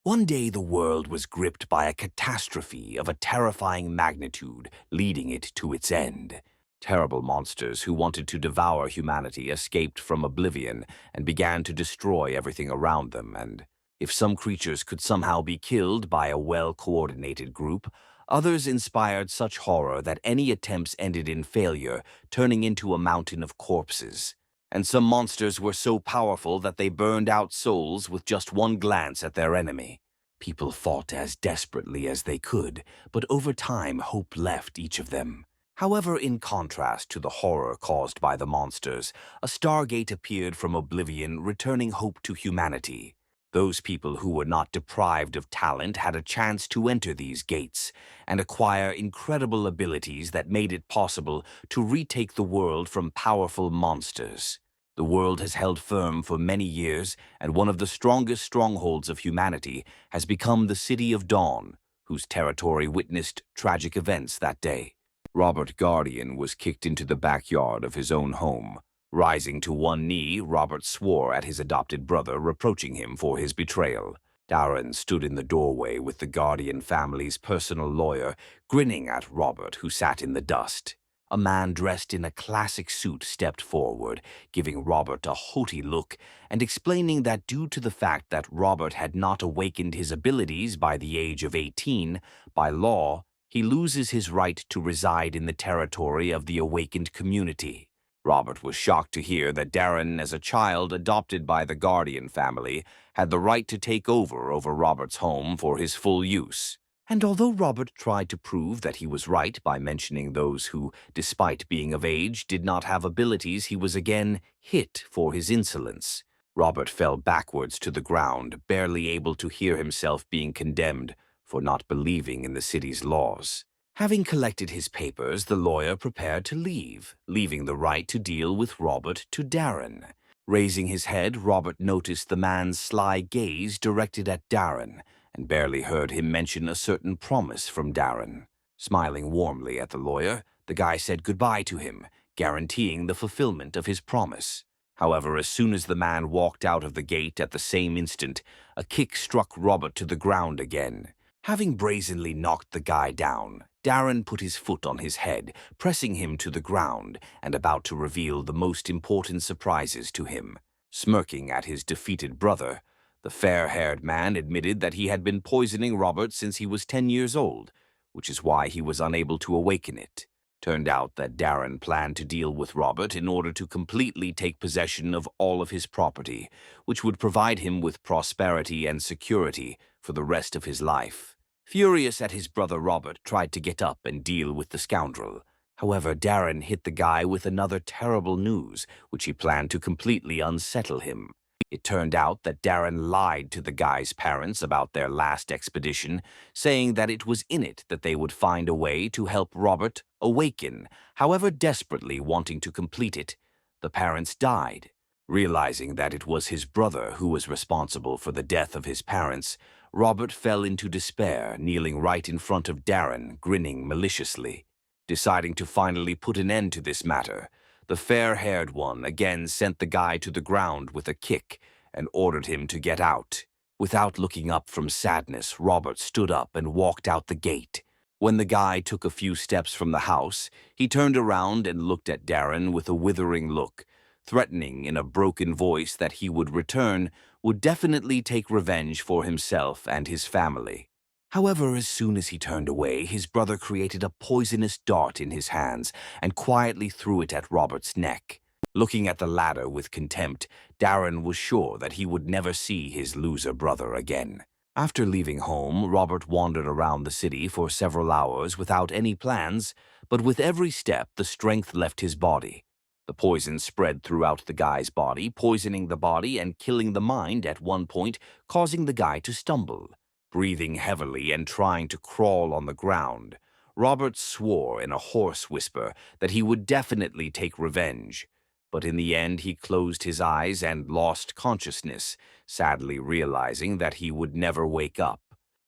One day the world was gripped by a catastrophe of a terrifying magnitude, leading it to its end. Terrible monsters who wanted to devour humanity escaped from oblivion and began to destroy everything around them, and if some creatures could somehow be killed by a well-coordinated group, others inspired such horror that any attempts ended in failure, turning into a mountain of corpses. And some monsters were so powerful that they burned out souls with just one glance at their enemy. People fought as desperately as they could, but over time hope left each of them. However, in contrast to the horror caused by the monsters, a stargate appeared from oblivion, returning hope to humanity. Those people who were not deprived of talent had a chance to enter these gates and acquire incredible abilities that made it possible to retake the world from powerful monsters. The world has held firm for many years, and one of the strongest strongholds of humanity has become the City of Dawn, whose territory witnessed tragic events that day. Robert Guardian was kicked into the backyard of his own home. Rising to one knee, Robert swore at his adopted brother, reproaching him for his betrayal. Darren stood in the doorway with the Guardian family's personal lawyer, grinning at Robert, who sat in the dust. A man dressed in a classic suit stepped forward, giving Robert a haughty look and explaining that due to the fact that Robert had not awakened his abilities by the age of 18, by law, he loses his right to reside in the territory of the awakened community. Robert was shocked to hear that Darren, as a child adopted by the Guardian family, had the right to take over Robert's home for his full use. And although Robert tried to prove that he was right by mentioning those who, despite being of age, did not have abilities, he was again hit for his insolence. Robert fell backwards to the ground, barely able to hear himself being condemned for not believing in the city's laws. Having collected his papers, the lawyer prepared to leave, leaving the right to deal with Robert to Darren. Raising his head, Robert noticed the man's sly gaze directed at Darren, and barely heard him mention a certain promise from Darren. Smiling warmly at the lawyer, the guy said goodbye to him, guaranteeing the fulfillment of his promise. However, as soon as the man walked out of the gate at the same instant, a kick struck Robert to the ground again. Having brazenly knocked the guy down, Darren put his foot on his head, pressing him to the ground and about to reveal the most important surprises to him. Smirking at his defeated brother, the fair-haired man admitted that he had been poisoning Robert since he was 10 years old, which is why he was unable to awaken it. Turned out that Darren planned to deal with Robert in order to completely take possession of all of his property, which would provide him with prosperity and security for the rest of his life. Furious at his brother, Robert tried to get up and deal with the scoundrel. However, Darren hit the guy with another terrible news, which he planned to completely unsettle him. It turned out that Darren lied to the guy's parents about their last expedition, saying that it was in it that they would find a way to help Robert awaken, however desperately wanting to complete it. The parents died. Realizing that it was his brother who was responsible for the death of his parents, Robert fell into despair, kneeling right in front of Darren, grinning maliciously. Deciding to finally put an end to this matter, the fair-haired one again sent the guy to the ground with a kick and ordered him to get out. Without looking up from sadness, Robert stood up and walked out the gate. When the guy took a few steps from the house, he turned around and looked at Darren with a withering look, threatening in a broken voice that he would return, would definitely take revenge for himself and his family. However, as soon as he turned away, his brother created a poisonous dart in his hands and quietly threw it at Robert's neck. Looking at the latter with contempt, Darren was sure that he would never see his loser brother again. After leaving home, Robert wandered around the city for several hours without any plans, but with every step the strength left his body. The poison spread throughout the guy's body, poisoning the body and killing the mind at one point, causing the guy to stumble. Breathing heavily and trying to crawl on the ground, Robert swore in a hoarse whisper that he would definitely take revenge. But in the end he closed his eyes and lost consciousness, sadly realizing that he would never wake up.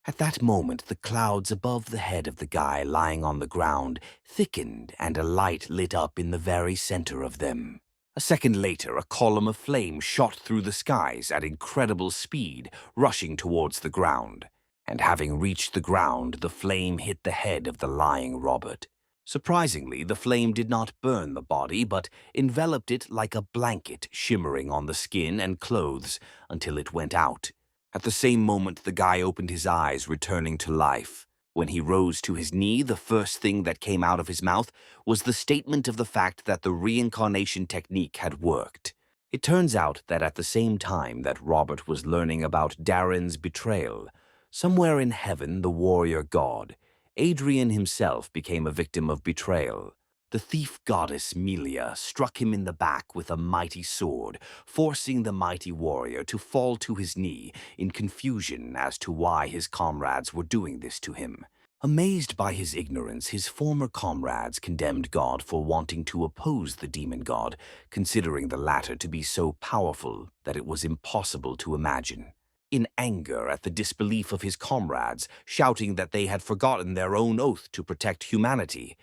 At that moment, the clouds above the head of the guy lying on the ground thickened and a light lit up in the very center of them. A second later, a column of flame shot through the skies at incredible speed, rushing towards the ground. And having reached the ground, the flame hit the head of the lying Robert. Surprisingly, the flame did not burn the body, but enveloped it like a blanket, shimmering on the skin and clothes until it went out. At the same moment, the guy opened his eyes, returning to life. When he rose to his knee, the first thing that came out of his mouth was the statement of the fact that the reincarnation technique had worked. It turns out that at the same time that Robert was learning about Darren's betrayal, somewhere in heaven, the warrior god, Adrien himself, became a victim of betrayal. The thief goddess Lilia struck him in the back with a mighty sword, forcing the mighty warrior to fall to his knee in confusion as to why his comrades were doing this to him. Amazed by his ignorance, his former comrades condemned God for wanting to oppose the demon god, considering the latter to be so powerful that it was impossible to imagine. In anger at the disbelief of his comrades, shouting that they had forgotten their own oath to protect humanity,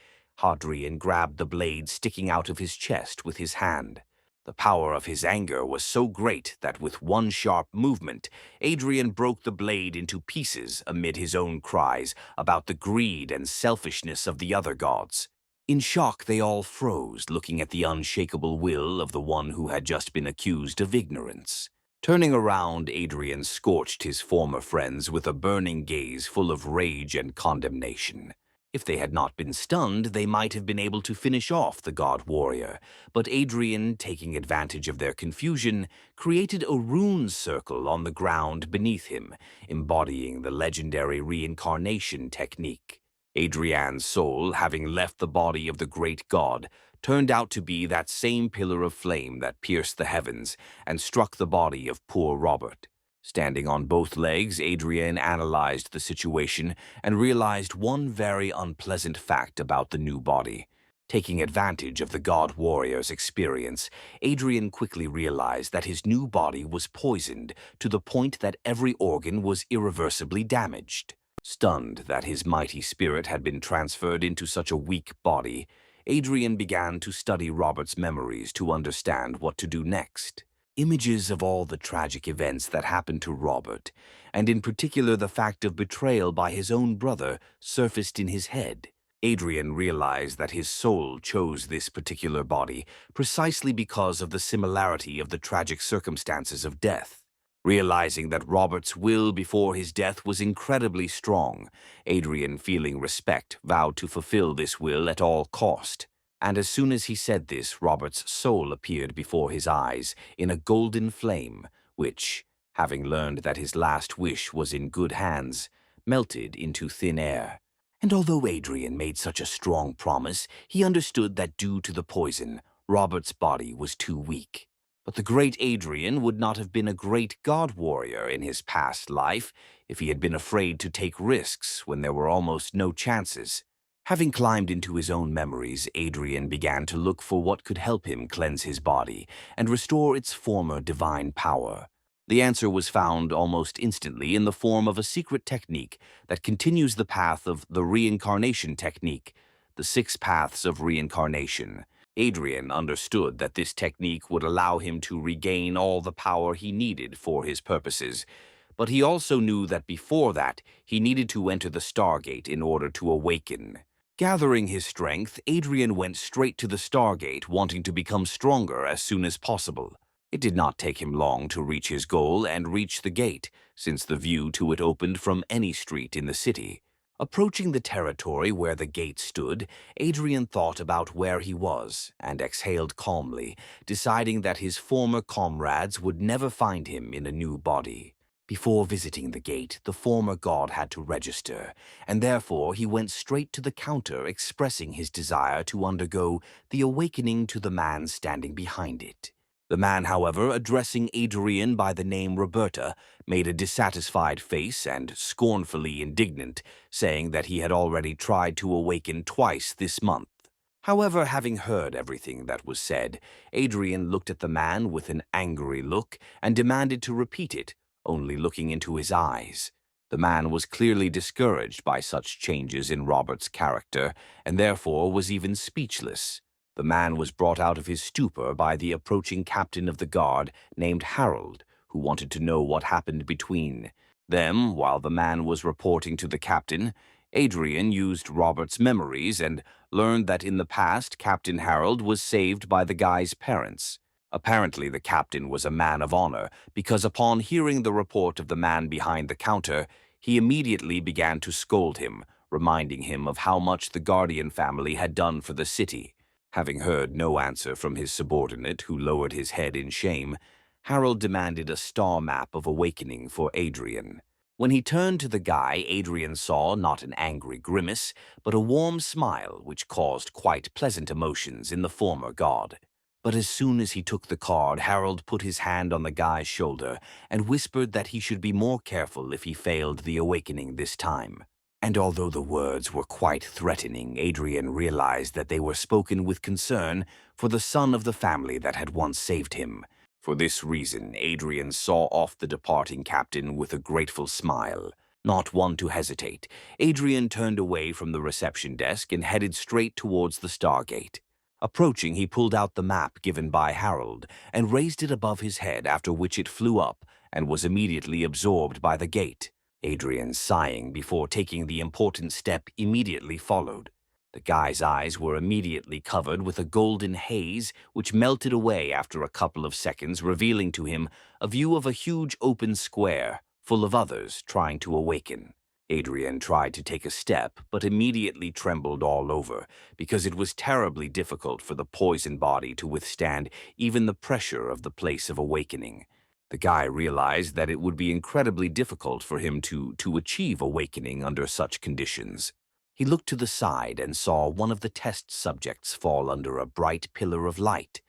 Adrien grabbed the blade sticking out of his chest with his hand. The power of his anger was so great that with one sharp movement, Adrien broke the blade into pieces amid his own cries about the greed and selfishness of the other gods. In shock, they all froze, looking at the unshakable will of the one who had just been accused of ignorance. Turning around, Adrien scorched his former friends with a burning gaze full of rage and condemnation. If they had not been stunned, they might have been able to finish off the god warrior, but Adrien, taking advantage of their confusion, created a rune circle on the ground beneath him, embodying the legendary reincarnation technique. Adrien's soul, having left the body of the great god, turned out to be that same pillar of flame that pierced the heavens and struck the body of poor Robert. Standing on both legs, Adrien analyzed the situation and realized one very unpleasant fact about the new body. Taking advantage of the god warrior's experience, Adrien quickly realized that his new body was poisoned to the point that every organ was irreversibly damaged. Stunned that his mighty spirit had been transferred into such a weak body, Adrien began to study Robert's memories to understand what to do next. Images of all the tragic events that happened to Robert, and in particular the fact of betrayal by his own brother, surfaced in his head. Adrien realized that his soul chose this particular body precisely because of the similarity of the tragic circumstances of death. Realizing that Robert's will before his death was incredibly strong, Adrien, feeling respect, vowed to fulfill this will at all cost. And as soon as he said this, Robert's soul appeared before his eyes in a golden flame, which, having learned that his last wish was in good hands, melted into thin air. And although Adrien made such a strong promise, he understood that due to the poison, Robert's body was too weak. But the great Adrien would not have been a great god warrior in his past life if he had been afraid to take risks when there were almost no chances. Having climbed into his own memories, Adrien began to look for what could help him cleanse his body and restore its former divine power. The answer was found almost instantly in the form of a secret technique that continues the path of the reincarnation technique, the 6 paths of reincarnation. Adrien understood that this technique would allow him to regain all the power he needed for his purposes, but he also knew that before that, he needed to enter the Stargate in order to awaken. Gathering his strength, Adrien went straight to the Stargate, wanting to become stronger as soon as possible. It did not take him long to reach his goal and reach the gate, since the view to it opened from any street in the city. Approaching the territory where the gate stood, Adrien thought about where he was and exhaled calmly, deciding that his former comrades would never find him in a new body. Before visiting the gate, the former god had to register, and therefore he went straight to the counter expressing his desire to undergo the awakening to the man standing behind it. The man, however, addressing Adrien by the name Roberta, made a dissatisfied face and scornfully indignant, saying that he had already tried to awaken twice this month. However, having heard everything that was said, Adrien looked at the man with an angry look and demanded to repeat it, only looking into his eyes. The man was clearly discouraged by such changes in Robert's character, and therefore was even speechless. The man was brought out of his stupor by the approaching captain of the guard named Harold, who wanted to know what happened between them. While the man was reporting to the captain, Adrien used Robert's memories and learned that in the past Captain Harold was saved by the guy's parents. Apparently, the captain was a man of honor because upon hearing the report of the man behind the counter, he immediately began to scold him, reminding him of how much the Guardian family had done for the city. Having heard no answer from his subordinate, who lowered his head in shame, Harold demanded a star map of awakening for Adrien. When he turned to the guy, Adrien saw not an angry grimace, but a warm smile which caused quite pleasant emotions in the former god. But as soon as he took the card, Harold put his hand on the guy's shoulder and whispered that he should be more careful if he failed the awakening this time. And although the words were quite threatening, Adrien realized that they were spoken with concern for the son of the family that had once saved him. For this reason, Adrien saw off the departing captain with a grateful smile. Not one to hesitate, Adrien turned away from the reception desk and headed straight towards the Stargate. Approaching, he pulled out the map given by Harold and raised it above his head, after which it flew up and was immediately absorbed by the gate. Adrien, sighing before taking the important step, immediately followed. The guy's eyes were immediately covered with a golden haze which melted away after a couple of seconds, revealing to him a view of a huge open square full of others trying to awaken. Adrien tried to take a step, but immediately trembled all over, because it was terribly difficult for the poison body to withstand even the pressure of the place of awakening. The guy realized that it would be incredibly difficult for him to achieve awakening under such conditions. He looked to the side and saw one of the test subjects fall under a bright pillar of light,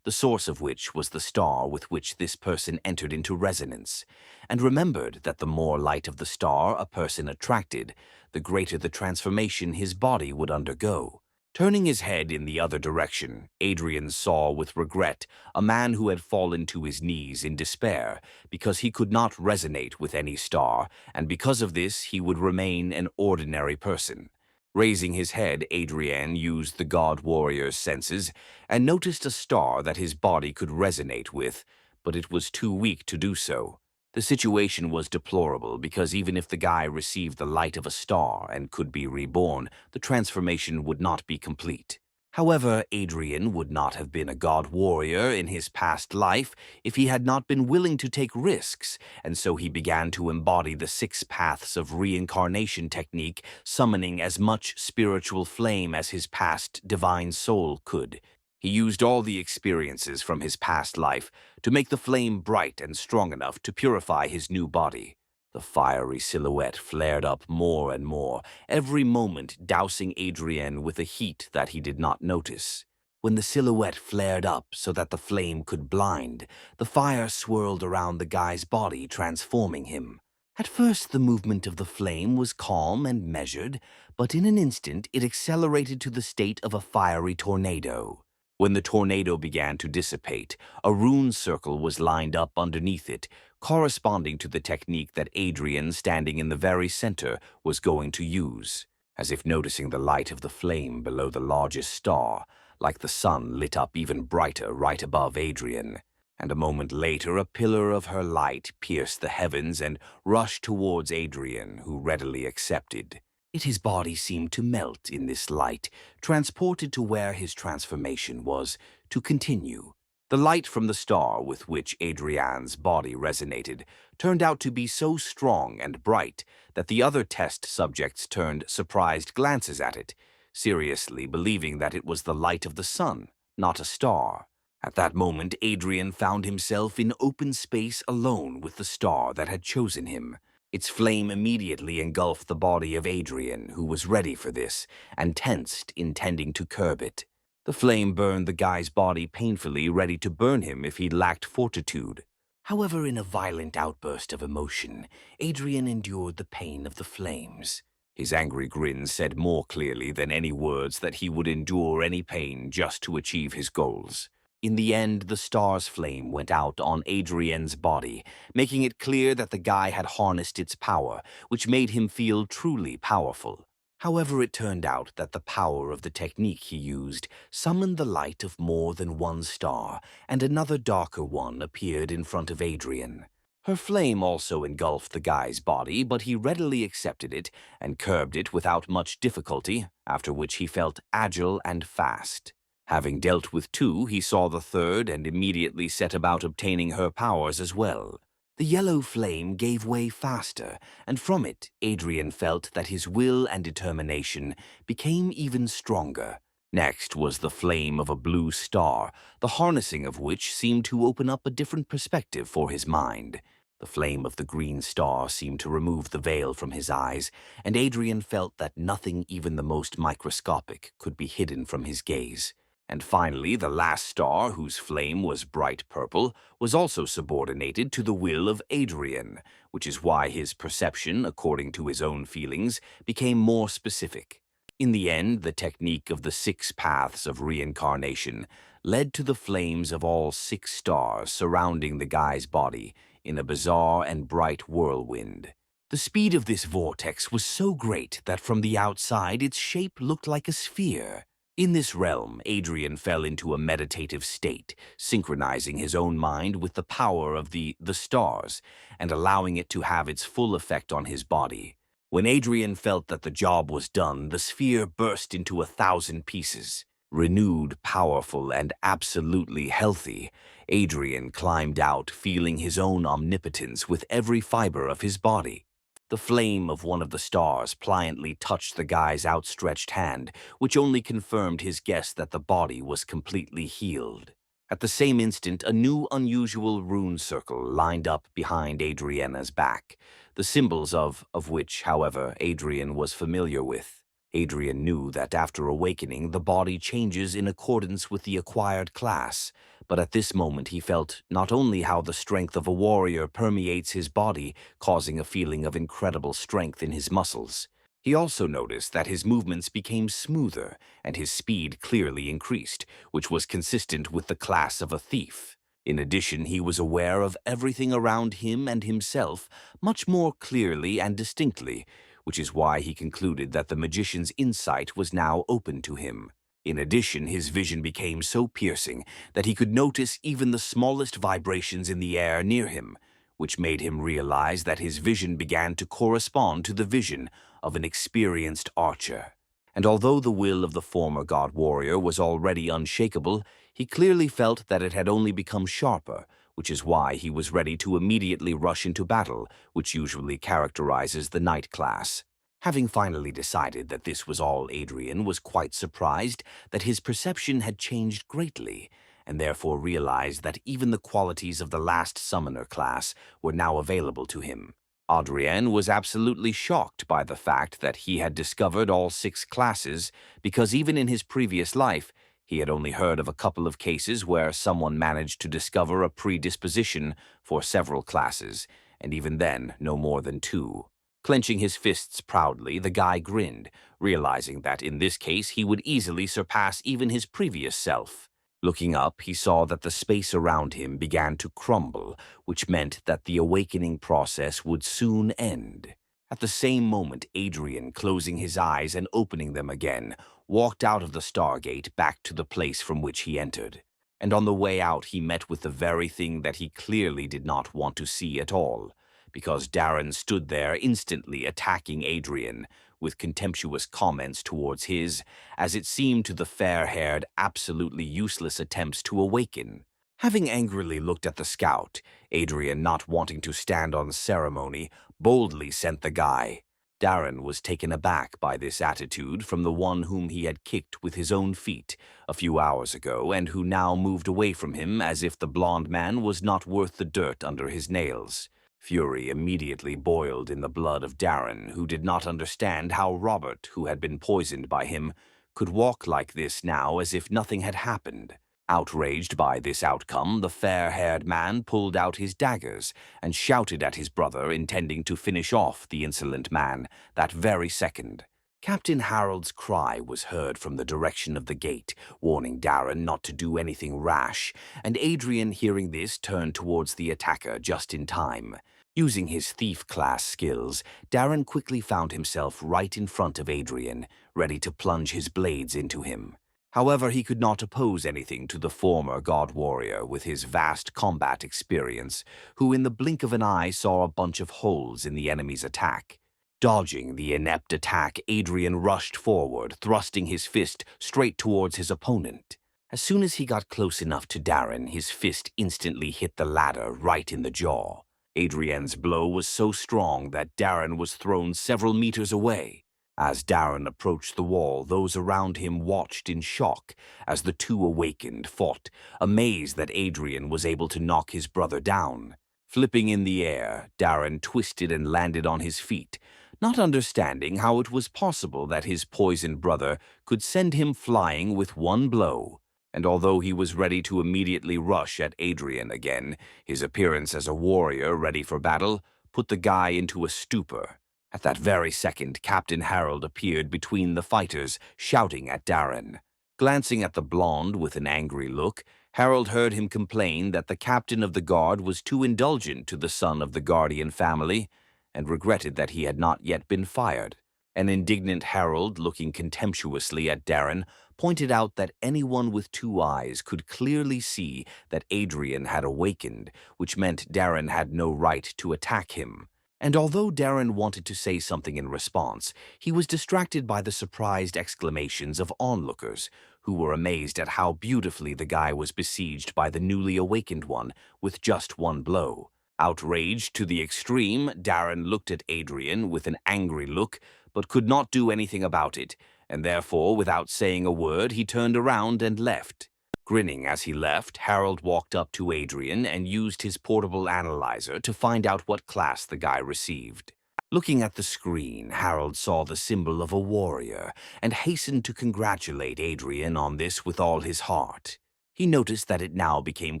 the source of which was the star with which this person entered into resonance, and remembered that the more light of the star a person attracted, the greater the transformation his body would undergo. Turning his head in the other direction, Adrien saw with regret a man who had fallen to his knees in despair because he could not resonate with any star, and because of this he would remain an ordinary person. Raising his head, Adrien used the god warrior's senses and noticed a star that his body could resonate with, but it was too weak to do so. The situation was deplorable because even if the guy received the light of a star and could be reborn, the transformation would not be complete. However, Adrien would not have been a god warrior in his past life if he had not been willing to take risks, and so he began to embody the 6 paths of reincarnation technique, summoning as much spiritual flame as his past divine soul could. He used all the experiences from his past life to make the flame bright and strong enough to purify his new body. The fiery silhouette flared up more and more, every moment dousing Adrien with a heat that he did not notice. When the silhouette flared up so that the flame could blind, the fire swirled around the guy's body, transforming him. At first, the movement of the flame was calm and measured, but in an instant it accelerated to the state of a fiery tornado. When the tornado began to dissipate, a rune circle was lined up underneath it, corresponding to the technique that Adrien, standing in the very center, was going to use. As if noticing the light of the flame below the largest star, like the sun lit up even brighter right above Adrien. And a moment later, a pillar of her light pierced the heavens and rushed towards Adrien, who readily accepted. Yet his body seemed to melt in this light, transported to where his transformation was to continue. The light from the star with which Adrien's body resonated turned out to be so strong and bright that the other test subjects turned surprised glances at it, seriously believing that it was the light of the sun, not a star. At that moment, Adrien found himself in open space alone with the star that had chosen him. Its flame immediately engulfed the body of Adrien, who was ready for this, and tensed, intending to curb it. The flame burned the guy's body painfully, ready to burn him if he lacked fortitude. However, in a violent outburst of emotion, Adrien endured the pain of the flames. His angry grin said more clearly than any words that he would endure any pain just to achieve his goals. In the end, the star's flame went out on Adrien's body, making it clear that the guy had harnessed its power, which made him feel truly powerful. However, it turned out that the power of the technique he used summoned the light of more than one star, and another darker one appeared in front of Adrien. Her flame also engulfed the guy's body, but he readily accepted it and curbed it without much difficulty, after which he felt agile and fast. Having dealt with two, he saw the third and immediately set about obtaining her powers as well. The yellow flame gave way faster, and from it, Adrien felt that his will and determination became even stronger. Next was the flame of a blue star, the harnessing of which seemed to open up a different perspective for his mind. The flame of the green star seemed to remove the veil from his eyes, and Adrien felt that nothing even the most microscopic could be hidden from his gaze. And finally, the last star, whose flame was bright purple, was also subordinated to the will of Adrien, which is why his perception, according to his own feelings, became more specific. In the end, the technique of the 6 paths of reincarnation led to the flames of all 6 stars surrounding the guy's body in a bizarre and bright whirlwind. The speed of this vortex was so great that from the outside its shape looked like a sphere. In this realm, Adrien fell into a meditative state, synchronizing his own mind with the power of the stars and allowing it to have its full effect on his body. When Adrien felt that the job was done, the sphere burst into 1,000 pieces. Renewed, powerful, and absolutely healthy, Adrien climbed out, feeling his own omnipotence with every fiber of his body. The flame of one of the stars pliantly touched the guy's outstretched hand, which only confirmed his guess that the body was completely healed. At the same instant, a new unusual rune circle lined up behind Adriena's back, the symbols of which, however, Adrien was familiar with. Adrien knew that after awakening, the body changes in accordance with the acquired class, but at this moment he felt not only how the strength of a warrior permeates his body, causing a feeling of incredible strength in his muscles. He also noticed that his movements became smoother and his speed clearly increased, which was consistent with the class of a thief. In addition, he was aware of everything around him and himself much more clearly and distinctly, which is why he concluded that the magician's insight was now open to him. In addition, his vision became so piercing that he could notice even the smallest vibrations in the air near him, which made him realize that his vision began to correspond to the vision of an experienced archer. And although the will of the former god warrior was already unshakable, he clearly felt that it had only become sharper, which is why he was ready to immediately rush into battle, which usually characterizes the knight class. Having finally decided that this was all, Adrien was quite surprised that his perception had changed greatly, and therefore realized that even the qualities of the last summoner class were now available to him. Adrien was absolutely shocked by the fact that he had discovered all 6 classes, because even in his previous life, he had only heard of a couple of cases where someone managed to discover a predisposition for several classes, and even then, no more than 2. Clenching his fists proudly, the guy grinned, realizing that in this case he would easily surpass even his previous self. Looking up, he saw that the space around him began to crumble, which meant that the awakening process would soon end. At the same moment, Adrien, closing his eyes and opening them again, walked out of the Stargate back to the place from which he entered. And on the way out, he met with the very thing that he clearly did not want to see at all, because Darren stood there instantly attacking Adrien, with contemptuous comments towards his, as it seemed to the fair-haired, absolutely useless attempts to awaken. Having angrily looked at the scout, Adrien, not wanting to stand on ceremony, boldly sent the guy. Darren was taken aback by this attitude from the one whom he had kicked with his own feet a few hours ago and who now moved away from him as if the blond man was not worth the dirt under his nails. Fury immediately boiled in the blood of Darren, who did not understand how Robert, who had been poisoned by him, could walk like this now as if nothing had happened. Outraged by this outcome, the fair-haired man pulled out his daggers and shouted at his brother, intending to finish off the insolent man that very second. Captain Harold's cry was heard from the direction of the gate, warning Darren not to do anything rash, and Adrien, hearing this, turned towards the attacker just in time. Using his thief-class skills, Darren quickly found himself right in front of Adrien, ready to plunge his blades into him. However, he could not oppose anything to the former god warrior with his vast combat experience, who in the blink of an eye saw a bunch of holes in the enemy's attack. Dodging the inept attack, Adrien rushed forward, thrusting his fist straight towards his opponent. As soon as he got close enough to Darren, his fist instantly hit the latter right in the jaw. Adrien's blow was so strong that Darren was thrown several meters away. As Darren approached the wall, those around him watched in shock as the two awakened fought, amazed that Adrien was able to knock his brother down. Flipping in the air, Darren twisted and landed on his feet, not understanding how it was possible that his poisoned brother could send him flying with one blow. And although he was ready to immediately rush at Adrien again, his appearance as a warrior ready for battle put the guy into a stupor. At that very second, Captain Harold appeared between the fighters, shouting at Darren. Glancing at the blonde with an angry look, Harold heard him complain that the captain of the guard was too indulgent to the son of the guardian family, and regretted that he had not yet been fired. An indignant Harold, looking contemptuously at Darren, pointed out that anyone with two eyes could clearly see that Adrien had awakened, which meant Darren had no right to attack him. And although Darren wanted to say something in response, he was distracted by the surprised exclamations of onlookers, who were amazed at how beautifully the guy was besieged by the newly awakened one with just one blow. Outraged to the extreme, Darren looked at Adrien with an angry look, but could not do anything about it, and therefore, without saying a word, he turned around and left. Grinning as he left, Harold walked up to Adrien and used his portable analyzer to find out what class the guy received. Looking at the screen, Harold saw the symbol of a warrior and hastened to congratulate Adrien on this with all his heart. He noticed that it now became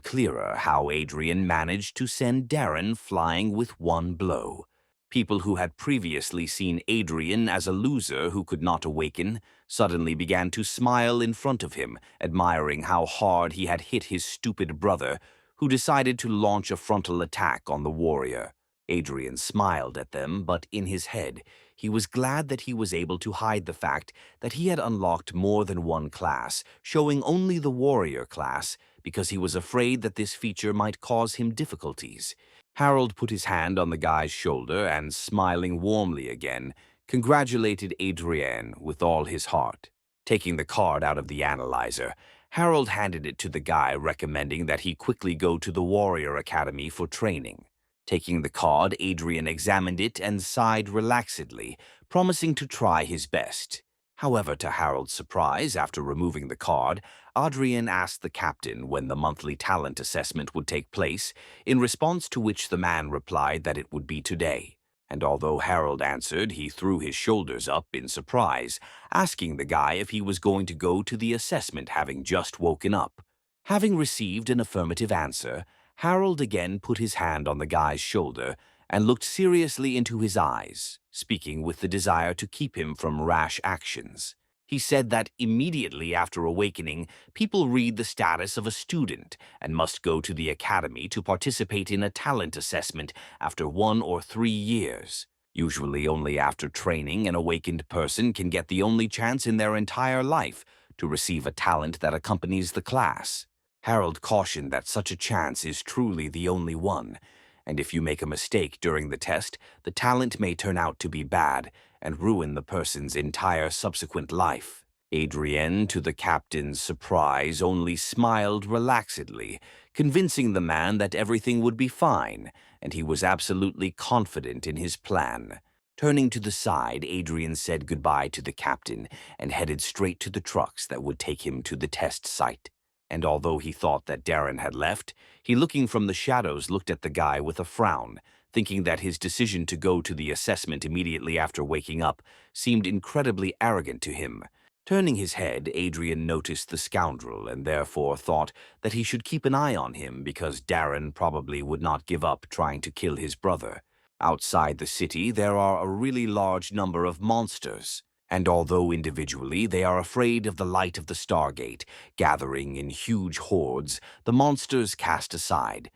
clearer how Adrien managed to send Darren flying with one blow. People who had previously seen Adrien as a loser who could not awaken suddenly began to smile in front of him, admiring how hard he had hit his stupid brother, who decided to launch a frontal attack on the warrior. Adrien smiled at them, but in his head, he was glad that he was able to hide the fact that he had unlocked more than one class, showing only the warrior class, because he was afraid that this feature might cause him difficulties. Harold put his hand on the guy's shoulder and, smiling warmly again, congratulated Adrien with all his heart. Taking the card out of the analyzer, Harold handed it to the guy, recommending that he quickly go to the Warrior Academy for training. Taking the card, Adrien examined it and sighed relaxedly, promising to try his best. However, to Harold's surprise, after removing the card, Adrien asked the captain when the monthly talent assessment would take place, in response to which the man replied that it would be today. And although Harold answered, he threw his shoulders up in surprise, asking the guy if he was going to go to the assessment having just woken up. Having received an affirmative answer, Harold again put his hand on the guy's shoulder and looked seriously into his eyes, speaking with the desire to keep him from rash actions. He said that immediately after awakening, people read the status of a student and must go to the academy to participate in a talent assessment after 1 or 3 years. Usually only after training, an awakened person can get the only chance in their entire life to receive a talent that accompanies the class. Harold cautioned that such a chance is truly the only one, and if you make a mistake during the test, the talent may turn out to be bad and ruin the person's entire subsequent life. Adrien, to the captain's surprise, only smiled relaxedly, convincing the man that everything would be fine, and he was absolutely confident in his plan. Turning to the side, Adrien said goodbye to the captain and headed straight to the trucks that would take him to the test site. And although he thought that Darren had left, he, looking from the shadows, looked at the guy with a frown, thinking that his decision to go to the assessment immediately after waking up seemed incredibly arrogant to him. Turning his head, Adrien noticed the scoundrel and therefore thought that he should keep an eye on him because Darren probably would not give up trying to kill his brother. Outside the city, there are a really large number of monsters, and although individually they are afraid of the light of the Stargate, gathering in huge hordes, the monsters cast aside.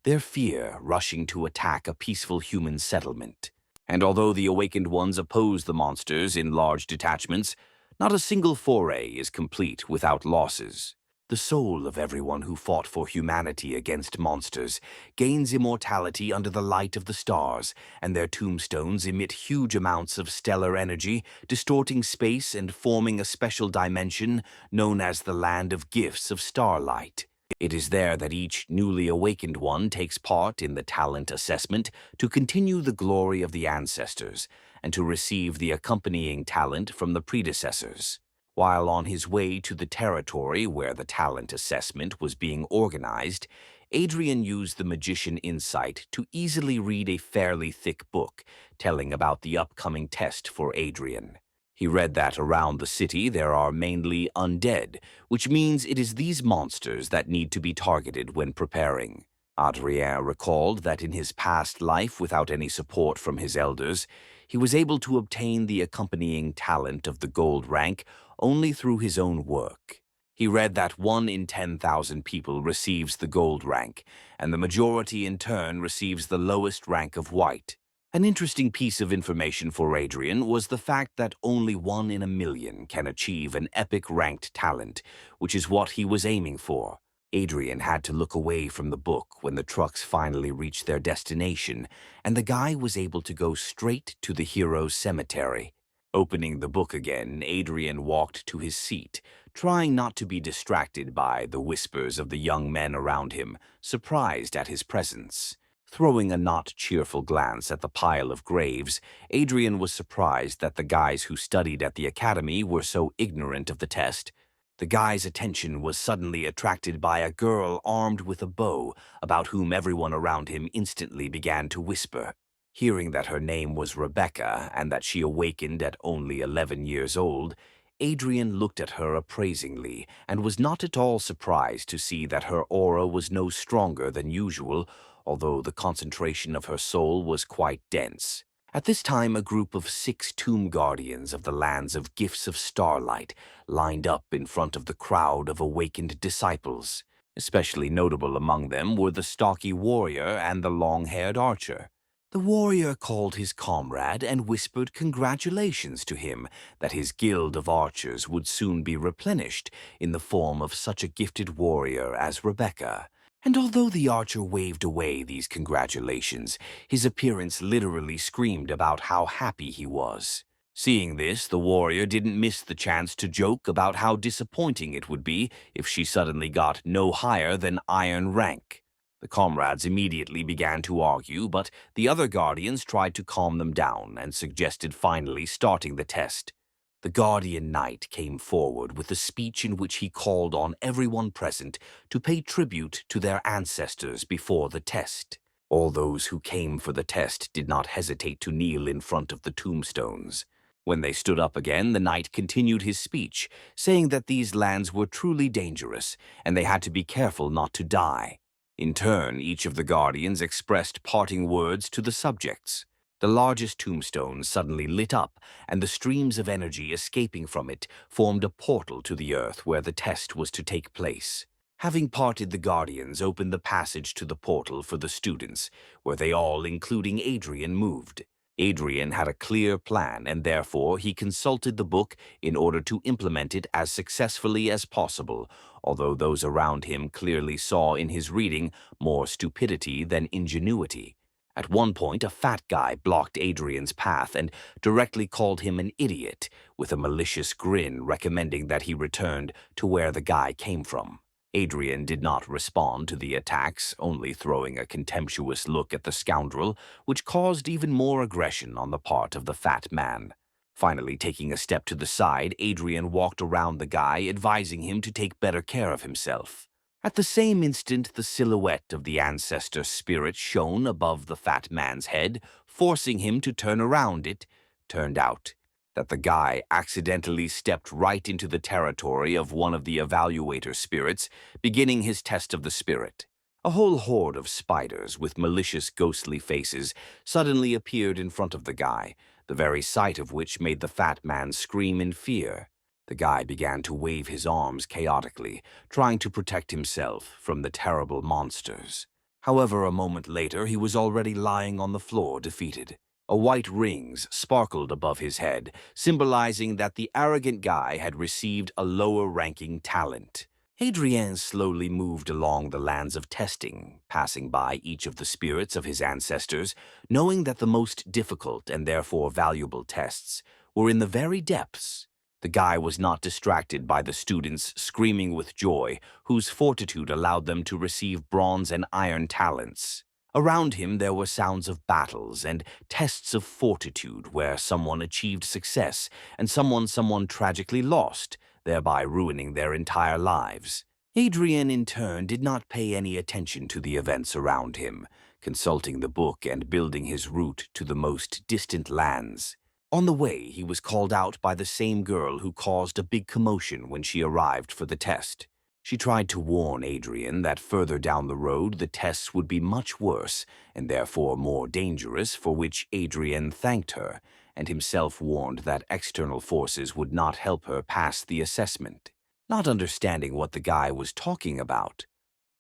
their fear rushing to attack a peaceful human settlement. And although the awakened ones oppose the monsters in large detachments, not a single foray is complete without losses. The soul of everyone who fought for humanity against monsters gains immortality under the light of the stars, and their tombstones emit huge amounts of stellar energy, distorting space and forming a special dimension known as the Land of Gifts of Starlight. It is there that each newly awakened one takes part in the talent assessment to continue the glory of the ancestors and to receive the accompanying talent from the predecessors. While on his way to the territory where the talent assessment was being organized, Adrien used the magician insight to easily read a fairly thick book telling about the upcoming test for Adrien. He read that around the city there are mainly undead, which means it is these monsters that need to be targeted when preparing. Adrien recalled that in his past life, without any support from his elders, he was able to obtain the accompanying talent of the gold rank only through his own work. He read that 1 in 10,000 people receives the gold rank, and the majority in turn receives the lowest rank of white. An interesting piece of information for Adrien was the fact that only 1 in a million can achieve an epic ranked talent, which is what he was aiming for. Adrien had to look away from the book when the trucks finally reached their destination, and the guy was able to go straight to the hero's cemetery. Opening the book again, Adrien walked to his seat, trying not to be distracted by the whispers of the young men around him, surprised at his presence. Throwing a not cheerful glance at the pile of graves, Adrien was surprised that the guys who studied at the academy were so ignorant of the test. The guy's attention was suddenly attracted by a girl armed with a bow, about whom everyone around him instantly began to whisper. Hearing that her name was Rebecca and that she awakened at only 11 years old, Adrien looked at her appraisingly and was not at all surprised to see that her aura was no stronger than usual, although the concentration of her soul was quite dense. At this time, a group of 6 tomb guardians of the lands of Gifts of Starlight lined up in front of the crowd of awakened disciples. Especially notable among them were the stocky warrior and the long-haired archer. The warrior called his comrade and whispered congratulations to him that his guild of archers would soon be replenished in the form of such a gifted warrior as Rebecca. And although the archer waved away these congratulations, his appearance literally screamed about how happy he was. Seeing this, the warrior didn't miss the chance to joke about how disappointing it would be if she suddenly got no higher than iron rank. The comrades immediately began to argue, but the other guardians tried to calm them down and suggested finally starting the test. The guardian knight came forward with a speech in which he called on everyone present to pay tribute to their ancestors before the test. All those who came for the test did not hesitate to kneel in front of the tombstones. When they stood up again, the knight continued his speech, saying that these lands were truly dangerous and they had to be careful not to die. In turn, each of the guardians expressed parting words to the subjects. The largest tombstone suddenly lit up, and the streams of energy escaping from it formed a portal to the earth where the test was to take place. Having parted, the guardians opened the passage to the portal for the students, where they all, including Adrien, moved. Adrien had a clear plan, and therefore he consulted the book in order to implement it as successfully as possible, although those around him clearly saw in his reading more stupidity than ingenuity. At one point, a fat guy blocked Adrien's path and directly called him an idiot, with a malicious grin recommending that he returned to where the guy came from. Adrien did not respond to the attacks, only throwing a contemptuous look at the scoundrel, which caused even more aggression on the part of the fat man. Finally, taking a step to the side, Adrien walked around the guy, advising him to take better care of himself. At the same instant, the silhouette of the ancestor spirit shone above the fat man's head, forcing him to turn around. It turned out that the guy accidentally stepped right into the territory of one of the evaluator spirits, beginning his test of the spirit. A whole horde of spiders with malicious ghostly faces suddenly appeared in front of the guy, the very sight of which made the fat man scream in fear. The guy began to wave his arms chaotically, trying to protect himself from the terrible monsters. However, a moment later, he was already lying on the floor, defeated. A white rings sparkled above his head, symbolizing that the arrogant guy had received a lower-ranking talent. Adrien slowly moved along the lands of testing, passing by each of the spirits of his ancestors, knowing that the most difficult and therefore valuable tests were in the very depths. The guy was not distracted by the students screaming with joy, whose fortitude allowed them to receive bronze and iron talents. Around him there were sounds of battles and tests of fortitude where someone achieved success and someone tragically lost, thereby ruining their entire lives. Adrien, in turn, did not pay any attention to the events around him, consulting the book and building his route to the most distant lands. On the way, he was called out by the same girl who caused a big commotion when she arrived for the test. She tried to warn Adrien that further down the road the tests would be much worse and therefore more dangerous, for which Adrien thanked her, and himself warned that external forces would not help her pass the assessment. Not understanding what the guy was talking about,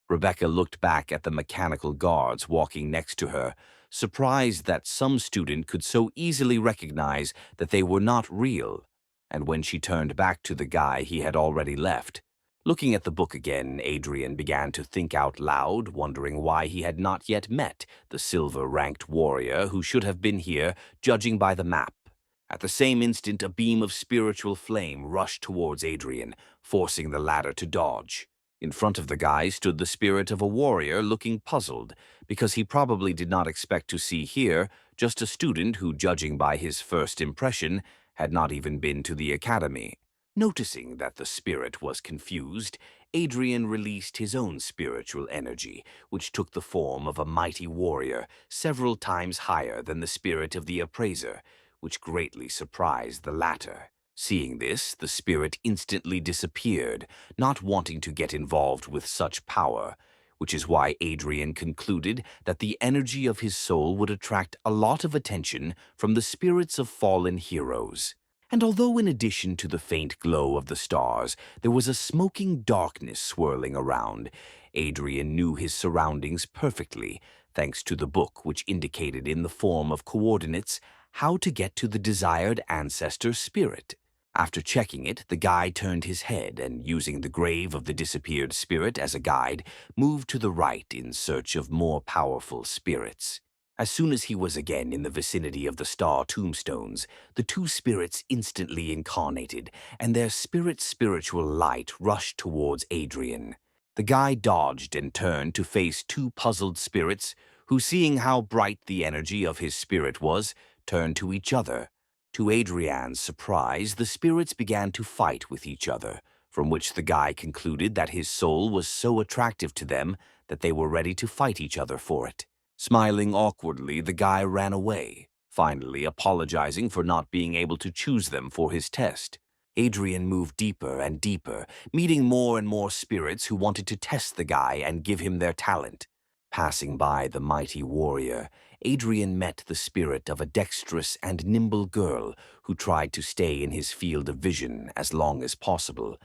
Rebecca looked back at the mechanical guards walking next to her, surprised that some student could so easily recognize that they were not real, and when she turned back to the guy he had already left. Looking at the book again, Adrien began to think out loud, wondering why he had not yet met the silver-ranked warrior who should have been here, judging by the map. At the same instant, a beam of spiritual flame rushed towards Adrien, forcing the latter to dodge. In front of the guy stood the spirit of a warrior looking puzzled, because he probably did not expect to see here just a student who, judging by his first impression, had not even been to the academy. Noticing that the spirit was confused, Adrien released his own spiritual energy, which took the form of a mighty warrior several times higher than the spirit of the appraiser, which greatly surprised the latter. Seeing this, the spirit instantly disappeared, not wanting to get involved with such power, which is why Adrien concluded that the energy of his soul would attract a lot of attention from the spirits of fallen heroes. And although in addition to the faint glow of the stars, there was a smoking darkness swirling around, Adrien knew his surroundings perfectly, thanks to the book which indicated in the form of coordinates how to get to the desired ancestor spirit. After checking it, the guy turned his head and, using the grave of the disappeared spirit as a guide, moved to the right in search of more powerful spirits. As soon as he was again in the vicinity of the star tombstones, the two spirits instantly incarnated, and their spiritual light rushed towards Adrien. The guy dodged and turned to face two puzzled spirits who, seeing how bright the energy of his spirit was, turned to each other. To Adrien's surprise, the spirits began to fight with each other, from which the guy concluded that his soul was so attractive to them that they were ready to fight each other for it. Smiling awkwardly, the guy ran away, finally apologizing for not being able to choose them for his test. Adrien moved deeper and deeper, meeting more and more spirits who wanted to test the guy and give him their talent. Passing by the mighty warrior, Adrien met the spirit of a dexterous and nimble girl who tried to stay in his field of vision as long as possible,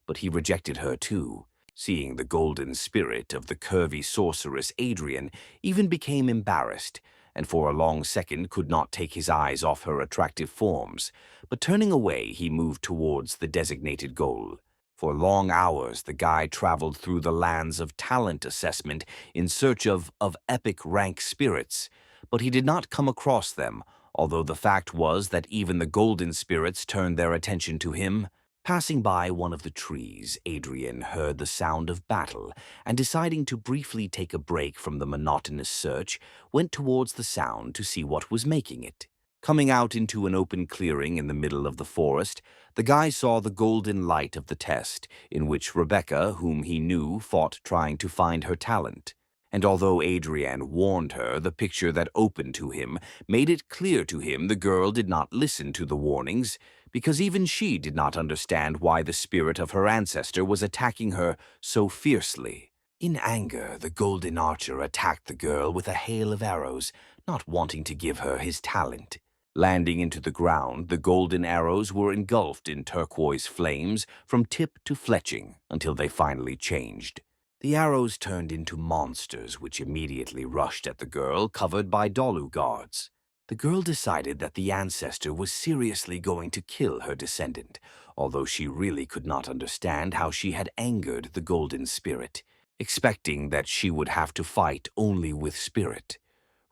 but he rejected her too. Seeing the golden spirit of the curvy sorceress, Adrien even became embarrassed, and for a long second could not take his eyes off her attractive forms, but turning away he moved towards the designated goal. For long hours, the guy traveled through the lands of talent assessment in search of epic rank spirits, but he did not come across them, although the fact was that even the golden spirits turned their attention to him. Passing by one of the trees, Adrien heard the sound of battle, and deciding to briefly take a break from the monotonous search, went towards the sound to see what was making it. Coming out into an open clearing in the middle of the forest, the guy saw the golden light of the test, in which Rebecca, whom he knew, fought trying to find her talent. And although Adrien warned her, the picture that opened to him made it clear to him the girl did not listen to the warnings, because even she did not understand why the spirit of her ancestor was attacking her so fiercely. In anger, the golden archer attacked the girl with a hail of arrows, not wanting to give her his talent. Landing into the ground, the golden arrows were engulfed in turquoise flames from tip to fletching until they finally changed. The arrows turned into monsters which immediately rushed at the girl, covered by Dolu guards. The girl decided that the ancestor was seriously going to kill her descendant, although she really could not understand how she had angered the golden spirit, expecting that she would have to fight only with spirit.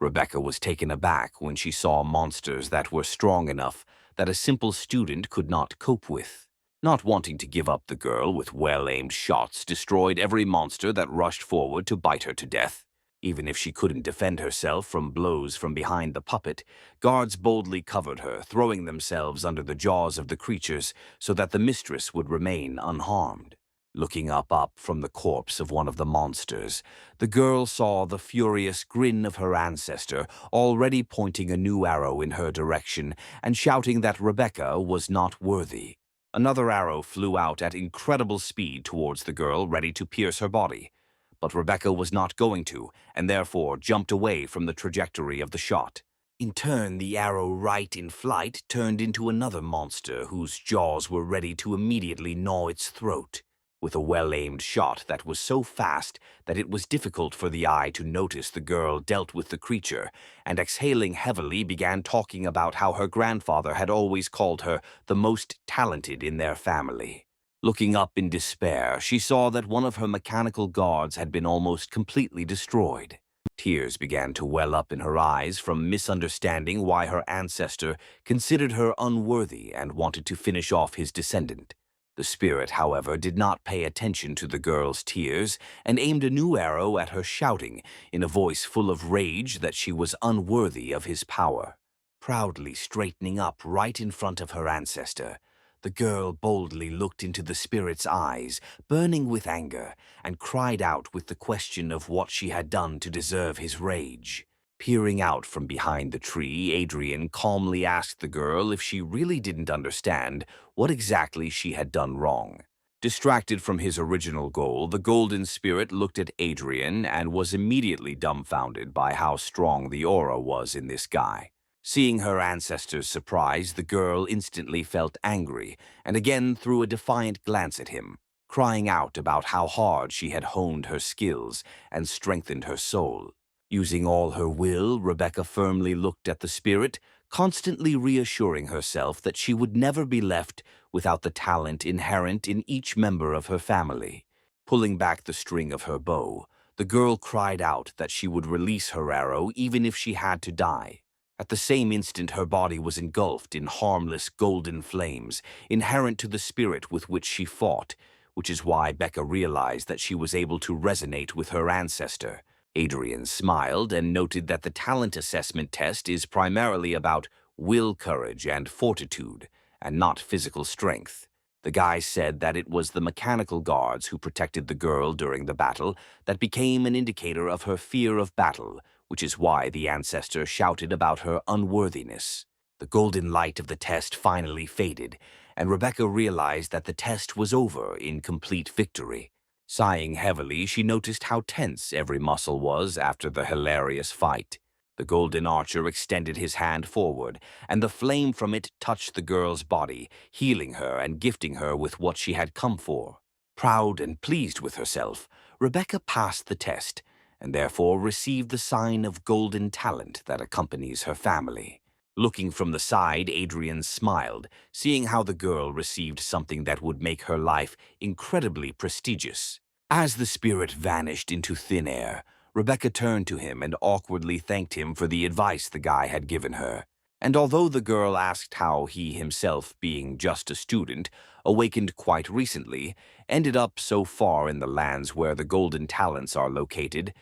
Rebecca was taken aback when she saw monsters that were strong enough that a simple student could not cope with. Not wanting to give up, the girl, with well-aimed shots, destroyed every monster that rushed forward to bite her to death. Even if she couldn't defend herself from blows from behind the puppet, guards boldly covered her, throwing themselves under the jaws of the creatures so that the mistress would remain unharmed. Looking up from the corpse of one of the monsters, the girl saw the furious grin of her ancestor, already pointing a new arrow in her direction and shouting that Rebecca was not worthy. Another arrow flew out at incredible speed towards the girl, ready to pierce her body. But Rebecca was not going to, and therefore jumped away from the trajectory of the shot. In turn, the arrow right in flight turned into another monster whose jaws were ready to immediately gnaw its throat. With a well-aimed shot that was so fast that it was difficult for the eye to notice, the girl dealt with the creature, and exhaling heavily began talking about how her grandfather had always called her the most talented in their family. Looking up in despair, she saw that one of her mechanical guards had been almost completely destroyed. Tears began to well up in her eyes from misunderstanding why her ancestor considered her unworthy and wanted to finish off his descendant. The spirit, however, did not pay attention to the girl's tears and aimed a new arrow at her, shouting, in a voice full of rage, that she was unworthy of his power. Proudly straightening up right in front of her ancestor, the girl boldly looked into the spirit's eyes, burning with anger, and cried out with the question of what she had done to deserve his rage. Peering out from behind the tree, Adrien calmly asked the girl if she really didn't understand what exactly she had done wrong. Distracted from his original goal, the golden spirit looked at Adrien and was immediately dumbfounded by how strong the aura was in this guy. Seeing her ancestor's surprise, the girl instantly felt angry and again threw a defiant glance at him, crying out about how hard she had honed her skills and strengthened her soul. Using all her will, Rebecca firmly looked at the spirit, constantly reassuring herself that she would never be left without the talent inherent in each member of her family. Pulling back the string of her bow, the girl cried out that she would release her arrow even if she had to die. At the same instant, her body was engulfed in harmless golden flames, inherent to the spirit with which she fought, which is why Becca realized that she was able to resonate with her ancestor. Adrien smiled and noted that the talent assessment test is primarily about will, courage, and fortitude, and not physical strength. The guy said that it was the mechanical guards who protected the girl during the battle that became an indicator of her fear of battle, which is why the ancestor shouted about her unworthiness. The golden light of the test finally faded, and Rebecca realized that the test was over in complete victory. Sighing heavily, she noticed how tense every muscle was after the hilarious fight. The golden archer extended his hand forward, and the flame from it touched the girl's body, healing her and gifting her with what she had come for. Proud and pleased with herself, Rebecca passed the test, and therefore received the sign of golden talent that accompanies her family. Looking from the side, Adrien smiled, seeing how the girl received something that would make her life incredibly prestigious. As the spirit vanished into thin air, Rebecca turned to him and awkwardly thanked him for the advice the guy had given her. And although the girl asked how he himself, being just a student, awakened quite recently, ended up so far in the lands where the golden talents are located,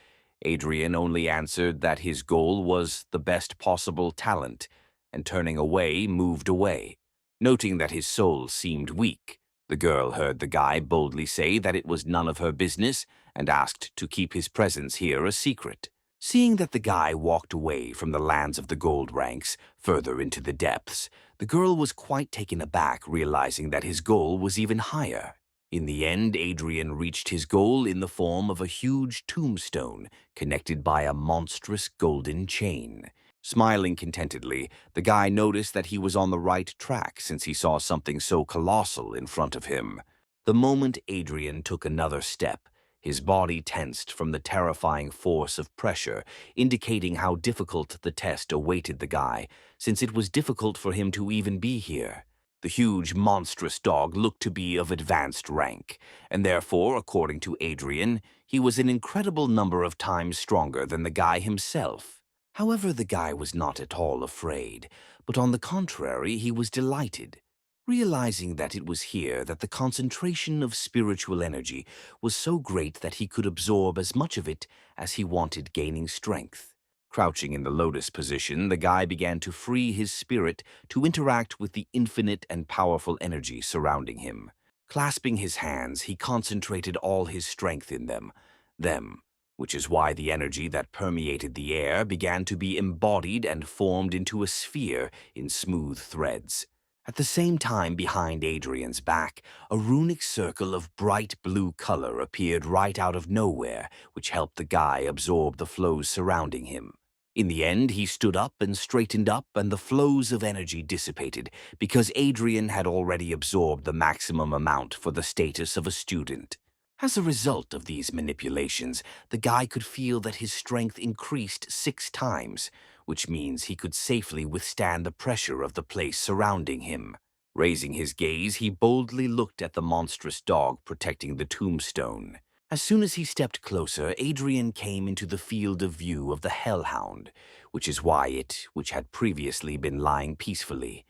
Adrien only answered that his goal was the best possible talent, and turning away, moved away. Noting that his soul seemed weak, the girl heard the guy boldly say that it was none of her business and asked to keep his presence here a secret. Seeing that the guy walked away from the lands of the gold ranks, further into the depths, the girl was quite taken aback, realizing that his goal was even higher. In the end, Adrien reached his goal in the form of a huge tombstone connected by a monstrous golden chain. Smiling contentedly, the guy noticed that he was on the right track since he saw something so colossal in front of him. The moment Adrien took another step, His body tensed from the terrifying force of pressure, indicating how difficult the test awaited the guy, since it was difficult for him to even be here. The huge, monstrous dog looked to be of advanced rank, and therefore, according to Adrien, he was an incredible number of times stronger than the guy himself. However, the guy was not at all afraid, but on the contrary, he was delighted, realizing that it was here that the concentration of spiritual energy was so great that he could absorb as much of it as he wanted, gaining strength. Crouching in the lotus position, the guy began to free his spirit to interact with the infinite and powerful energy surrounding him. Clasping his hands, he concentrated all his strength in them, which is why the energy that permeated the air began to be embodied and formed into a sphere in smooth threads. At the same time, behind Adrien's back, a runic circle of bright blue color appeared right out of nowhere, which helped the guy absorb the flows surrounding him. In the end, he stood up and straightened up, and the flows of energy dissipated, because Adrien had already absorbed the maximum amount for the status of a student. As a result of these manipulations, the guy could feel that his strength increased 6 times, which means he could safely withstand the pressure of the place surrounding him. Raising his gaze, he boldly looked at the monstrous dog protecting the tombstone. As soon as he stepped closer, Adrien came into the field of view of the hellhound, which is why it, which had previously been lying peacefully,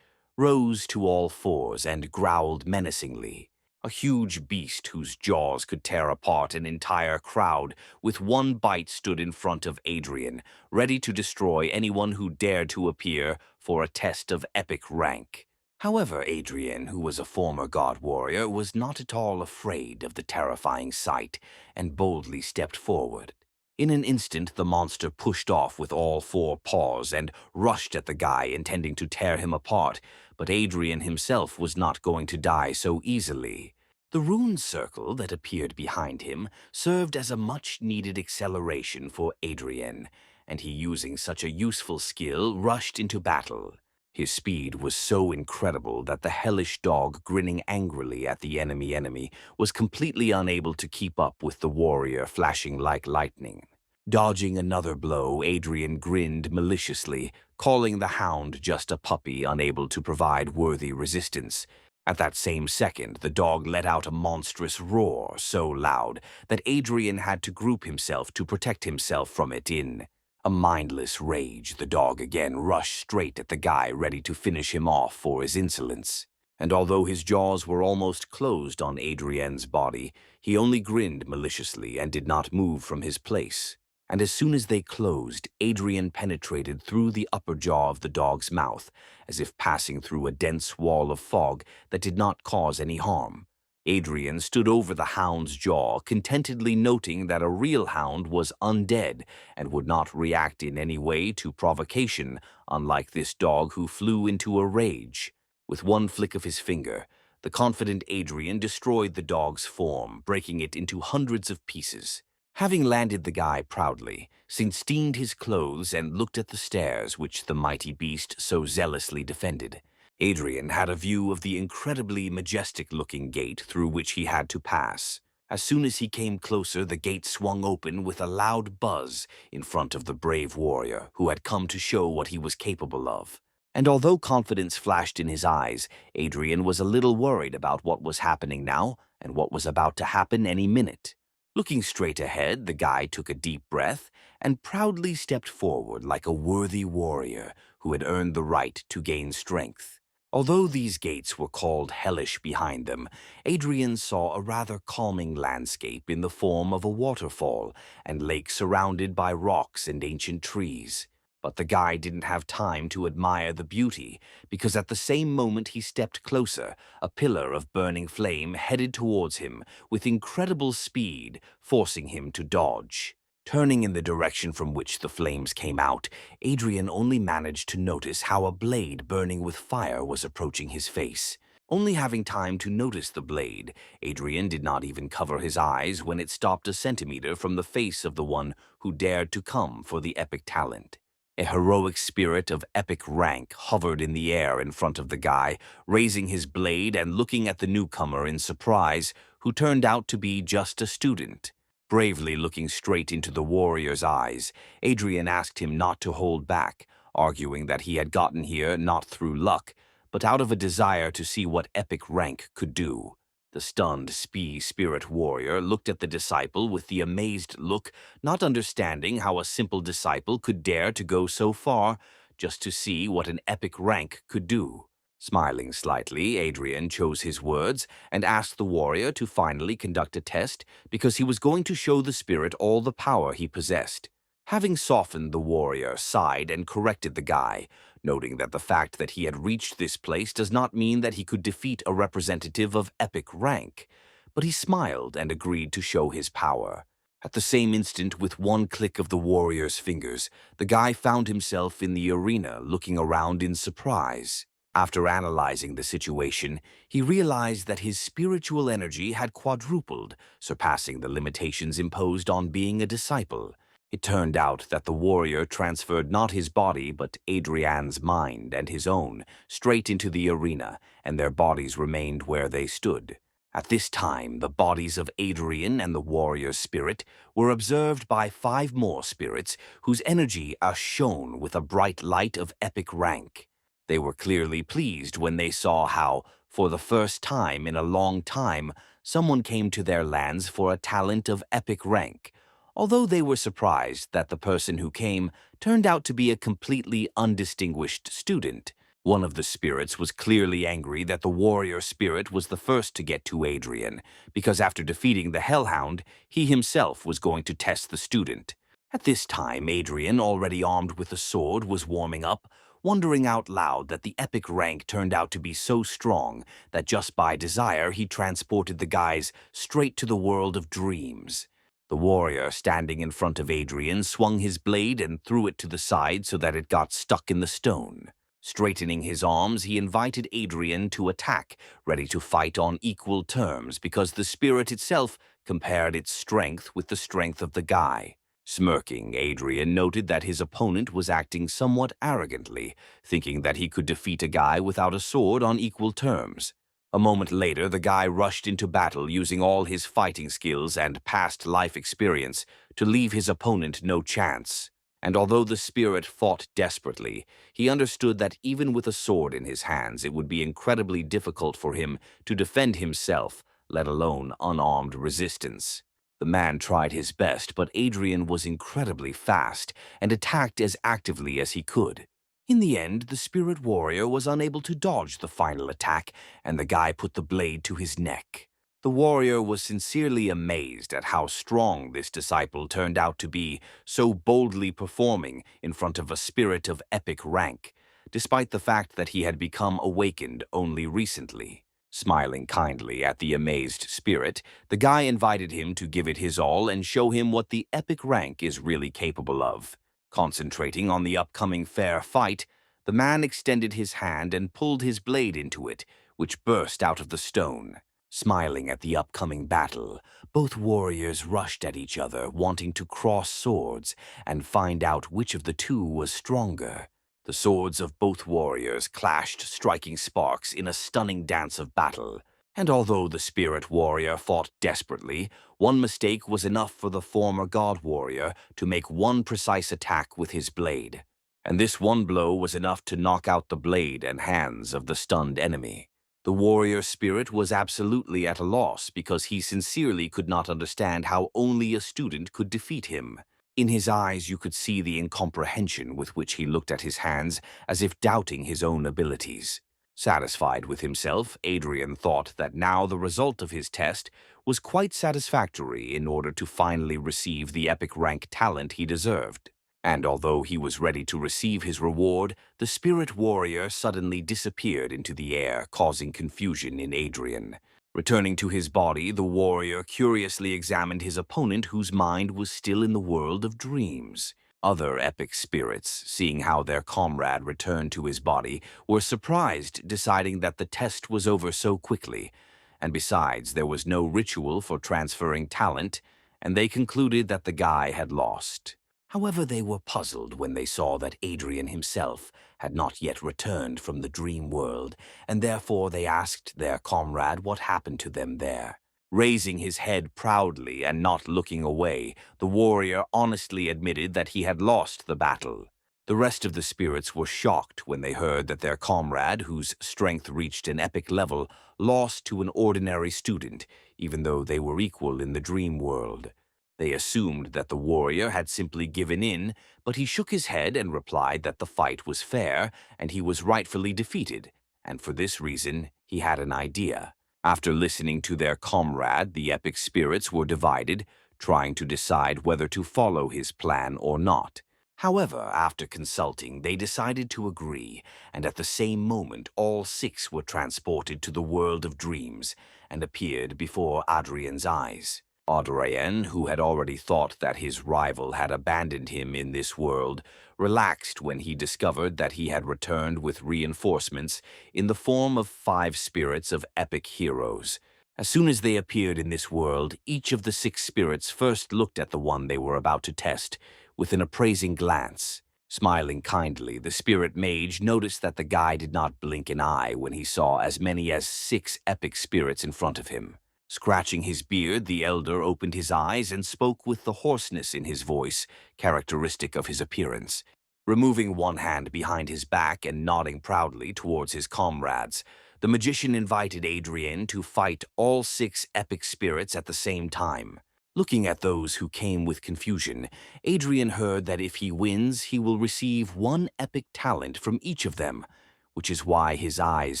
rose to all fours and growled menacingly. A huge beast whose jaws could tear apart an entire crowd with one bite stood in front of Adrien, ready to destroy anyone who dared to appear for a test of epic rank. However, Adrien, who was a former god warrior, was not at all afraid of the terrifying sight and boldly stepped forward. In an instant, the monster pushed off with all 4 paws and rushed at the guy, intending to tear him apart, but Adrien himself was not going to die so easily. The rune circle that appeared behind him served as a much-needed acceleration for Adrien, and he, using such a useful skill, rushed into battle. His speed was so incredible that the hellish dog, grinning angrily at the enemy, was completely unable to keep up with the warrior flashing like lightning. Dodging another blow, Adrien grinned maliciously, calling the hound just a puppy unable to provide worthy resistance. At that same second, the dog let out a monstrous roar so loud that Adrien had to group himself to protect himself from it. In a mindless rage, the dog again rushed straight at the guy, ready to finish him off for his insolence. And although his jaws were almost closed on Adrien's body, he only grinned maliciously and did not move from his place. And as soon as they closed, Adrien penetrated through the upper jaw of the dog's mouth, as if passing through a dense wall of fog that did not cause any harm. Adrien stood over the hound's jaw, contentedly noting that a real hound was undead and would not react in any way to provocation, unlike this dog who flew into a rage. With one flick of his finger, the confident Adrien destroyed the dog's form, breaking it into hundreds of pieces. Having landed the guy proudly, steamed his clothes and looked at the stairs which the mighty beast so zealously defended. Adrien had a view of the incredibly majestic-looking gate through which he had to pass. As soon as he came closer, the gate swung open with a loud buzz in front of the brave warrior who had come to show what he was capable of. And although confidence flashed in his eyes, Adrien was a little worried about what was happening now and what was about to happen any minute. Looking straight ahead, the guy took a deep breath and proudly stepped forward like a worthy warrior who had earned the right to gain strength. Although these gates were called hellish behind them, Adrien saw a rather calming landscape in the form of a waterfall and lake surrounded by rocks and ancient trees. But the guy didn't have time to admire the beauty, because at the same moment he stepped closer, a pillar of burning flame headed towards him with incredible speed, forcing him to dodge. Turning in the direction from which the flames came out, Adrien only managed to notice how a blade burning with fire was approaching his face. Only having time to notice the blade, Adrien did not even cover his eyes when it stopped a centimeter from the face of the one who dared to come for the epic talent. A heroic spirit of epic rank hovered in the air in front of the guy, raising his blade and looking at the newcomer in surprise, who turned out to be just a student. Bravely looking straight into the warrior's eyes, Adrien asked him not to hold back, arguing that he had gotten here not through luck, but out of a desire to see what epic rank could do. The stunned spirit warrior looked at the disciple with the amazed look, not understanding how a simple disciple could dare to go so far just to see what an epic rank could do. Smiling slightly, Adrien chose his words and asked the warrior to finally conduct a test because he was going to show the spirit all the power he possessed. Having softened, the warrior sighed and corrected the guy, noting that the fact that he had reached this place does not mean that he could defeat a representative of epic rank. But he smiled and agreed to show his power. At the same instant, with one click of the warrior's fingers, the guy found himself in the arena looking around in surprise. After analyzing the situation, he realized that his spiritual energy had quadrupled, surpassing the limitations imposed on being a disciple. It turned out that the warrior transferred not his body but Adrien's mind and his own straight into the arena, and their bodies remained where they stood. At this time, the bodies of Adrien and the warrior's spirit were observed by 5 more spirits whose energy shone with a bright light of epic rank. They were clearly pleased when they saw how, for the first time in a long time, someone came to their lands for a talent of epic rank, although they were surprised that the person who came turned out to be a completely undistinguished student. One of the spirits was clearly angry that the warrior spirit was the first to get to Adrien, because after defeating the hellhound, he himself was going to test the student. At this time, Adrien, already armed with a sword, was warming up, wondering out loud that the epic rank turned out to be so strong that just by desire he transported the guys straight to the world of dreams. The warrior, standing in front of Adrien, swung his blade and threw it to the side so that it got stuck in the stone. Straightening his arms, he invited Adrien to attack, ready to fight on equal terms because the spirit itself compared its strength with the strength of the guy. Smirking, Adrien noted that his opponent was acting somewhat arrogantly, thinking that he could defeat a guy without a sword on equal terms. A moment later, the guy rushed into battle using all his fighting skills and past life experience to leave his opponent no chance. And although the spirit fought desperately, he understood that even with a sword in his hands, it would be incredibly difficult for him to defend himself, let alone unarmed resistance. The man tried his best, but Adrien was incredibly fast and attacked as actively as he could. In the end, the spirit warrior was unable to dodge the final attack, and the guy put the blade to his neck. The warrior was sincerely amazed at how strong this disciple turned out to be, so boldly performing in front of a spirit of epic rank, despite the fact that he had become awakened only recently. Smiling kindly at the amazed spirit, the guy invited him to give it his all and show him what the epic rank is really capable of. Concentrating on the upcoming fair fight, the man extended his hand and pulled his blade into it, which burst out of the stone. Smiling at the upcoming battle, both warriors rushed at each other, wanting to cross swords and find out which of the two was stronger. The swords of both warriors clashed, striking sparks in a stunning dance of battle. And although the spirit warrior fought desperately, one mistake was enough for the former god warrior to make one precise attack with his blade. And this one blow was enough to knock out the blade and hands of the stunned enemy. The warrior spirit was absolutely at a loss because he sincerely could not understand how only a student could defeat him. In his eyes you could see the incomprehension with which he looked at his hands, as if doubting his own abilities. Satisfied with himself, Adrien thought that now the result of his test was quite satisfactory in order to finally receive the epic rank talent he deserved. And although he was ready to receive his reward, the spirit warrior suddenly disappeared into the air, causing confusion in Adrien. Returning to his body, the warrior curiously examined his opponent whose mind was still in the world of dreams. Other epic spirits, seeing how their comrade returned to his body, were surprised, deciding that the test was over so quickly. And besides, there was no ritual for transferring talent, and they concluded that the guy had lost. However, they were puzzled when they saw that Adrien himself had not yet returned from the dream world, and therefore they asked their comrade what happened to them there. Raising his head proudly and not looking away, the warrior honestly admitted that he had lost the battle. The rest of the spirits were shocked when they heard that their comrade, whose strength reached an epic level, lost to an ordinary student, even though they were equal in the dream world. They assumed that the warrior had simply given in, but he shook his head and replied that the fight was fair and he was rightfully defeated, and for this reason he had an idea. After listening to their comrade, the epic spirits were divided, trying to decide whether to follow his plan or not. However, after consulting, they decided to agree, and at the same moment all six were transported to the world of dreams and appeared before Adrien's eyes. Adrien, who had already thought that his rival had abandoned him in this world, relaxed when he discovered that he had returned with reinforcements in the form of 5 spirits of epic heroes. As soon as they appeared in this world, each of the 6 spirits first looked at the one they were about to test with an appraising glance. Smiling kindly, the spirit mage noticed that the guy did not blink an eye when he saw as many as 6 epic spirits in front of him. Scratching his beard, the elder opened his eyes and spoke with the hoarseness in his voice, characteristic of his appearance. Removing one hand behind his back and nodding proudly towards his comrades, the magician invited Adrien to fight all 6 epic spirits at the same time. Looking at those who came with confusion, Adrien heard that if he wins, he will receive 1 epic talent from each of them, which is why his eyes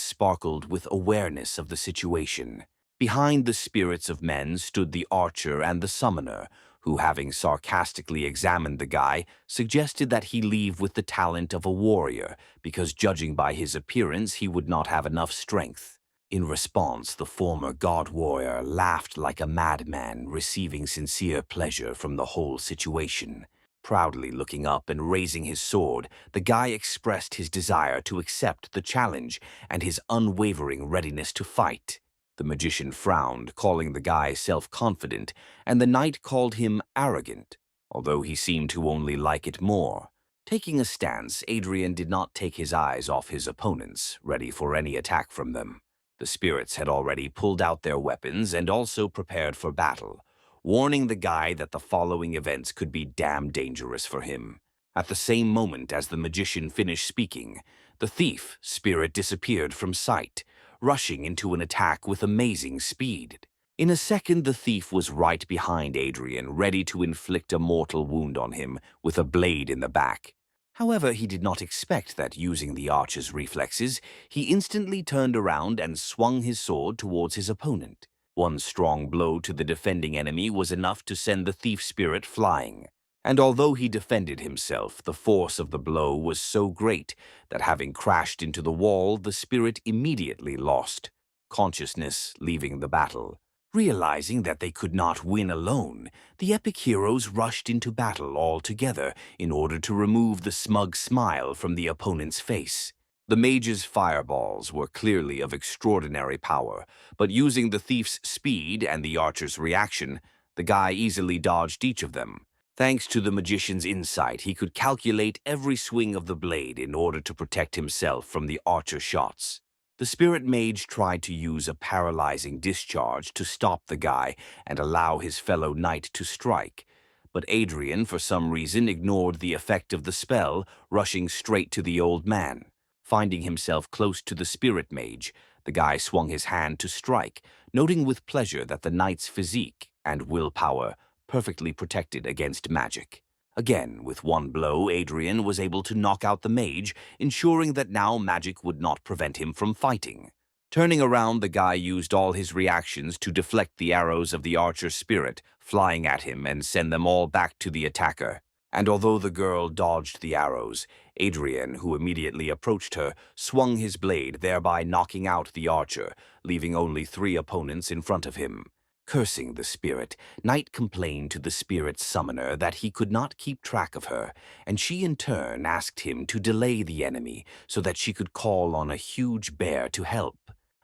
sparkled with awareness of the situation. Behind the spirits of men stood the archer and the summoner, who, having sarcastically examined the guy, suggested that he leave with the talent of a warrior, because judging by his appearance he would not have enough strength. In response, the former god warrior laughed like a madman, receiving sincere pleasure from the whole situation. Proudly looking up and raising his sword, the guy expressed his desire to accept the challenge and his unwavering readiness to fight. The magician frowned, calling the guy self-confident, and the knight called him arrogant, although he seemed to only like it more. Taking a stance, Adrien did not take his eyes off his opponents, ready for any attack from them. The spirits had already pulled out their weapons and also prepared for battle, warning the guy that the following events could be damn dangerous for him. At the same moment as the magician finished speaking, the thief spirit disappeared from sight, rushing into an attack with amazing speed. In a second, the thief was right behind Adrien, ready to inflict a mortal wound on him with a blade in the back. However, he did not expect that, using the archer's reflexes, he instantly turned around and swung his sword towards his opponent. One strong blow to the defending enemy was enough to send the thief spirit flying. And although he defended himself, the force of the blow was so great that, having crashed into the wall, the spirit immediately lost consciousness, leaving the battle. Realizing that they could not win alone, the epic heroes rushed into battle all together in order to remove the smug smile from the opponent's face. The mage's fireballs were clearly of extraordinary power, but using the thief's speed and the archer's reaction, the guy easily dodged each of them. Thanks to the magician's insight, he could calculate every swing of the blade in order to protect himself from the archer's shots. The spirit mage tried to use a paralyzing discharge to stop the guy and allow his fellow knight to strike, but Adrien, for some reason, ignored the effect of the spell, rushing straight to the old man. Finding himself close to the spirit mage, the guy swung his hand to strike, noting with pleasure that the knight's physique and willpower perfectly protected against magic. Again, with one blow, Adrien was able to knock out the mage, ensuring that now magic would not prevent him from fighting. Turning around, the guy used all his reactions to deflect the arrows of the archer's spirit, flying at him and send them all back to the attacker. And although the girl dodged the arrows, Adrien, who immediately approached her, swung his blade, thereby knocking out the archer, leaving only 3 opponents in front of him. Cursing the spirit, Knight complained to the spirit summoner that he could not keep track of her, and she in turn asked him to delay the enemy so that she could call on a huge bear to help.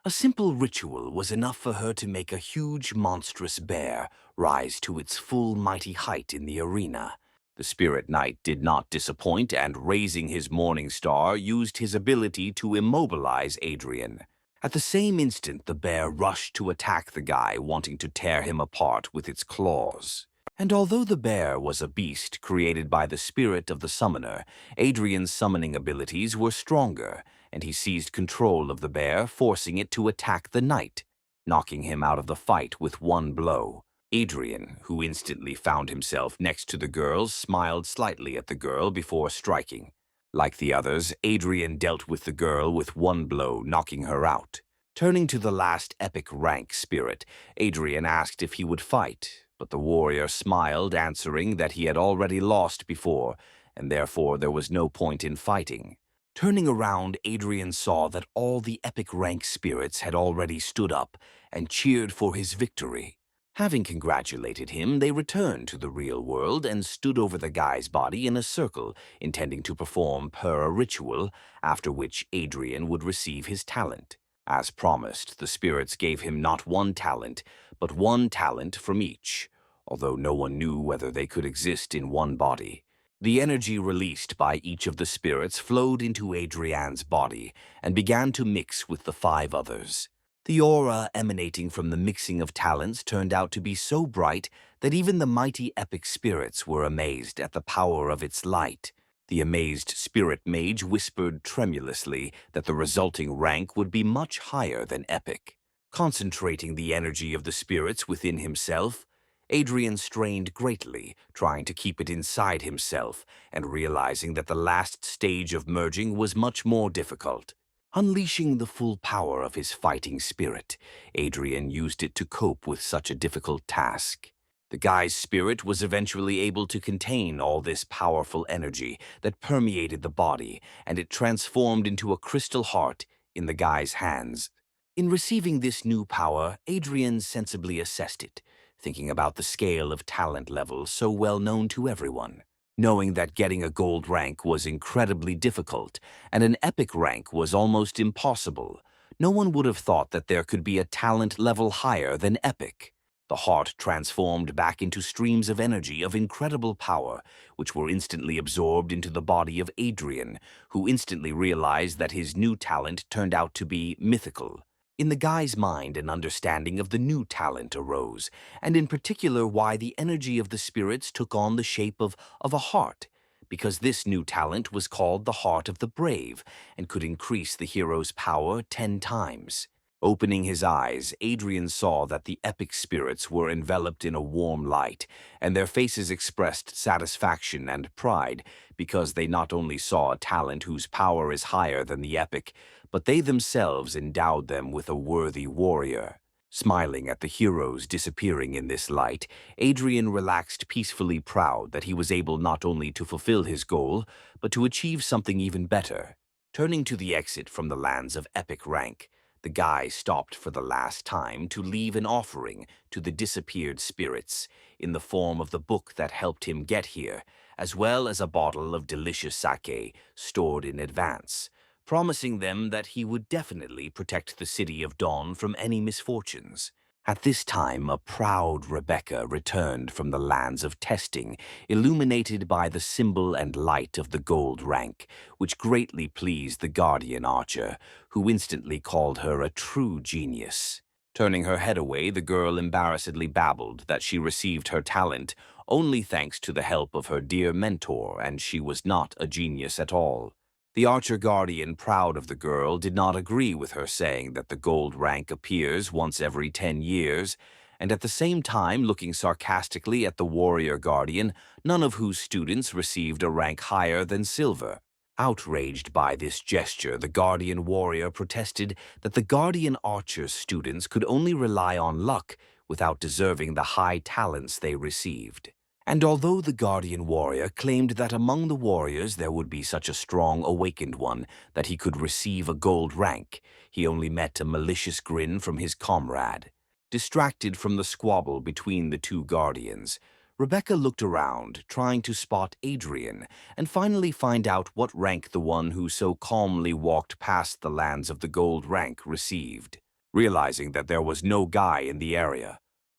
A simple ritual was enough for her to make a huge monstrous bear rise to its full mighty height in the arena. The spirit knight did not disappoint and, raising his morning star, used his ability to immobilize Adrien. At the same instant, the bear rushed to attack the guy, wanting to tear him apart with its claws. And although the bear was a beast created by the spirit of the summoner, Adrien's summoning abilities were stronger, and he seized control of the bear, forcing it to attack the knight, knocking him out of the fight with one blow. Adrien, who instantly found himself next to the girl, smiled slightly at the girl before striking. Like the others, Adrien dealt with the girl with one blow, knocking her out. Turning to the last epic rank spirit, Adrien asked if he would fight, but the warrior smiled, answering that he had already lost before, and therefore there was no point in fighting. Turning around, Adrien saw that all the epic rank spirits had already stood up and cheered for his victory. Having congratulated him, they returned to the real world and stood over the guy's body in a circle, intending to perform a ritual, after which Adrien would receive his talent. As promised, the spirits gave him not one talent, but one talent from each, although no one knew whether they could exist in one body. The energy released by each of the spirits flowed into Adrien's body and began to mix with the 5 others. The aura emanating from the mixing of talents turned out to be so bright that even the mighty epic spirits were amazed at the power of its light. The amazed spirit mage whispered tremulously that the resulting rank would be much higher than epic. Concentrating the energy of the spirits within himself, Adrien strained greatly, trying to keep it inside himself and realizing that the last stage of merging was much more difficult. Unleashing the full power of his fighting spirit, Adrien used it to cope with such a difficult task. The guy's spirit was eventually able to contain all this powerful energy that permeated the body, and it transformed into a crystal heart in the guy's hands. In receiving this new power, Adrien sensibly assessed it, thinking about the scale of talent level so well known to everyone. Knowing that getting a gold rank was incredibly difficult and an epic rank was almost impossible, no one would have thought that there could be a talent level higher than epic. The heart transformed back into streams of energy of incredible power, which were instantly absorbed into the body of Adrien, who instantly realized that his new talent turned out to be mythical. In the guy's mind, an understanding of the new talent arose, and in particular why the energy of the spirits took on the shape of a heart, because this new talent was called the Heart of the Brave and could increase the hero's power 10 times. Opening his eyes, Adrien saw that the epic spirits were enveloped in a warm light, and their faces expressed satisfaction and pride because they not only saw a talent whose power is higher than the epic, but they themselves endowed them with a worthy warrior. Smiling at the heroes disappearing in this light, Adrien relaxed, peacefully proud that he was able not only to fulfill his goal, but to achieve something even better. Turning to the exit from the lands of epic rank, the guy stopped for the last time to leave an offering to the disappeared spirits in the form of the book that helped him get here, as well as a bottle of delicious sake stored in advance, promising them that he would definitely protect the city of Dawn from any misfortunes. At this time, a proud Rebecca returned from the lands of testing, illuminated by the symbol and light of the gold rank, which greatly pleased the guardian archer, who instantly called her a true genius. Turning her head away, the girl embarrassedly babbled that she received her talent only thanks to the help of her dear mentor, and she was not a genius at all. The archer guardian, proud of the girl, did not agree with her saying that the gold rank appears once every 10 years, and at the same time looking sarcastically at the warrior guardian, none of whose students received a rank higher than silver. Outraged by this gesture, the guardian warrior protested that the guardian archer's students could only rely on luck without deserving the high talents they received. And although the guardian warrior claimed that among the warriors there would be such a strong awakened one that he could receive a gold rank, he only met a malicious grin from his comrade. Distracted from the squabble between the two guardians, Rebecca looked around, trying to spot Adrien, and finally find out what rank the one who so calmly walked past the lands of the gold rank received. Realizing that there was no guy in the area,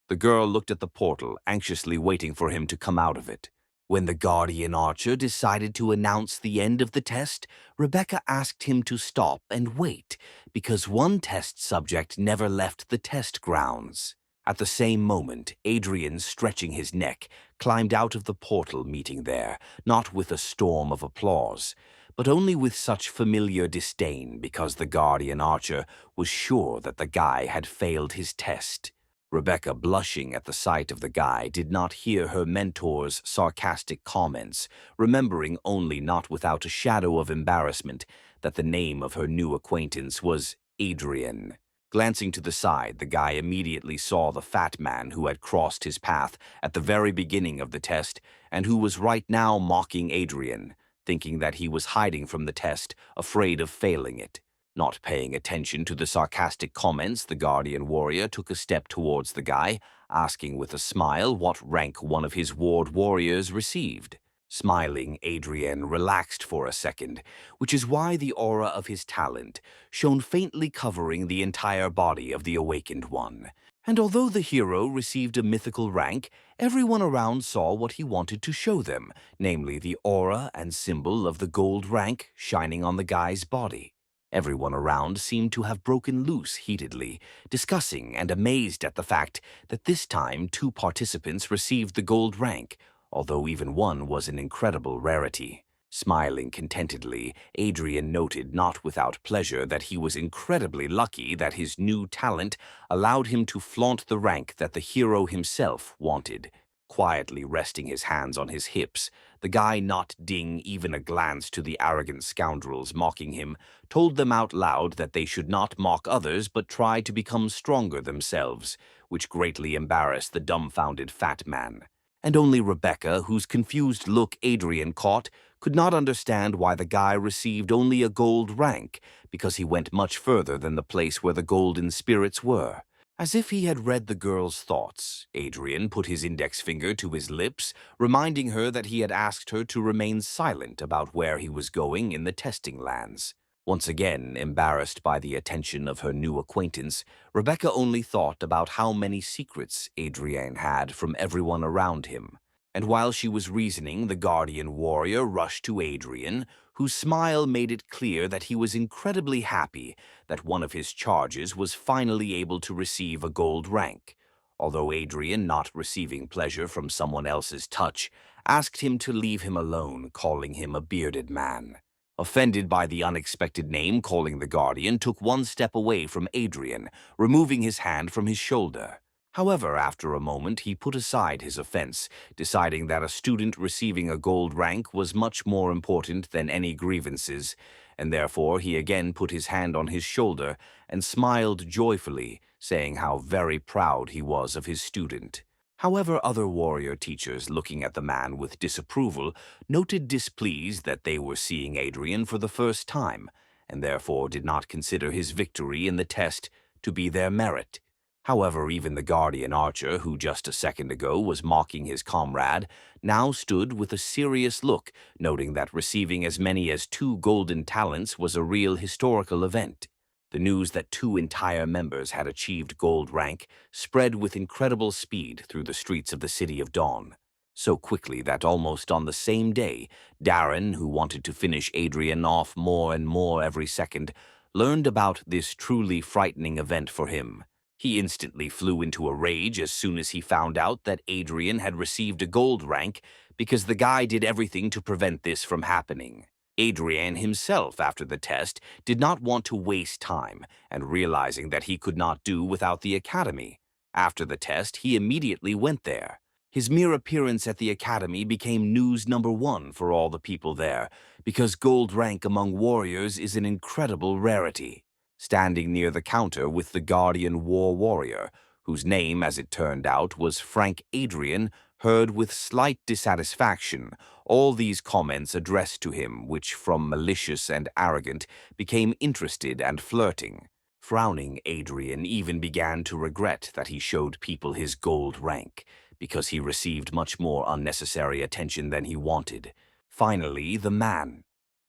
the girl looked at the portal, anxiously waiting for him to come out of it. When the Guardian Archer decided to announce the end of the test, Rebecca asked him to stop and wait, because one test subject never left the test grounds. At the same moment, Adrien, stretching his neck, climbed out of the portal meeting there, not with a storm of applause, but only with such familiar disdain because the Guardian Archer was sure that the guy had failed his test. Rebecca, blushing at the sight of the guy, did not hear her mentor's sarcastic comments, remembering only not without a shadow of embarrassment that the name of her new acquaintance was Adrien. Glancing to the side, the guy immediately saw the fat man who had crossed his path at the very beginning of the test and who was right now mocking Adrien, thinking that he was hiding from the test, afraid of failing it. Not paying attention to the sarcastic comments, the Guardian Warrior took a step towards the guy, asking with a smile what rank one of his ward warriors received. Smiling, Adrien relaxed for a second, which is why the aura of his talent shone faintly, covering the entire body of the awakened one. And although the hero received a mythical rank, everyone around saw what he wanted to show them, namely the aura and symbol of the gold rank shining on the guy's body. Everyone around seemed to have broken loose heatedly, discussing and amazed at the fact that this time 2 participants received the gold rank, although even one was an incredible rarity. Smiling contentedly, Adrien noted not without pleasure that he was incredibly lucky that his new talent allowed him to flaunt the rank that the hero himself wanted. Quietly resting his hands on his hips, the guy, not ding even a glance to the arrogant scoundrels mocking him, told them out loud that they should not mock others but try to become stronger themselves, which greatly embarrassed the dumbfounded fat man. And only Rebecca, whose confused look Adrien caught, could not understand why the guy received only a gold rank, because he went much further than the place where the golden spirits were. As if he had read the girl's thoughts, Adrien put his index finger to his lips, reminding her that he had asked her to remain silent about where he was going in the testing lands. Once again, embarrassed by the attention of her new acquaintance, Rebecca only thought about how many secrets Adrien had from everyone around him. And while she was reasoning, the Guardian Warrior rushed to Adrien, whose smile made it clear that he was incredibly happy that one of his charges was finally able to receive a gold rank, although Adrien, not receiving pleasure from someone else's touch, asked him to leave him alone, calling him a bearded man. Offended by the unexpected name calling, the Guardian took one step away from Adrien, removing his hand from his shoulder. However, after a moment, he put aside his offense, deciding that a student receiving a gold rank was much more important than any grievances, and therefore he again put his hand on his shoulder and smiled joyfully, saying how very proud he was of his student. However, other warrior teachers, looking at the man with disapproval, noted displeased that they were seeing Adrien for the first time, and therefore did not consider his victory in the test to be their merit. However, even the Guardian Archer, who just a second ago was mocking his comrade, now stood with a serious look, noting that receiving as many as 2 golden talents was a real historical event. The news that 2 entire members had achieved gold rank spread with incredible speed through the streets of the City of Dawn. So quickly that almost on the same day, Darren, who wanted to finish Adrien off more and more every second, learned about this truly frightening event for him. He instantly flew into a rage as soon as he found out that Adrien had received a gold rank because the guy did everything to prevent this from happening. Adrien himself, after the test, did not want to waste time, and realizing that he could not do without the academy. After the test, he immediately went there. His mere appearance at the academy became news #1 for all the people there, because gold rank among warriors is an incredible rarity. Standing near the counter with the Guardian Warrior, whose name, as it turned out, was Frank Adrien, heard with slight dissatisfaction all these comments addressed to him, which from malicious and arrogant became interested and flirting. Frowning, Adrien even began to regret that he showed people his gold rank, because he received much more unnecessary attention than he wanted. Finally, the man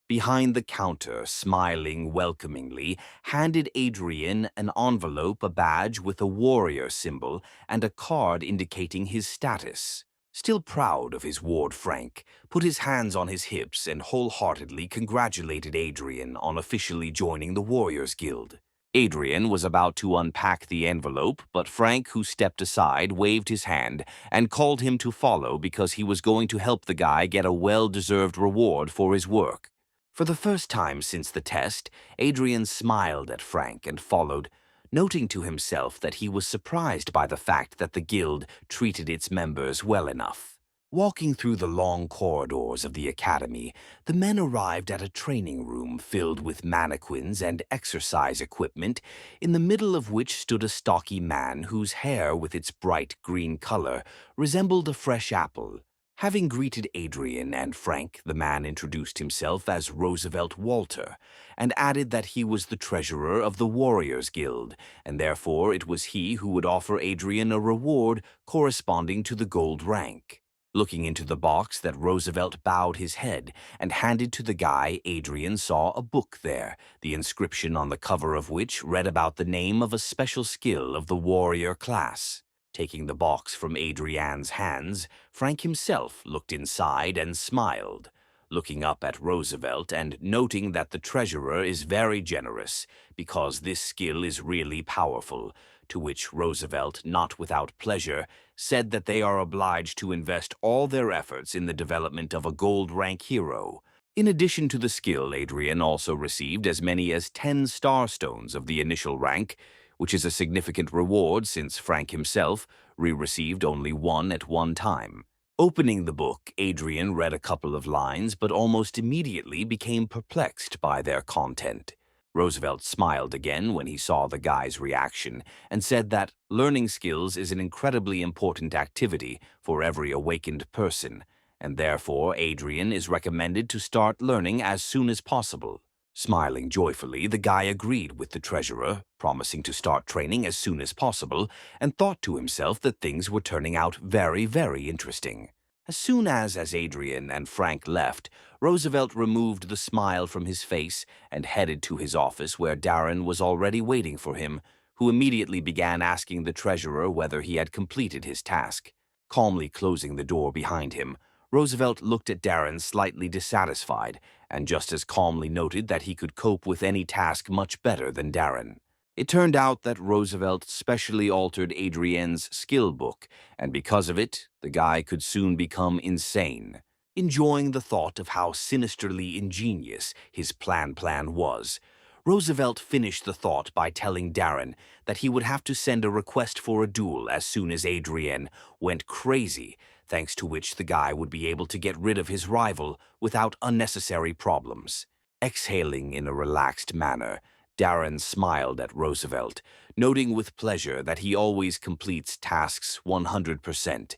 behind the counter, smiling welcomingly, handed Adrien an envelope, a badge with a warrior symbol, and a card indicating his status. Still proud of his ward, Frank put his hands on his hips and wholeheartedly congratulated Adrien on officially joining the Warriors Guild. Adrien was about to unpack the envelope, but Frank, who stepped aside, waved his hand and called him to follow because he was going to help the guy get a well-deserved reward for his work. For the first time since the test, Adrien smiled at Frank and followed, noting to himself that he was surprised by the fact that the guild treated its members well enough. Walking through the long corridors of the academy, the men arrived at a training room filled with mannequins and exercise equipment, in the middle of which stood a stocky man whose hair, with its bright green color, resembled a fresh apple. Having greeted Adrien and Frank, the man introduced himself as Roosevelt Walter, and added that he was the treasurer of the Warriors Guild, and therefore it was he who would offer Adrien a reward corresponding to the gold rank. Looking into the box that Roosevelt bowed his head and handed to the guy, Adrien saw a book there, the inscription on the cover of which read about the name of a special skill of the warrior class. Taking the box from Adrien's hands, Frank himself looked inside and smiled, looking up at Roosevelt and noting that the treasurer is very generous because this skill is really powerful, to which Roosevelt, not without pleasure, said that they are obliged to invest all their efforts in the development of a gold rank hero. In addition to the skill, Adrien also received as many as 10 star stones of the initial rank, which is a significant reward since Frank himself received only one at one time. Opening the book, Adrien read a couple of lines but almost immediately became perplexed by their content. Roosevelt smiled again when he saw the guy's reaction and said that learning skills is an incredibly important activity for every awakened person, and therefore Adrien is recommended to start learning as soon as possible. Smiling joyfully, the guy agreed with the treasurer, promising to start training as soon as possible, and thought to himself that things were turning out very, very interesting. As soon as Adrien and Frank left, Roosevelt removed the smile from his face and headed to his office where Darren was already waiting for him, who immediately began asking the treasurer whether he had completed his task. Calmly closing the door behind him, Roosevelt looked at Darren slightly dissatisfied and just as calmly noted that he could cope with any task much better than Darren. It turned out that Roosevelt specially altered Adrien's skill book, and because of it, the guy could soon become insane. Enjoying the thought of how sinisterly ingenious his plan was, Roosevelt finished the thought by telling Darren that he would have to send a request for a duel as soon as Adrien went crazy, thanks to which the guy would be able to get rid of his rival without unnecessary problems. Exhaling in a relaxed manner, Darren smiled at Roosevelt, noting with pleasure that he always completes tasks 100%,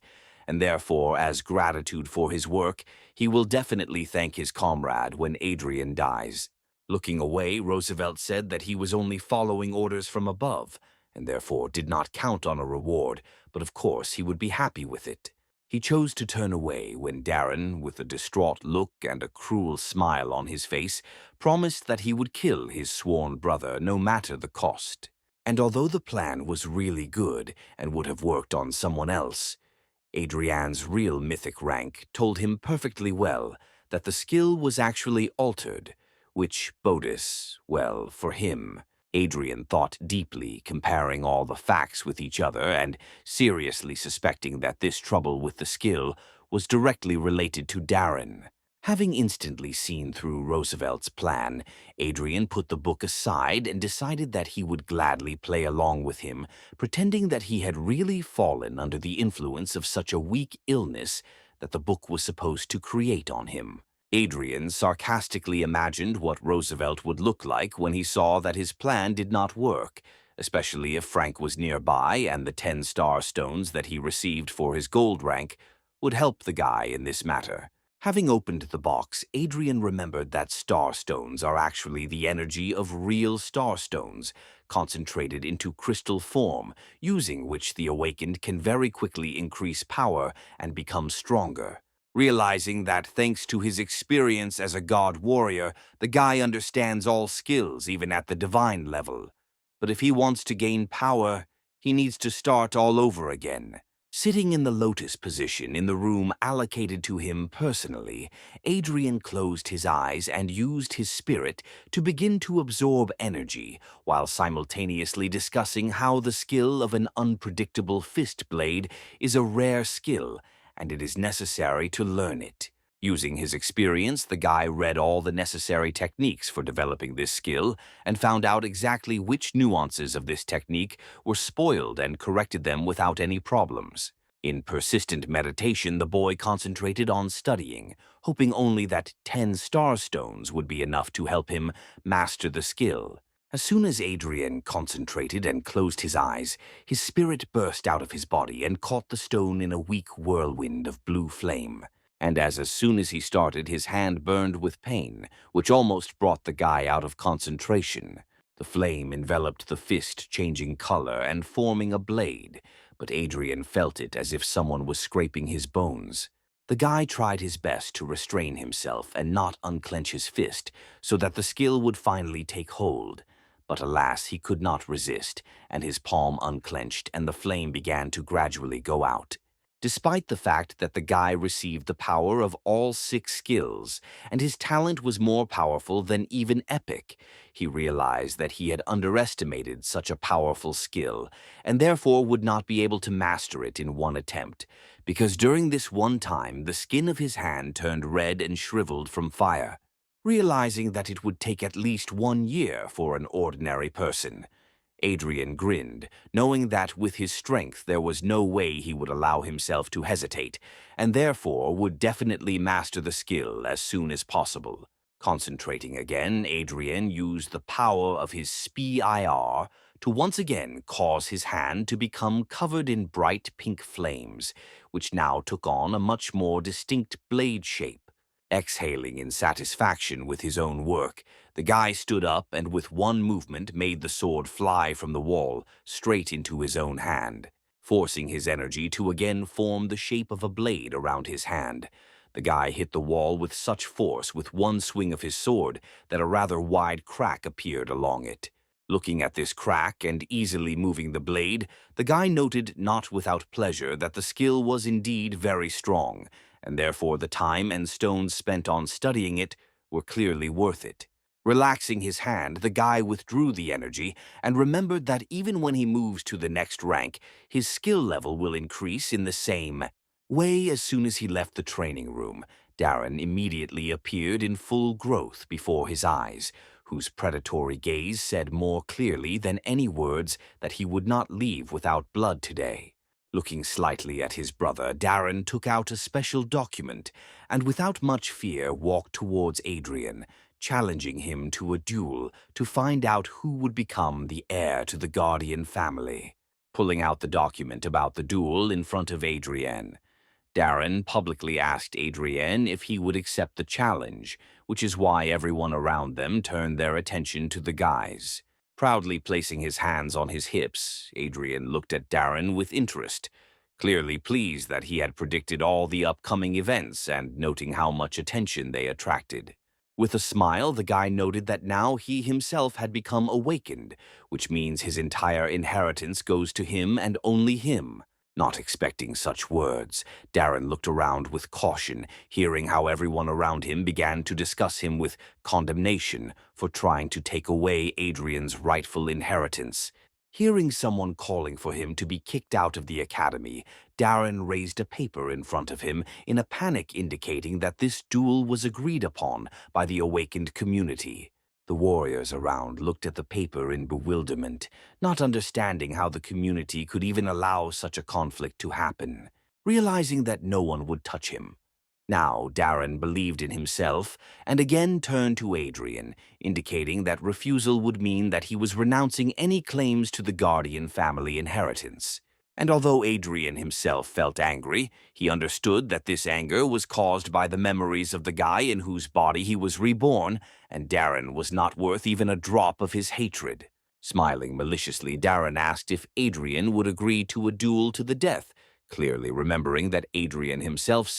and therefore, as gratitude for his work, he will definitely thank his comrade when Adrien dies. Looking away, Roosevelt said that he was only following orders from above, and therefore did not count on a reward, but of course he would be happy with it. He chose to turn away when Darren, with a distraught look and a cruel smile on his face, promised that he would kill his sworn brother no matter the cost. And although the plan was really good and would have worked on someone else, Adrien's real mythic rank told him perfectly well that the skill was actually altered, which bodis, well, for him. Adrien thought deeply, comparing all the facts with each other and seriously suspecting that this trouble with the skill was directly related to Darren. Having instantly seen through Roosevelt's plan, Adrien put the book aside and decided that he would gladly play along with him, pretending that he had really fallen under the influence of such a weak illness that the book was supposed to create on him. Adrien sarcastically imagined what Roosevelt would look like when he saw that his plan did not work, especially if Frank was nearby and the 10 star stones that he received for his gold rank would help the guy in this matter. Having opened the box, Adrien remembered that star stones are actually the energy of real star stones, concentrated into crystal form, using which the awakened can very quickly increase power and become stronger. Realizing that thanks to his experience as a god warrior, the guy understands all skills even at the divine level. But if he wants to gain power, he needs to start all over again. Sitting in the lotus position in the room allocated to him personally, Adrien closed his eyes and used his spirit to begin to absorb energy, while simultaneously discussing how the skill of an unpredictable fist blade is a rare skill, and it is necessary to learn it. Using his experience, the guy read all the necessary techniques for developing this skill and found out exactly which nuances of this technique were spoiled and corrected them without any problems. In persistent meditation, the boy concentrated on studying, hoping only that 10 star stones would be enough to help him master the skill. As soon as Adrien concentrated and closed his eyes, his spirit burst out of his body and caught the stone in a weak whirlwind of blue flame. And as soon as he started, his hand burned with pain, which almost brought the guy out of concentration. The flame enveloped the fist, changing color and forming a blade, but Adrien felt it as if someone was scraping his bones. The guy tried his best to restrain himself and not unclench his fist, so that the skill would finally take hold. But alas, he could not resist, and his palm unclenched, and the flame began to gradually go out. Despite the fact that the guy received the power of all 6 skills, and his talent was more powerful than even epic, he realized that he had underestimated such a powerful skill, and therefore would not be able to master it in one attempt, because during this one time the skin of his hand turned red and shriveled from fire. Realizing that it would take at least 1 year for an ordinary person, Adrien grinned, knowing that with his strength there was no way he would allow himself to hesitate, and therefore would definitely master the skill as soon as possible. Concentrating again, Adrien used the power of his SPIR to once again cause his hand to become covered in bright pink flames, which now took on a much more distinct blade shape. Exhaling in satisfaction with his own work, the guy stood up and with one movement made the sword fly from the wall straight into his own hand, forcing his energy to again form the shape of a blade around his hand. The guy hit the wall with such force with one swing of his sword that a rather wide crack appeared along it. Looking at this crack and easily moving the blade, the guy noted not without pleasure that the skill was indeed very strong, and therefore the time and stones spent on studying it were clearly worth it. Relaxing his hand, the guy withdrew the energy and remembered that even when he moves to the next rank, his skill level will increase in the same way. As soon as he left the training room, Darren immediately appeared in full growth before his eyes, whose predatory gaze said more clearly than any words that he would not leave without blood today. Looking slightly at his brother, Darren took out a special document and without much fear walked towards Adrien, challenging him to a duel to find out who would become the heir to the Guardian family. Pulling out the document about the duel in front of Adrien, Darren publicly asked Adrien if he would accept the challenge, which is why everyone around them turned their attention to the guys. Proudly placing his hands on his hips, Adrien looked at Darren with interest, clearly pleased that he had predicted all the upcoming events and noting how much attention they attracted. With a smile, the guy noted that now he himself had become awakened, which means his entire inheritance goes to him and only him. Not expecting such words, Darren looked around with caution, hearing how everyone around him began to discuss him with condemnation for trying to take away Adrien's rightful inheritance. Hearing someone calling for him to be kicked out of the academy, Darren raised a paper in front of him in a panic, indicating that this duel was agreed upon by the awakened community. The warriors around looked at the paper in bewilderment, not understanding how the community could even allow such a conflict to happen, realizing that no one would touch him. Now Darren believed in himself and again turned to Adrien, indicating that refusal would mean that he was renouncing any claims to the Guardian family inheritance. And although Adrien himself felt angry, he understood that this anger was caused by the memories of the guy in whose body he was reborn, and Darren was not worth even a drop of his hatred. Smiling maliciously, Darren asked if Adrien would agree to a duel to the death, clearly remembering that Adrien himself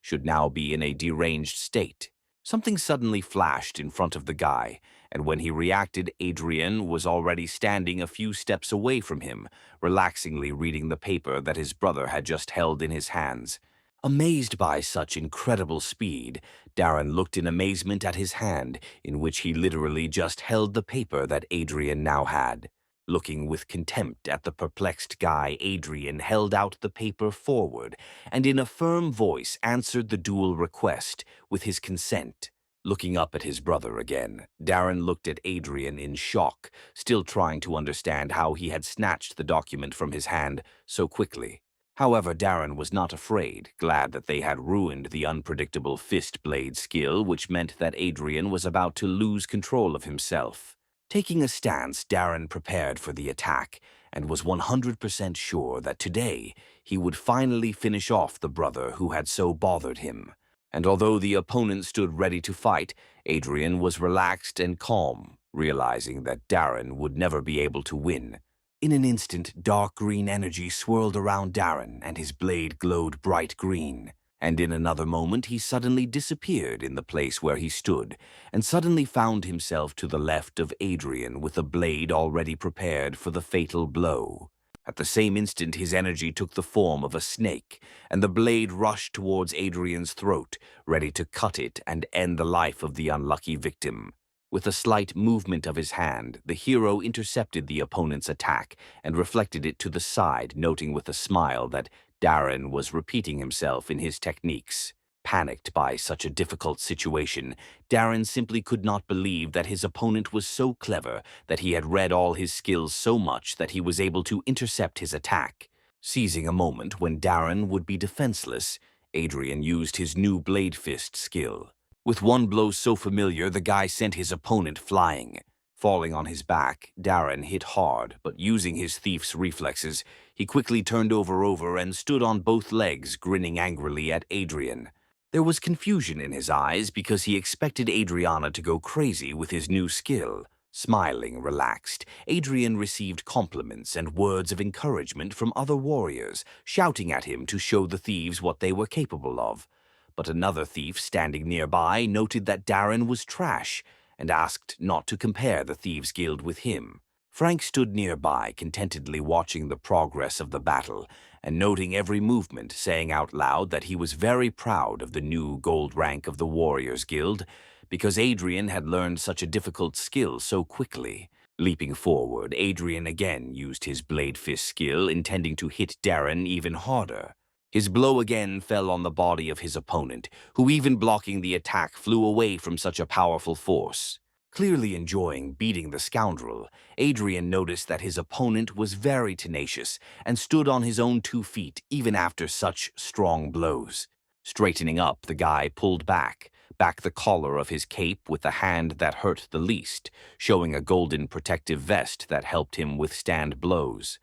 should now be in a deranged state. Something suddenly flashed in front of the guy, and when he reacted, Adrien was already standing a few steps away from him, relaxingly reading the paper that his brother had just held in his hands. Amazed by such incredible speed, Darren looked in amazement at his hand, in which he literally just held the paper that Adrien now had. Looking with contempt at the perplexed guy, Adrien held out the paper forward, and in a firm voice answered the duel request with his consent. Looking up at his brother again, Darren looked at Adrien in shock, still trying to understand how he had snatched the document from his hand so quickly. However, Darren was not afraid, glad that they had ruined the unpredictable fist blade skill, which meant that Adrien was about to lose control of himself. Taking a stance, Darren prepared for the attack, and was 100% sure that today he would finally finish off the brother who had so bothered him. And although the opponent stood ready to fight, Adrien was relaxed and calm, realizing that Darren would never be able to win. In an instant, dark green energy swirled around Darren, and his blade glowed bright green. And in another moment, he suddenly disappeared in the place where he stood, and suddenly found himself to the left of Adrien with a blade already prepared for the fatal blow. At the same instant, his energy took the form of a snake, and the blade rushed towards Adrien's throat, ready to cut it and end the life of the unlucky victim. With a slight movement of his hand, the hero intercepted the opponent's attack and reflected it to the side, noting with a smile that Darren was repeating himself in his techniques. Panicked by such a difficult situation, Darren simply could not believe that his opponent was so clever, that he had read all his skills so much that he was able to intercept his attack. Seizing a moment when Darren would be defenseless, Adrien used his new blade fist skill. With one blow so familiar, the guy sent his opponent flying. Falling on his back, Darren hit hard, but using his thief's reflexes, he quickly turned over and stood on both legs, grinning angrily at Adrien. There was confusion in his eyes because he expected Adriana to go crazy with his new skill. Smiling, relaxed, Adrien received compliments and words of encouragement from other warriors, shouting at him to show the thieves what they were capable of. But another thief standing nearby noted that Darren was trash and asked not to compare the Thieves' Guild with him. Frank stood nearby, contentedly watching the progress of the battle and noting every movement, saying out loud that he was very proud of the new gold rank of the Warriors Guild because Adrien had learned such a difficult skill so quickly. Leaping forward, Adrien again used his blade fist skill, intending to hit Darren even harder. His blow again fell on the body of his opponent, who, even blocking the attack, flew away from such a powerful force. Clearly enjoying beating the scoundrel, Adrien noticed that his opponent was very tenacious and stood on his own 2 feet even after such strong blows. Straightening up, the guy pulled back the collar of his cape with the hand that hurt the least, showing a golden protective vest that helped him withstand blows,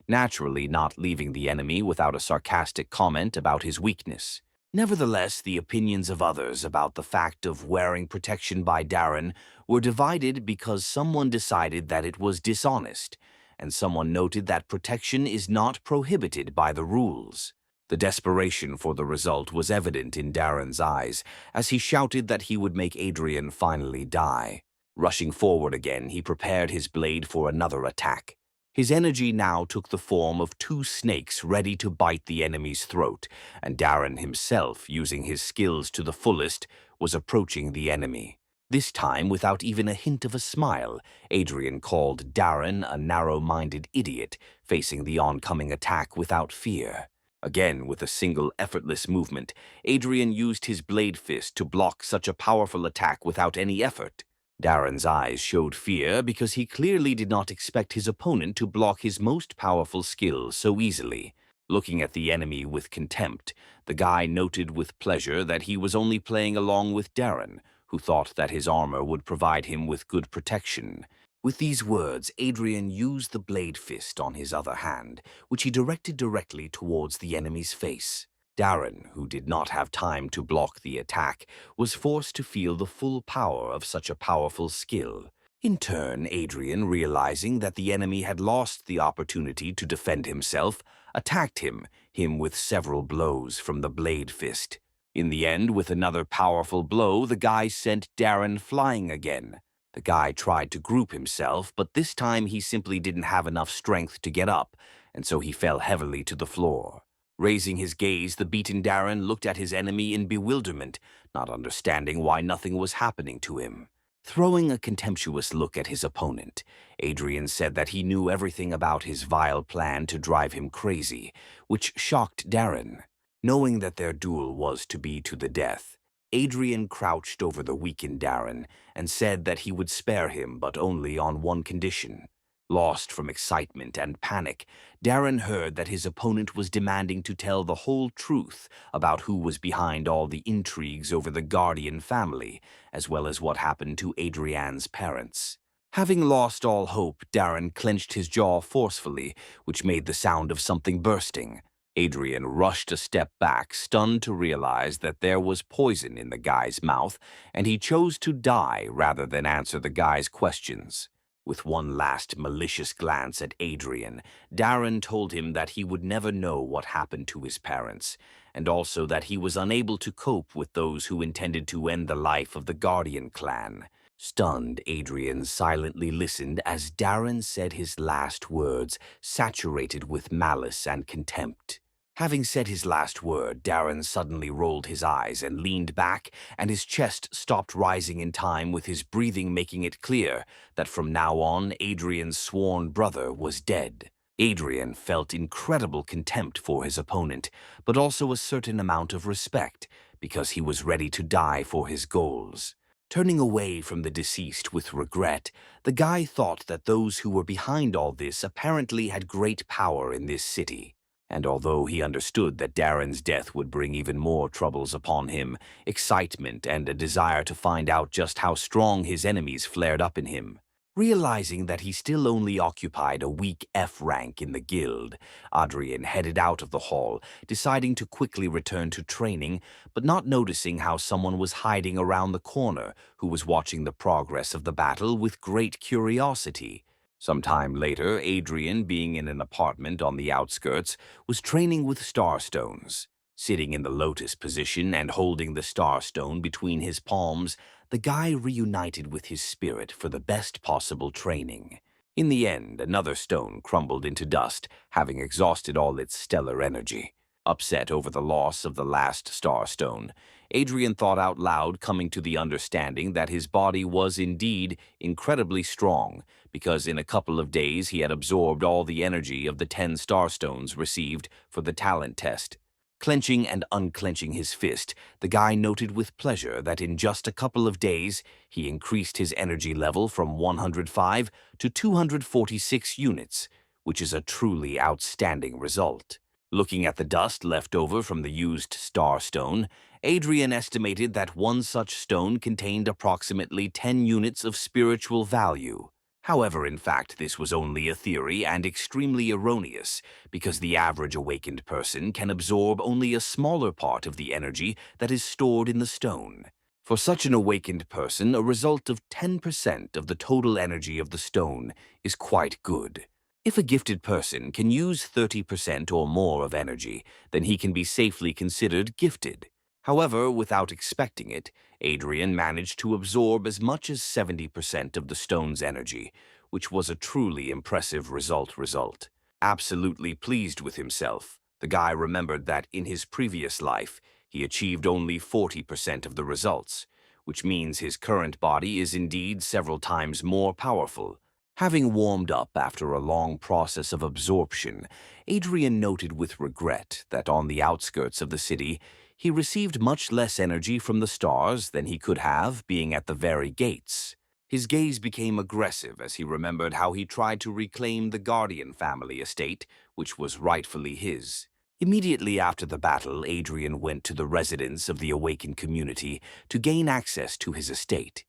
naturally not leaving the enemy without a sarcastic comment about his weakness. Nevertheless, the opinions of others about the fact of wearing protection by Darren were divided because someone decided that it was dishonest, and someone noted that protection is not prohibited by the rules. The desperation for the result was evident in Darren's eyes as he shouted that he would make Adrien finally die. Rushing forward again, he prepared his blade for another attack. His energy now took the form of 2 snakes ready to bite the enemy's throat, and Darren himself, using his skills to the fullest, was approaching the enemy. This time, without even a hint of a smile, Adrien called Darren a narrow-minded idiot, facing the oncoming attack without fear. Again, with a single effortless movement, Adrien used his blade fist to block such a powerful attack without any effort. Darren's eyes showed fear because he clearly did not expect his opponent to block his most powerful skill so easily. Looking at the enemy with contempt, the guy noted with pleasure that he was only playing along with Darren, who thought that his armor would provide him with good protection. With these words, Adrien used the blade fist on his other hand, which he directed directly towards the enemy's face. Darren, who did not have time to block the attack, was forced to feel the full power of such a powerful skill. In turn, Adrien, realizing that the enemy had lost the opportunity to defend himself, attacked him with several blows from the blade fist. In the end, with another powerful blow, the guy sent Darren flying again. The guy tried to group himself, but this time he simply didn't have enough strength to get up, and so he fell heavily to the floor. Raising his gaze, the beaten Darren looked at his enemy in bewilderment, not understanding why nothing was happening to him. Throwing a contemptuous look at his opponent, Adrien said that he knew everything about his vile plan to drive him crazy, which shocked Darren. Knowing that their duel was to be to the death, Adrien crouched over the weakened Darren and said that he would spare him, but only on one condition. Lost from excitement and panic, Darren heard that his opponent was demanding to tell the whole truth about who was behind all the intrigues over the Guardian family, as well as what happened to Adrien's parents. Having lost all hope, Darren clenched his jaw forcefully, which made the sound of something bursting. Adrien rushed a step back, stunned to realize that there was poison in the guy's mouth, and he chose to die rather than answer the guy's questions. With one last malicious glance at Adrien, Darren told him that he would never know what happened to his parents, and also that he was unable to cope with those who intended to end the life of the Guardian clan. Stunned, Adrien silently listened as Darren said his last words, saturated with malice and contempt. Having said his last word, Darren suddenly rolled his eyes and leaned back, and his chest stopped rising in time, with his breathing making it clear that from now on Adrien's sworn brother was dead. Adrien felt incredible contempt for his opponent, but also a certain amount of respect, because he was ready to die for his goals. Turning away from the deceased with regret, the guy thought that those who were behind all this apparently had great power in this city. And although he understood that Darren's death would bring even more troubles upon him, excitement and a desire to find out just how strong his enemies flared up in him. Realizing that he still only occupied a weak F rank in the guild, Adrien headed out of the hall, deciding to quickly return to training, but not noticing how someone was hiding around the corner who was watching the progress of the battle with great curiosity. Sometime later, Adrien, being in an apartment on the outskirts, was training with starstones. Sitting in the lotus position and holding the starstone between his palms, the guy reunited with his spirit for the best possible training. In the end, another stone crumbled into dust, having exhausted all its stellar energy. Upset over the loss of the last starstone, Adrien thought out loud, coming to the understanding that his body was indeed incredibly strong, because in a couple of days he had absorbed all the energy of the 10 starstones received for the talent test. Clenching and unclenching his fist, the guy noted with pleasure that in just a couple of days he increased his energy level from 105 to 246 units, which is a truly outstanding result. Looking at the dust left over from the used starstone, Adrien estimated that one such stone contained approximately 10 units of spiritual value. However, in fact, this was only a theory and extremely erroneous, because the average awakened person can absorb only a smaller part of the energy that is stored in the stone. For such an awakened person, a result of 10% of the total energy of the stone is quite good. If a gifted person can use 30% or more of energy, then he can be safely considered gifted. However, without expecting it, Adrien managed to absorb as much as 70% of the stone's energy, which was a truly impressive result. Absolutely pleased with himself, the guy remembered that in his previous life, he achieved only 40% of the results, which means his current body is indeed several times more powerful. Having warmed up after a long process of absorption, Adrien noted with regret that on the outskirts of the city, he received much less energy from the stars than he could have, being at the very gates. His gaze became aggressive as he remembered how he tried to reclaim the Guardian family estate, which was rightfully his. Immediately after the battle, Adrien went to the residence of the awakened community to gain access to his estate.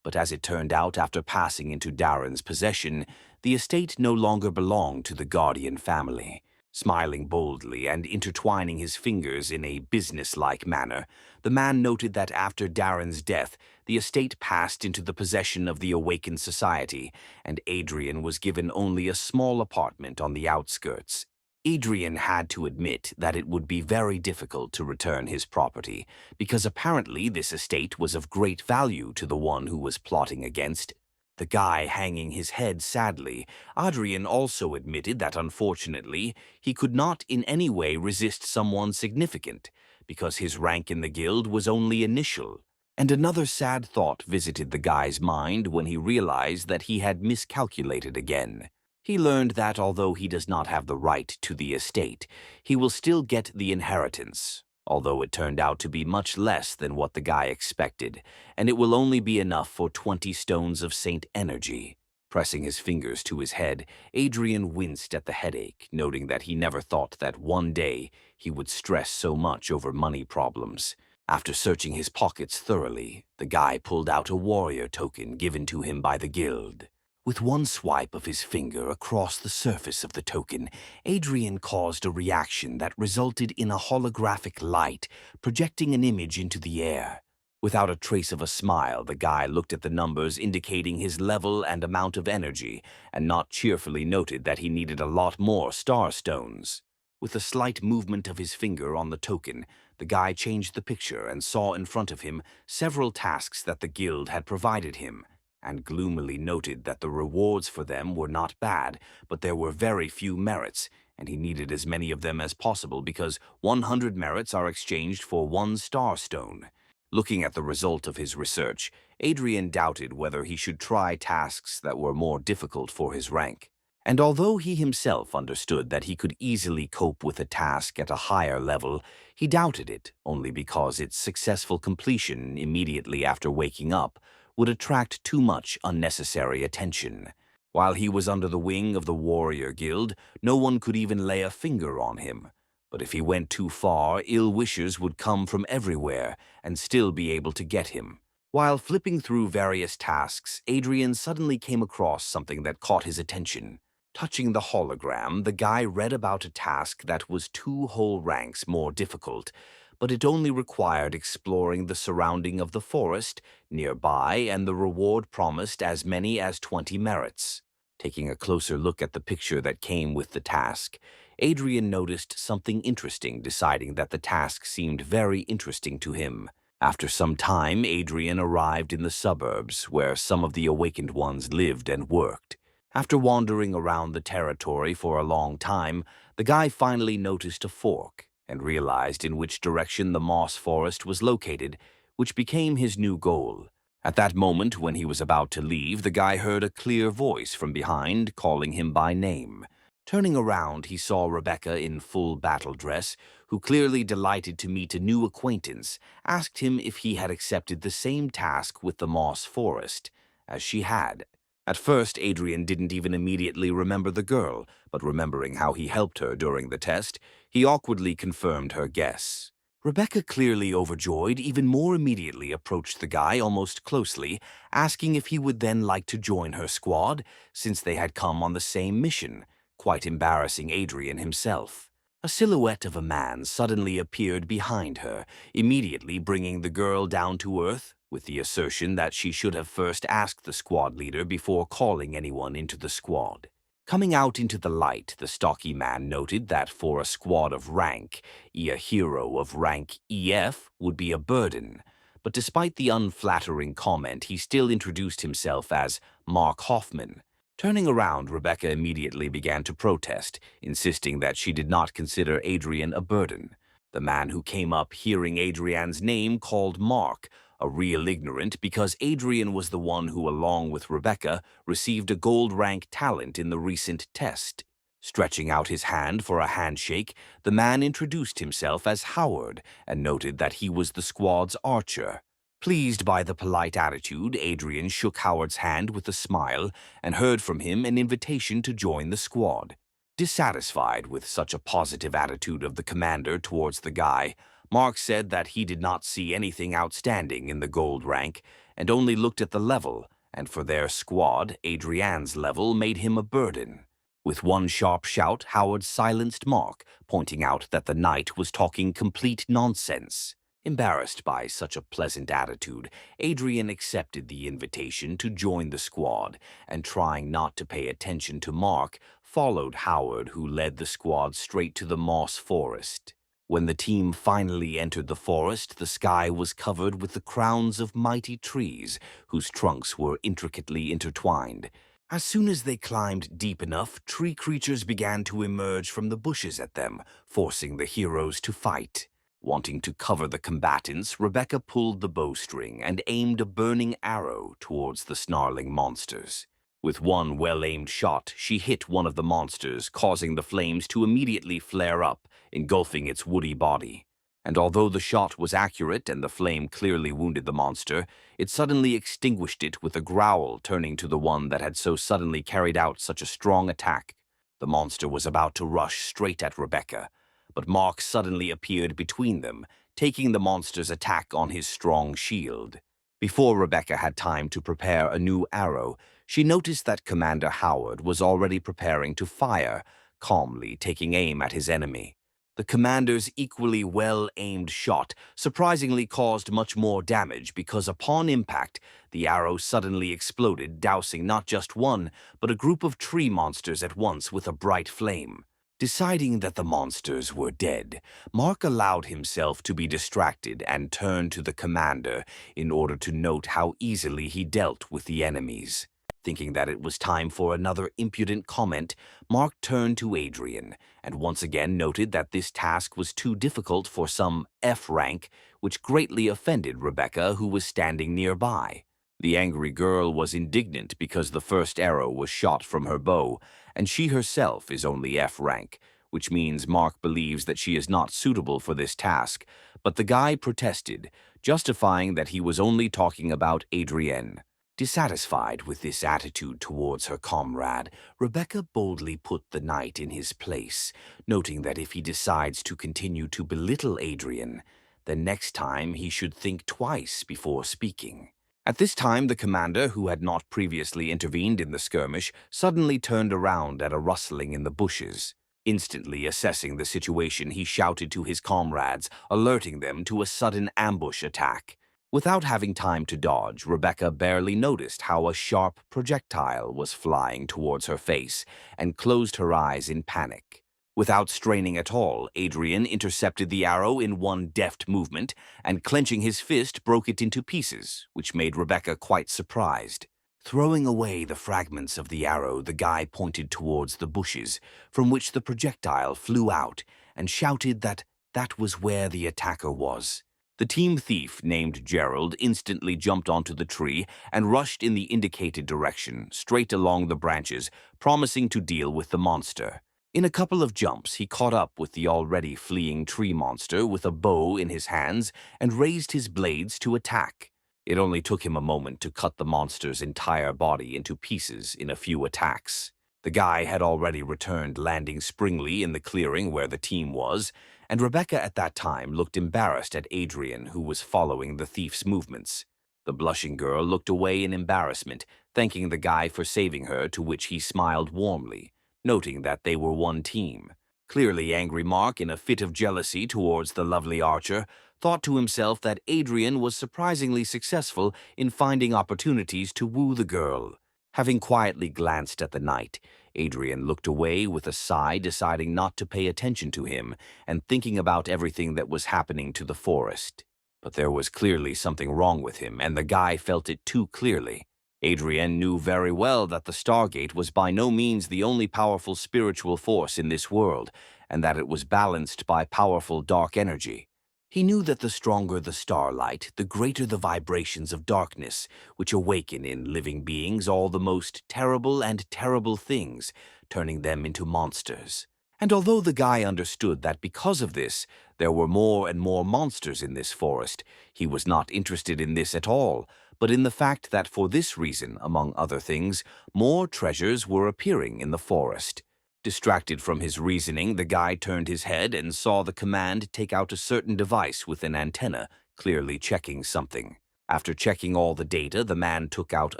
But as it turned out, after passing into Darren's possession, the estate no longer belonged to the Guardian family. Smiling boldly and intertwining his fingers in a business-like manner, the man noted that after Darren's death, the estate passed into the possession of the awakened society, and Adrien was given only a small apartment on the outskirts. Adrien had to admit that it would be very difficult to return his property, because apparently this estate was of great value to the one who was plotting against. The guy hanging his head sadly, Adrien also admitted that unfortunately he could not in any way resist someone significant, because his rank in the guild was only initial. And another sad thought visited the guy's mind when he realized that he had miscalculated again. He learned that although he does not have the right to the estate, he will still get the inheritance, although it turned out to be much less than what the guy expected, and it will only be enough for 20 stones of Saint energy. Pressing his fingers to his head, Adrien winced at the headache, noting that he never thought that one day he would stress so much over money problems. After searching his pockets thoroughly, the guy pulled out a warrior token given to him by the guild. With one swipe of his finger across the surface of the token, Adrien caused a reaction that resulted in a holographic light projecting an image into the air. Without a trace of a smile, the guy looked at the numbers indicating his level and amount of energy, and not cheerfully noted that he needed a lot more star stones. With a slight movement of his finger on the token, the guy changed the picture and saw in front of him several tasks that the guild had provided him, and gloomily noted that the rewards for them were not bad, but there were very few merits, and he needed as many of them as possible because 100 merits are exchanged for 1 star stone. Looking at the result of his research, Adrien doubted whether he should try tasks that were more difficult for his rank. And although he himself understood that he could easily cope with a task at a higher level, he doubted it only because its successful completion immediately after waking up would attract too much unnecessary attention. While he was under the wing of the warrior guild, no one could even lay a finger on him. But if he went too far, ill wishers would come from everywhere and still be able to get him. While flipping through various tasks, Adrien suddenly came across something that caught his attention. Touching the hologram, the guy read about a task that was 2 whole ranks more difficult, but it only required exploring the surrounding of the forest nearby, and the reward promised as many as 20 merits. Taking a closer look at the picture that came with the task, Adrien noticed something interesting, deciding that the task seemed very interesting to him. After some time, Adrien arrived in the suburbs, where some of the awakened ones lived and worked. After wandering around the territory for a long time, the guy finally noticed a fork and realized in which direction the moss forest was located, which became his new goal. At that moment, when he was about to leave, the guy heard a clear voice from behind calling him by name. Turning around, he saw Rebecca in full battle dress, who, clearly delighted to meet a new acquaintance, asked him if he had accepted the same task with the moss forest, as she had. At first, Adrien didn't even immediately remember the girl, but remembering how he helped her during the test, he awkwardly confirmed her guess. Rebecca, clearly overjoyed, even more immediately approached the guy almost closely, asking if he would then like to join her squad, since they had come on the same mission, quite embarrassing Adrien himself. A silhouette of a man suddenly appeared behind her, immediately bringing the girl down to earth, with the assertion that she should have first asked the squad leader before calling anyone into the squad. Coming out into the light, the stocky man noted that for a squad of rank, a hero of rank EF would be a burden. But despite the unflattering comment, he still introduced himself as Mark Hoffman. Turning around, Rebecca immediately began to protest, insisting that she did not consider Adrien a burden. The man who came up hearing Adrien's name called Mark, a real ignorant, because Adrien was the one who, along with Rebecca, received a gold rank talent in the recent test. Stretching out his hand for a handshake, the man introduced himself as Howard and noted that he was the squad's archer. Pleased by the polite attitude, Adrien shook Howard's hand with a smile and heard from him an invitation to join the squad. Dissatisfied with such a positive attitude of the commander towards the guy, Mark said that he did not see anything outstanding in the gold rank and only looked at the level, and for their squad, Adrien's level made him a burden. With one sharp shout, Howard silenced Mark, pointing out that the knight was talking complete nonsense. Embarrassed by such a pleasant attitude, Adrien accepted the invitation to join the squad, and trying not to pay attention to Mark, followed Howard, who led the squad straight to the moss forest. When the team finally entered the forest, the sky was covered with the crowns of mighty trees, whose trunks were intricately intertwined. As soon as they climbed deep enough, tree creatures began to emerge from the bushes at them, forcing the heroes to fight. Wanting to cover the combatants, Rebecca pulled the bowstring and aimed a burning arrow towards the snarling monsters. With one well-aimed shot, she hit one of the monsters, causing the flames to immediately flare up, engulfing its woody body. And although the shot was accurate and the flame clearly wounded the monster, it suddenly extinguished it with a growl, turning to the one that had so suddenly carried out such a strong attack. The monster was about to rush straight at Rebecca, but Mark suddenly appeared between them, taking the monster's attack on his strong shield. Before Rebecca had time to prepare a new arrow, she noticed that Commander Howard was already preparing to fire, calmly taking aim at his enemy. The commander's equally well-aimed shot surprisingly caused much more damage because upon impact, the arrow suddenly exploded, dousing not just one, but a group of tree monsters at once with a bright flame. Deciding that the monsters were dead, Mark allowed himself to be distracted and turned to the commander in order to note how easily he dealt with the enemies. Thinking that it was time for another impudent comment, Mark turned to Adrien and once again noted that this task was too difficult for some F rank, which greatly offended Rebecca, who was standing nearby. The angry girl was indignant because the first arrow was shot from her bow, and she herself is only F rank, which means Mark believes that she is not suitable for this task, but the guy protested, justifying that he was only talking about Adrien. Dissatisfied with this attitude towards her comrade, Rebecca boldly put the knight in his place, noting that if he decides to continue to belittle Adrien, then next time he should think twice before speaking. At this time, the commander, who had not previously intervened in the skirmish, suddenly turned around at a rustling in the bushes. Instantly assessing the situation, he shouted to his comrades, alerting them to a sudden ambush attack. Without having time to dodge, Rebecca barely noticed how a sharp projectile was flying towards her face and closed her eyes in panic. Without straining at all, Adrien intercepted the arrow in one deft movement and, clenching his fist, broke it into pieces, which made Rebecca quite surprised. Throwing away the fragments of the arrow, the guy pointed towards the bushes, from which the projectile flew out, and shouted that that was where the attacker was. The team thief, named Gerald, instantly jumped onto the tree and rushed in the indicated direction, straight along the branches, promising to deal with the monster. In a couple of jumps, he caught up with the already fleeing tree monster with a bow in his hands and raised his blades to attack. It only took him a moment to cut the monster's entire body into pieces in a few attacks. The guy had already returned, landing springly in the clearing where the team was, and Rebecca at that time looked embarrassed at Adrien, who was following the thief's movements. The blushing girl looked away in embarrassment, thanking the guy for saving her, to which he smiled warmly, noting that they were one team. Clearly angry, Mark, in a fit of jealousy towards the lovely archer, thought to himself that Adrien was surprisingly successful in finding opportunities to woo the girl. Having quietly glanced at the knight, Adrien looked away with a sigh, deciding not to pay attention to him and thinking about everything that was happening to the forest. But there was clearly something wrong with him, and the guy felt it too clearly. Adrien knew very well that the Stargate was by no means the only powerful spiritual force in this world, and that it was balanced by powerful dark energy. He knew that the stronger the starlight, the greater the vibrations of darkness, which awaken in living beings all the most terrible and terrible things, turning them into monsters. And although the guy understood that because of this, there were more and more monsters in this forest, he was not interested in this at all, but in the fact that for this reason, among other things, more treasures were appearing in the forest. Distracted from his reasoning, the guy turned his head and saw the command take out a certain device with an antenna, clearly checking something. After checking all the data, the man took out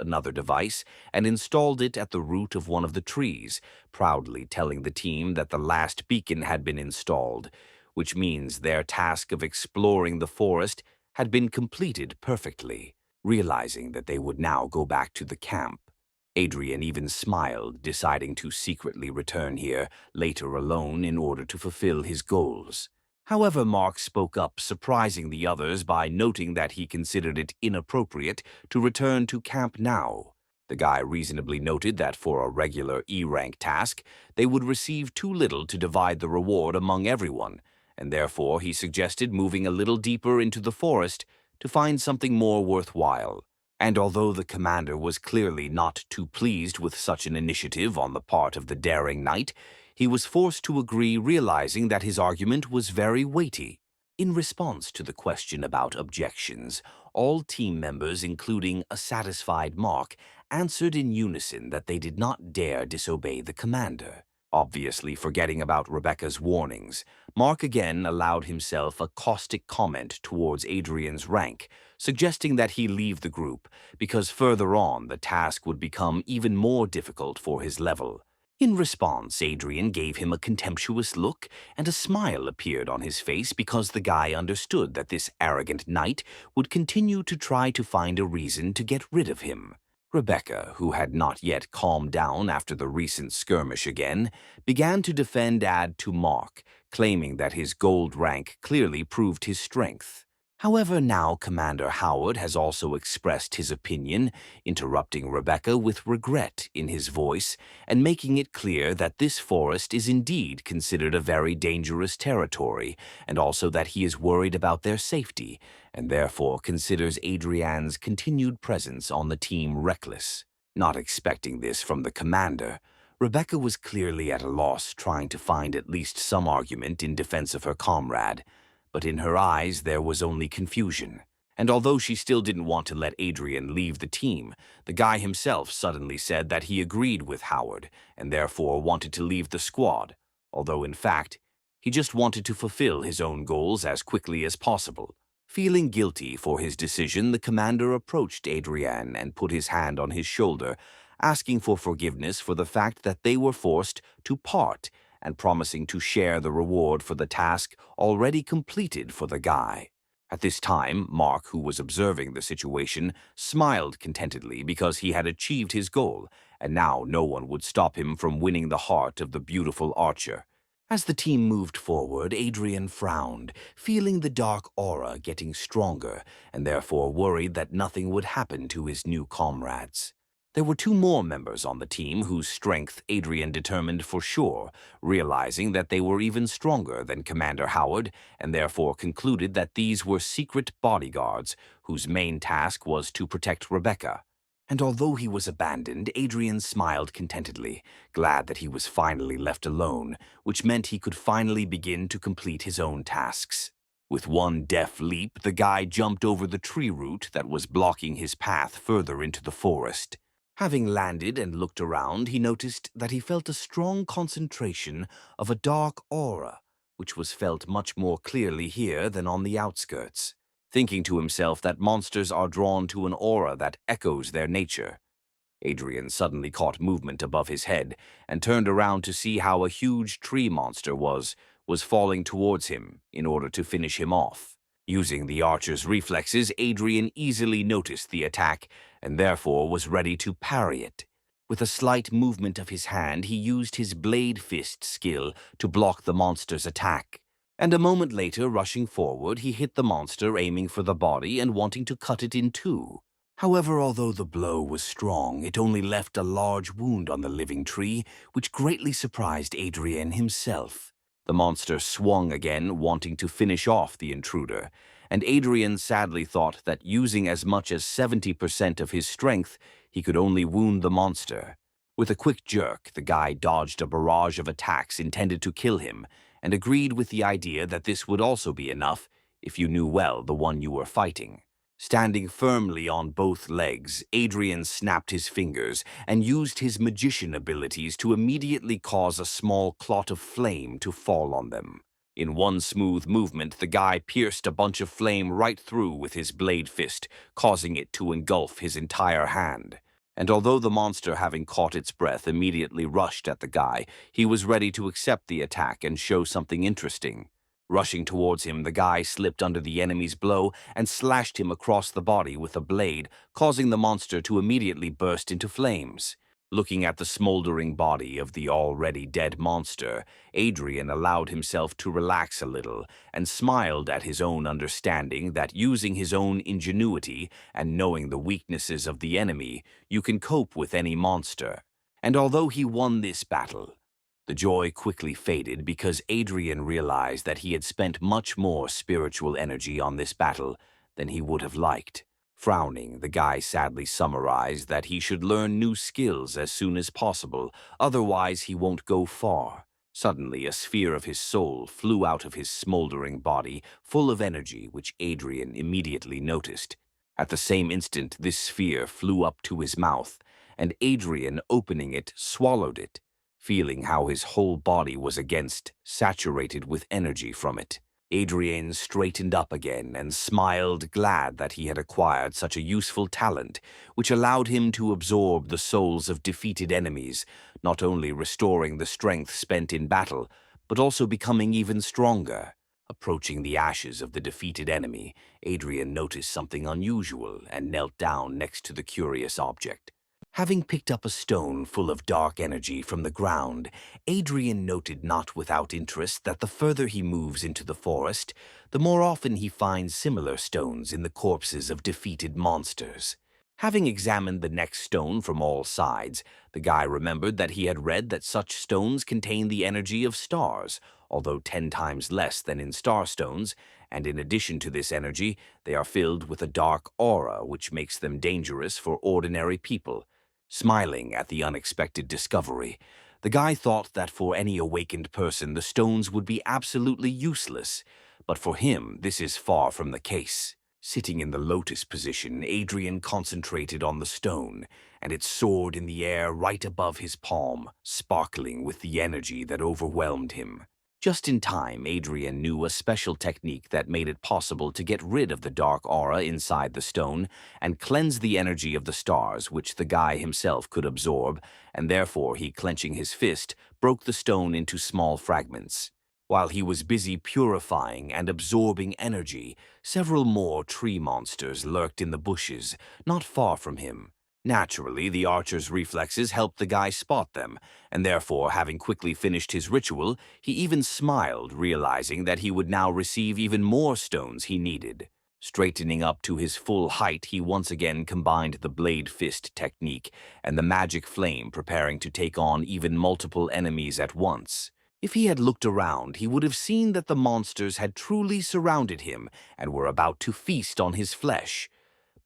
another device and installed it at the root of one of the trees, proudly telling the team that the last beacon had been installed, which means their task of exploring the forest had been completed perfectly. Realizing that they would now go back to the camp, Adrien even smiled, deciding to secretly return here later alone in order to fulfill his goals. However, Mark spoke up, surprising the others by noting that he considered it inappropriate to return to camp now. The guy reasonably noted that for a regular E-rank task, they would receive too little to divide the reward among everyone, and therefore he suggested moving a little deeper into the forest to find something more worthwhile. And although the commander was clearly not too pleased with such an initiative on the part of the daring knight, he was forced to agree, realizing that his argument was very weighty. In response to the question about objections, all team members, including a satisfied Mark, answered in unison that they did not dare disobey the commander. Obviously forgetting about Rebecca's warnings, Mark again allowed himself a caustic comment towards Adrien's rank, suggesting that he leave the group because further on the task would become even more difficult for his level. In response, Adrien gave him a contemptuous look, and a smile appeared on his face because the guy understood that this arrogant knight would continue to try to find a reason to get rid of him. Rebecca, who had not yet calmed down after the recent skirmish again, began to defend to Mark, claiming that his gold rank clearly proved his strength. However, now Commander Howard has also expressed his opinion, interrupting Rebecca with regret in his voice and making it clear that this forest is indeed considered a very dangerous territory, and also that he is worried about their safety, and therefore considers Adrien's continued presence on the team reckless. Not expecting this from the commander, Rebecca was clearly at a loss, trying to find at least some argument in defense of her comrade. But in her eyes there was only confusion. And although she still didn't want to let Adrien leave the team, the guy himself suddenly said that he agreed with Howard and therefore wanted to leave the squad, although in fact, he just wanted to fulfill his own goals as quickly as possible. Feeling guilty for his decision, the commander approached Adrien and put his hand on his shoulder, asking for forgiveness for the fact that they were forced to part and promising to share the reward for the task already completed for the guy. At this time, Mark, who was observing the situation, smiled contentedly because he had achieved his goal, and now no one would stop him from winning the heart of the beautiful archer. As the team moved forward, Adrien frowned, feeling the dark aura getting stronger, and therefore worried that nothing would happen to his new comrades. There were two more members on the team whose strength Adrien determined for sure, realizing that they were even stronger than Commander Howard, and therefore concluded that these were secret bodyguards whose main task was to protect Rebecca. And although he was abandoned, Adrien smiled contentedly, glad that he was finally left alone, which meant he could finally begin to complete his own tasks. With one deft leap, the guy jumped over the tree root that was blocking his path further into the forest. Having landed and looked around, he noticed that he felt a strong concentration of a dark aura, which was felt much more clearly here than on the outskirts. Thinking to himself that monsters are drawn to an aura that echoes their nature, Adrien suddenly caught movement above his head and turned around to see how a huge tree monster was falling towards him in order to finish him off. Using the archer's reflexes, Adrien easily noticed the attack and therefore was ready to parry it. With a slight movement of his hand, he used his blade fist skill to block the monster's attack. And a moment later, rushing forward, he hit the monster, aiming for the body and wanting to cut it in two. However, although the blow was strong, it only left a large wound on the living tree, which greatly surprised Adrien himself. The monster swung again, wanting to finish off the intruder, and Adrien sadly thought that using as much as 70% of his strength, he could only wound the monster. With a quick jerk, the guy dodged a barrage of attacks intended to kill him, and agreed with the idea that this would also be enough if you knew well the one you were fighting. Standing firmly on both legs, Adrien snapped his fingers and used his magician abilities to immediately cause a small clot of flame to fall on them. In one smooth movement, the guy pierced a bunch of flame right through with his blade fist, causing it to engulf his entire hand. And although the monster, having caught its breath, immediately rushed at the guy, he was ready to accept the attack and show something interesting. Rushing towards him, the guy slipped under the enemy's blow and slashed him across the body with a blade, causing the monster to immediately burst into flames. Looking at the smoldering body of the already dead monster, Adrien allowed himself to relax a little and smiled at his own understanding that using his own ingenuity and knowing the weaknesses of the enemy, you can cope with any monster. And although he won this battle, the joy quickly faded because Adrien realized that he had spent much more spiritual energy on this battle than he would have liked. Frowning, the guy sadly summarized that he should learn new skills as soon as possible, otherwise he won't go far. Suddenly, a sphere of his soul flew out of his smoldering body, full of energy, which Adrien immediately noticed. At the same instant, this sphere flew up to his mouth, and Adrien, opening it, swallowed it, feeling how his whole body was saturated with energy from it. Adrien straightened up again and smiled, glad that he had acquired such a useful talent, which allowed him to absorb the souls of defeated enemies, not only restoring the strength spent in battle, but also becoming even stronger. Approaching the ashes of the defeated enemy, Adrien noticed something unusual and knelt down next to the curious object. Having picked up a stone full of dark energy from the ground, Adrien noted not without interest that the further he moves into the forest, the more often he finds similar stones in the corpses of defeated monsters. Having examined the next stone from all sides, the guy remembered that he had read that such stones contain the energy of stars, although 10 times less than in starstones, and in addition to this energy, they are filled with a dark aura which makes them dangerous for ordinary people. Smiling at the unexpected discovery, the guy thought that for any awakened person the stones would be absolutely useless, but for him this is far from the case. Sitting in the lotus position, Adrien concentrated on the stone, and it soared in the air right above his palm, sparkling with the energy that overwhelmed him. Just in time, Adrien knew a special technique that made it possible to get rid of the dark aura inside the stone and cleanse the energy of the stars, which the guy himself could absorb, and therefore he, clenching his fist, broke the stone into small fragments. While he was busy purifying and absorbing energy, several more tree monsters lurked in the bushes, not far from him. Naturally, the archer's reflexes helped the guy spot them, and therefore, having quickly finished his ritual, he even smiled, realizing that he would now receive even more stones he needed. Straightening up to his full height, he once again combined the blade fist technique and the magic flame, preparing to take on even multiple enemies at once. If he had looked around, he would have seen that the monsters had truly surrounded him and were about to feast on his flesh.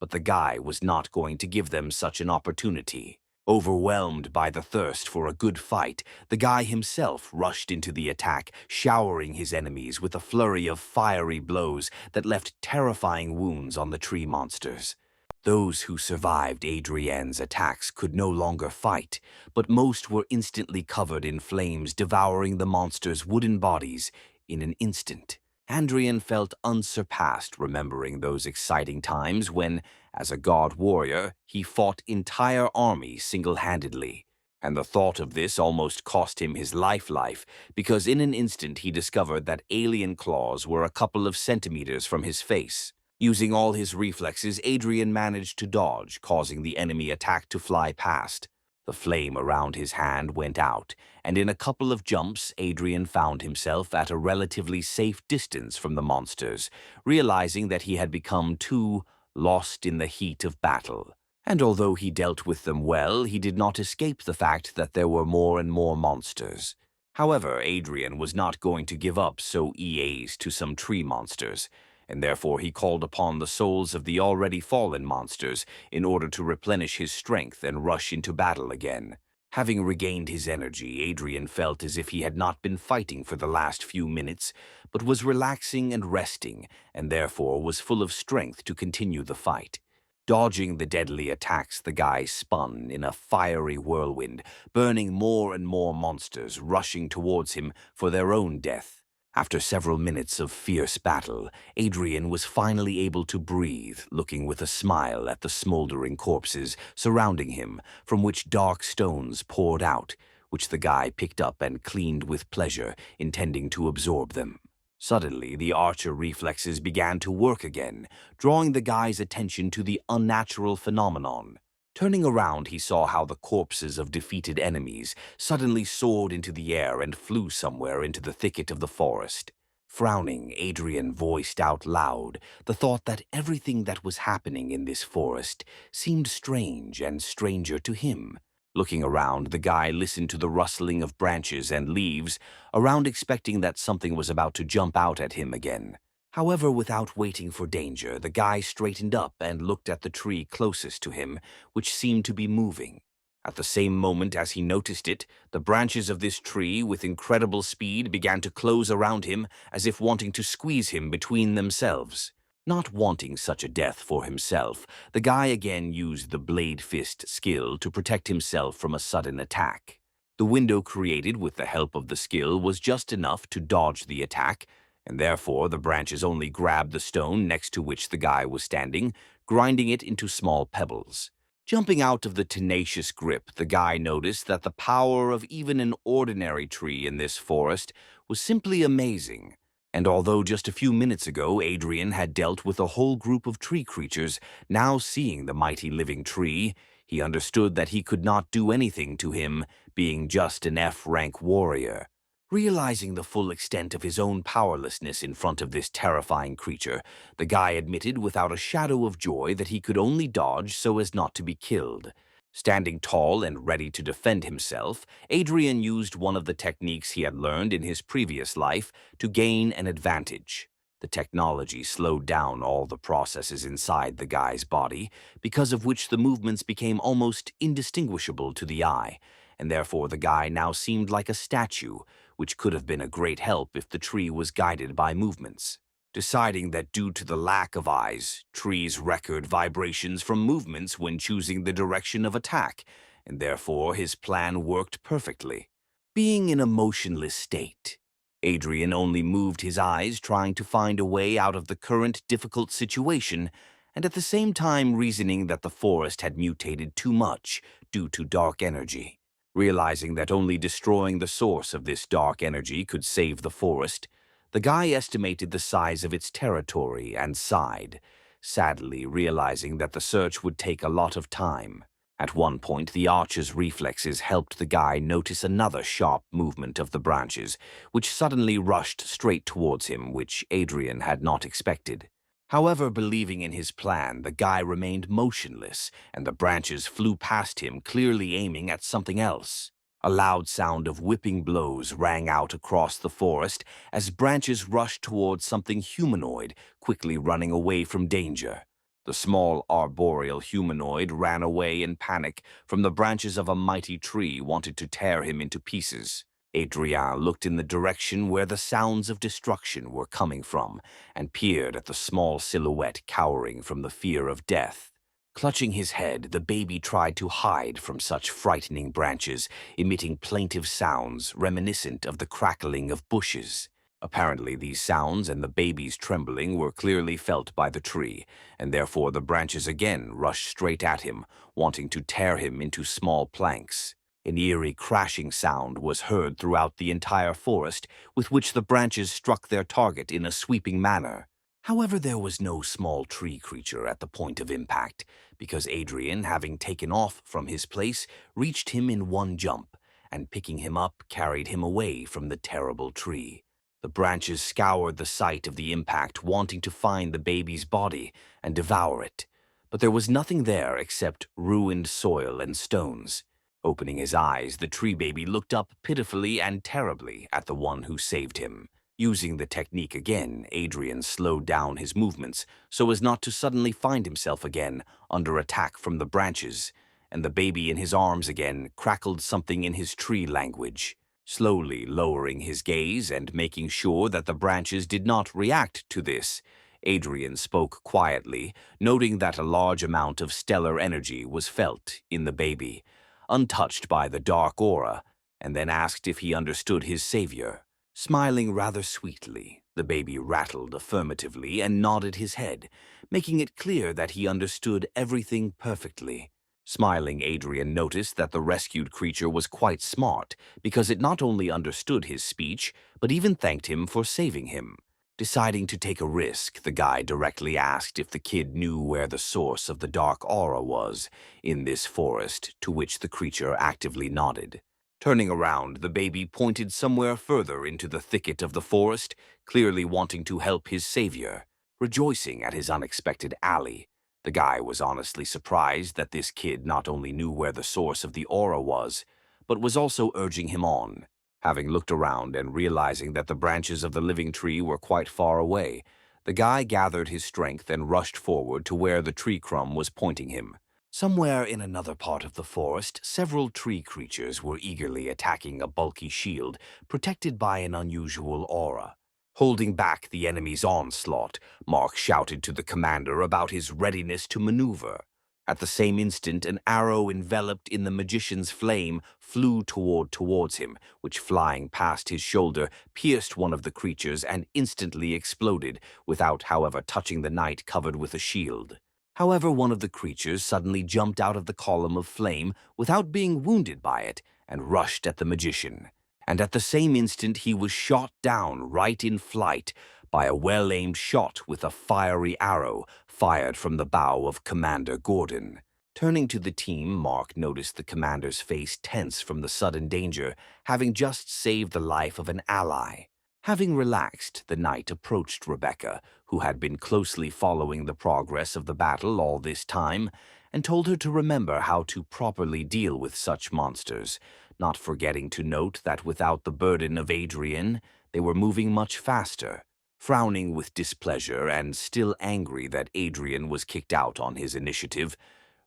But the guy was not going to give them such an opportunity. Overwhelmed by the thirst for a good fight, the guy himself rushed into the attack, showering his enemies with a flurry of fiery blows that left terrifying wounds on the tree monsters. Those who survived Adrien's attacks could no longer fight, but most were instantly covered in flames, devouring the monsters' wooden bodies in an instant. Adrien felt unsurpassed, remembering those exciting times when, as a god warrior, he fought entire armies single-handedly. And the thought of this almost cost him his life, because in an instant he discovered that alien claws were a couple of centimeters from his face. Using all his reflexes, Adrien managed to dodge, causing the enemy attack to fly past. The flame around his hand went out, and in a couple of jumps, Adrien found himself at a relatively safe distance from the monsters, realizing that he had become too lost in the heat of battle. And although he dealt with them well, he did not escape the fact that there were more and more monsters. However, Adrien was not going to give up so easily to some tree monsters, and therefore he called upon the souls of the already fallen monsters in order to replenish his strength and rush into battle again. Having regained his energy, Adrien felt as if he had not been fighting for the last few minutes, but was relaxing and resting, and therefore was full of strength to continue the fight. Dodging the deadly attacks, the guy spun in a fiery whirlwind, burning more and more monsters rushing towards him for their own death. After several minutes of fierce battle, Adrien was finally able to breathe, looking with a smile at the smoldering corpses surrounding him, from which dark stones poured out, which the guy picked up and cleaned with pleasure, intending to absorb them. Suddenly, the archer reflexes began to work again, drawing the guy's attention to the unnatural phenomenon. Turning around, he saw how the corpses of defeated enemies suddenly soared into the air and flew somewhere into the thicket of the forest. Frowning, Adrien voiced out loud the thought that everything that was happening in this forest seemed strange and stranger to him. Looking around, the guy listened to the rustling of branches and leaves, around expecting that something was about to jump out at him again. However, without waiting for danger, the guy straightened up and looked at the tree closest to him, which seemed to be moving. At the same moment as he noticed it, the branches of this tree, with incredible speed, began to close around him as if wanting to squeeze him between themselves. Not wanting such a death for himself, the guy again used the blade fist skill to protect himself from a sudden attack. The window created with the help of the skill was just enough to dodge the attack, and therefore the branches only grabbed the stone next to which the guy was standing, grinding it into small pebbles. Jumping out of the tenacious grip, the guy noticed that the power of even an ordinary tree in this forest was simply amazing. And although just a few minutes ago Adrien had dealt with a whole group of tree creatures, now seeing the mighty living tree, he understood that he could not do anything to him, being just an F-rank warrior. Realizing the full extent of his own powerlessness in front of this terrifying creature, the guy admitted without a shadow of joy that he could only dodge so as not to be killed. Standing tall and ready to defend himself, Adrien used one of the techniques he had learned in his previous life to gain an advantage. The technology slowed down all the processes inside the guy's body, because of which the movements became almost indistinguishable to the eye, and therefore the guy now seemed like a statue, which could have been a great help if the tree was guided by movements. Deciding that due to the lack of eyes, trees record vibrations from movements when choosing the direction of attack, and therefore his plan worked perfectly. Being in a motionless state, Adrien only moved his eyes trying to find a way out of the current difficult situation, and at the same time reasoning that the forest had mutated too much due to dark energy. Realizing that only destroying the source of this dark energy could save the forest, the guy estimated the size of its territory and sighed, sadly realizing that the search would take a lot of time. At one point, the archer's reflexes helped the guy notice another sharp movement of the branches, which suddenly rushed straight towards him, which Adrien had not expected. However, believing in his plan, the guy remained motionless, and the branches flew past him, clearly aiming at something else. A loud sound of whipping blows rang out across the forest as branches rushed towards something humanoid, quickly running away from danger. The small arboreal humanoid ran away in panic from the branches of a mighty tree wanted to tear him into pieces. Adrien looked in the direction where the sounds of destruction were coming from and peered at the small silhouette cowering from the fear of death. Clutching his head, the baby tried to hide from such frightening branches, emitting plaintive sounds reminiscent of the crackling of bushes. Apparently, these sounds and the baby's trembling were clearly felt by the tree, and therefore the branches again rushed straight at him, wanting to tear him into small planks. An eerie crashing sound was heard throughout the entire forest, with which the branches struck their target in a sweeping manner. However, there was no small tree creature at the point of impact, because Adrien, having taken off from his place, reached him in one jump, and picking him up, carried him away from the terrible tree. The branches scoured the site of the impact, wanting to find the baby's body and devour it, but there was nothing there except ruined soil and stones. Opening his eyes, the tree baby looked up pitifully and terribly at the one who saved him. Using the technique again, Adrien slowed down his movements so as not to suddenly find himself again under attack from the branches, and the baby in his arms again crackled something in his tree language. Slowly lowering his gaze and making sure that the branches did not react to this, Adrien spoke quietly, noting that a large amount of stellar energy was felt in the baby, untouched by the dark aura, and then asked if he understood his savior. Smiling rather sweetly, the baby rattled affirmatively and nodded his head, making it clear that he understood everything perfectly. Smiling, Adrien noticed that the rescued creature was quite smart, because it not only understood his speech, but even thanked him for saving him. Deciding to take a risk, the guy directly asked if the kid knew where the source of the dark aura was in this forest, to which the creature actively nodded. Turning around, the baby pointed somewhere further into the thicket of the forest, clearly wanting to help his savior. Rejoicing at his unexpected ally, the guy was honestly surprised that this kid not only knew where the source of the aura was, but was also urging him on. Having looked around and realizing that the branches of the living tree were quite far away, the guy gathered his strength and rushed forward to where the tree crumb was pointing him. Somewhere in another part of the forest, several tree creatures were eagerly attacking a bulky shield protected by an unusual aura. Holding back the enemy's onslaught, Mark shouted to the commander about his readiness to maneuver. At the same instant, an arrow enveloped in the magician's flame flew towards him, which, flying past his shoulder, pierced one of the creatures and instantly exploded, without, however, touching the knight covered with a shield. However, one of the creatures suddenly jumped out of the column of flame without being wounded by it and rushed at the magician. And at the same instant he was shot down right in flight by a well-aimed shot with a fiery arrow fired from the bow of Commander Gordon. Turning to the team, Mark noticed the commander's face tense from the sudden danger, having just saved the life of an ally. Having relaxed, the knight approached Rebecca, who had been closely following the progress of the battle all this time, and told her to remember how to properly deal with such monsters, not forgetting to note that without the burden of Adrien, they were moving much faster. Frowning with displeasure and still angry that Adrien was kicked out on his initiative,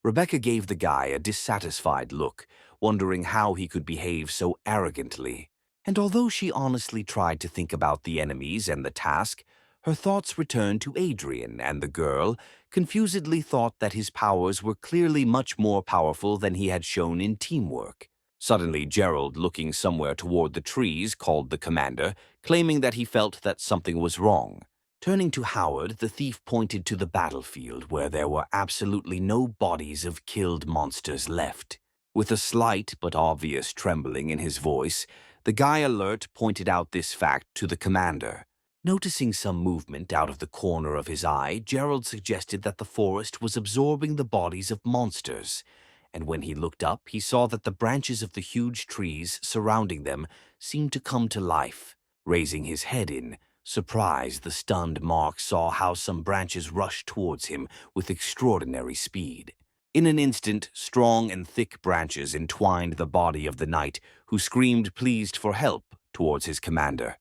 Rebecca gave the guy a dissatisfied look, wondering how he could behave so arrogantly. And although she honestly tried to think about the enemies and the task, her thoughts returned to Adrien, and the girl confusedly thought that his powers were clearly much more powerful than he had shown in teamwork. Suddenly, Gerald, looking somewhere toward the trees, called the commander, claiming that he felt that something was wrong. Turning to Howard, the thief pointed to the battlefield where there were absolutely no bodies of killed monsters left. With a slight but obvious trembling in his voice, the guy alert pointed out this fact to the commander. Noticing some movement out of the corner of his eye, Gerald suggested that the forest was absorbing the bodies of monsters, and when he looked up, he saw that the branches of the huge trees surrounding them seemed to come to life. Raising his head in surprise, the stunned Mark saw how some branches rushed towards him with extraordinary speed. In an instant, strong and thick branches entwined the body of the knight, who screamed pleased for help towards his commander.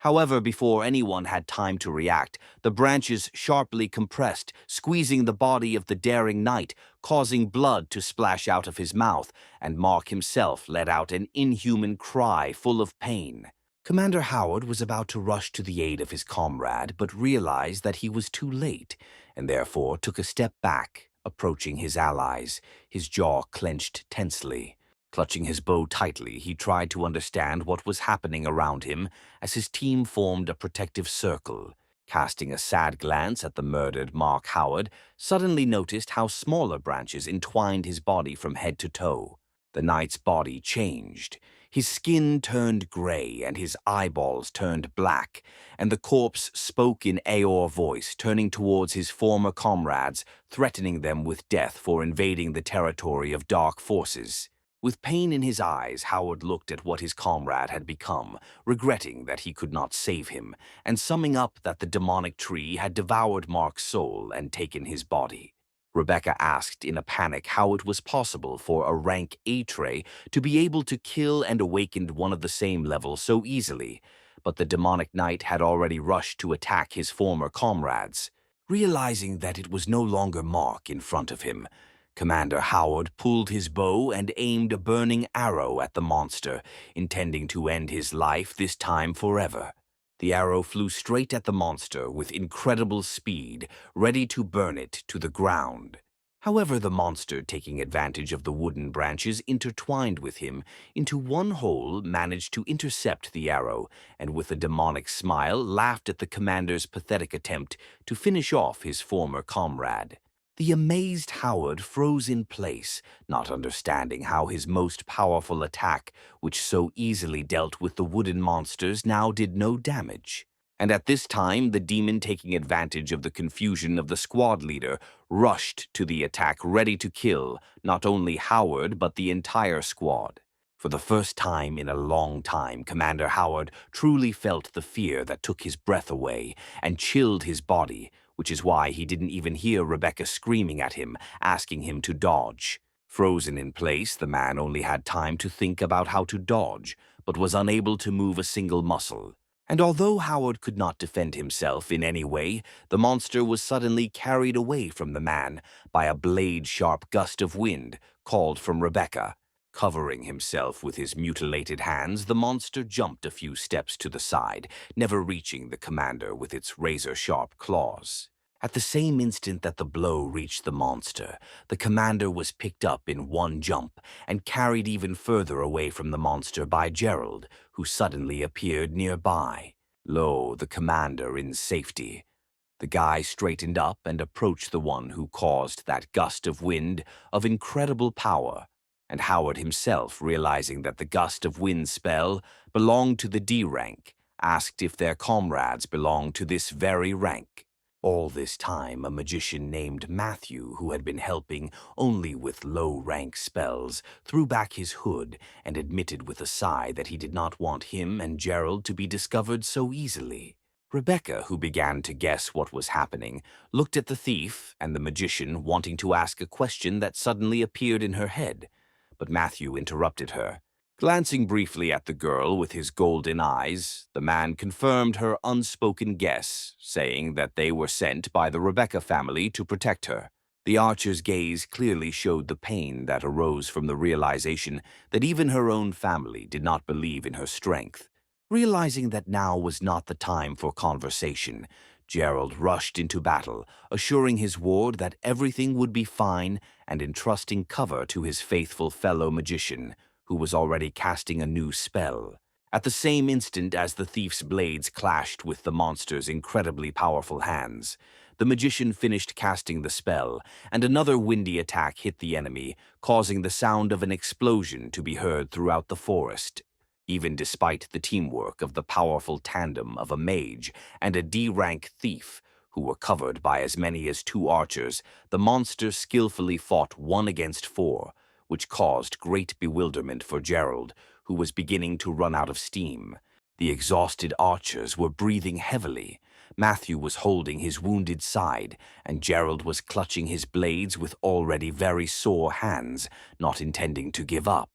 However, before anyone had time to react, the branches sharply compressed, squeezing the body of the daring knight, causing blood to splash out of his mouth, and Mark himself let out an inhuman cry full of pain. Commander Howard was about to rush to the aid of his comrade, but realized that he was too late, and therefore took a step back, approaching his allies, his jaw clenched tensely. Clutching his bow tightly, he tried to understand what was happening around him as his team formed a protective circle. Casting a sad glance at the murdered Mark, Howard suddenly noticed how smaller branches entwined his body from head to toe. The knight's body changed. His skin turned gray and his eyeballs turned black, and the corpse spoke in Aor voice, turning towards his former comrades, threatening them with death for invading the territory of dark forces. With pain in his eyes, Howard looked at what his comrade had become, regretting that he could not save him, and summing up that the demonic tree had devoured Mark's soul and taken his body. Rebecca asked in a panic how it was possible for a rank A-tray to be able to kill and awaken one of the same level so easily, but the demonic knight had already rushed to attack his former comrades. Realizing that it was no longer Mark in front of him, Commander Howard pulled his bow and aimed a burning arrow at the monster, intending to end his life this time forever. The arrow flew straight at the monster with incredible speed, ready to burn it to the ground. However, the monster, taking advantage of the wooden branches intertwined with him into one hole, managed to intercept the arrow, and with a demonic smile laughed at the commander's pathetic attempt to finish off his former comrade. The amazed Howard froze in place, not understanding how his most powerful attack, which so easily dealt with the wooden monsters, now did no damage. And at this time, the demon, taking advantage of the confusion of the squad leader, rushed to the attack, ready to kill not only Howard but the entire squad. For the first time in a long time, Commander Howard truly felt the fear that took his breath away and chilled his body, which is why he didn't even hear Rebecca screaming at him, asking him to dodge. Frozen in place, the man only had time to think about how to dodge, but was unable to move a single muscle. And although Howard could not defend himself in any way, the monster was suddenly carried away from the man by a blade-sharp gust of wind called from Rebecca. Covering himself with his mutilated hands, the monster jumped a few steps to the side, never reaching the commander with its razor-sharp claws. At the same instant that the blow reached the monster, the commander was picked up in one jump and carried even further away from the monster by Gerald, who suddenly appeared nearby. Lo, the commander in safety. The guy straightened up and approached the one who caused that gust of wind of incredible power, and Howard himself, realizing that the gust of wind spell belonged to the D rank, asked if their comrades belonged to this very rank. All this time, a magician named Matthew, who had been helping only with low-rank spells, threw back his hood and admitted with a sigh that he did not want him and Gerald to be discovered so easily. Rebecca, who began to guess what was happening, looked at the thief and the magician, wanting to ask a question that suddenly appeared in her head. But Matthew interrupted her. Glancing briefly at the girl with his golden eyes, the man confirmed her unspoken guess, saying that they were sent by the Rebecca family to protect her. The archer's gaze clearly showed the pain that arose from the realization that even her own family did not believe in her strength. Realizing that now was not the time for conversation, Gerald rushed into battle, assuring his ward that everything would be fine and entrusting cover to his faithful fellow magician, who was already casting a new spell. At the same instant as the thief's blades clashed with the monster's incredibly powerful hands, the magician finished casting the spell, and another windy attack hit the enemy, causing the sound of an explosion to be heard throughout the forest. Even despite the teamwork of the powerful tandem of a mage and a D-rank thief, who were covered by as many as 2 archers, the monster skillfully fought 1 against 4, which caused great bewilderment for Gerald, who was beginning to run out of steam. The exhausted archers were breathing heavily. Matthew was holding his wounded side, and Gerald was clutching his blades with already very sore hands, not intending to give up.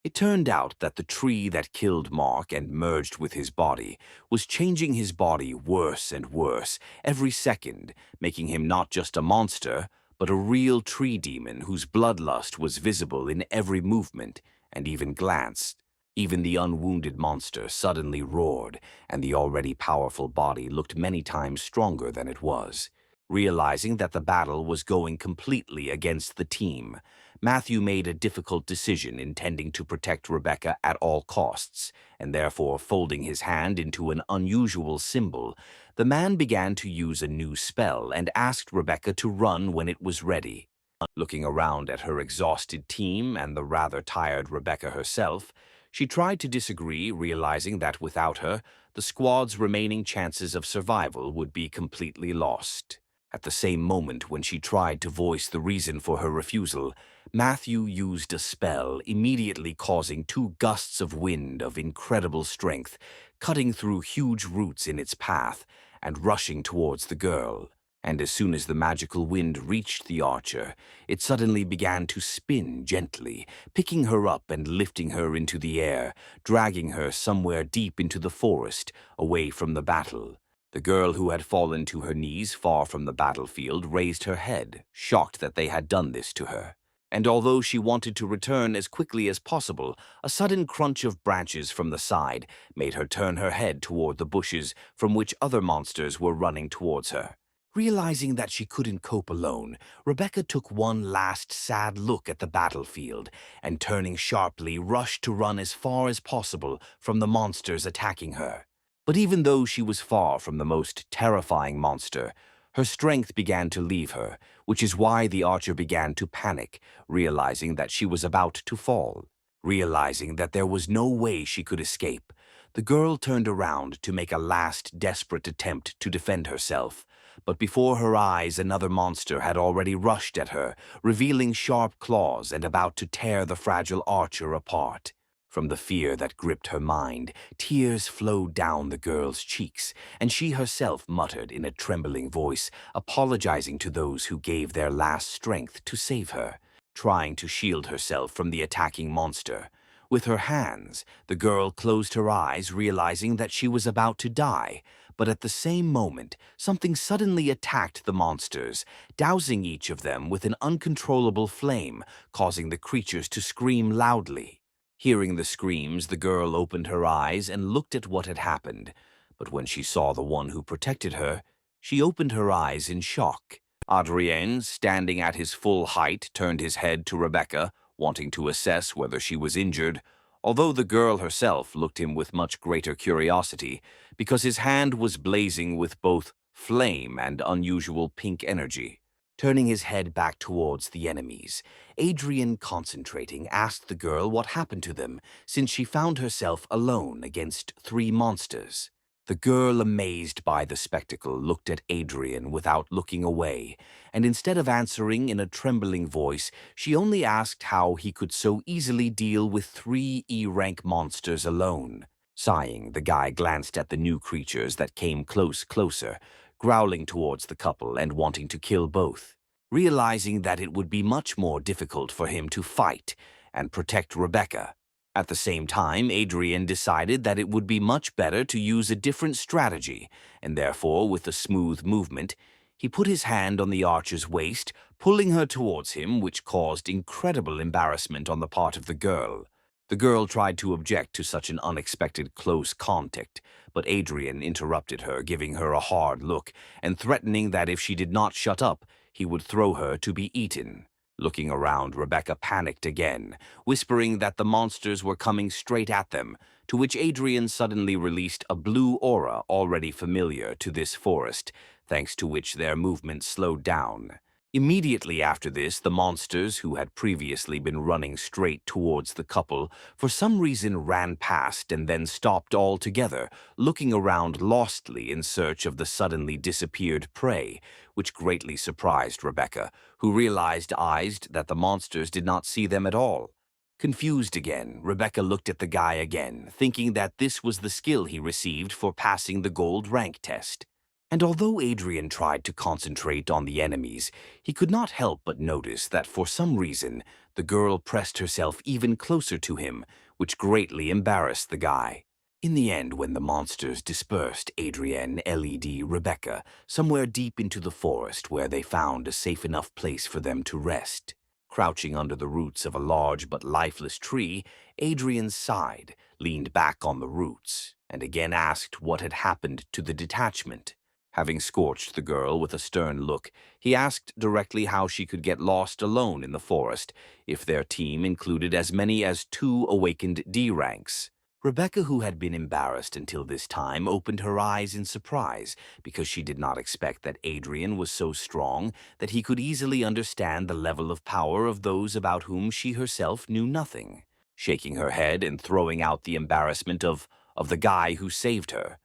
It turned out that the tree that killed Mark and merged with his body was changing his body worse and worse every second, making him not just a monster, but a real tree demon whose bloodlust was visible in every movement and even glance. Even the unwounded monster suddenly roared, and the already powerful body looked many times stronger than it was. Realizing that the battle was going completely against the team, Matthew made a difficult decision, intending to protect Rebecca at all costs, and therefore folding his hand into an unusual symbol, the man began to use a new spell and asked Rebecca to run when it was ready. Looking around at her exhausted team and the rather tired Rebecca herself, she tried to disagree, realizing that without her, the squad's remaining chances of survival would be completely lost. At the same moment when she tried to voice the reason for her refusal, Matthew used a spell, immediately causing 2 gusts of wind of incredible strength, cutting through huge roots in its path and rushing towards the girl. And as soon as the magical wind reached the archer, it suddenly began to spin gently, picking her up and lifting her into the air, dragging her somewhere deep into the forest, away from the battle. The girl, who had fallen to her knees far from the battlefield, raised her head, shocked that they had done this to her. And although she wanted to return as quickly as possible, a sudden crunch of branches from the side made her turn her head toward the bushes from which other monsters were running towards her. Realizing that she couldn't cope alone, Rebecca took one last sad look at the battlefield and, turning sharply, rushed to run as far as possible from the monsters attacking her. But even though she was far from the most terrifying monster, her strength began to leave her, which is why the archer began to panic, realizing that she was about to fall. Realizing that there was no way she could escape, The girl turned around to make a last desperate attempt to defend herself, but before her eyes another monster had already rushed at her, revealing sharp claws and about to tear the fragile archer apart. From the fear that gripped her mind, tears flowed down the girl's cheeks, and she herself muttered in a trembling voice, apologizing to those who gave their last strength to save her, trying to shield herself from the attacking monster. With her hands, the girl closed her eyes, realizing that she was about to die. But at the same moment, something suddenly attacked the monsters, dousing each of them with an uncontrollable flame, causing the creatures to scream loudly. Hearing the screams, the girl opened her eyes and looked at what had happened. But when she saw the one who protected her, she opened her eyes in shock. Adrien, standing at his full height, turned his head to Rebecca, wanting to assess whether she was injured, although the girl herself looked him with much greater curiosity, because his hand was blazing with both flame and unusual pink energy. Turning his head back towards the enemies, Adrien, concentrating, asked the girl what happened to them, since she found herself alone against 3 monsters. The girl, amazed by the spectacle, looked at Adrien without looking away, and instead of answering in a trembling voice, she only asked how he could so easily deal with 3 E-rank monsters alone. Sighing, the guy glanced at the new creatures that came closer, growling towards the couple and wanting to kill both. Realizing that it would be much more difficult for him to fight and protect Rebecca. At the same time, Adrien decided that it would be much better to use a different strategy, and therefore, with a smooth movement, he put his hand on the archer's waist, pulling her towards him, which caused incredible embarrassment on the part of the girl. The girl tried to object to such an unexpected close contact, but Adrien interrupted her, giving her a hard look and threatening that if she did not shut up, he would throw her to be eaten. Looking around, Rebecca panicked again, whispering that the monsters were coming straight at them, to which Adrien suddenly released a blue aura already familiar to this forest, thanks to which their movement slowed down. Immediately after this, the monsters, who had previously been running straight towards the couple, for some reason ran past and then stopped altogether, looking around lostly in search of the suddenly disappeared prey, which greatly surprised Rebecca, who realized that the monsters did not see them at all. Confused again, Rebecca looked at the guy again, thinking that this was the skill he received for passing the gold rank test. And although Adrien tried to concentrate on the enemies, he could not help but notice that for some reason the girl pressed herself even closer to him, which greatly embarrassed the guy. In the end, when the monsters dispersed, Adrien led Rebecca somewhere deep into the forest where they found a safe enough place for them to rest. Crouching under the roots of a large but lifeless tree, Adrien sighed, leaned back on the roots, and again asked what had happened to the detachment. Having scorched the girl with a stern look, he asked directly how she could get lost alone in the forest if their team included as many as 2 awakened D ranks. Rebecca, who had been embarrassed until this time, opened her eyes in surprise because she did not expect that Adrien was so strong that he could easily understand the level of power of those about whom she herself knew nothing. Shaking her head and throwing out the embarrassment of the guy who saved her,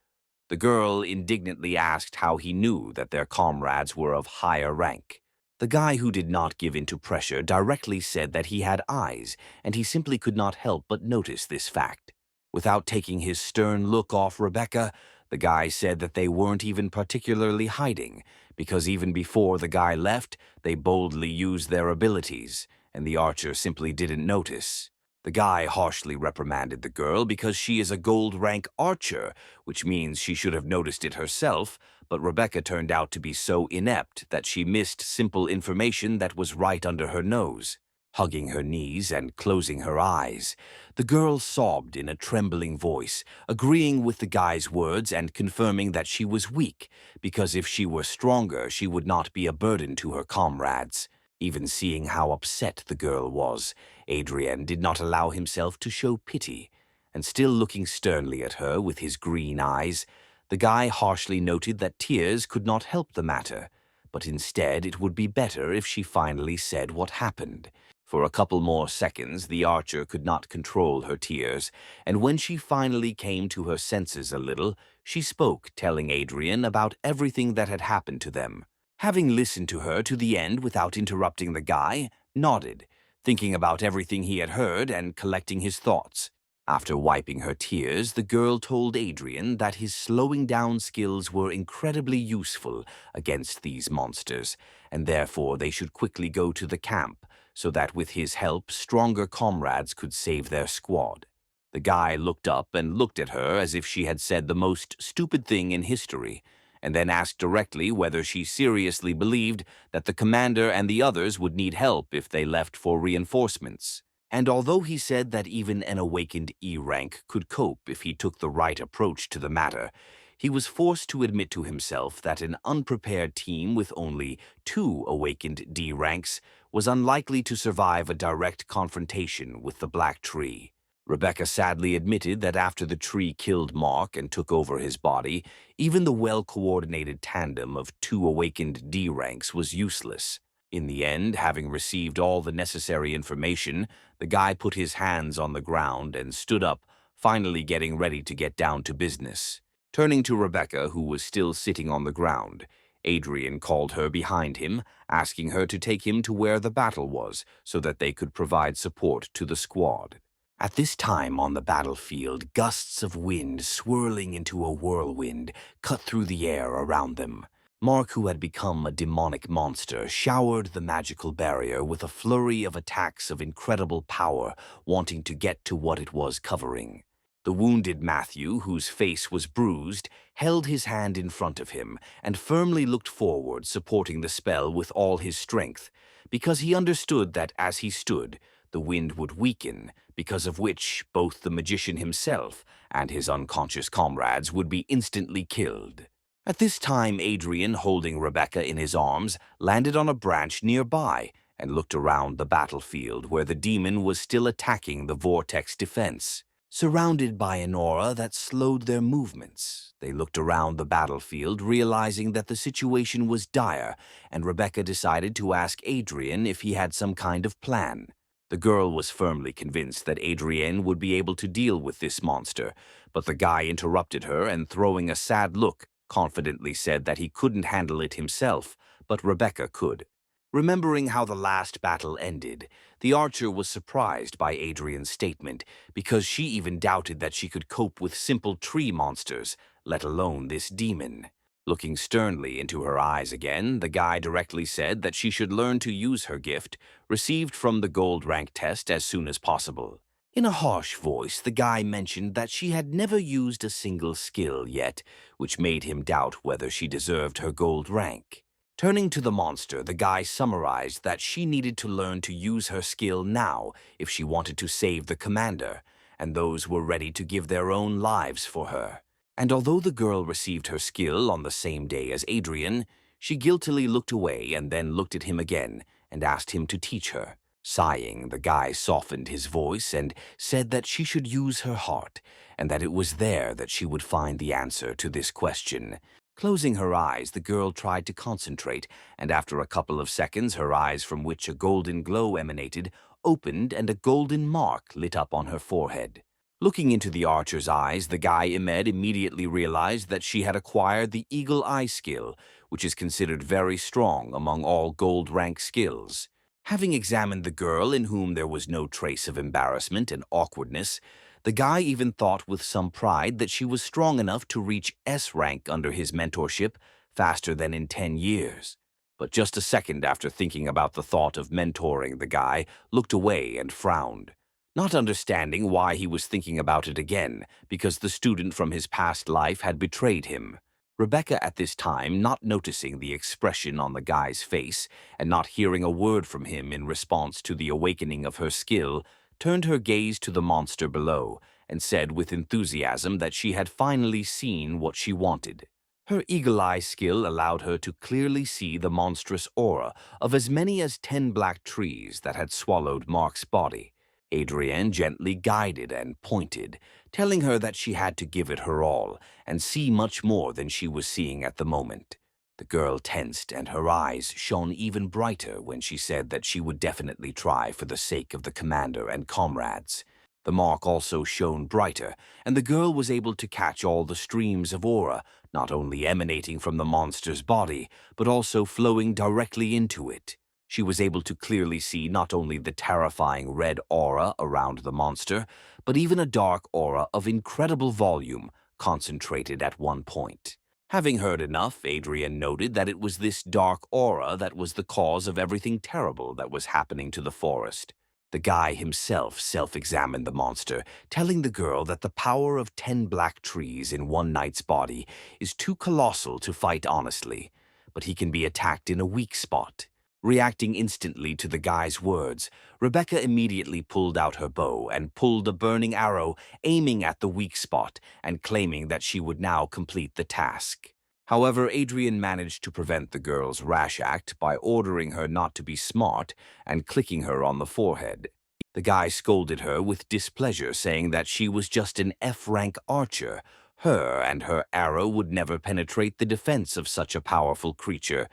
the girl indignantly asked how he knew that their comrades were of higher rank. The guy, who did not give in to pressure, directly said that he had eyes, and he simply could not help but notice this fact. Without taking his stern look off Rebecca, the guy said that they weren't even particularly hiding, because even before the guy left, they boldly used their abilities, and the archer simply didn't notice. The guy harshly reprimanded the girl because she is a gold rank archer, which means she should have noticed it herself, but Rebecca turned out to be so inept that she missed simple information that was right under her nose. Hugging her knees and closing her eyes, the girl sobbed in a trembling voice, agreeing with the guy's words and confirming that she was weak, because if she were stronger, she would not be a burden to her comrades. Even seeing how upset the girl was, Adrien did not allow himself to show pity, and still looking sternly at her with his green eyes, the guy harshly noted that tears could not help the matter, but instead it would be better if she finally said what happened. For a couple more seconds, the archer could not control her tears, and when she finally came to her senses a little, she spoke, telling Adrien about everything that had happened to them. Having listened to her to the end without interrupting, the guy nodded, thinking about everything he had heard and collecting his thoughts. After wiping her tears, the girl told Adrien that his slowing down skills were incredibly useful against these monsters, and therefore they should quickly go to the camp, so that with his help, stronger comrades could save their squad. The guy looked up and looked at her as if she had said the most stupid thing in history, and then asked directly whether she seriously believed that the commander and the others would need help if they left for reinforcements. And although he said that even an awakened E rank could cope if he took the right approach to the matter, he was forced to admit to himself that an unprepared team with only 2 awakened D ranks was unlikely to survive a direct confrontation with the Black Tree. Rebecca sadly admitted that after the tree killed Mark and took over his body, even the well-coordinated tandem of 2 awakened D ranks was useless. In the end, having received all the necessary information, the guy put his hands on the ground and stood up, finally getting ready to get down to business. Turning to Rebecca, who was still sitting on the ground, Adrien called her behind him, asking her to take him to where the battle was so that they could provide support to the squad. At this time on the battlefield, gusts of wind swirling into a whirlwind cut through the air around them. Mark, who had become a demonic monster, showered the magical barrier with a flurry of attacks of incredible power, wanting to get to what it was covering. The wounded Matthew, whose face was bruised, held his hand in front of him and firmly looked forward, supporting the spell with all his strength, because he understood that as he stood, the wind would weaken, because of which both the magician himself and his unconscious comrades would be instantly killed. At this time, Adrien, holding Rebecca in his arms, landed on a branch nearby and looked around the battlefield where the demon was still attacking the vortex defense. Surrounded by an aura that slowed their movements, they looked around the battlefield, realizing that the situation was dire, and Rebecca decided to ask Adrien if he had some kind of plan. The girl was firmly convinced that Adrien would be able to deal with this monster, but the guy interrupted her and, throwing a sad look, confidently said that he couldn't handle it himself, but Rebecca could. Remembering how the last battle ended, the archer was surprised by Adrien's statement, because she even doubted that she could cope with simple tree monsters, let alone this demon. Looking sternly into her eyes again, the guy directly said that she should learn to use her gift, received from the gold rank test, as soon as possible. In a harsh voice, the guy mentioned that she had never used a single skill yet, which made him doubt whether she deserved her gold rank. Turning to the monster, the guy summarized that she needed to learn to use her skill now if she wanted to save the commander, and those were ready to give their own lives for her. And although the girl received her skill on the same day as Adrien, she guiltily looked away and then looked at him again and asked him to teach her. Sighing, the guy softened his voice and said that she should use her heart, and that it was there that she would find the answer to this question. Closing her eyes, the girl tried to concentrate, and after a couple of seconds, her eyes, from which a golden glow emanated, opened and a golden mark lit up on her forehead. Looking into the archer's eyes, the guy immediately realized that she had acquired the Eagle Eye skill, which is considered very strong among all gold rank skills. Having examined the girl, in whom there was no trace of embarrassment and awkwardness, the guy even thought with some pride that she was strong enough to reach S rank under his mentorship faster than in 10 years. But just a second after thinking about the thought of mentoring, the guy looked away and frowned, not understanding why he was thinking about it again, because the student from his past life had betrayed him. Rebecca, at this time, not noticing the expression on the guy's face and not hearing a word from him in response to the awakening of her skill, turned her gaze to the monster below and said with enthusiasm that she had finally seen what she wanted. Her eagle eye skill allowed her to clearly see the monstrous aura of as many as 10 black trees that had swallowed Mark's body. Adrien gently guided and pointed, telling her that she had to give it her all and see much more than she was seeing at the moment. The girl tensed and her eyes shone even brighter when she said that she would definitely try for the sake of the commander and comrades. The mark also shone brighter, and the girl was able to catch all the streams of aura, not only emanating from the monster's body, but also flowing directly into it. She was able to clearly see not only the terrifying red aura around the monster, but even a dark aura of incredible volume concentrated at one point. Having heard enough, Adrien noted that it was this dark aura that was the cause of everything terrible that was happening to the forest. The guy himself self-examined the monster, telling the girl that the power of 10 black trees in one knight's body is too colossal to fight honestly, but he can be attacked in a weak spot. Reacting instantly to the guy's words, Rebecca immediately pulled out her bow and pulled a burning arrow, aiming at the weak spot and claiming that she would now complete the task. However, Adrien managed to prevent the girl's rash act by ordering her not to be smart and clicking her on the forehead. The guy scolded her with displeasure, saying that she was just an F-rank archer. Her and her arrow would never penetrate the defense of such a powerful creature,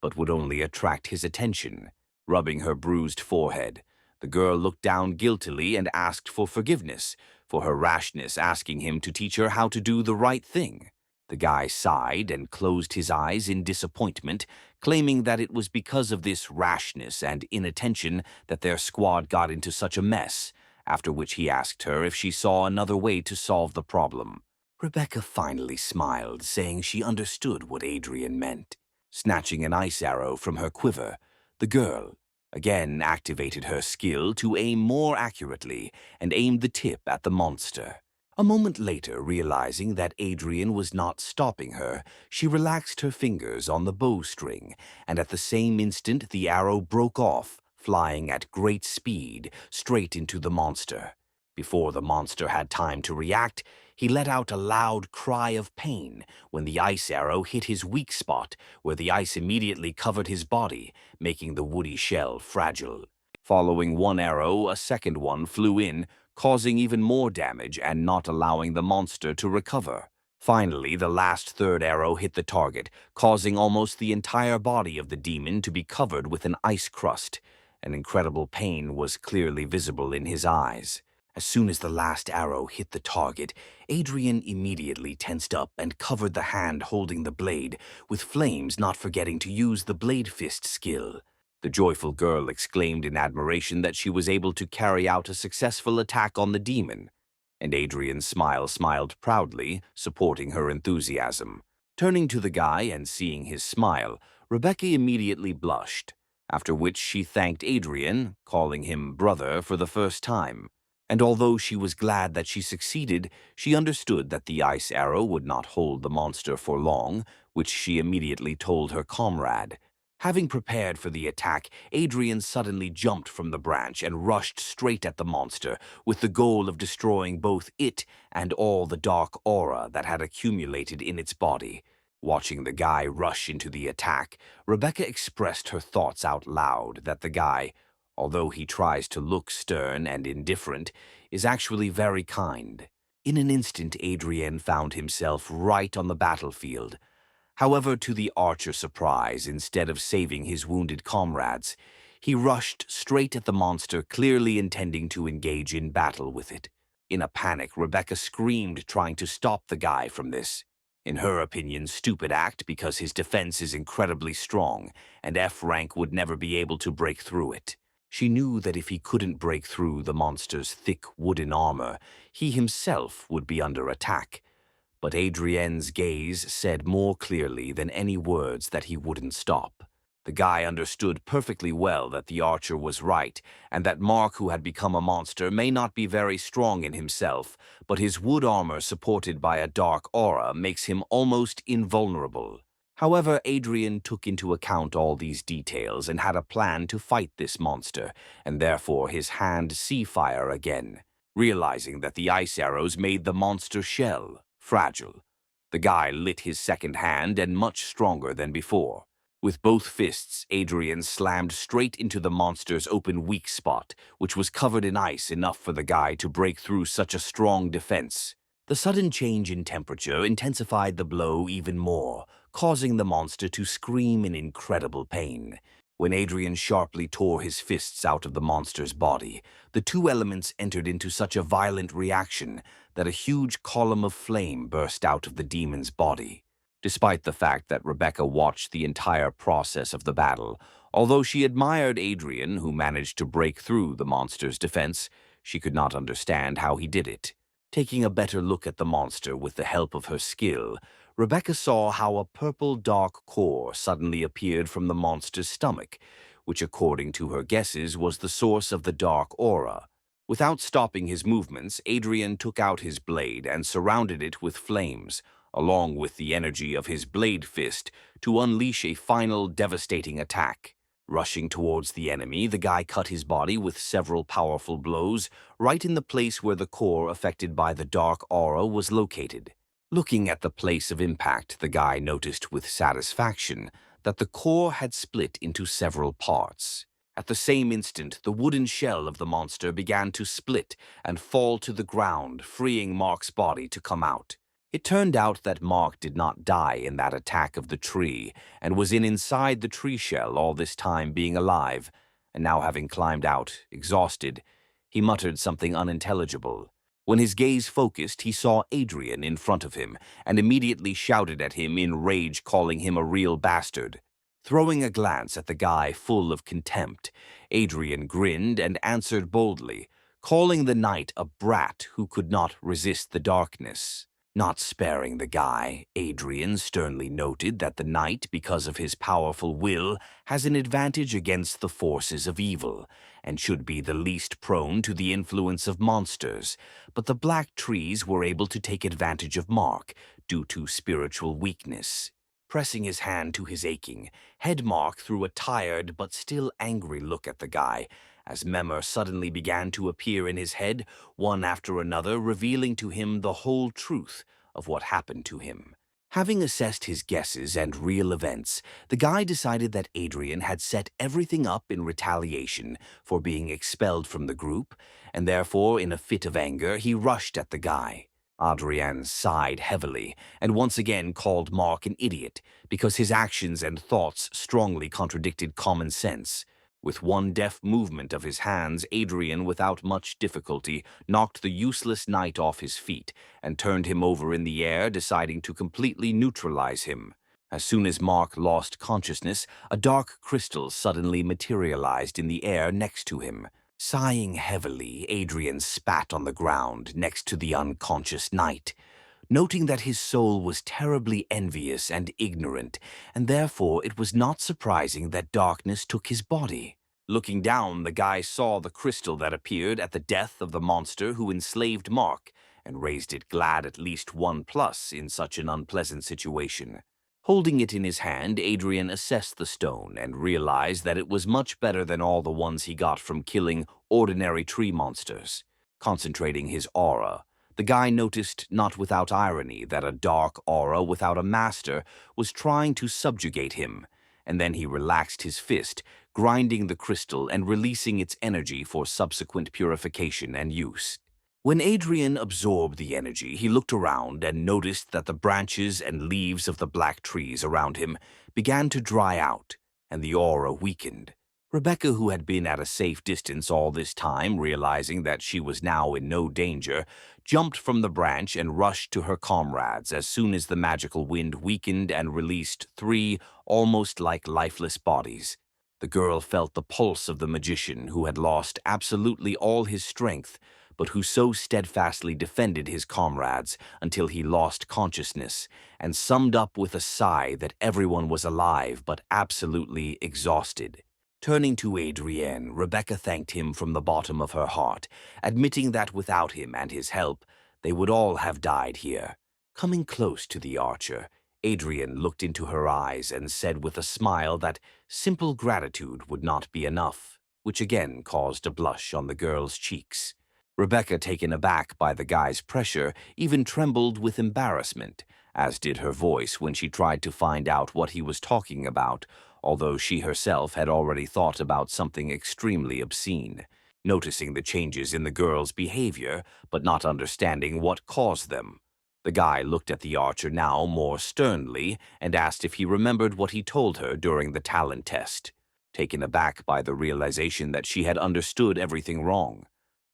but would only attract his attention. Rubbing her bruised forehead, the girl looked down guiltily and asked for forgiveness for her rashness, asking him to teach her how to do the right thing. The guy sighed and closed his eyes in disappointment, claiming that it was because of this rashness and inattention that their squad got into such a mess, after which he asked her if she saw another way to solve the problem. Rebecca finally smiled, saying she understood what Adrien meant. Snatching an ice arrow from her quiver, the girl again activated her skill to aim more accurately and aimed the tip at the monster. A moment later, realizing that Adrien was not stopping her, she relaxed her fingers on the bowstring, and at the same instant the arrow broke off, flying at great speed straight into the monster. Before the monster had time to react, he let out a loud cry of pain when the ice arrow hit his weak spot, where the ice immediately covered his body, making the woody shell fragile. Following one arrow, a second one flew in, causing even more damage and not allowing the monster to recover. Finally, the last third arrow hit the target, causing almost the entire body of the demon to be covered with an ice crust. An incredible pain was clearly visible in his eyes. As soon as the last arrow hit the target, Adrien immediately tensed up and covered the hand holding the blade with flames, not forgetting to use the blade fist skill. The joyful girl exclaimed in admiration that she was able to carry out a successful attack on the demon, and Adrien's smile smiled proudly, supporting her enthusiasm. Turning to the guy and seeing his smile, Rebecca immediately blushed, after which she thanked Adrien, calling him brother for the first time. And although she was glad that she succeeded, she understood that the ice arrow would not hold the monster for long, which she immediately told her comrade. Having prepared for the attack, Adrien suddenly jumped from the branch and rushed straight at the monster, with the goal of destroying both it and all the dark aura that had accumulated in its body. Watching the guy rush into the attack, Rebecca expressed her thoughts out loud that the guy, although he tries to look stern and indifferent, is actually very kind. In an instant, Adrien found himself right on the battlefield. However, to the archer's surprise, instead of saving his wounded comrades, he rushed straight at the monster, clearly intending to engage in battle with it. In a panic, Rebecca screamed, trying to stop the guy from this, in her opinion, stupid act, because his defense is incredibly strong, and F rank would never be able to break through it. She knew that if he couldn't break through the monster's thick wooden armor, he himself would be under attack. But Adrien's gaze said more clearly than any words that he wouldn't stop. The guy understood perfectly well that the archer was right, and that Mark, who had become a monster, may not be very strong in himself, but his wood armor supported by a dark aura makes him almost invulnerable. However, Adrien took into account all these details and had a plan to fight this monster, and therefore his hand see fire again, realizing that the ice arrows made the monster shell fragile. The guy lit his second hand, and much stronger than before. With both fists, Adrien slammed straight into the monster's open weak spot, which was covered in ice enough for the guy to break through such a strong defense. The sudden change in temperature intensified the blow even more, causing the monster to scream in incredible pain. When Adrien sharply tore his fists out of the monster's body, the two elements entered into such a violent reaction that a huge column of flame burst out of the demon's body. Despite the fact that Rebecca watched the entire process of the battle, although she admired Adrien, who managed to break through the monster's defense, she could not understand how he did it. Taking a better look at the monster with the help of her skill, Rebecca saw how a purple dark core suddenly appeared from the monster's stomach, which according to her guesses was the source of the dark aura. Without stopping his movements, Adrien took out his blade and surrounded it with flames, along with the energy of his blade fist, to unleash a final devastating attack. Rushing towards the enemy, the guy cut his body with several powerful blows, right in the place where the core affected by the dark aura was located. Looking at the place of impact, the guy noticed with satisfaction that the core had split into several parts. At the same instant, the wooden shell of the monster began to split and fall to the ground, freeing Mark's body to come out. It turned out that Mark did not die in that attack of the tree and was inside the tree shell all this time being alive, and now having climbed out, exhausted, he muttered something unintelligible. When his gaze focused, he saw Adrien in front of him and immediately shouted at him in rage, calling him a real bastard. Throwing a glance at the guy full of contempt, Adrien grinned and answered boldly, calling the knight a brat who could not resist the darkness. Not sparing the guy, Adrien sternly noted that the knight, because of his powerful will, has an advantage against the forces of evil, and should be the least prone to the influence of monsters, but the black trees were able to take advantage of Mark due to spiritual weakness. Pressing his hand to his aching head, Mark threw a tired but still angry look at the guy, as memories suddenly began to appear in his head, one after another, revealing to him the whole truth of what happened to him. Having assessed his guesses and real events, the guy decided that Adrien had set everything up in retaliation for being expelled from the group, and therefore, in a fit of anger, he rushed at the guy. Adrien sighed heavily and once again called Mark an idiot because his actions and thoughts strongly contradicted common sense. With one deft movement of his hands, Adrien, without much difficulty, knocked the useless knight off his feet and turned him over in the air, deciding to completely neutralize him. As soon as Mark lost consciousness, a dark crystal suddenly materialized in the air next to him. Sighing heavily, Adrien spat on the ground next to the unconscious knight, noting that his soul was terribly envious and ignorant, and therefore it was not surprising that darkness took his body. Looking down, the guy saw the crystal that appeared at the death of the monster who enslaved Mark, and raised it, glad at least 1+ in such an unpleasant situation. Holding it in his hand, Adrien assessed the stone and realized that it was much better than all the ones he got from killing ordinary tree monsters. Concentrating his aura, the guy noticed, not without irony, that a dark aura without a master was trying to subjugate him, and then he relaxed his fist, grinding the crystal and releasing its energy for subsequent purification and use. When Adrien absorbed the energy, he looked around and noticed that the branches and leaves of the black trees around him began to dry out, and the aura weakened. Rebecca, who had been at a safe distance all this time, realizing that she was now in no danger, jumped from the branch and rushed to her comrades as soon as the magical wind weakened and released 3 almost like lifeless bodies. The girl felt the pulse of the magician who had lost absolutely all his strength, but who so steadfastly defended his comrades until he lost consciousness, and summed up with a sigh that everyone was alive but absolutely exhausted. Turning to Adrien, Rebecca thanked him from the bottom of her heart, admitting that without him and his help, they would all have died here. Coming close to the archer, Adrien looked into her eyes and said with a smile that simple gratitude would not be enough, which again caused a blush on the girl's cheeks. Rebecca, taken aback by the guy's pressure, even trembled with embarrassment, as did her voice when she tried to find out what he was talking about, although she herself had already thought about something extremely obscene. Noticing the changes in the girl's behavior, but not understanding what caused them, The guy looked at the archer now more sternly and asked if he remembered what he told her during the talent test, taken aback by the realization that she had understood everything wrong.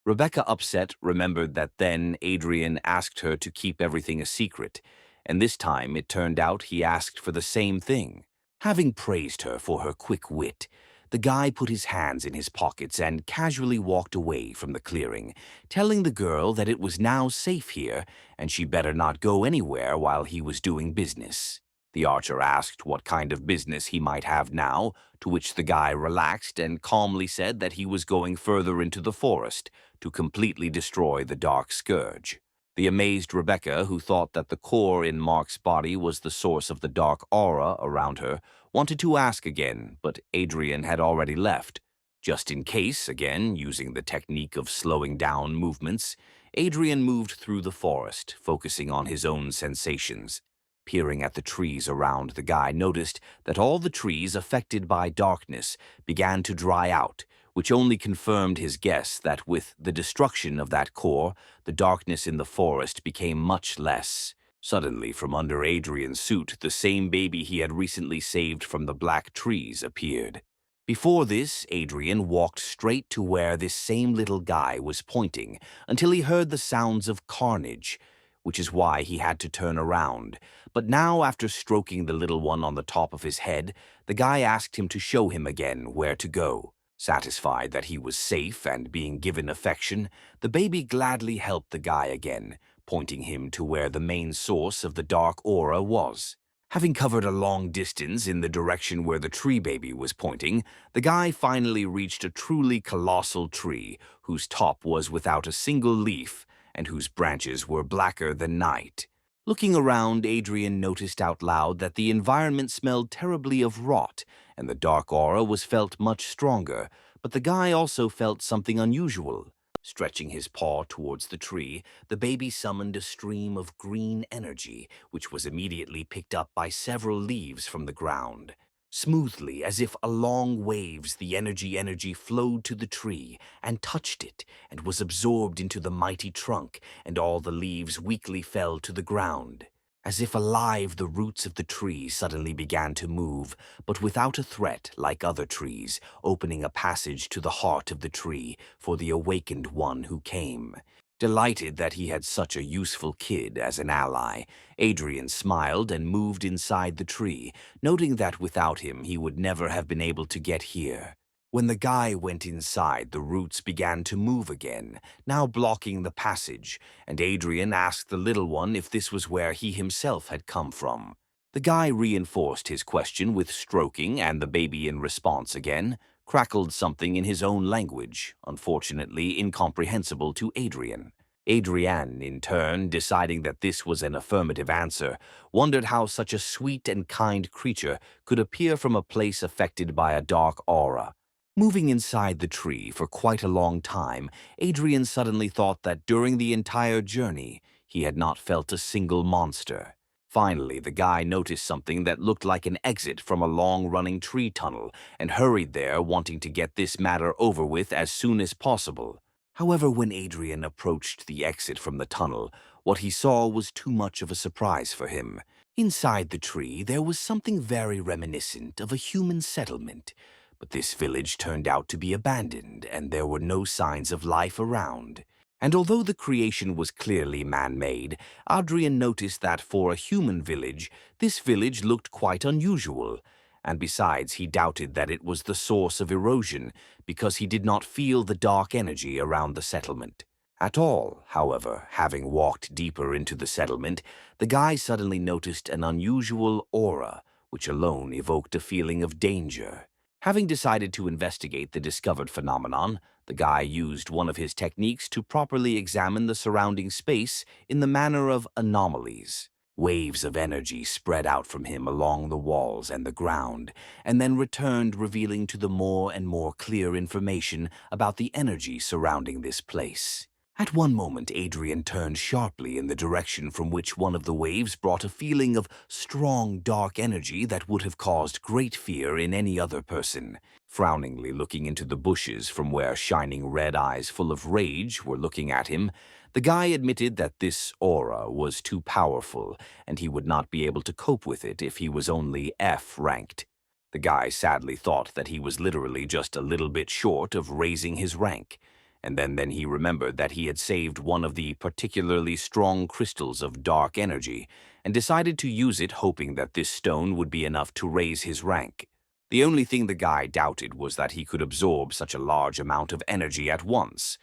Rebecca, upset, remembered that then Adrien asked her to keep everything a secret, and this time it turned out he asked for the same thing. Having praised her for her quick wit, the guy put his hands in his pockets and casually walked away from the clearing, telling the girl that it was now safe here and she better not go anywhere while he was doing business. The archer asked what kind of business he might have now, to which the guy relaxed and calmly said that he was going further into the forest to completely destroy the Dark Scourge. The amazed Rebecca, who thought that the core in Mark's body was the source of the dark aura around her, wanted to ask again, but Adrien had already left. Just in case, again, using the technique of slowing down movements, Adrien moved through the forest, focusing on his own sensations. Peering at the trees around, the guy noticed that all the trees affected by darkness began to dry out, which only confirmed his guess that with the destruction of that core, the darkness in the forest became much less. Suddenly, from under Adrien's suit, the same baby he had recently saved from the black trees appeared. Before this, Adrien walked straight to where this same little guy was pointing until he heard the sounds of carnage, which is why he had to turn around. But now, after stroking the little one on the top of his head, the guy asked him to show him again where to go. Satisfied that he was safe and being given affection, the baby gladly helped the guy again, pointing him to where the main source of the dark aura was. Having covered a long distance in the direction where the tree baby was pointing, the guy finally reached a truly colossal tree whose top was without a single leaf and whose branches were blacker than night. Looking around, Adrien noticed out loud that the environment smelled terribly of rot, and the dark aura was felt much stronger, but the guy also felt something unusual. Stretching his paw towards the tree, the baby summoned a stream of green energy, which was immediately picked up by several leaves from the ground. Smoothly, as if along waves, the energy flowed to the tree and touched it and was absorbed into the mighty trunk, and all the leaves weakly fell to the ground. As if alive, the roots of the tree suddenly began to move, but without a threat like other trees, opening a passage to the heart of the tree for the awakened one who came. Delighted that he had such a useful kid as an ally, Adrien smiled and moved inside the tree, noting that without him he would never have been able to get here. When the guy went inside, the roots began to move again, now blocking the passage, and Adrien asked the little one if this was where he himself had come from. The guy reinforced his question with stroking, and the baby in response again crackled something in his own language, unfortunately incomprehensible to Adrien. Adrien, in turn, deciding that this was an affirmative answer, wondered how such a sweet and kind creature could appear from a place affected by a dark aura. Moving inside the tree for quite a long time, Adrien suddenly thought that during the entire journey, he had not felt a single monster. Finally, the guy noticed something that looked like an exit from a long-running tree tunnel and hurried there, wanting to get this matter over with as soon as possible. However, when Adrien approached the exit from the tunnel, what he saw was too much of a surprise for him. Inside the tree, there was something very reminiscent of a human settlement. But this village turned out to be abandoned, and there were no signs of life around. And although the creation was clearly man-made, Adrien noticed that for a human village, this village looked quite unusual. And besides, he doubted that it was the source of erosion, because he did not feel the dark energy around the settlement. At all, however, having walked deeper into the settlement, the guy suddenly noticed an unusual aura, which alone evoked a feeling of danger. Having decided to investigate the discovered phenomenon, the guy used one of his techniques to properly examine the surrounding space in the manner of anomalies. Waves of energy spread out from him along the walls and the ground, and then returned, revealing to the more and more clear information about the energy surrounding this place. At one moment, Adrien turned sharply in the direction from which one of the waves brought a feeling of strong, dark energy that would have caused great fear in any other person. Frowningly looking into the bushes from where shining red eyes full of rage were looking at him, the guy admitted that this aura was too powerful and he would not be able to cope with it if he was only F-ranked. The guy sadly thought that he was literally just a little bit short of raising his rank. And then he remembered that he had saved one of the particularly strong crystals of dark energy and decided to use it, hoping that this stone would be enough to raise his rank. The only thing the guy doubted was that he could absorb such a large amount of energy at once.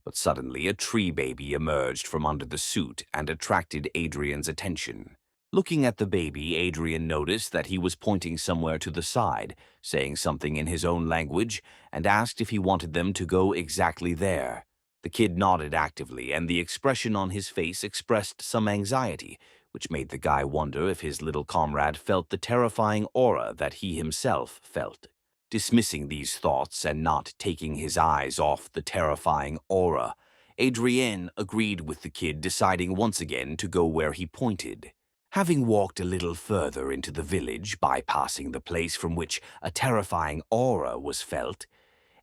But suddenly a tree baby emerged from under the suit and attracted Adrien's attention. Looking at the baby, Adrien noticed that he was pointing somewhere to the side, saying something in his own language, and asked if he wanted them to go exactly there. The kid nodded actively, and the expression on his face expressed some anxiety, which made the guy wonder if his little comrade felt the terrifying aura that he himself felt. Dismissing these thoughts and not taking his eyes off the terrifying aura, Adrien agreed with the kid, deciding once again to go where he pointed. Having walked a little further into the village, bypassing the place from which a terrifying aura was felt,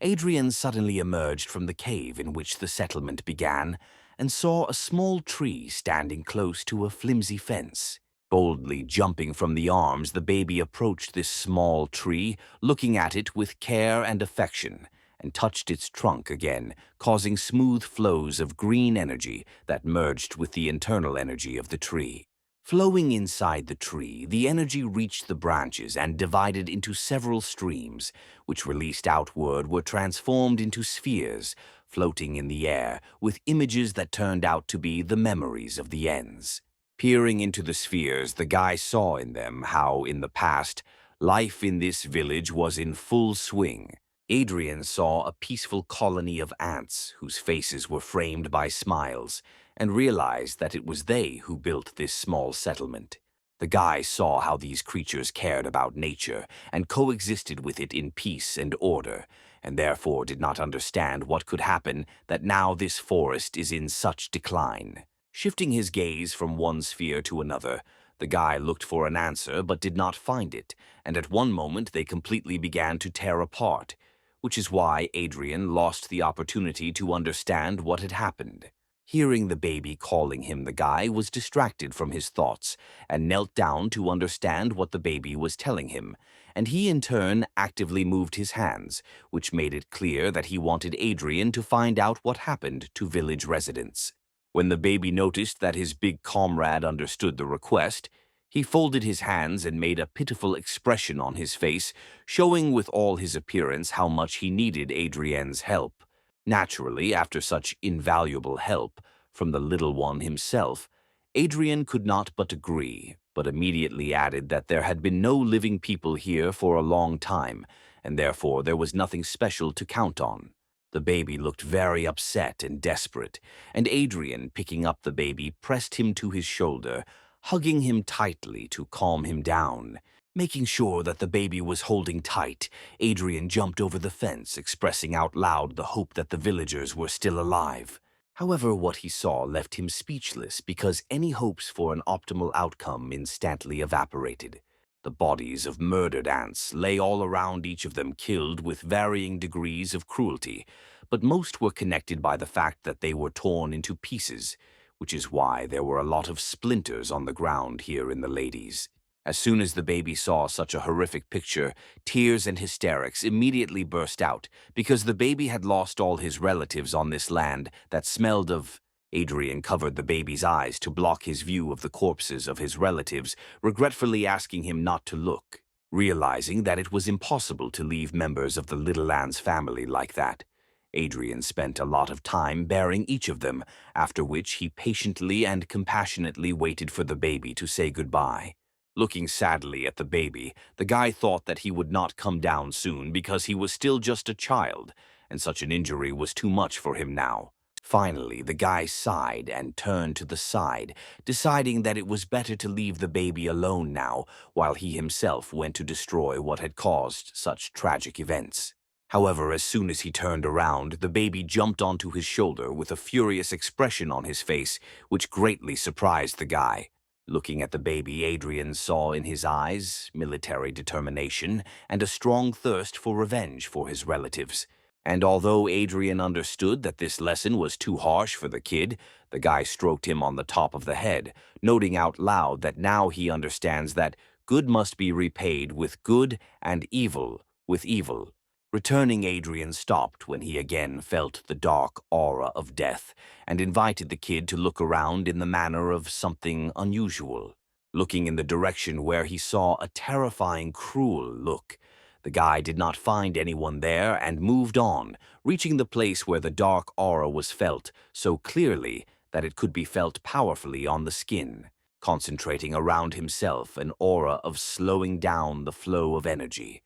Adrien suddenly emerged from the cave in which the settlement began and saw a small tree standing close to a flimsy fence. Boldly jumping from the arms, the baby approached this small tree, looking at it with care and affection, and touched its trunk again, causing smooth flows of green energy that merged with the internal energy of the tree. Flowing inside the tree, the energy reached the branches and divided into several streams, which released outward were transformed into spheres, floating in the air, with images that turned out to be the memories of the ends. Peering into the spheres, the guy saw in them how, in the past, life in this village was in full swing. Adrien saw a peaceful colony of ants whose faces were framed by smiles, and realized that it was they who built this small settlement. The guy saw how these creatures cared about nature and coexisted with it in peace and order, and therefore did not understand what could happen that now this forest is in such decline. Shifting his gaze from one sphere to another, the guy looked for an answer but did not find it, and at one moment they completely began to tear apart, which is why Adrien lost the opportunity to understand what had happened. Hearing the baby calling him, the guy was distracted from his thoughts and knelt down to understand what the baby was telling him, and he in turn actively moved his hands, which made it clear that he wanted Adrien to find out what happened to village residents. When the baby noticed that his big comrade understood the request, he folded his hands and made a pitiful expression on his face, showing with all his appearance how much he needed Adrien's help. Naturally, after such invaluable help from the little one himself, Adrien could not but agree, but immediately added that there had been no living people here for a long time, and therefore there was nothing special to count on. The baby looked very upset and desperate, and Adrien, picking up the baby, pressed him to his shoulder, hugging him tightly to calm him down. Making sure that the baby was holding tight, Adrien jumped over the fence, expressing out loud the hope that the villagers were still alive. However, what he saw left him speechless because any hopes for an optimal outcome instantly evaporated. The bodies of murdered ants lay all around, each of them killed with varying degrees of cruelty, but most were connected by the fact that they were torn into pieces, which is why there were a lot of splinters on the ground here in the ladies. As soon as the baby saw such a horrific picture, tears and hysterics immediately burst out because the baby had lost all his relatives on this land that smelled of... Adrien covered the baby's eyes to block his view of the corpses of his relatives, regretfully asking him not to look. Realizing that it was impossible to leave members of the little Anne's family like that, Adrien spent a lot of time burying each of them, after which he patiently and compassionately waited for the baby to say goodbye. Looking sadly at the baby, the guy thought that he would not come down soon because he was still just a child, and such an injury was too much for him now. Finally, the guy sighed and turned to the side, deciding that it was better to leave the baby alone now, while he himself went to destroy what had caused such tragic events. However, as soon as he turned around, the baby jumped onto his shoulder with a furious expression on his face, which greatly surprised the guy. Looking at the baby, Adrien saw in his eyes military determination and a strong thirst for revenge for his relatives. And although Adrien understood that this lesson was too harsh for the kid, the guy stroked him on the top of the head, noting out loud that now he understands that good must be repaid with good and evil with evil. Returning, Adrien stopped when he again felt the dark aura of death and invited the kid to look around in the manner of something unusual. Looking in the direction where he saw a terrifying, cruel look, the guy did not find anyone there and moved on, reaching the place where the dark aura was felt so clearly that it could be felt powerfully on the skin, concentrating around himself an aura of slowing down the flow of energy.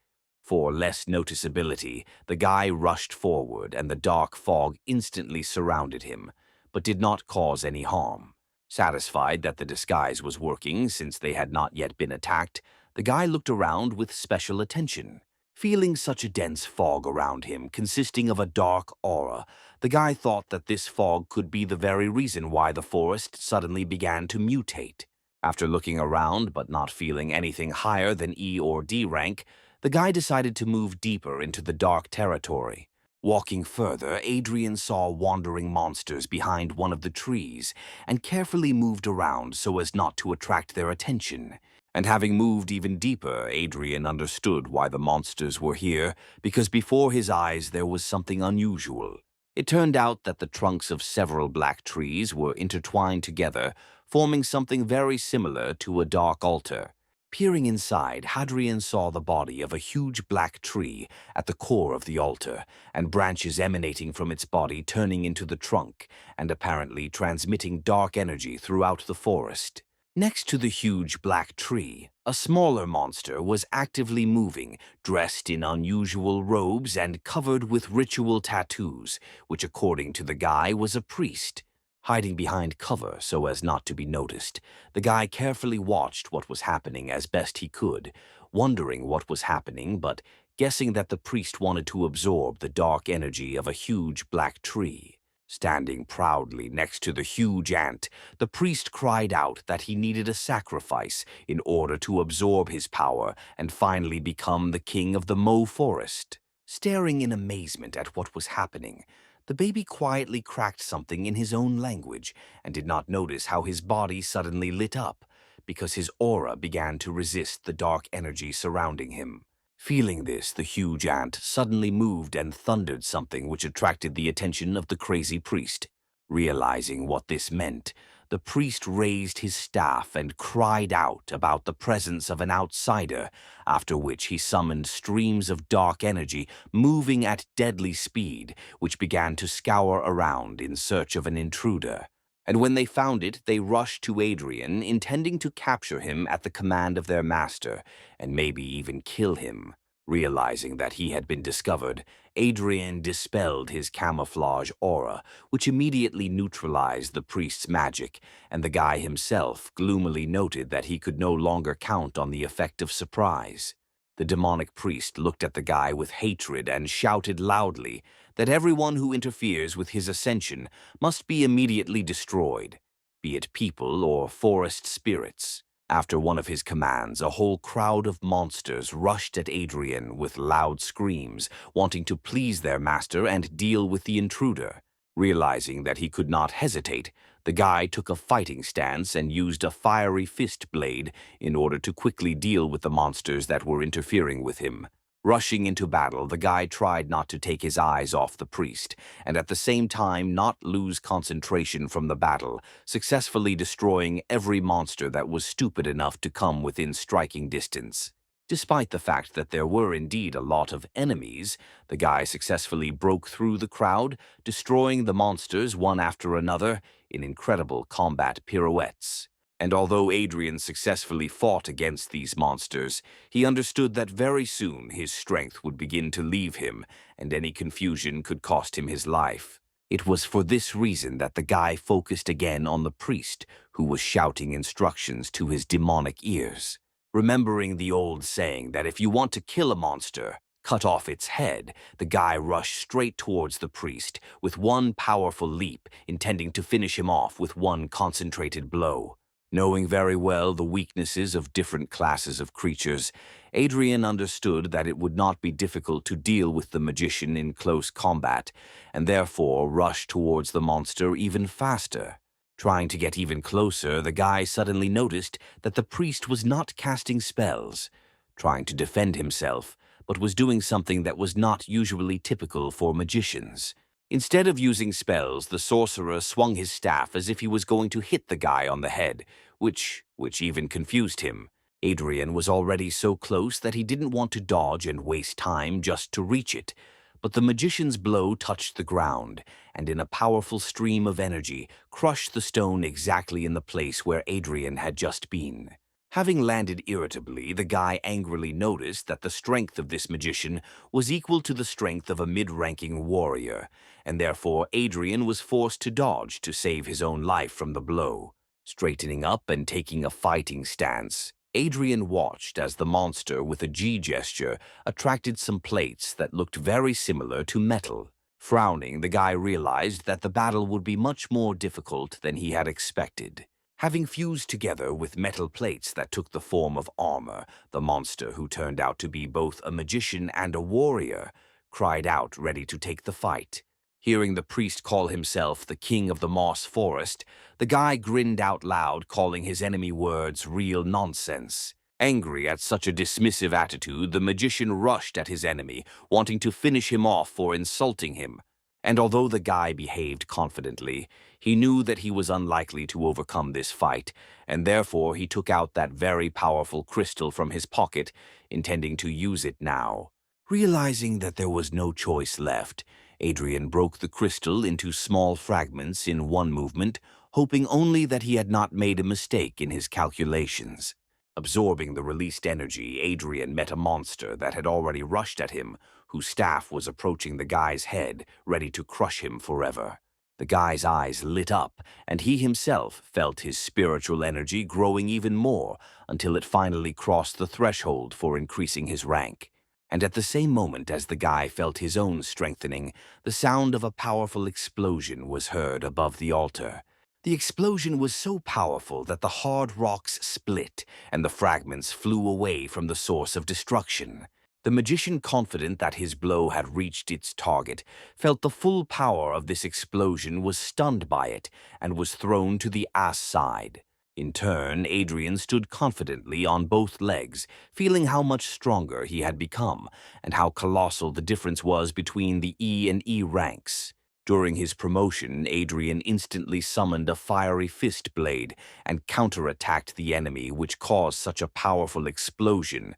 For less noticeability, the guy rushed forward and the dark fog instantly surrounded him, but did not cause any harm. Satisfied that the disguise was working since they had not yet been attacked, the guy looked around with special attention. Feeling such a dense fog around him, consisting of a dark aura, the guy thought that this fog could be the very reason why the forest suddenly began to mutate. After looking around but not feeling anything higher than E or D rank, the guy decided to move deeper into the dark territory. Walking further, Adrien saw wandering monsters behind one of the trees and carefully moved around so as not to attract their attention. And having moved even deeper, Adrien understood why the monsters were here, because before his eyes there was something unusual. It turned out that the trunks of several black trees were intertwined together, forming something very similar to a dark altar. Peering inside, Adrien saw the body of a huge black tree at the core of the altar, and branches emanating from its body turning into the trunk and apparently transmitting dark energy throughout the forest. Next to the huge black tree, a smaller monster was actively moving, dressed in unusual robes and covered with ritual tattoos, which according to the guy was a priest. Hiding behind cover so as not to be noticed, the guy carefully watched what was happening as best he could, wondering what was happening but guessing that the priest wanted to absorb the dark energy of a huge black tree. Standing proudly next to the huge ant, the priest cried out that he needed a sacrifice in order to absorb his power and finally become the king of the Mo Forest. Staring in amazement at what was happening, the baby quietly cracked something in his own language and did not notice how his body suddenly lit up, because his aura began to resist the dark energy surrounding him. Feeling this, the huge ant suddenly moved and thundered something which attracted the attention of the crazy priest. Realizing what this meant, the priest raised his staff and cried out about the presence of an outsider, after which he summoned streams of dark energy moving at deadly speed, which began to scour around in search of an intruder. And when they found it, they rushed to Adrien, intending to capture him at the command of their master, and maybe even kill him. Realizing that he had been discovered, Adrien dispelled his camouflage aura, which immediately neutralized the priest's magic, and the guy himself gloomily noted that he could no longer count on the effect of surprise. The demonic priest looked at the guy with hatred and shouted loudly that everyone who interferes with his ascension must be immediately destroyed, be it people or forest spirits. After one of his commands, a whole crowd of monsters rushed at Adrien with loud screams, wanting to please their master and deal with the intruder. Realizing that he could not hesitate, the guy took a fighting stance and used a fiery fist blade in order to quickly deal with the monsters that were interfering with him. Rushing into battle, the guy tried not to take his eyes off the priest, and at the same time not lose concentration from the battle, successfully destroying every monster that was stupid enough to come within striking distance. Despite the fact that there were indeed a lot of enemies, the guy successfully broke through the crowd, destroying the monsters one after another in incredible combat pirouettes. And although Adrien successfully fought against these monsters, he understood that very soon his strength would begin to leave him, and any confusion could cost him his life. It was for this reason that the guy focused again on the priest, who was shouting instructions to his demonic ears. Remembering the old saying that if you want to kill a monster, cut off its head, the guy rushed straight towards the priest with one powerful leap, intending to finish him off with one concentrated blow. Knowing very well the weaknesses of different classes of creatures, Adrien understood that it would not be difficult to deal with the magician in close combat, and therefore rushed towards the monster even faster. Trying to get even closer, the guy suddenly noticed that the priest was not casting spells, trying to defend himself, but was doing something that was not usually typical for magicians. Instead of using spells, the sorcerer swung his staff as if he was going to hit the guy on the head, which even confused him. Adrien was already so close that he didn't want to dodge and waste time just to reach it. But the magician's blow touched the ground, and in a powerful stream of energy, crushed the stone exactly in the place where Adrien had just been. Having landed irritably, the guy angrily noticed that the strength of this magician was equal to the strength of a mid-ranking warrior, and therefore Adrien was forced to dodge to save his own life from the blow. Straightening up and taking a fighting stance, Adrien watched as the monster, with a G gesture, attracted some plates that looked very similar to metal. Frowning, the guy realized that the battle would be much more difficult than he had expected. Having fused together with metal plates that took the form of armor, the monster, who turned out to be both a magician and a warrior, cried out, ready to take the fight. Hearing the priest call himself the king of the moss forest, the guy grinned out loud, calling his enemy words real nonsense. Angry at such a dismissive attitude, the magician rushed at his enemy, wanting to finish him off for insulting him. And although the guy behaved confidently, he knew that he was unlikely to overcome this fight, and therefore he took out that very powerful crystal from his pocket, intending to use it now. Realizing that there was no choice left, Adrien broke the crystal into small fragments in one movement, hoping only that he had not made a mistake in his calculations. Absorbing the released energy, Adrien met a monster that had already rushed at him, whose staff was approaching the guy's head, ready to crush him forever. The guy's eyes lit up, and he himself felt his spiritual energy growing even more until it finally crossed the threshold for increasing his rank. And at the same moment as the guy felt his own strengthening, the sound of a powerful explosion was heard above the altar. The explosion was so powerful that the hard rocks split, and the fragments flew away from the source of destruction. The magician, confident that his blow had reached its target, felt the full power of this explosion, was stunned by it, and was thrown to the ass side. In turn, Adrien stood confidently on both legs, feeling how much stronger he had become, and how colossal the difference was between the E and E ranks. During his promotion, Adrien instantly summoned a fiery fist blade and counterattacked the enemy, which caused such a powerful explosion.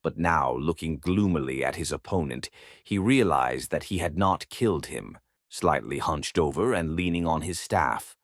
But now, looking gloomily at his opponent, he realized that he had not killed him. Slightly hunched over and leaning on his staff,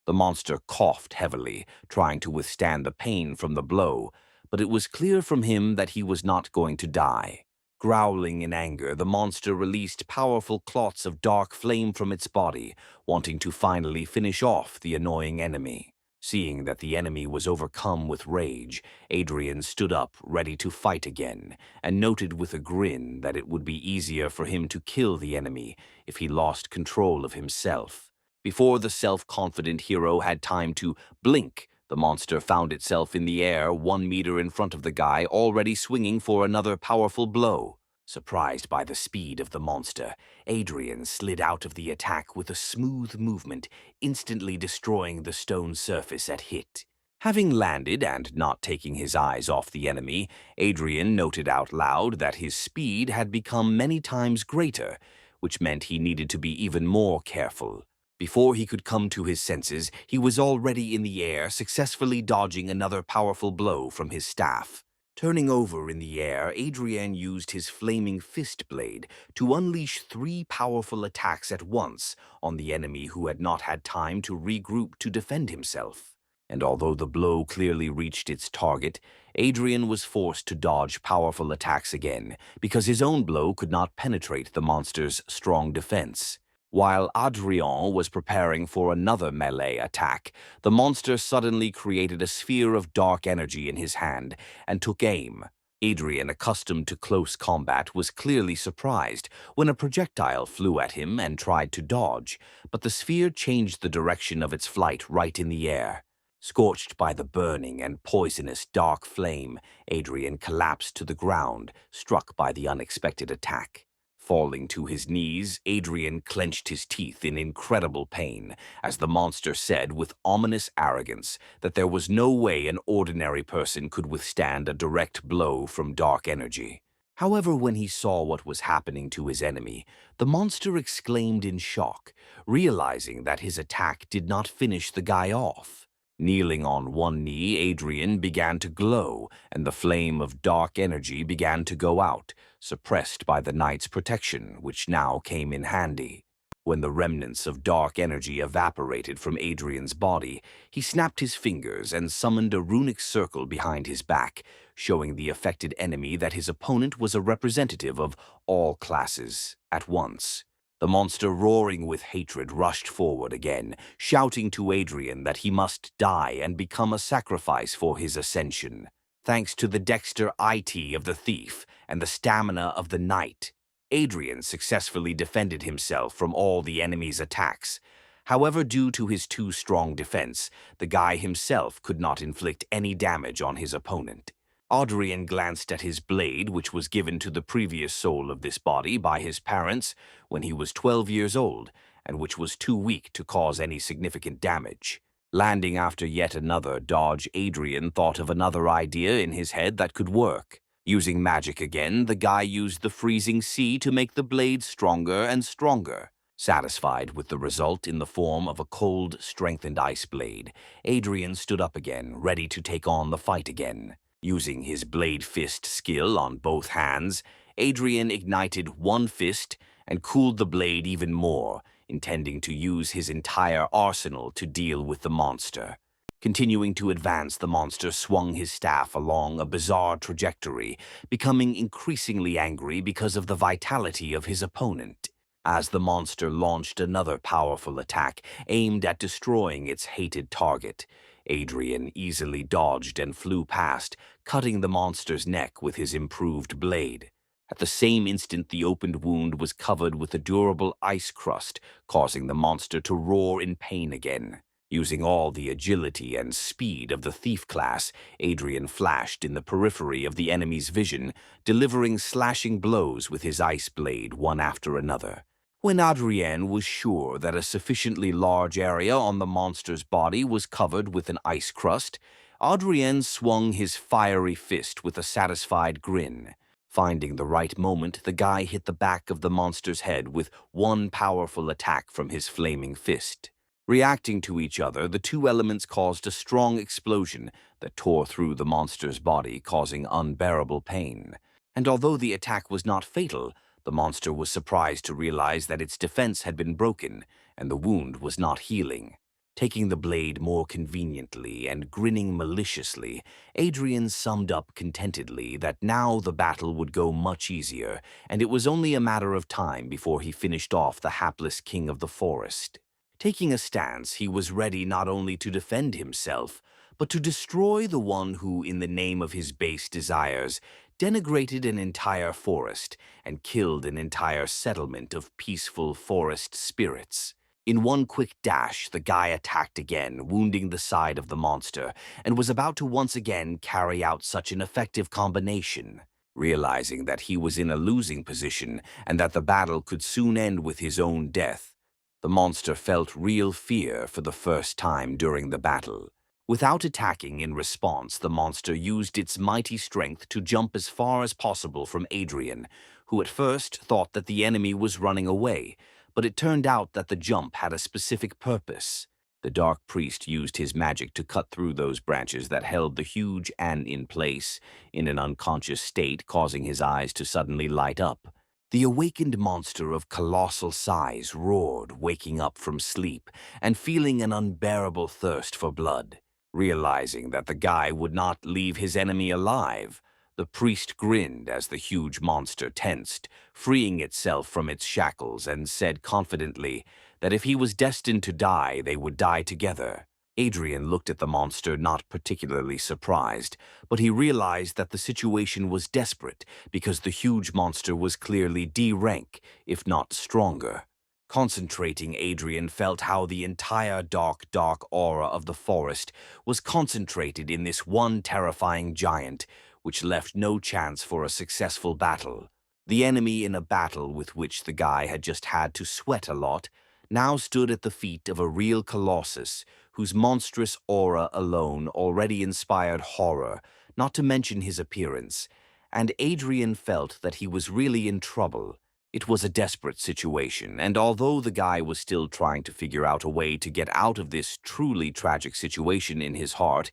the monster coughed heavily, trying to withstand the pain from the blow, but it was clear from him that he was not going to die. Growling in anger, the monster released powerful clots of dark flame from its body, wanting to finally finish off the annoying enemy. Seeing that the enemy was overcome with rage, Adrien stood up, ready to fight again, and noted with a grin that it would be easier for him to kill the enemy if he lost control of himself. Before the self-confident hero had time to blink, the monster found itself in the air 1 meter in front of the guy, already swinging for another powerful blow. Surprised by the speed of the monster, Adrien slid out of the attack with a smooth movement, instantly destroying the stone surface at hit. Having landed and not taking his eyes off the enemy, Adrien noted out loud that his speed had become many times greater, which meant he needed to be even more careful. Before he could come to his senses, he was already in the air, successfully dodging another powerful blow from his staff. Turning over in the air, Adrien used his flaming fist blade to unleash 3 powerful attacks at once on the enemy, who had not had time to regroup to defend himself. And although the blow clearly reached its target, Adrien was forced to dodge powerful attacks again, because his own blow could not penetrate the monster's strong defense. While Adrien was preparing for another melee attack, the monster suddenly created a sphere of dark energy in his hand and took aim. Adrien, accustomed to close combat, was clearly surprised when a projectile flew at him and tried to dodge, but the sphere changed the direction of its flight right in the air. Scorched by the burning and poisonous dark flame, Adrien collapsed to the ground, struck by the unexpected attack. Falling to his knees, Adrien clenched his teeth in incredible pain, as the monster said with ominous arrogance that there was no way an ordinary person could withstand a direct blow from dark energy. However, when he saw what was happening to his enemy, the monster exclaimed in shock, realizing that his attack did not finish the guy off. Kneeling on one knee, Adrien began to glow, and the flame of dark energy began to go out, suppressed by the knight's protection, which now came in handy. When the remnants of dark energy evaporated from Adrien's body, he snapped his fingers and summoned a runic circle behind his back, showing the affected enemy that his opponent was a representative of all classes at once. The monster, roaring with hatred, rushed forward again, shouting to Adrien that he must die and become a sacrifice for his ascension. Thanks to the dexter IT of the thief and the stamina of the knight, Adrien successfully defended himself from all the enemy's attacks. However, due to his too strong defense, the guy himself could not inflict any damage on his opponent. Adrien glanced at his blade, which was given to the previous soul of this body by his parents when he was 12 years old, and which was too weak to cause any significant damage. Landing after yet another dodge, Adrien thought of another idea in his head that could work. Using magic again, the guy used the freezing sea to make the blade stronger and stronger. Satisfied with the result in the form of a cold, strengthened ice blade, Adrien stood up again, ready to take on the fight again. Using his blade fist skill on both hands, Adrien ignited one fist and cooled the blade even more, intending to use his entire arsenal to deal with the monster. Continuing to advance, the monster swung his staff along a bizarre trajectory, becoming increasingly angry because of the vitality of his opponent. As the monster launched another powerful attack aimed at destroying its hated target, Adrien easily dodged and flew past, cutting the monster's neck with his improved blade. At the same instant, the opened wound was covered with a durable ice crust, causing the monster to roar in pain again. Using all the agility and speed of the thief class, Adrien flashed in the periphery of the enemy's vision, delivering slashing blows with his ice blade one after another. When Adrien was sure that a sufficiently large area on the monster's body was covered with an ice crust, Adrien swung his fiery fist with a satisfied grin. Finding the right moment, the guy hit the back of the monster's head with one powerful attack from his flaming fist. Reacting to each other, the two elements caused a strong explosion that tore through the monster's body, causing unbearable pain. And although the attack was not fatal, the monster was surprised to realize that its defense had been broken and the wound was not healing. Taking the blade more conveniently and grinning maliciously, Adrien summed up contentedly that now the battle would go much easier, and it was only a matter of time before he finished off the hapless king of the forest. Taking a stance, he was ready not only to defend himself, but to destroy the one who, in the name of his base desires, denigrated an entire forest and killed an entire settlement of peaceful forest spirits. In one quick dash, the guy attacked again, wounding the side of the monster, and was about to once again carry out such an effective combination. Realizing that he was in a losing position and that the battle could soon end with his own death, the monster felt real fear for the first time during the battle. Without attacking in response, the monster used its mighty strength to jump as far as possible from Adrien, who at first thought that the enemy was running away, but it turned out that the jump had a specific purpose. The dark priest used his magic to cut through those branches that held the huge An in place, in an unconscious state, causing his eyes to suddenly light up. The awakened monster of colossal size roared, waking up from sleep and feeling an unbearable thirst for blood. Realizing that the guy would not leave his enemy alive, the priest grinned as the huge monster tensed, freeing itself from its shackles, and said confidently that if he was destined to die, they would die together. Adrien looked at the monster, not particularly surprised, but he realized that the situation was desperate because the huge monster was clearly D-rank, if not stronger. Concentrating, Adrien felt how the entire dark aura of the forest was concentrated in this one terrifying giant, which left no chance for a successful battle. The enemy in a battle with which the guy had just had to sweat a lot now stood at the feet of a real colossus whose monstrous aura alone already inspired horror, not to mention his appearance, and Adrien felt that he was really in trouble. It was a desperate situation, and although the guy was still trying to figure out a way to get out of this truly tragic situation in his heart,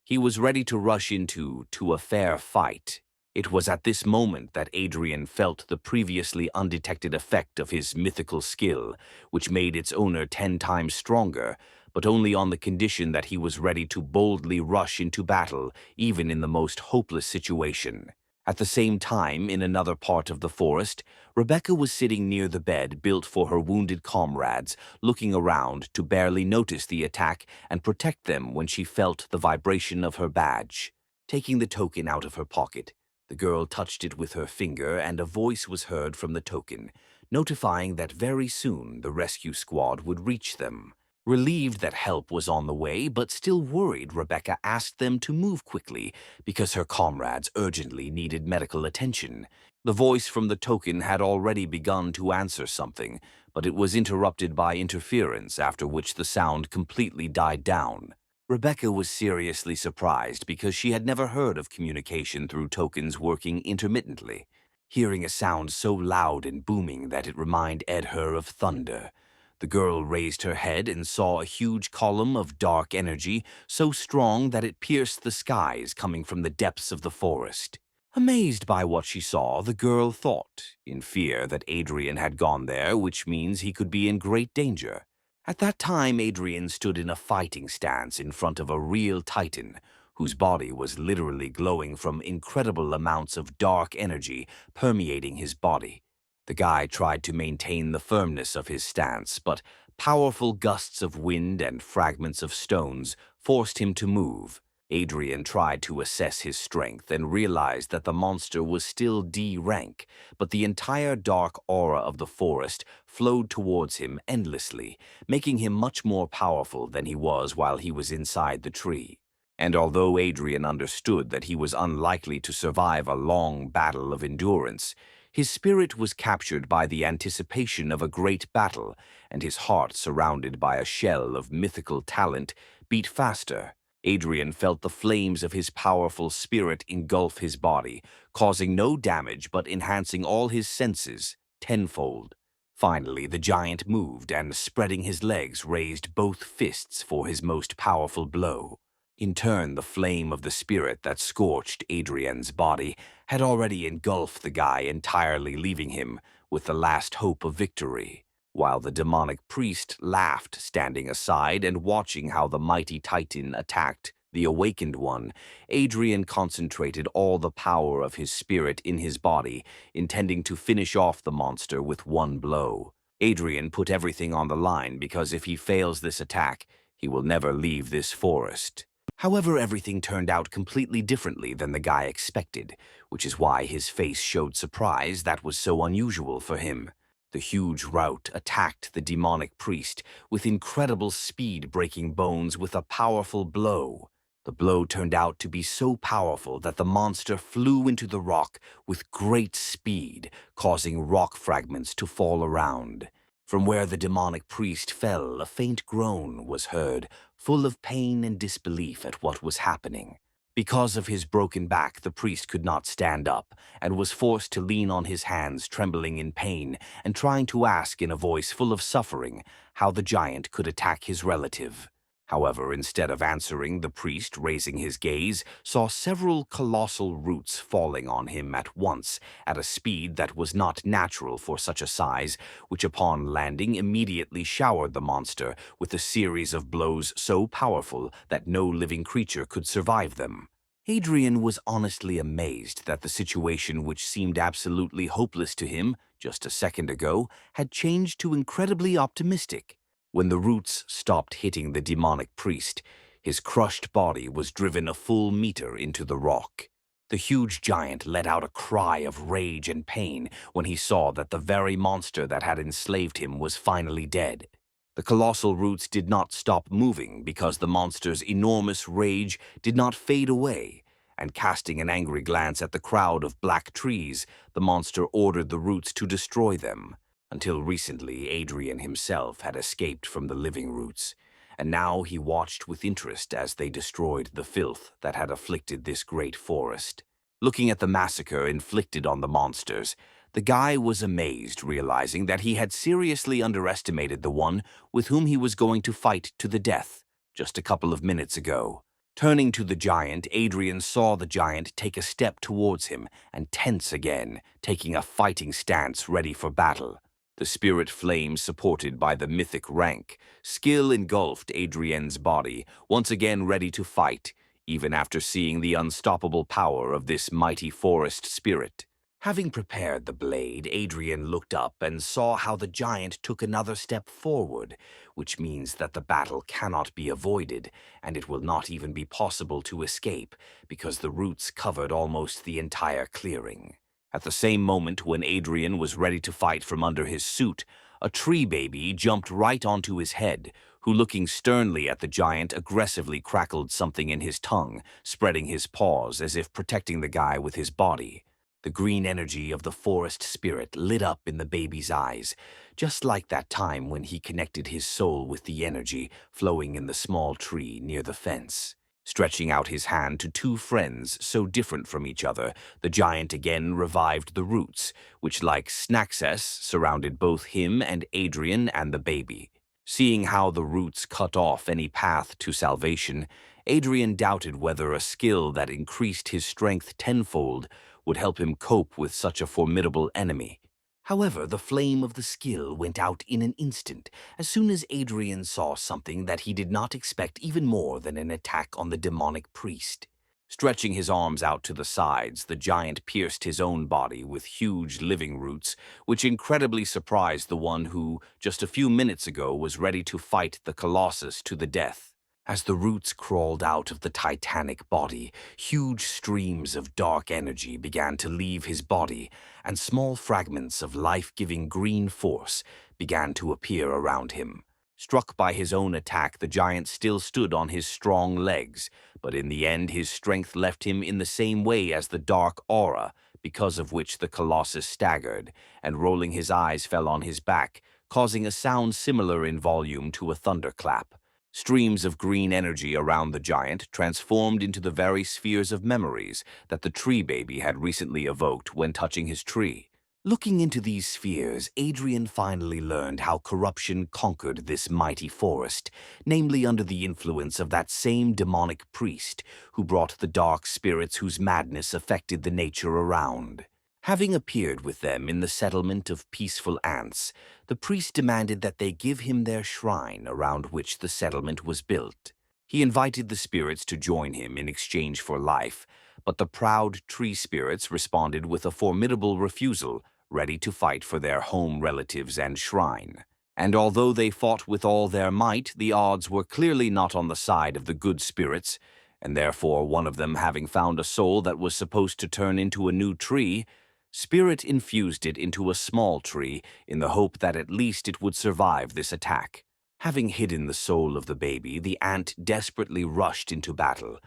he was ready to rush into a fair fight. It was at this moment that Adrien felt the previously undetected effect of his mythical skill, which made its owner 10 times stronger, but only on the condition that he was ready to boldly rush into battle, even in the most hopeless situation. At the same time, in another part of the forest, Rebecca was sitting near the bed built for her wounded comrades, looking around to barely notice the attack and protect them when she felt the vibration of her badge. Taking the token out of her pocket, the girl touched it with her finger and a voice was heard from the token, notifying that very soon the rescue squad would reach them. Relieved that help was on the way, but still worried, Rebecca asked them to move quickly because her comrades urgently needed medical attention. The voice from the token had already begun to answer something, but it was interrupted by interference, after which the sound completely died down. Rebecca was seriously surprised because she had never heard of communication through tokens working intermittently. Hearing a sound so loud and booming that it reminded her of thunder. The girl raised her head and saw a huge column of dark energy, so strong that it pierced the skies, coming from the depths of the forest. Amazed by what she saw, the girl thought, in fear, that Adrien had gone there, which means he could be in great danger. At that time, Adrien stood in a fighting stance in front of a real titan, whose body was literally glowing from incredible amounts of dark energy permeating his body. The guy tried to maintain the firmness of his stance, but powerful gusts of wind and fragments of stones forced him to move. Adrien tried to assess his strength and realized that the monster was still D-rank, but the entire dark aura of the forest flowed towards him endlessly, making him much more powerful than he was while he was inside the tree. And although Adrien understood that he was unlikely to survive a long battle of endurance, his spirit was captured by the anticipation of a great battle, and his heart, surrounded by a shell of mythical talent, beat faster. Adrien felt the flames of his powerful spirit engulf his body, causing no damage but enhancing all his senses tenfold. Finally, the giant moved and, spreading his legs, raised both fists for his most powerful blow. In turn, the flame of the spirit that scorched Adrien's body had already engulfed the guy entirely, leaving him with the last hope of victory. While the demonic priest laughed, standing aside and watching how the mighty titan attacked the awakened one, Adrien concentrated all the power of his spirit in his body, intending to finish off the monster with one blow. Adrien put everything on the line because if he fails this attack, he will never leave this forest. However, everything turned out completely differently than the guy expected, which is why his face showed surprise that was so unusual for him. The huge rout attacked the demonic priest with incredible speed, breaking bones with a powerful blow. The blow turned out to be so powerful that the monster flew into the rock with great speed, causing rock fragments to fall around. From where the demonic priest fell, a faint groan was heard, full of pain and disbelief at what was happening. Because of his broken back, the priest could not stand up and was forced to lean on his hands, trembling in pain and trying to ask in a voice full of suffering how the giant could attack his relative. However, instead of answering, the priest, raising his gaze, saw several colossal roots falling on him at once at a speed that was not natural for such a size, which upon landing immediately showered the monster with a series of blows so powerful that no living creature could survive them. Adrien was honestly amazed that the situation, which seemed absolutely hopeless to him just a second ago, had changed to incredibly optimistic. When the roots stopped hitting the demonic priest, his crushed body was driven a full meter into the rock. The huge giant let out a cry of rage and pain when he saw that the very monster that had enslaved him was finally dead. The colossal roots did not stop moving because the monster's enormous rage did not fade away, and casting an angry glance at the crowd of black trees, the monster ordered the roots to destroy them. Until recently, Adrien himself had escaped from the living roots, and now he watched with interest as they destroyed the filth that had afflicted this great forest. Looking at the massacre inflicted on the monsters, the guy was amazed, realizing that he had seriously underestimated the one with whom he was going to fight to the death just a couple of minutes ago. Turning to the giant, Adrien saw the giant take a step towards him and tense again, taking a fighting stance ready for battle. The spirit flame supported by the mythic rank, skill engulfed Adrien's body, once again ready to fight, even after seeing the unstoppable power of this mighty forest spirit. Having prepared the blade, Adrien looked up and saw how the giant took another step forward, which means that the battle cannot be avoided, and it will not even be possible to escape, because the roots covered almost the entire clearing. At the same moment when Adrien was ready to fight from under his suit, a tree baby jumped right onto his head, who, looking sternly at the giant, aggressively crackled something in his tongue, spreading his paws as if protecting the guy with his body. The green energy of the forest spirit lit up in the baby's eyes, just like that time when he connected his soul with the energy flowing in the small tree near the fence. Stretching out his hand to two friends so different from each other, the giant again revived the roots, which like Snaxes surrounded both him and Adrien and the baby. Seeing how the roots cut off any path to salvation, Adrien doubted whether a skill that increased his strength tenfold would help him cope with such a formidable enemy. However, the flame of the skill went out in an instant as soon as Adrien saw something that he did not expect even more than an attack on the demonic priest. Stretching his arms out to the sides, the giant pierced his own body with huge living roots, which incredibly surprised the one who, just a few minutes ago, was ready to fight the Colossus to the death. As the roots crawled out of the titanic body, huge streams of dark energy began to leave his body, and small fragments of life-giving green force began to appear around him. Struck by his own attack, the giant still stood on his strong legs, but in the end his strength left him in the same way as the dark aura, because of which the Colossus staggered, and rolling his eyes fell on his back, causing a sound similar in volume to a thunderclap. Streams of green energy around the giant transformed into the very spheres of memories that the tree baby had recently evoked when touching his tree. Looking into these spheres, Adrien finally learned how corruption conquered this mighty forest, namely under the influence of that same demonic priest who brought the dark spirits whose madness affected the nature around. Having appeared with them in the settlement of peaceful ants, the priest demanded that they give him their shrine around which the settlement was built. He invited the spirits to join him in exchange for life, but the proud tree spirits responded with a formidable refusal, ready to fight for their home relatives and shrine. And although they fought with all their might, the odds were clearly not on the side of the good spirits, and therefore one of them, having found a soul that was supposed to turn into a new tree, Spirit infused it into a small tree in the hope that at least it would survive this attack. Having hidden the soul of the baby, the ant desperately rushed into battle,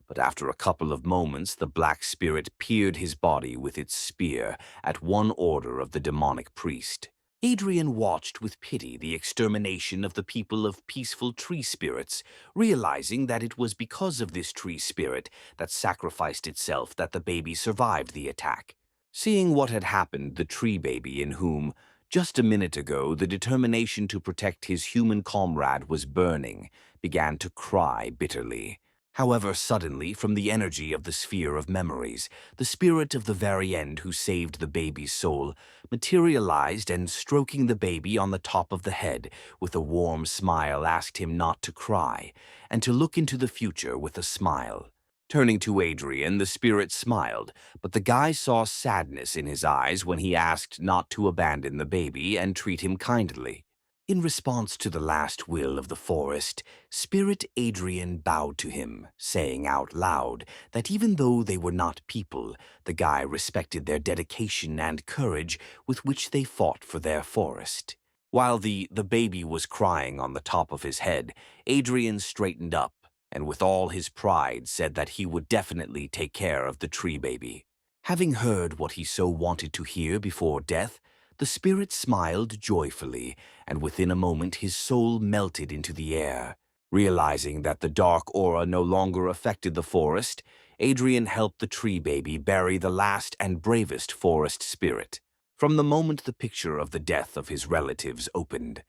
but after a couple of moments the black spirit pierced his body with its spear at one order of the demonic priest. Adrien watched with pity the extermination of the people of peaceful tree spirits, realizing that it was because of this tree spirit that sacrificed itself that the baby survived the attack. Seeing what had happened, the tree baby, in whom, just a minute ago, the determination to protect his human comrade was burning, began to cry bitterly. However, suddenly, from the energy of the sphere of memories, the spirit of the very end who saved the baby's soul materialized and, stroking the baby on the top of the head, with a warm smile asked him not to cry, and to look into the future with a smile. Turning to Adrien, the spirit smiled, but the guy saw sadness in his eyes when he asked not to abandon the baby and treat him kindly. In response to the last will of the forest, Spirit Adrien bowed to him, saying out loud that even though they were not people, the guy respected their dedication and courage with which they fought for their forest. While the baby was crying on the top of his head, Adrien straightened up and with all his pride said that he would definitely take care of the tree baby. Having heard what he so wanted to hear before death, the spirit smiled joyfully, and within a moment his soul melted into the air. Realizing that the dark aura no longer affected the forest, Adrien helped the tree baby bury the last and bravest forest spirit. From the moment the picture of the death of his relatives opened,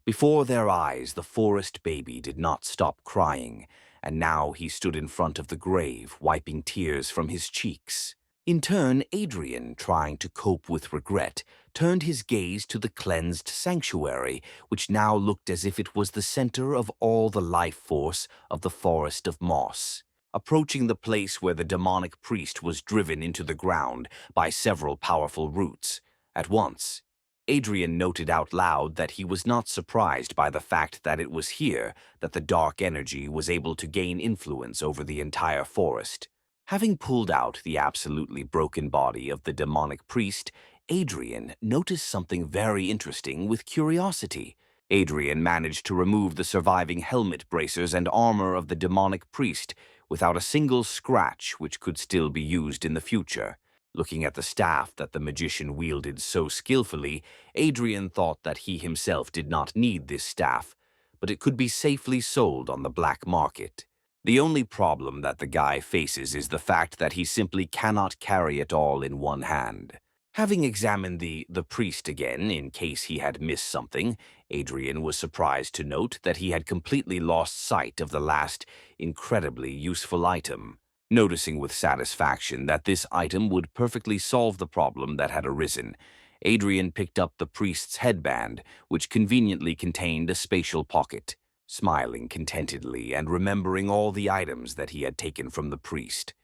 before their eyes the forest baby did not stop crying, and now he stood in front of the grave, wiping tears from his cheeks. In turn, Adrien, trying to cope with regret, turned his gaze to the cleansed sanctuary, which now looked as if it was the center of all the life force of the forest of moss. Approaching the place where the demonic priest was driven into the ground by several powerful roots, at once, Adrien noted out loud that he was not surprised by the fact that it was here that the dark energy was able to gain influence over the entire forest. Having pulled out the absolutely broken body of the demonic priest, Adrien noticed something very interesting with curiosity. Adrien managed to remove the surviving helmet bracers and armor of the demonic priest without a single scratch, which could still be used in the future. Looking at the staff that the magician wielded so skillfully, Adrien thought that he himself did not need this staff, but it could be safely sold on the black market. The only problem that the guy faces is the fact that he simply cannot carry it all in one hand. Having examined the priest again in case he had missed something, Adrien was surprised to note that he had completely lost sight of the last incredibly useful item. Noticing with satisfaction that this item would perfectly solve the problem that had arisen, Adrien picked up the priest's headband, which conveniently contained a spatial pocket. Smiling contentedly and remembering all the items that he had taken from the priest,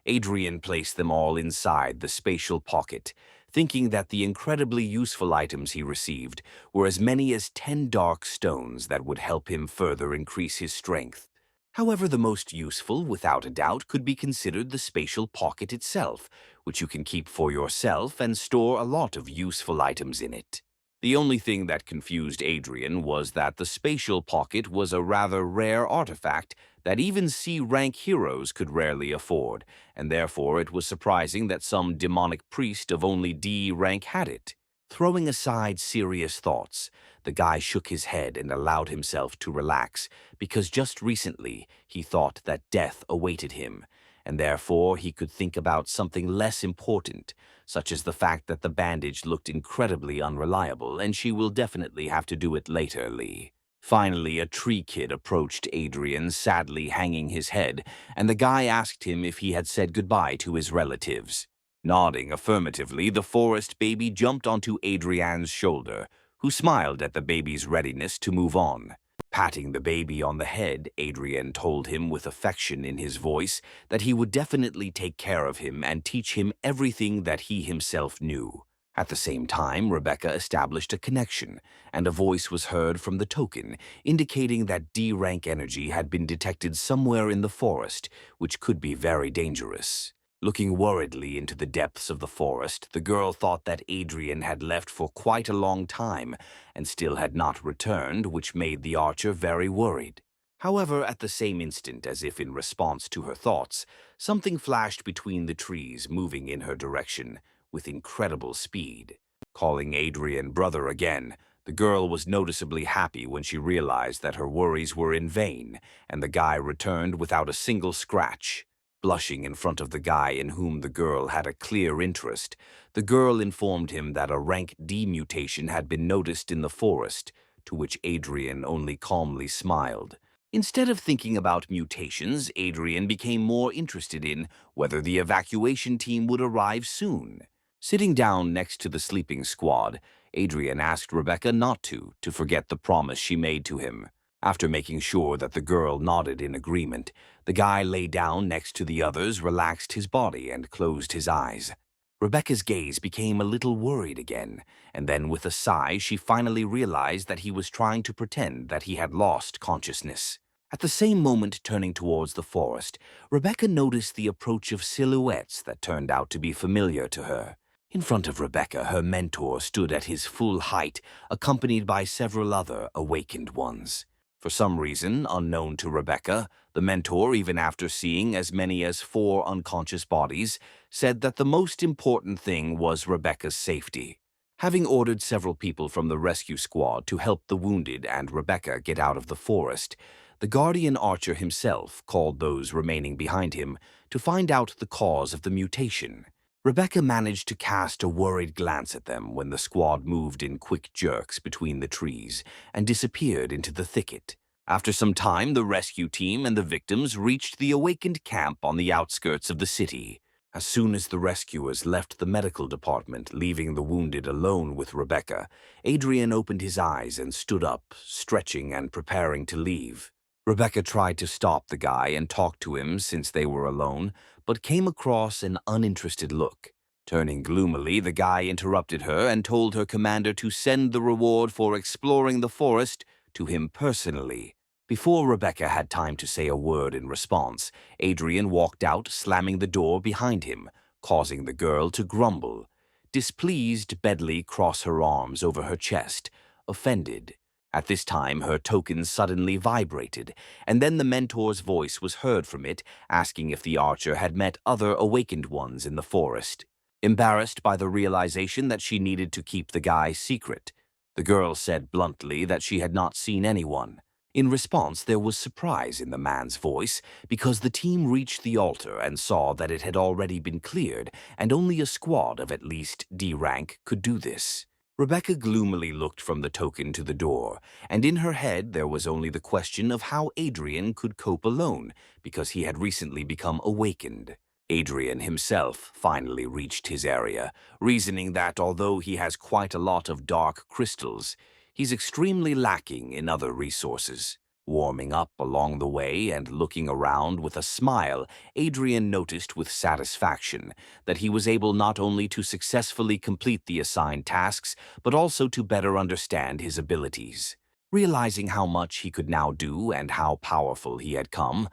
Adrien placed them all inside the spatial pocket, thinking that the incredibly useful items he received were as many as 10 dark stones that would help him further increase his strength. However, the most useful, without a doubt, could be considered the spatial pocket itself, which you can keep for yourself and store a lot of useful items in it. The only thing that confused Adrien was that the spatial pocket was a rather rare artifact that even C-rank heroes could rarely afford, and therefore it was surprising that some demonic priest of only D rank had it. Throwing aside serious thoughts, the guy shook his head and allowed himself to relax, because just recently he thought that death awaited him, and therefore he could think about something less important, such as the fact that the bandage looked incredibly unreliable and she will definitely have to do it later, Lee. Finally, a tree kid approached Adrien, sadly hanging his head, and the guy asked him if he had said goodbye to his relatives. Nodding affirmatively, the forest baby jumped onto Adrien's shoulder, who smiled at the baby's readiness to move on. Patting the baby on the head, Adrien told him with affection in his voice that he would definitely take care of him and teach him everything that he himself knew. At the same time, Rebecca established a connection, and a voice was heard from the token, indicating that D-rank energy had been detected somewhere in the forest, which could be very dangerous. Looking worriedly into the depths of the forest, the girl thought that Adrien had left for quite a long time and still had not returned, which made the archer very worried. However, at the same instant, as if in response to her thoughts, something flashed between the trees, moving in her direction with incredible speed. Calling Adrien brother again, the girl was noticeably happy when she realized that her worries were in vain, and the guy returned without a single scratch. Blushing in front of the guy in whom the girl had a clear interest, the girl informed him that a rank D mutation had been noticed in the forest, to which Adrien only calmly smiled. Instead of thinking about mutations, Adrien became more interested in whether the evacuation team would arrive soon. Sitting down next to the sleeping squad, Adrien asked Rebecca not to forget the promise she made to him. After making sure that the girl nodded in agreement, the guy lay down next to the others, relaxed his body, and closed his eyes. Rebecca's gaze became a little worried again, and then with a sigh she finally realized that he was trying to pretend that he had lost consciousness. At the same moment turning towards the forest, Rebecca noticed the approach of silhouettes that turned out to be familiar to her. In front of Rebecca, her mentor stood at his full height, accompanied by several other awakened ones. For some reason, unknown to Rebecca, the mentor, even after seeing as many as 4 unconscious bodies, said that the most important thing was Rebecca's safety. Having ordered several people from the rescue squad to help the wounded and Rebecca get out of the forest, the guardian archer himself called those remaining behind him to find out the cause of the mutation. Rebecca managed to cast a worried glance at them when the squad moved in quick jerks between the trees and disappeared into the thicket. After some time, the rescue team and the victims reached the awakened camp on the outskirts of the city. As soon as the rescuers left the medical department, leaving the wounded alone with Rebecca, Adrien opened his eyes and stood up, stretching and preparing to leave. Rebecca tried to stop the guy and talk to him since they were alone, but came across an uninterested look. Turning gloomily, the guy interrupted her and told her commander to send the reward for exploring the forest to him personally. Before Rebecca had time to say a word in response, Adrien walked out, slamming the door behind him, causing the girl to grumble. Displeased, Bedley crossed her arms over her chest, offended. At this time, her token suddenly vibrated, and then the mentor's voice was heard from it, asking if the archer had met other awakened ones in the forest. Embarrassed by the realization that she needed to keep the guy secret, the girl said bluntly that she had not seen anyone. In response, there was surprise in the man's voice because the team reached the altar and saw that it had already been cleared, and only a squad of at least D rank could do this. Rebecca gloomily looked from the token to the door, and in her head there was only the question of how Adrien could cope alone, because he had recently become awakened. Adrien himself finally reached his area, reasoning that although he has quite a lot of dark crystals, he's extremely lacking in other resources. Warming up along the way and looking around with a smile, Adrien noticed with satisfaction that he was able not only to successfully complete the assigned tasks, but also to better understand his abilities. Realizing how much he could now do and how powerful he had come,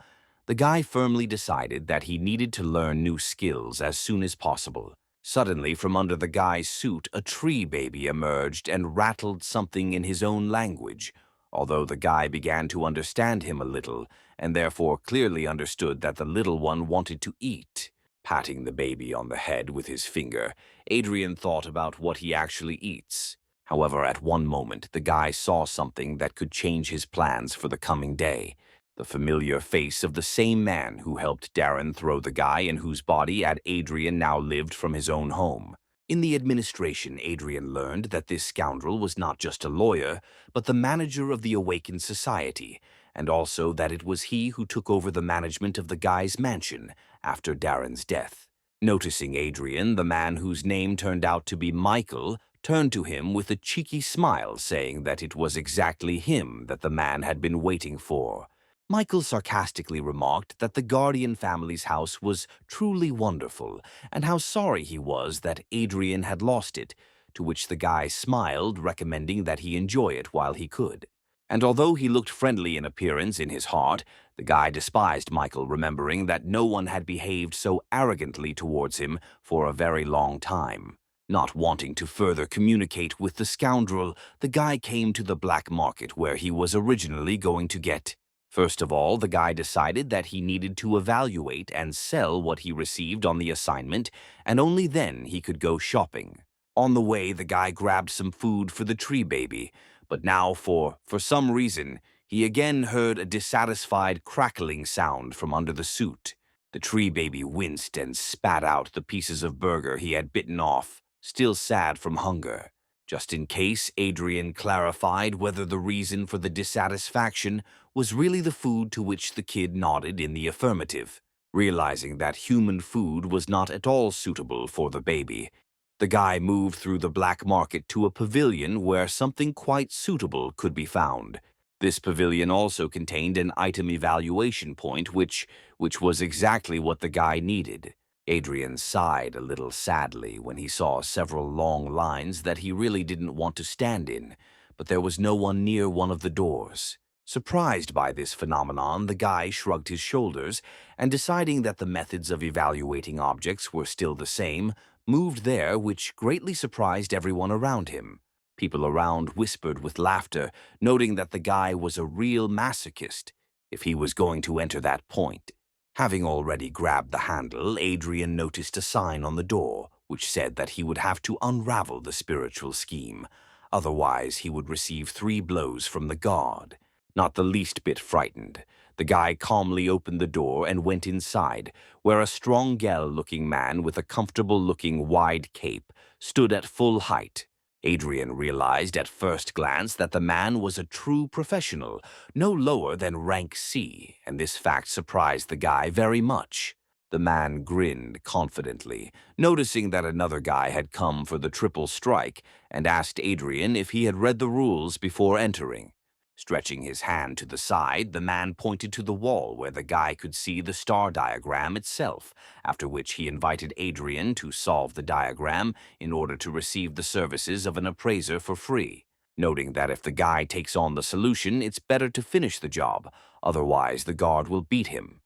the guy firmly decided that he needed to learn new skills as soon as possible. Suddenly, from under the guy's suit, a tree baby emerged and rattled something in his own language. Although the guy began to understand him a little, and therefore clearly understood that the little one wanted to eat. Patting the baby on the head with his finger, Adrien thought about what he actually eats. However, at one moment, the guy saw something that could change his plans for the coming day. The familiar face of the same man who helped Darren throw the guy in whose body Adrien now lived from his own home. In the administration, Adrien learned that this scoundrel was not just a lawyer, but the manager of the Awakened Society, and also that it was he who took over the management of the guy's mansion after Darren's death. Noticing Adrien, the man whose name turned out to be Michael turned to him with a cheeky smile, saying that it was exactly him that the man had been waiting for. Michael sarcastically remarked that the Guardian family's house was truly wonderful, and how sorry he was that Adrien had lost it, to which the guy smiled, recommending that he enjoy it while he could. And although he looked friendly in appearance, in his heart, the guy despised Michael, remembering that no one had behaved so arrogantly towards him for a very long time. Not wanting to further communicate with the scoundrel, the guy came to the black market where he was originally going to get. First of all, the guy decided that he needed to evaluate and sell what he received on the assignment, and only then he could go shopping. On the way, the guy grabbed some food for the tree baby, but now for some reason, he again heard a dissatisfied crackling sound from under the suit. The tree baby winced and spat out the pieces of burger he had bitten off, still sad from hunger. Just in case, Adrien clarified whether the reason for the dissatisfaction was really the food, to which the kid nodded in the affirmative. Realizing that human food was not at all suitable for the baby, the guy moved through the black market to a pavilion where something quite suitable could be found. This pavilion also contained an item evaluation point, which was exactly what the guy needed. Adrien sighed a little sadly when he saw several long lines that he really didn't want to stand in, but there was no one near one of the doors. Surprised by this phenomenon, the guy shrugged his shoulders and, deciding that the methods of evaluating objects were still the same, moved there, which greatly surprised everyone around him. People around whispered with laughter, noting that the guy was a real masochist if he was going to enter that point. Having already grabbed the handle, Adrien noticed a sign on the door, which said that he would have to unravel the spiritual scheme. Otherwise, he would receive 3 blows from the guard. Not the least bit frightened, the guy calmly opened the door and went inside, where a strong Gel-looking man with a comfortable-looking wide cape stood at full height. Adrien realized at first glance that the man was a true professional, no lower than rank C, and this fact surprised the guy very much. The man grinned confidently, noticing that another guy had come for the triple strike, and asked Adrien if he had read the rules before entering. Stretching his hand to the side, the man pointed to the wall where the guy could see the star diagram itself, after which he invited Adrien to solve the diagram in order to receive the services of an appraiser for free, noting that if the guy takes on the solution, it's better to finish the job, otherwise the guard will beat him.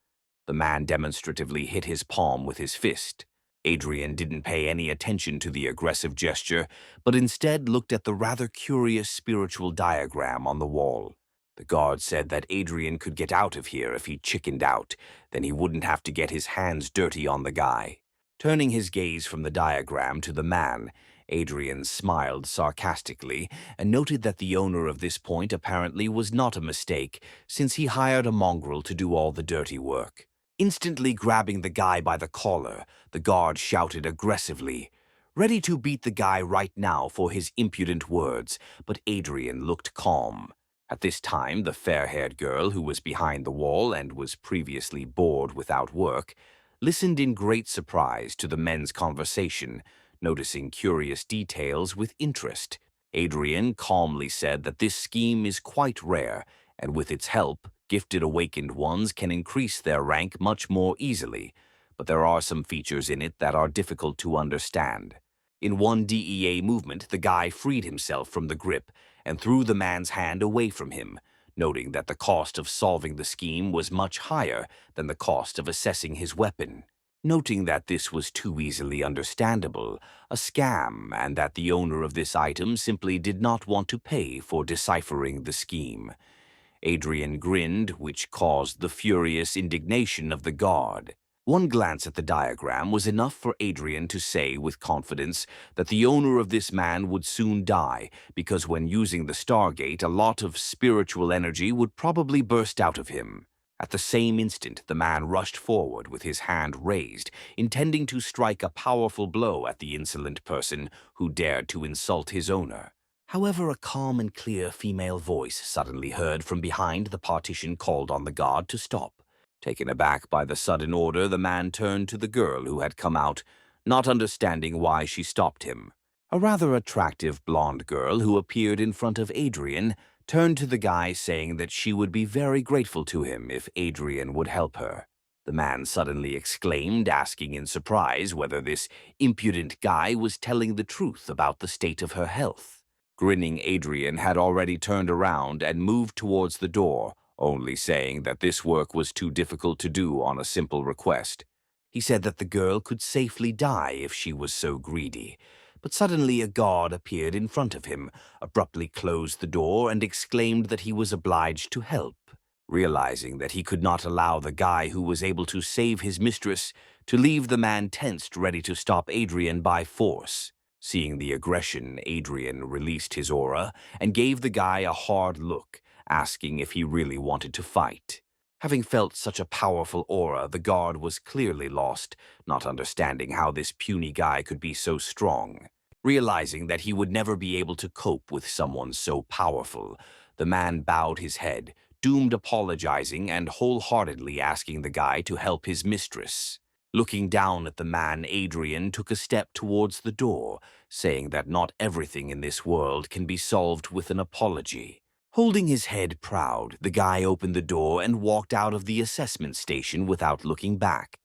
The man demonstratively hit his palm with his fist. Adrien didn't pay any attention to the aggressive gesture, but instead looked at the rather curious spiritual diagram on the wall. The guard said that Adrien could get out of here if he chickened out, then he wouldn't have to get his hands dirty on the guy. Turning his gaze from the diagram to the man, Adrien smiled sarcastically and noted that the owner of this point apparently was not a mistake, since he hired a mongrel to do all the dirty work. Instantly grabbing the guy by the collar, the guard shouted aggressively, ready to beat the guy right now for his impudent words, but Adrien looked calm. At this time, the fair-haired girl who was behind the wall and was previously bored without work, listened in great surprise to the men's conversation, noticing curious details with interest. Adrien calmly said that this scheme is quite rare, and with its help, gifted awakened ones can increase their rank much more easily, but there are some features in it that are difficult to understand. In one DEA movement, the guy freed himself from the grip and threw the man's hand away from him, noting that the cost of solving the scheme was much higher than the cost of assessing his weapon. Noting that this was too easily understandable, a scam, and that the owner of this item simply did not want to pay for deciphering the scheme. Adrien grinned, which caused the furious indignation of the guard. One glance at the diagram was enough for Adrien to say with confidence that the owner of this man would soon die, because when using the Stargate, a lot of spiritual energy would probably burst out of him. At the same instant, the man rushed forward with his hand raised, intending to strike a powerful blow at the insolent person who dared to insult his owner. However, a calm and clear female voice suddenly heard from behind the partition called on the guard to stop. Taken aback by the sudden order, the man turned to the girl who had come out, not understanding why she stopped him. A rather attractive blonde girl who appeared in front of Adrien turned to the guy saying that she would be very grateful to him if Adrien would help her. The man suddenly exclaimed, asking in surprise whether this impudent guy was telling the truth about the state of her health. Grinning Adrien had already turned around and moved towards the door, only saying that this work was too difficult to do on a simple request. He said that the girl could safely die if she was so greedy, but suddenly a guard appeared in front of him, abruptly closed the door, and exclaimed that he was obliged to help. Realizing that he could not allow the guy who was able to save his mistress to leave the man tensed, ready to stop Adrien by force. Seeing the aggression, Adrien released his aura and gave the guy a hard look, asking if he really wanted to fight. Having felt such a powerful aura, the guard was clearly lost, not understanding how this puny guy could be so strong. Realizing that he would never be able to cope with someone so powerful, the man bowed his head, doomed apologizing and wholeheartedly asking the guy to help his mistress. Looking down at the man, Adrien took a step towards the door, saying that not everything in this world can be solved with an apology. Holding his head proud, the guy opened the door and walked out of the assessment station without looking back.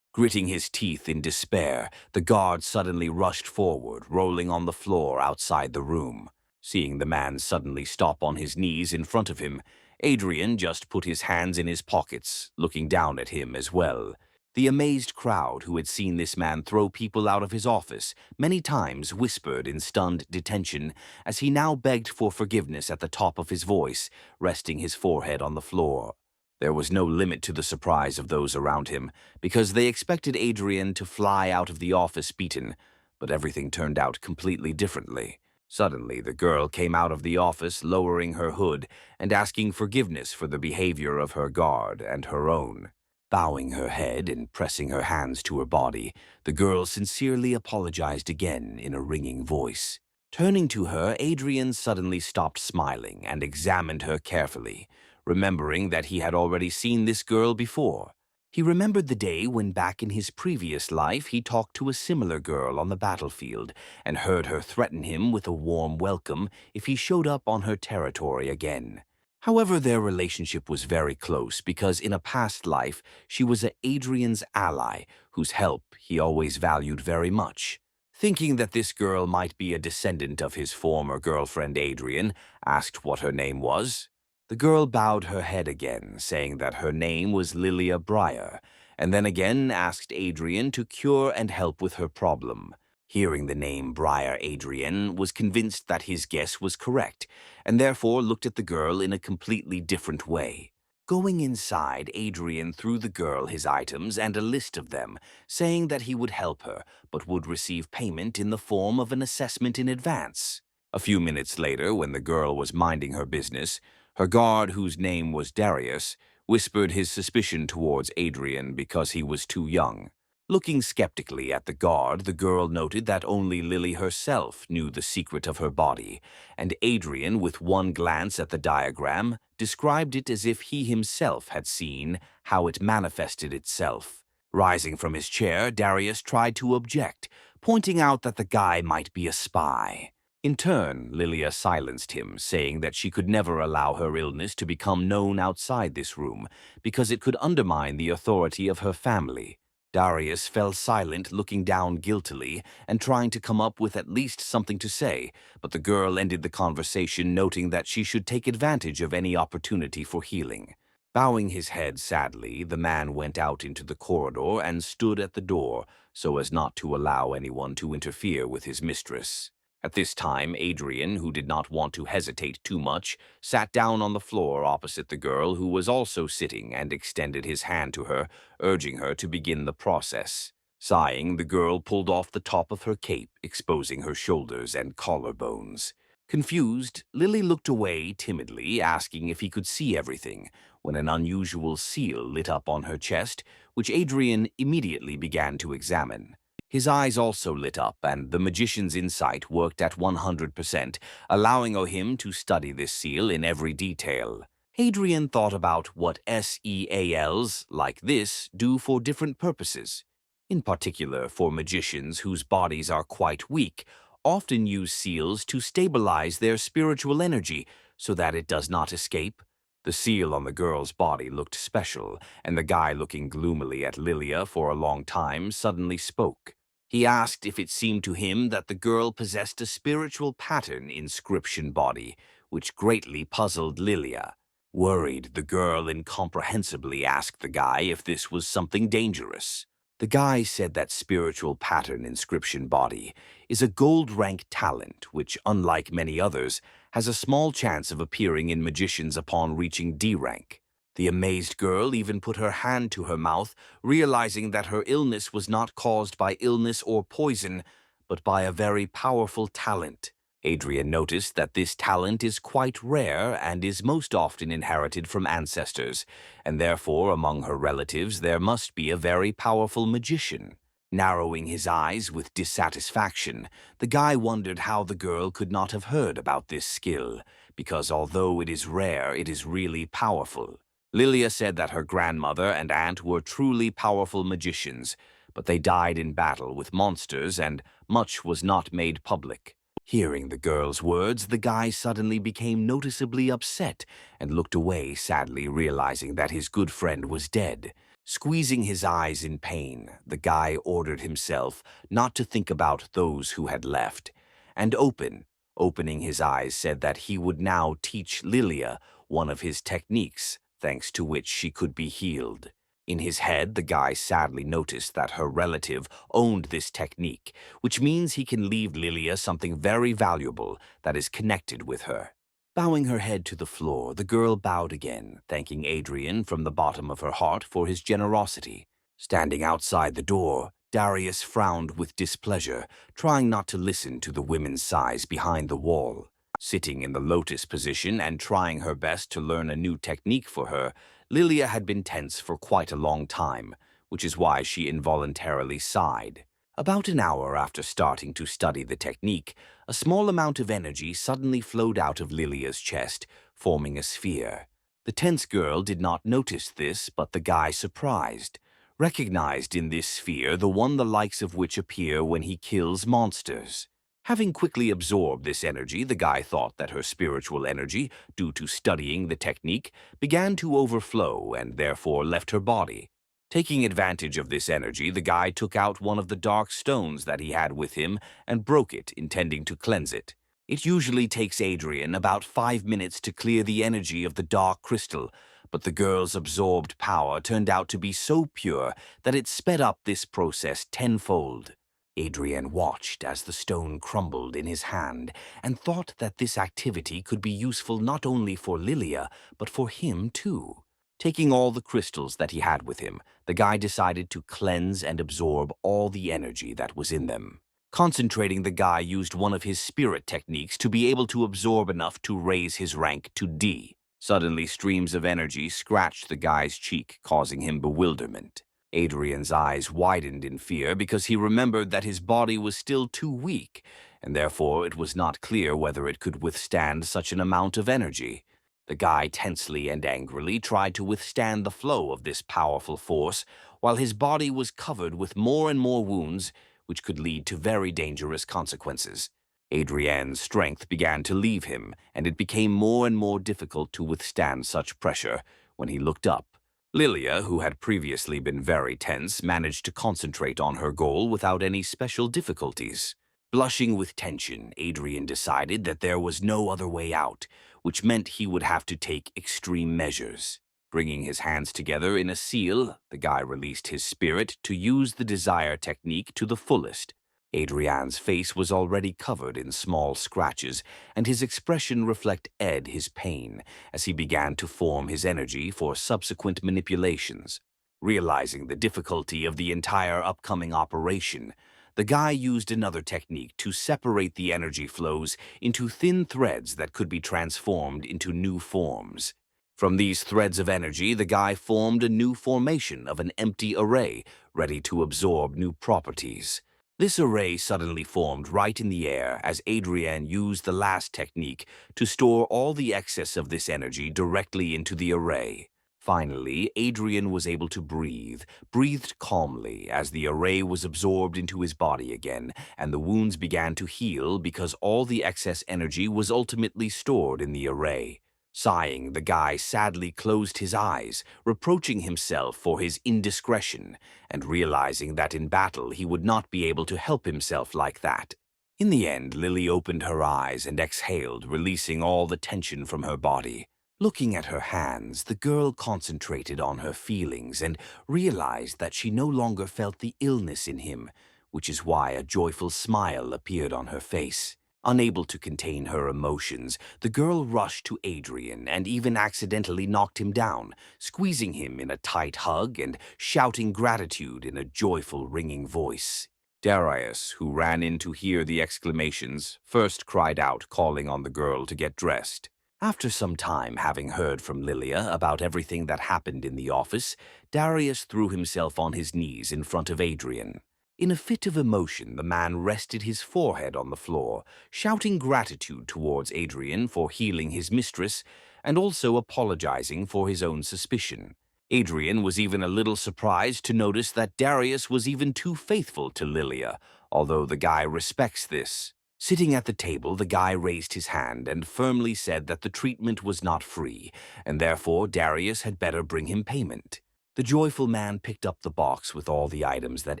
Gritting his teeth in despair, the guard suddenly rushed forward, rolling on the floor outside the room. Seeing the man suddenly stop on his knees in front of him, Adrien just put his hands in his pockets, looking down at him as well. The amazed crowd who had seen this man throw people out of his office many times whispered in stunned detention as he now begged for forgiveness at the top of his voice, resting his forehead on the floor. There was no limit to the surprise of those around him, because they expected Adrien to fly out of the office beaten, but everything turned out completely differently. Suddenly, the girl came out of the office, lowering her hood and asking forgiveness for the behavior of her guard and her own. Bowing her head and pressing her hands to her body, the girl sincerely apologized again in a ringing voice. Turning to her, Adrien suddenly stopped smiling and examined her carefully, remembering that he had already seen this girl before. He remembered the day when back in his previous life he talked to a similar girl on the battlefield and heard her threaten him with a warm welcome if he showed up on her territory again. However, their relationship was very close because in a past life she was Adrien's ally, whose help he always valued very much. Thinking that this girl might be a descendant of his former girlfriend Adrien, asked what her name was. The girl bowed her head again, saying that her name was Lilia Breyer, and then again asked Adrien to cure and help with her problem. Hearing the name Breyer, Adrien was convinced that his guess was correct, and therefore looked at the girl in a completely different way. Going inside, Adrien threw the girl his items and a list of them, saying that he would help her, but would receive payment in the form of an assessment in advance. A few minutes later, when the girl was minding her business, her guard, whose name was Darius, whispered his suspicion towards Adrien because he was too young. Looking skeptically at the guard, the girl noted that only Lily herself knew the secret of her body, and Adrien, with one glance at the diagram, described it as if he himself had seen how it manifested itself. Rising from his chair, Darius tried to object, pointing out that the guy might be a spy. In turn, Lilia silenced him, saying that she could never allow her illness to become known outside this room, because it could undermine the authority of her family. Darius fell silent, looking down guiltily and trying to come up with at least something to say, but the girl ended the conversation, noting that she should take advantage of any opportunity for healing. Bowing his head sadly, the man went out into the corridor and stood at the door so as not to allow anyone to interfere with his mistress. At this time, Adrien, who did not want to hesitate too much, sat down on the floor opposite the girl, who was also sitting, and extended his hand to her, urging her to begin the process. Sighing, the girl pulled off the top of her cape, exposing her shoulders and collarbones. Confused, Lily looked away timidly, asking if he could see everything, when an unusual seal lit up on her chest, which Adrien immediately began to examine. His eyes also lit up, and the magician's insight worked at 100%, allowing him to study this seal in every detail. Adrien thought about what SEALs, like this, do for different purposes. In particular, for magicians whose bodies are quite weak, often use seals to stabilize their spiritual energy so that it does not escape. The seal on the girl's body looked special, and the guy, looking gloomily at Lilia for a long time, suddenly spoke. He asked if it seemed to him that the girl possessed a spiritual pattern inscription body, which greatly puzzled Lilia. Worried, the girl incomprehensibly asked the guy if this was something dangerous. The guy said that spiritual pattern inscription body is a gold rank talent which, unlike many others, has a small chance of appearing in magicians upon reaching D rank. The amazed girl even put her hand to her mouth, realizing that her illness was not caused by illness or poison, but by a very powerful talent. Adrien noticed that this talent is quite rare and is most often inherited from ancestors, and therefore among her relatives there must be a very powerful magician. Narrowing his eyes with dissatisfaction, the guy wondered how the girl could not have heard about this skill, because although it is rare, it is really powerful. Lilia said that her grandmother and aunt were truly powerful magicians, but they died in battle with monsters and much was not made public. Hearing the girl's words, the guy suddenly became noticeably upset and looked away sadly, realizing that his good friend was dead. Squeezing his eyes in pain, the guy ordered himself not to think about those who had left, and opening his eyes, said that he would now teach Lilia one of his techniques, thanks to which she could be healed. In his head, the guy sadly noticed that her relative owned this technique, which means he can leave Lilia something very valuable that is connected with her. Bowing her head to the floor, the girl bowed again, thanking Adrien from the bottom of her heart for his generosity. Standing outside the door, Darius frowned with displeasure, trying not to listen to the women's sighs behind the wall. Sitting in the lotus position and trying her best to learn a new technique for her, Lilia had been tense for quite a long time, which is why she involuntarily sighed. About an hour after starting to study the technique, a small amount of energy suddenly flowed out of Lilia's chest, forming a sphere. The tense girl did not notice this, but the guy surprised. Recognized in this sphere the one the likes of which appear when he kills monsters. Having quickly absorbed this energy, the guy thought that her spiritual energy, due to studying the technique, began to overflow and therefore left her body. Taking advantage of this energy, the guy took out one of the dark stones that he had with him and broke it, intending to cleanse it. It usually takes Adrien about 5 minutes to clear the energy of the dark crystal, but the girl's absorbed power turned out to be so pure that it sped up this process tenfold. Adrien watched as the stone crumbled in his hand and thought that this activity could be useful not only for Lilia, but for him too. Taking all the crystals that he had with him, the guy decided to cleanse and absorb all the energy that was in them. Concentrating, the guy used one of his spirit techniques to be able to absorb enough to raise his rank to D. Suddenly, streams of energy scratched the guy's cheek, causing him bewilderment. Adrien's eyes widened in fear because he remembered that his body was still too weak, and therefore it was not clear whether it could withstand such an amount of energy. The guy tensely and angrily tried to withstand the flow of this powerful force, while his body was covered with more and more wounds, which could lead to very dangerous consequences. Adrien's strength began to leave him, and it became more and more difficult to withstand such pressure. When he looked up, Lilia, who had previously been very tense, managed to concentrate on her goal without any special difficulties. Blushing with tension, Adrien decided that there was no other way out, which meant he would have to take extreme measures. Bringing his hands together in a seal, the guy released his spirit to use the desire technique to the fullest. Adrien's face was already covered in small scratches, and his expression reflected his pain as he began to form his energy for subsequent manipulations. Realizing the difficulty of the entire upcoming operation, the guy used another technique to separate the energy flows into thin threads that could be transformed into new forms. From these threads of energy, the guy formed a new formation of an empty array, ready to absorb new properties. This array suddenly formed right in the air as Adrien used the last technique to store all the excess of this energy directly into the array. Finally, Adrien was able to breathed calmly as the array was absorbed into his body again, and the wounds began to heal because all the excess energy was ultimately stored in the array. Sighing, the guy sadly closed his eyes, reproaching himself for his indiscretion, and realizing that in battle he would not be able to help himself like that. In the end, Lily opened her eyes and exhaled, releasing all the tension from her body. Looking at her hands, the girl concentrated on her feelings and realized that she no longer felt the illness in him, which is why a joyful smile appeared on her face. Unable to contain her emotions, the girl rushed to Adrien and even accidentally knocked him down, squeezing him in a tight hug and shouting gratitude in a joyful, ringing voice. Darius, who ran in to hear the exclamations, first cried out, calling on the girl to get dressed. After some time, having heard from Lilia about everything that happened in the office, Darius threw himself on his knees in front of Adrien. In a fit of emotion, the man rested his forehead on the floor, shouting gratitude towards Adrien for healing his mistress and also apologizing for his own suspicion. Adrien was even a little surprised to notice that Darius was even too faithful to Lilia, although the guy respects this. Sitting at the table, the guy raised his hand and firmly said that the treatment was not free, and therefore Darius had better bring him payment. The joyful man picked up the box with all the items that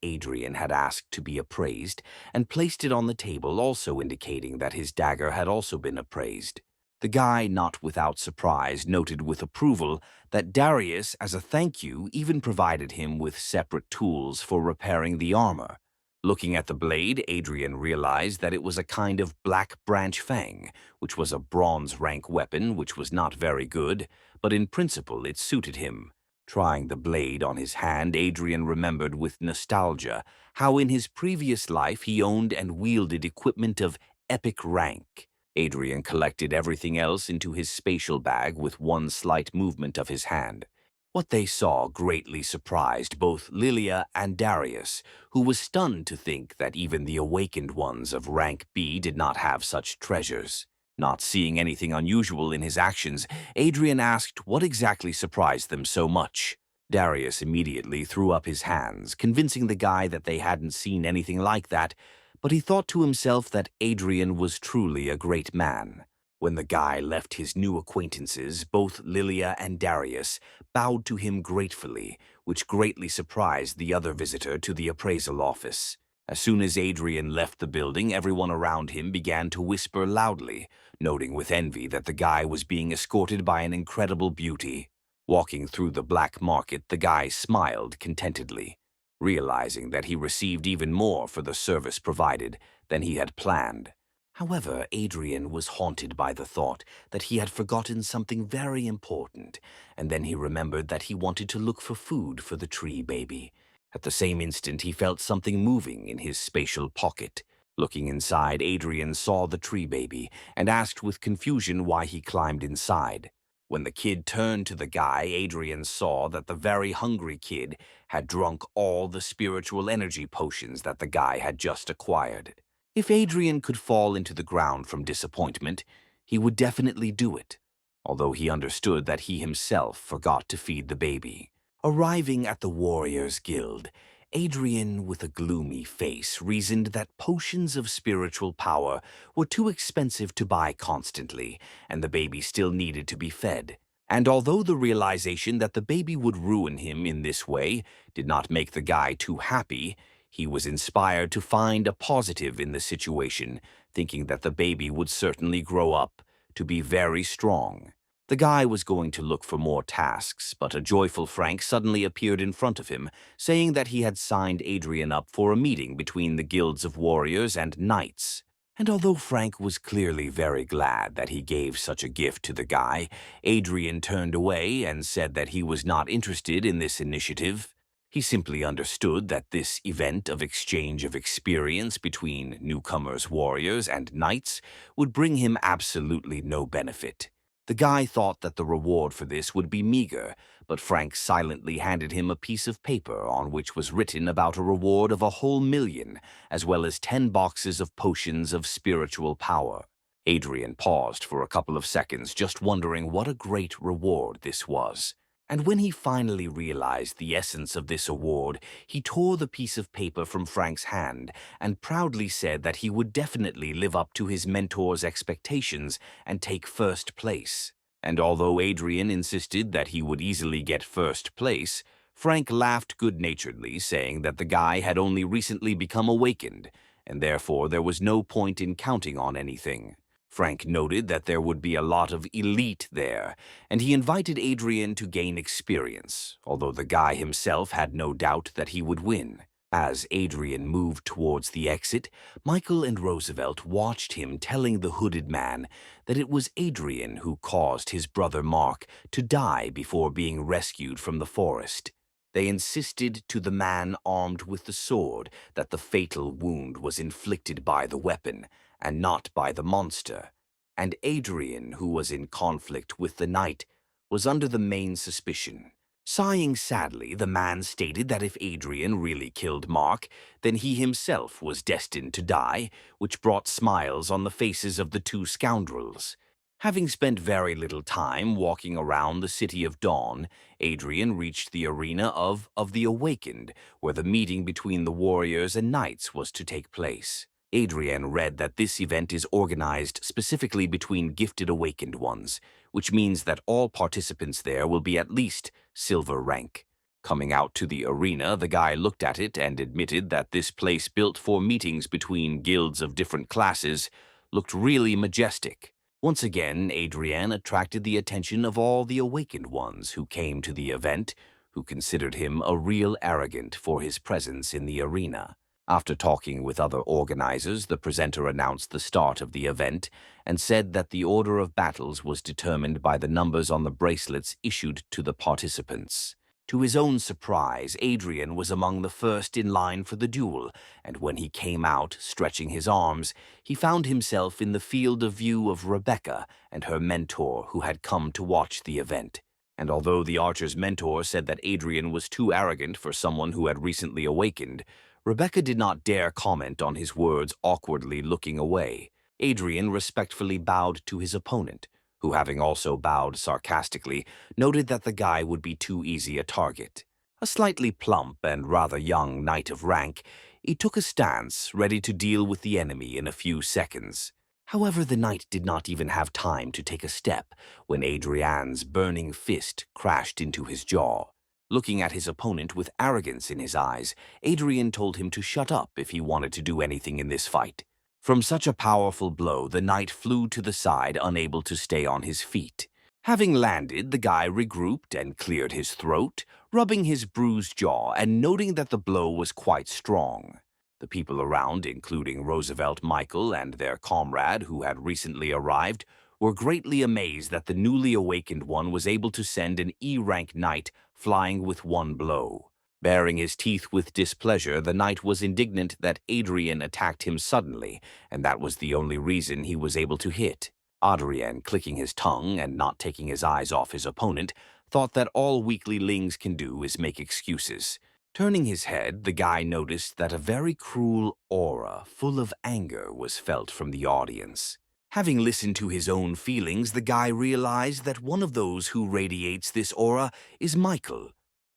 Adrien had asked to be appraised and placed it on the table, also indicating that his dagger had also been appraised. The guy, not without surprise, noted with approval that Darius, as a thank you, even provided him with separate tools for repairing the armor. Looking at the blade, Adrien realized that it was a kind of black branch fang, which was a bronze rank weapon which was not very good, but in principle it suited him. Trying the blade on his hand, Adrien remembered with nostalgia how in his previous life he owned and wielded equipment of epic rank. Adrien collected everything else into his spatial bag with one slight movement of his hand. What they saw greatly surprised both Lilia and Darius, who was stunned to think that even the awakened ones of rank B did not have such treasures. Not seeing anything unusual in his actions, Adrien asked what exactly surprised them so much. Darius immediately threw up his hands, convincing the guy that they hadn't seen anything like that, but he thought to himself that Adrien was truly a great man. When the guy left his new acquaintances, both Lilia and Darius bowed to him gratefully, which greatly surprised the other visitor to the appraisal office. As soon as Adrien left the building, everyone around him began to whisper loudly, noting with envy that the guy was being escorted by an incredible beauty. Walking through the black market, the guy smiled contentedly, realizing that he received even more for the service provided than he had planned. However, Adrien was haunted by the thought that he had forgotten something very important, and then he remembered that he wanted to look for food for the tree baby. At the same instant, he felt something moving in his spatial pocket. Looking inside, Adrien saw the tree baby and asked with confusion why he climbed inside. When the kid turned to the guy, Adrien saw that the very hungry kid had drunk all the spiritual energy potions that the guy had just acquired. If Adrien could fall into the ground from disappointment, he would definitely do it, although he understood that he himself forgot to feed the baby. Arriving at the Warriors Guild, Adrien, with a gloomy face, reasoned that potions of spiritual power were too expensive to buy constantly, and the baby still needed to be fed. And although the realization that the baby would ruin him in this way did not make the guy too happy, he was inspired to find a positive in the situation, thinking that the baby would certainly grow up to be very strong. The guy was going to look for more tasks, but a joyful Frank suddenly appeared in front of him, saying that he had signed Adrien up for a meeting between the guilds of warriors and knights. And although Frank was clearly very glad that he gave such a gift to the guy, Adrien turned away and said that he was not interested in this initiative. He simply understood that this event of exchange of experience between newcomers, warriors, and knights would bring him absolutely no benefit. The guy thought that the reward for this would be meager, but Frank silently handed him a piece of paper on which was written about a reward of 1,000,000, as well as 10 boxes of potions of spiritual power. Adrien paused for a couple of seconds, just wondering what a great reward this was. And when he finally realized the essence of this award, he tore the piece of paper from Frank's hand and proudly said that he would definitely live up to his mentor's expectations and take first place. And although Adrien insisted that he would easily get first place, Frank laughed good-naturedly, saying that the guy had only recently become awakened, and therefore there was no point in counting on anything. Frank noted that there would be a lot of elite there, and he invited Adrien to gain experience, although the guy himself had no doubt that he would win. As Adrien moved towards the exit, Michael and Roosevelt watched him telling the hooded man that it was Adrien who caused his brother Mark to die before being rescued from the forest. They insisted to the man armed with the sword that the fatal wound was inflicted by the weapon, and not by the monster, and Adrien, who was in conflict with the knight, was under the main suspicion. Sighing sadly, the man stated that if Adrien really killed Mark, then he himself was destined to die, which brought smiles on the faces of the two scoundrels. Having spent very little time walking around the City of Dawn, Adrien reached the arena of the Awakened, where the meeting between the warriors and knights was to take place. Adrien read that this event is organized specifically between gifted awakened ones, which means that all participants there will be at least silver rank. Coming out to the arena, the guy looked at it and admitted that this place built for meetings between guilds of different classes looked really majestic. Once again, Adrien attracted the attention of all the awakened ones who came to the event, who considered him a real arrogant for his presence in the arena. After talking with other organizers, the presenter announced the start of the event and said that the order of battles was determined by the numbers on the bracelets issued to the participants. To his own surprise, Adrien was among the first in line for the duel, and when he came out, stretching his arms, he found himself in the field of view of Rebecca and her mentor who had come to watch the event. And although the archer's mentor said that Adrien was too arrogant for someone who had recently awakened, Rebecca did not dare comment on his words, awkwardly looking away. Adrien respectfully bowed to his opponent, who, having also bowed sarcastically, noted that the guy would be too easy a target. A slightly plump and rather young knight of rank, he took a stance, ready to deal with the enemy in a few seconds. However, the knight did not even have time to take a step when Adrien's burning fist crashed into his jaw. Looking at his opponent with arrogance in his eyes, Adrien told him to shut up if he wanted to do anything in this fight. From such a powerful blow, the knight flew to the side, unable to stay on his feet. Having landed, the guy regrouped and cleared his throat, rubbing his bruised jaw and noting that the blow was quite strong. The people around, including Roosevelt Michael and their comrade who had recently arrived, were greatly amazed that the newly awakened one was able to send an E-rank knight flying with one blow. Baring his teeth with displeasure, the knight was indignant that Adrien attacked him suddenly, and that was the only reason he was able to hit. Adrien, clicking his tongue and not taking his eyes off his opponent, thought that all weaklings can do is make excuses. Turning his head, the guy noticed that a very cruel aura full of anger was felt from the audience. Having listened to his own feelings, the guy realized that one of those who radiates this aura is Michael,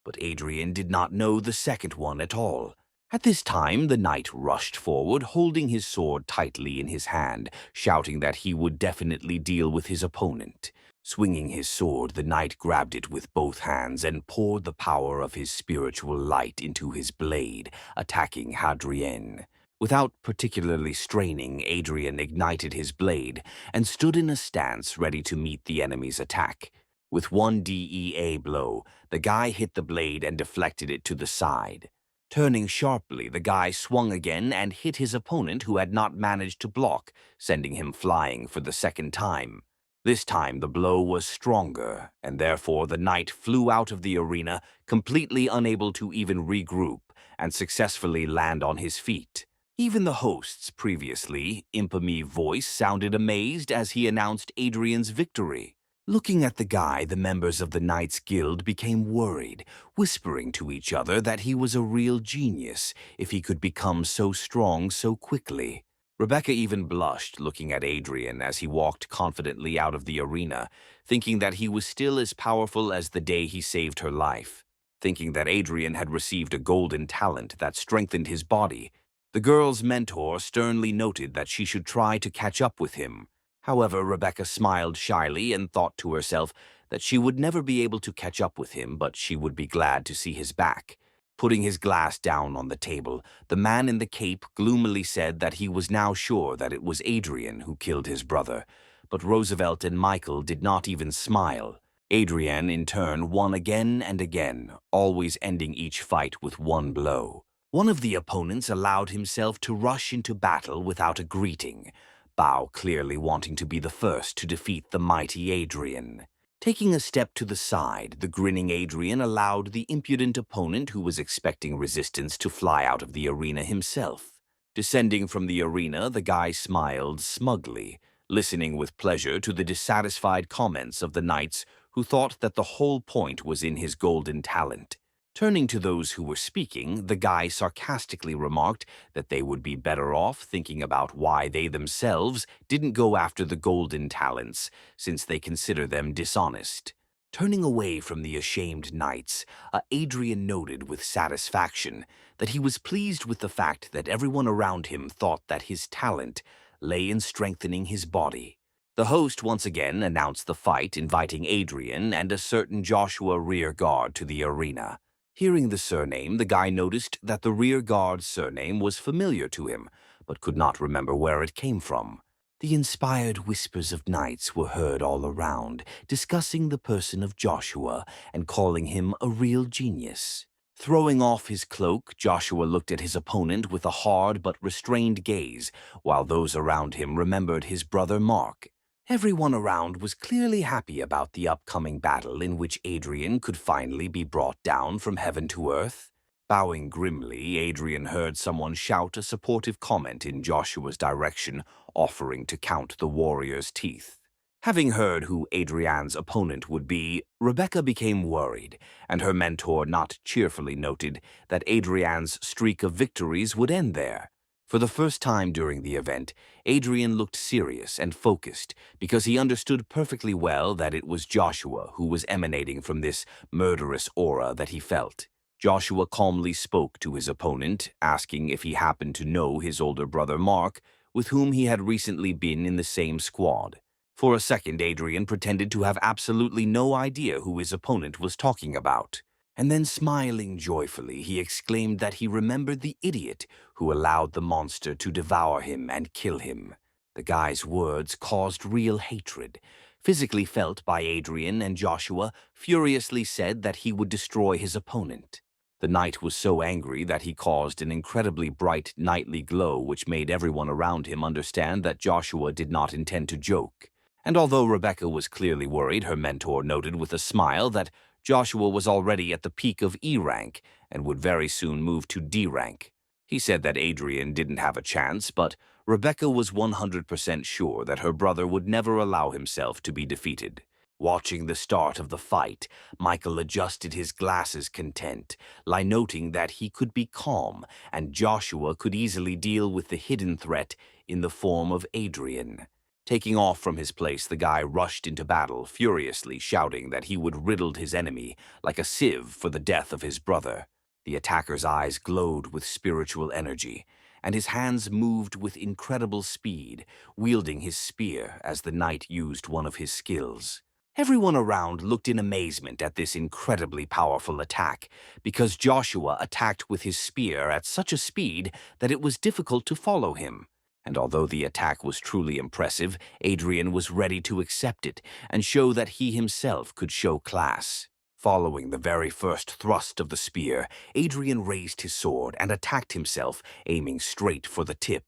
but Adrien did not know the second one at all. At this time, the knight rushed forward, holding his sword tightly in his hand, shouting that he would definitely deal with his opponent. Swinging his sword, the knight grabbed it with both hands and poured the power of his spiritual light into his blade, attacking Adrien. Without particularly straining, Adrien ignited his blade and stood in a stance ready to meet the enemy's attack. With one DEA blow, the guy hit the blade and deflected it to the side. Turning sharply, the guy swung again and hit his opponent who had not managed to block, sending him flying for the second time. This time the blow was stronger, and therefore the knight flew out of the arena, completely unable to even regroup and successfully land on his feet. Even the host's previously infamy voice sounded amazed as he announced Adrien's victory. Looking at the guy, the members of the Knights Guild became worried, whispering to each other that he was a real genius if he could become so strong so quickly. Rebecca even blushed looking at Adrien as he walked confidently out of the arena, thinking that he was still as powerful as the day he saved her life. Thinking that Adrien had received a golden talent that strengthened his body, the girl's mentor sternly noted that she should try to catch up with him. However, Rebecca smiled shyly and thought to herself that she would never be able to catch up with him, but she would be glad to see his back. Putting his glass down on the table, the man in the cape gloomily said that he was now sure that it was Adrien who killed his brother, but Roosevelt and Michael did not even smile. Adrien, in turn, won again and again, always ending each fight with one blow. One of the opponents allowed himself to rush into battle without a greeting, Bao clearly wanting to be the first to defeat the mighty Adrien. Taking a step to the side, the grinning Adrien allowed the impudent opponent who was expecting resistance to fly out of the arena himself. Descending from the arena, the guy smiled smugly, listening with pleasure to the dissatisfied comments of the knights who thought that the whole point was in his golden talent. Turning to those who were speaking, the guy sarcastically remarked that they would be better off thinking about why they themselves didn't go after the golden talents, since they consider them dishonest. Turning away from the ashamed knights, Adrien noted with satisfaction that he was pleased with the fact that everyone around him thought that his talent lay in strengthening his body. The host once again announced the fight, inviting Adrien and a certain Joshua rear guard to the arena. Hearing the surname, the guy noticed that the rear guard's surname was familiar to him, but could not remember where it came from. The inspired whispers of knights were heard all around, discussing the person of Joshua and calling him a real genius. Throwing off his cloak, Joshua looked at his opponent with a hard but restrained gaze, while those around him remembered his brother Mark. Everyone around was clearly happy about the upcoming battle in which Adrien could finally be brought down from heaven to earth. Bowing grimly, Adrien heard someone shout a supportive comment in Joshua's direction, offering to count the warrior's teeth. Having heard who Adrien's opponent would be, Rebecca became worried, and her mentor not cheerfully noted that Adrien's streak of victories would end there. For the first time during the event, Adrien looked serious and focused because he understood perfectly well that it was Joshua who was emanating from this murderous aura that he felt. Joshua calmly spoke to his opponent, asking if he happened to know his older brother Mark, with whom he had recently been in the same squad. For a second, Adrien pretended to have absolutely no idea who his opponent was talking about. And then, smiling joyfully, he exclaimed that he remembered the idiot who allowed the monster to devour him and kill him. The guy's words caused real hatred. Physically felt by Adrien, and Joshua furiously said that he would destroy his opponent. The knight was so angry that he caused an incredibly bright nightly glow which made everyone around him understand that Joshua did not intend to joke. And although Rebecca was clearly worried, her mentor noted with a smile that Joshua was already at the peak of E rank and would very soon move to D rank. He said that Adrien didn't have a chance, but Rebecca was 100% sure that her brother would never allow himself to be defeated. Watching the start of the fight, Michael adjusted his glasses content, noting that he could be calm and Joshua could easily deal with the hidden threat in the form of Adrien. Taking off from his place, the guy rushed into battle, furiously shouting that he would riddle his enemy like a sieve for the death of his brother. The attacker's eyes glowed with spiritual energy, and his hands moved with incredible speed, wielding his spear as the knight used one of his skills. Everyone around looked in amazement at this incredibly powerful attack, because Joshua attacked with his spear at such a speed that it was difficult to follow him. And although the attack was truly impressive, Adrien was ready to accept it and show that he himself could show class. Following the very first thrust of the spear, Adrien raised his sword and attacked himself, aiming straight for the tip.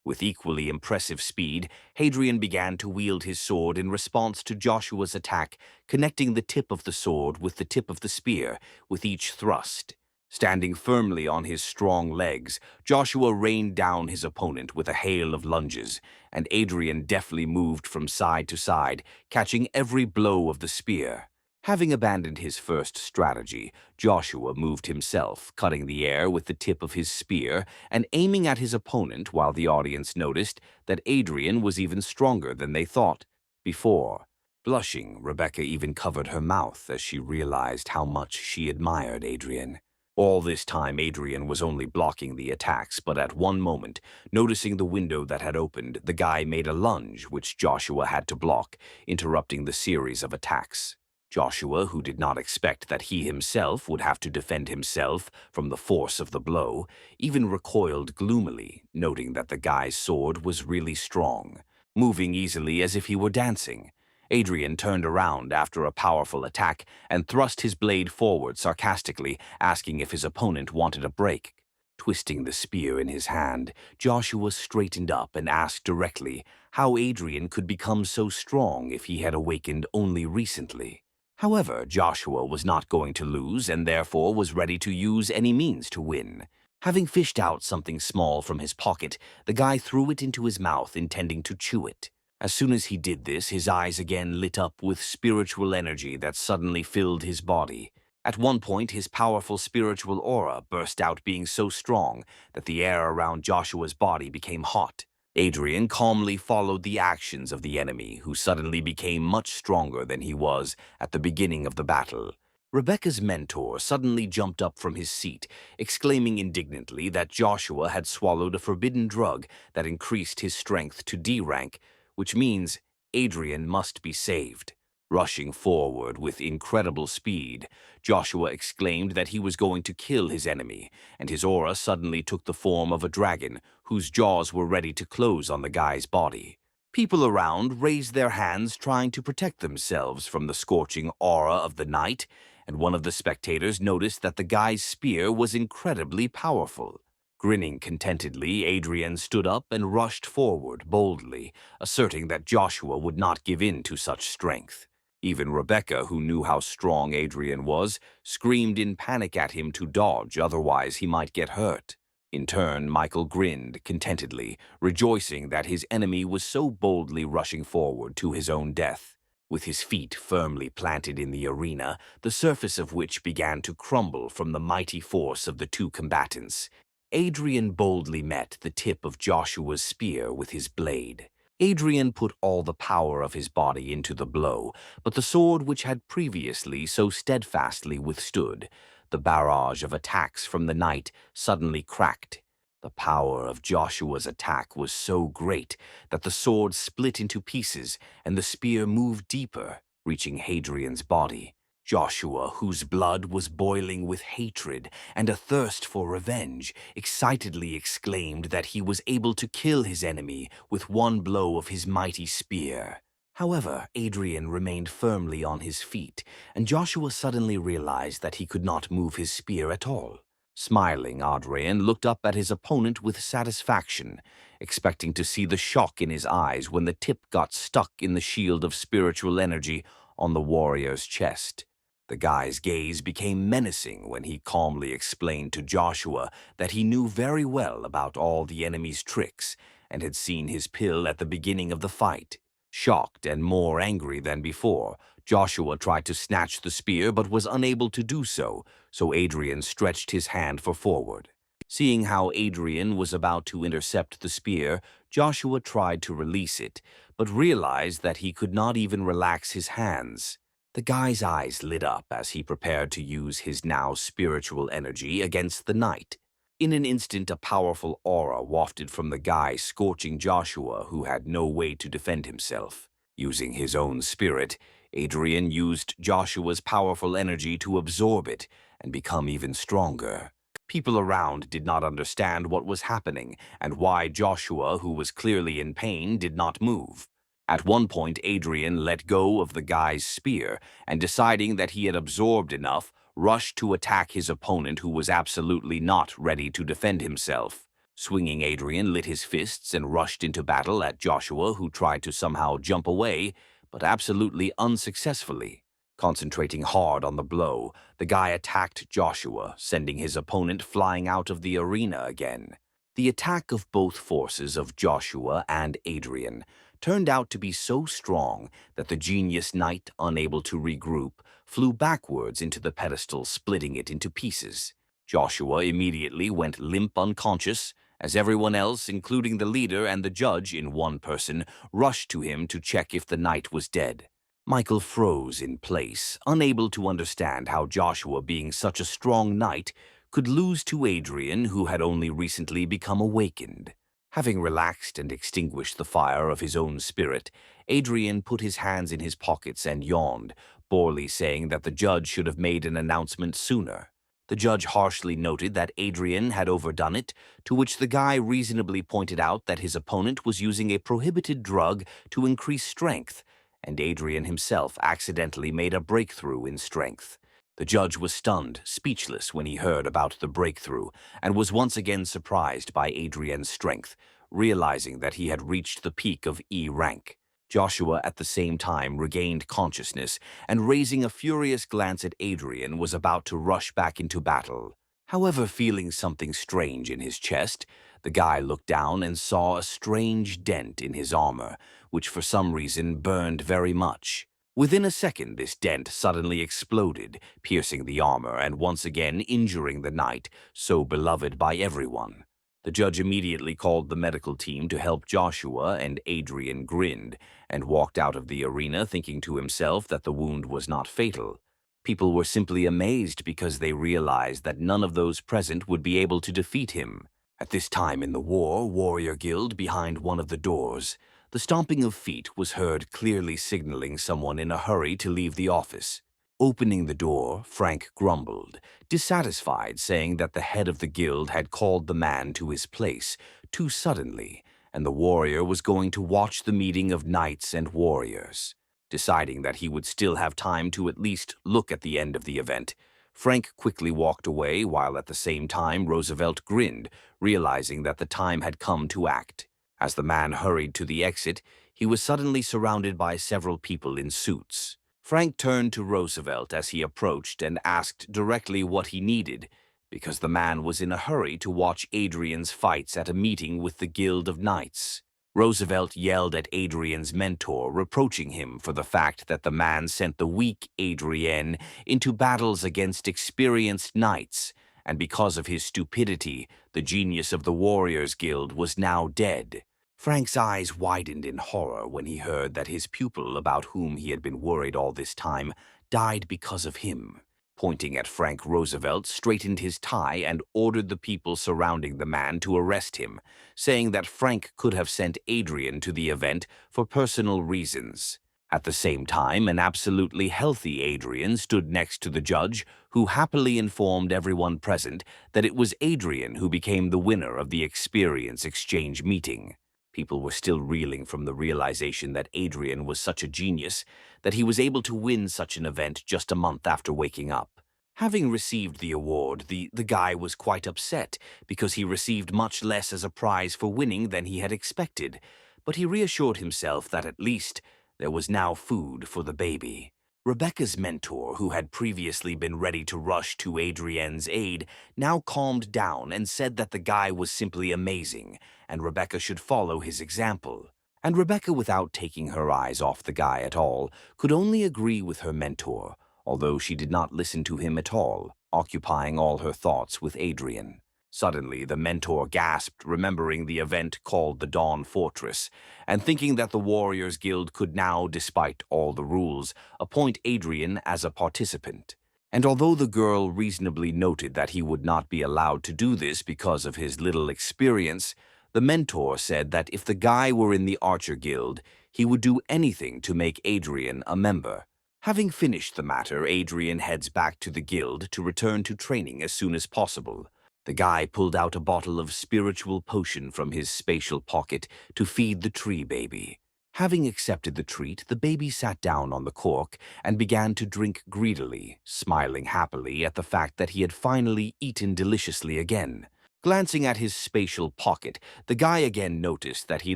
With equally impressive speed, Adrien began to wield his sword in response to Joshua's attack, connecting the tip of the sword with the tip of the spear with each thrust. Standing firmly on his strong legs, Joshua rained down his opponent with a hail of lunges, and Adrien deftly moved from side to side, catching every blow of the spear. Having abandoned his first strategy, Joshua moved himself, cutting the air with the tip of his spear and aiming at his opponent while the audience noticed that Adrien was even stronger than they thought before. Blushing, Rebecca even covered her mouth as she realized how much she admired Adrien. All this time, Adrien was only blocking the attacks, but at one moment, noticing the window that had opened, the guy made a lunge which Joshua had to block, interrupting the series of attacks. Joshua, who did not expect that he himself would have to defend himself from the force of the blow, even recoiled gloomily, noting that the guy's sword was really strong, moving easily as if he were dancing. Adrien turned around after a powerful attack and thrust his blade forward sarcastically, asking if his opponent wanted a break. Twisting the spear in his hand, Joshua straightened up and asked directly how Adrien could become so strong if he had awakened only recently. However, Joshua was not going to lose and therefore was ready to use any means to win. Having fished out something small from his pocket, the guy threw it into his mouth, intending to chew it. As soon as he did this, his eyes again lit up with spiritual energy that suddenly filled his body. At one point, his powerful spiritual aura burst out, being so strong that the air around Joshua's body became hot. Adrien calmly followed the actions of the enemy, who suddenly became much stronger than he was at the beginning of the battle. Rebecca's mentor suddenly jumped up from his seat, exclaiming indignantly that Joshua had swallowed a forbidden drug that increased his strength to D rank, which means Adrien must be saved. Rushing forward with incredible speed, Joshua exclaimed that he was going to kill his enemy, and his aura suddenly took the form of a dragon whose jaws were ready to close on the guy's body. People around raised their hands trying to protect themselves from the scorching aura of the night, and one of the spectators noticed that the guy's spear was incredibly powerful. Grinning contentedly, Adrien stood up and rushed forward boldly, asserting that Joshua would not give in to such strength. Even Rebecca, who knew how strong Adrien was, screamed in panic at him to dodge, otherwise he might get hurt. In turn, Michael grinned contentedly, rejoicing that his enemy was so boldly rushing forward to his own death. With his feet firmly planted in the arena, the surface of which began to crumble from the mighty force of the two combatants, Adrien boldly met the tip of Joshua's spear with his blade. Adrien put all the power of his body into the blow, but the sword which had previously so steadfastly withstood the barrage of attacks from the night suddenly cracked. The power of Joshua's attack was so great that the sword split into pieces and the spear moved deeper, reaching Hadrian's body. Joshua, whose blood was boiling with hatred and a thirst for revenge, excitedly exclaimed that he was able to kill his enemy with one blow of his mighty spear. However, Adrien remained firmly on his feet, and Joshua suddenly realized that he could not move his spear at all. Smiling, Adrien looked up at his opponent with satisfaction, expecting to see the shock in his eyes when the tip got stuck in the shield of spiritual energy on the warrior's chest. The guy's gaze became menacing when he calmly explained to Joshua that he knew very well about all the enemy's tricks and had seen his pill at the beginning of the fight. Shocked and more angry than before, Joshua tried to snatch the spear but was unable to do so, so Adrien stretched his hand for forward. Seeing how Adrien was about to intercept the spear, Joshua tried to release it, but realized that he could not even relax his hands. The guy's eyes lit up as he prepared to use his now spiritual energy against the night. In an instant, a powerful aura wafted from the guy, scorching Joshua, who had no way to defend himself. Using his own spirit, Adrien used Joshua's powerful energy to absorb it and become even stronger. People around did not understand what was happening and why Joshua, who was clearly in pain, did not move. At one point, Adrien let go of the guy's spear and, deciding that he had absorbed enough, rushed to attack his opponent, who was absolutely not ready to defend himself. Swinging, Adrien lit his fists and rushed into battle at Joshua, who tried to somehow jump away, but absolutely unsuccessfully. Concentrating hard on the blow, the guy attacked Joshua, sending his opponent flying out of the arena again. The attack of both forces of Joshua and Adrien turned out to be so strong that the genius knight, unable to regroup, flew backwards into the pedestal, splitting it into pieces. Joshua immediately went limp unconscious, as everyone else, including the leader and the judge in one person, rushed to him to check if the knight was dead. Michael froze in place, unable to understand how Joshua, being such a strong knight, could lose to Adrien, who had only recently become awakened. Having relaxed and extinguished the fire of his own spirit, Adrien put his hands in his pockets and yawned, boredly saying that the judge should have made an announcement sooner. The judge harshly noted that Adrien had overdone it, to which the guy reasonably pointed out that his opponent was using a prohibited drug to increase strength, and Adrien himself accidentally made a breakthrough in strength. The judge was stunned, speechless when he heard about the breakthrough, and was once again surprised by Adrien's strength, realizing that he had reached the peak of E rank. Joshua at the same time regained consciousness, and raising a furious glance at Adrien, was about to rush back into battle. However, feeling something strange in his chest, the guy looked down and saw a strange dent in his armor, which for some reason burned very much. Within a second, this dent suddenly exploded, piercing the armor and once again injuring the knight, so beloved by everyone. The judge immediately called the medical team to help Joshua, and Adrien grinned and walked out of the arena, thinking to himself that the wound was not fatal. People were simply amazed because they realized that none of those present would be able to defeat him. At this time in the war, Warrior Guild, behind one of the doors, The stomping of feet was heard, clearly signaling someone in a hurry to leave the office. Opening the door, Frank grumbled, dissatisfied, saying that the head of the guild had called the man to his place too suddenly, and the warrior was going to watch the meeting of knights and warriors. Deciding that he would still have time to at least look at the end of the event, Frank quickly walked away while at the same time Roosevelt grinned, realizing that the time had come to act. As the man hurried to the exit, he was suddenly surrounded by several people in suits. Frank turned to Roosevelt as he approached and asked directly what he needed, because the man was in a hurry to watch Adrien's fights at a meeting with the Guild of Knights. Roosevelt yelled at Adrien's mentor, reproaching him for the fact that the man sent the weak Adrien into battles against experienced knights, and because of his stupidity, the genius of the Warriors Guild was now dead. Frank's eyes widened in horror when he heard that his pupil, about whom he had been worried all this time, died because of him. Pointing at Frank, Roosevelt straightened his tie and ordered the people surrounding the man to arrest him, saying that Frank could have sent Adrien to the event for personal reasons. At the same time, an absolutely healthy Adrien stood next to the judge, who happily informed everyone present that it was Adrien who became the winner of the experience exchange meeting. People were still reeling from the realization that Adrien was such a genius that he was able to win such an event just a month after waking up. Having received the award, the guy was quite upset because he received much less as a prize for winning than he had expected, but he reassured himself that at least there was now food for the baby. Rebecca's mentor, who had previously been ready to rush to Adrien's aid, now calmed down and said that the guy was simply amazing, and Rebecca should follow his example. And Rebecca, without taking her eyes off the guy at all, could only agree with her mentor, although she did not listen to him at all, occupying all her thoughts with Adrien. Suddenly, the mentor gasped, remembering the event called the Dawn Fortress, and thinking that the Warriors Guild could now, despite all the rules, appoint Adrien as a participant. And although the girl reasonably noted that he would not be allowed to do this because of his little experience, the mentor said that if the guy were in the Archer Guild, he would do anything to make Adrien a member. Having finished the matter, Adrien heads back to the guild to return to training as soon as possible. The guy pulled out a bottle of spiritual potion from his spatial pocket to feed the tree baby. Having accepted the treat, the baby sat down on the cork and began to drink greedily, smiling happily at the fact that he had finally eaten deliciously again. Glancing at his spatial pocket, the guy again noticed that he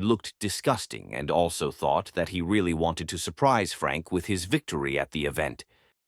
looked disgusting and also thought that he really wanted to surprise Frank with his victory at the event.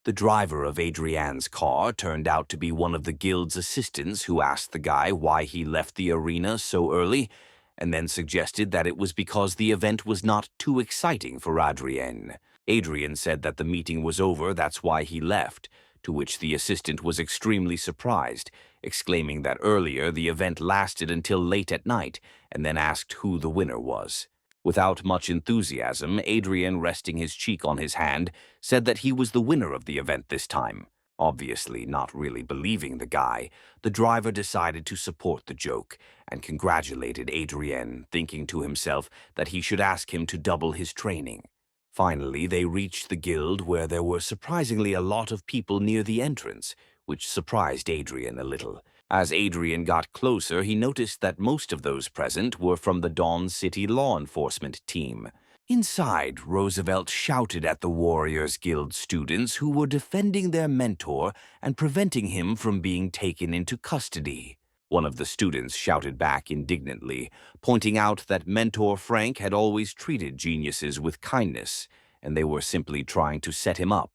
The driver of Adrien's car turned out to be one of the guild's assistants who asked the guy why he left the arena so early, and then suggested that it was because the event was not too exciting for Adrien. Adrien said that the meeting was over, that's why he left, to which the assistant was extremely surprised, exclaiming that earlier the event lasted until late at night, and then asked who the winner was. Without much enthusiasm, Adrien, resting his cheek on his hand, said that he was the winner of the event this time. Obviously not really believing the guy, the driver decided to support the joke and congratulated Adrien, thinking to himself that he should ask him to double his training. Finally, they reached the guild where there were surprisingly a lot of people near the entrance, which surprised Adrien a little. As Adrien got closer, he noticed that most of those present were from the Dawn City law enforcement team. Inside, Roosevelt shouted at the Warriors Guild students who were defending their mentor and preventing him from being taken into custody. One of the students shouted back indignantly, pointing out that Mentor Frank had always treated geniuses with kindness, and they were simply trying to set him up.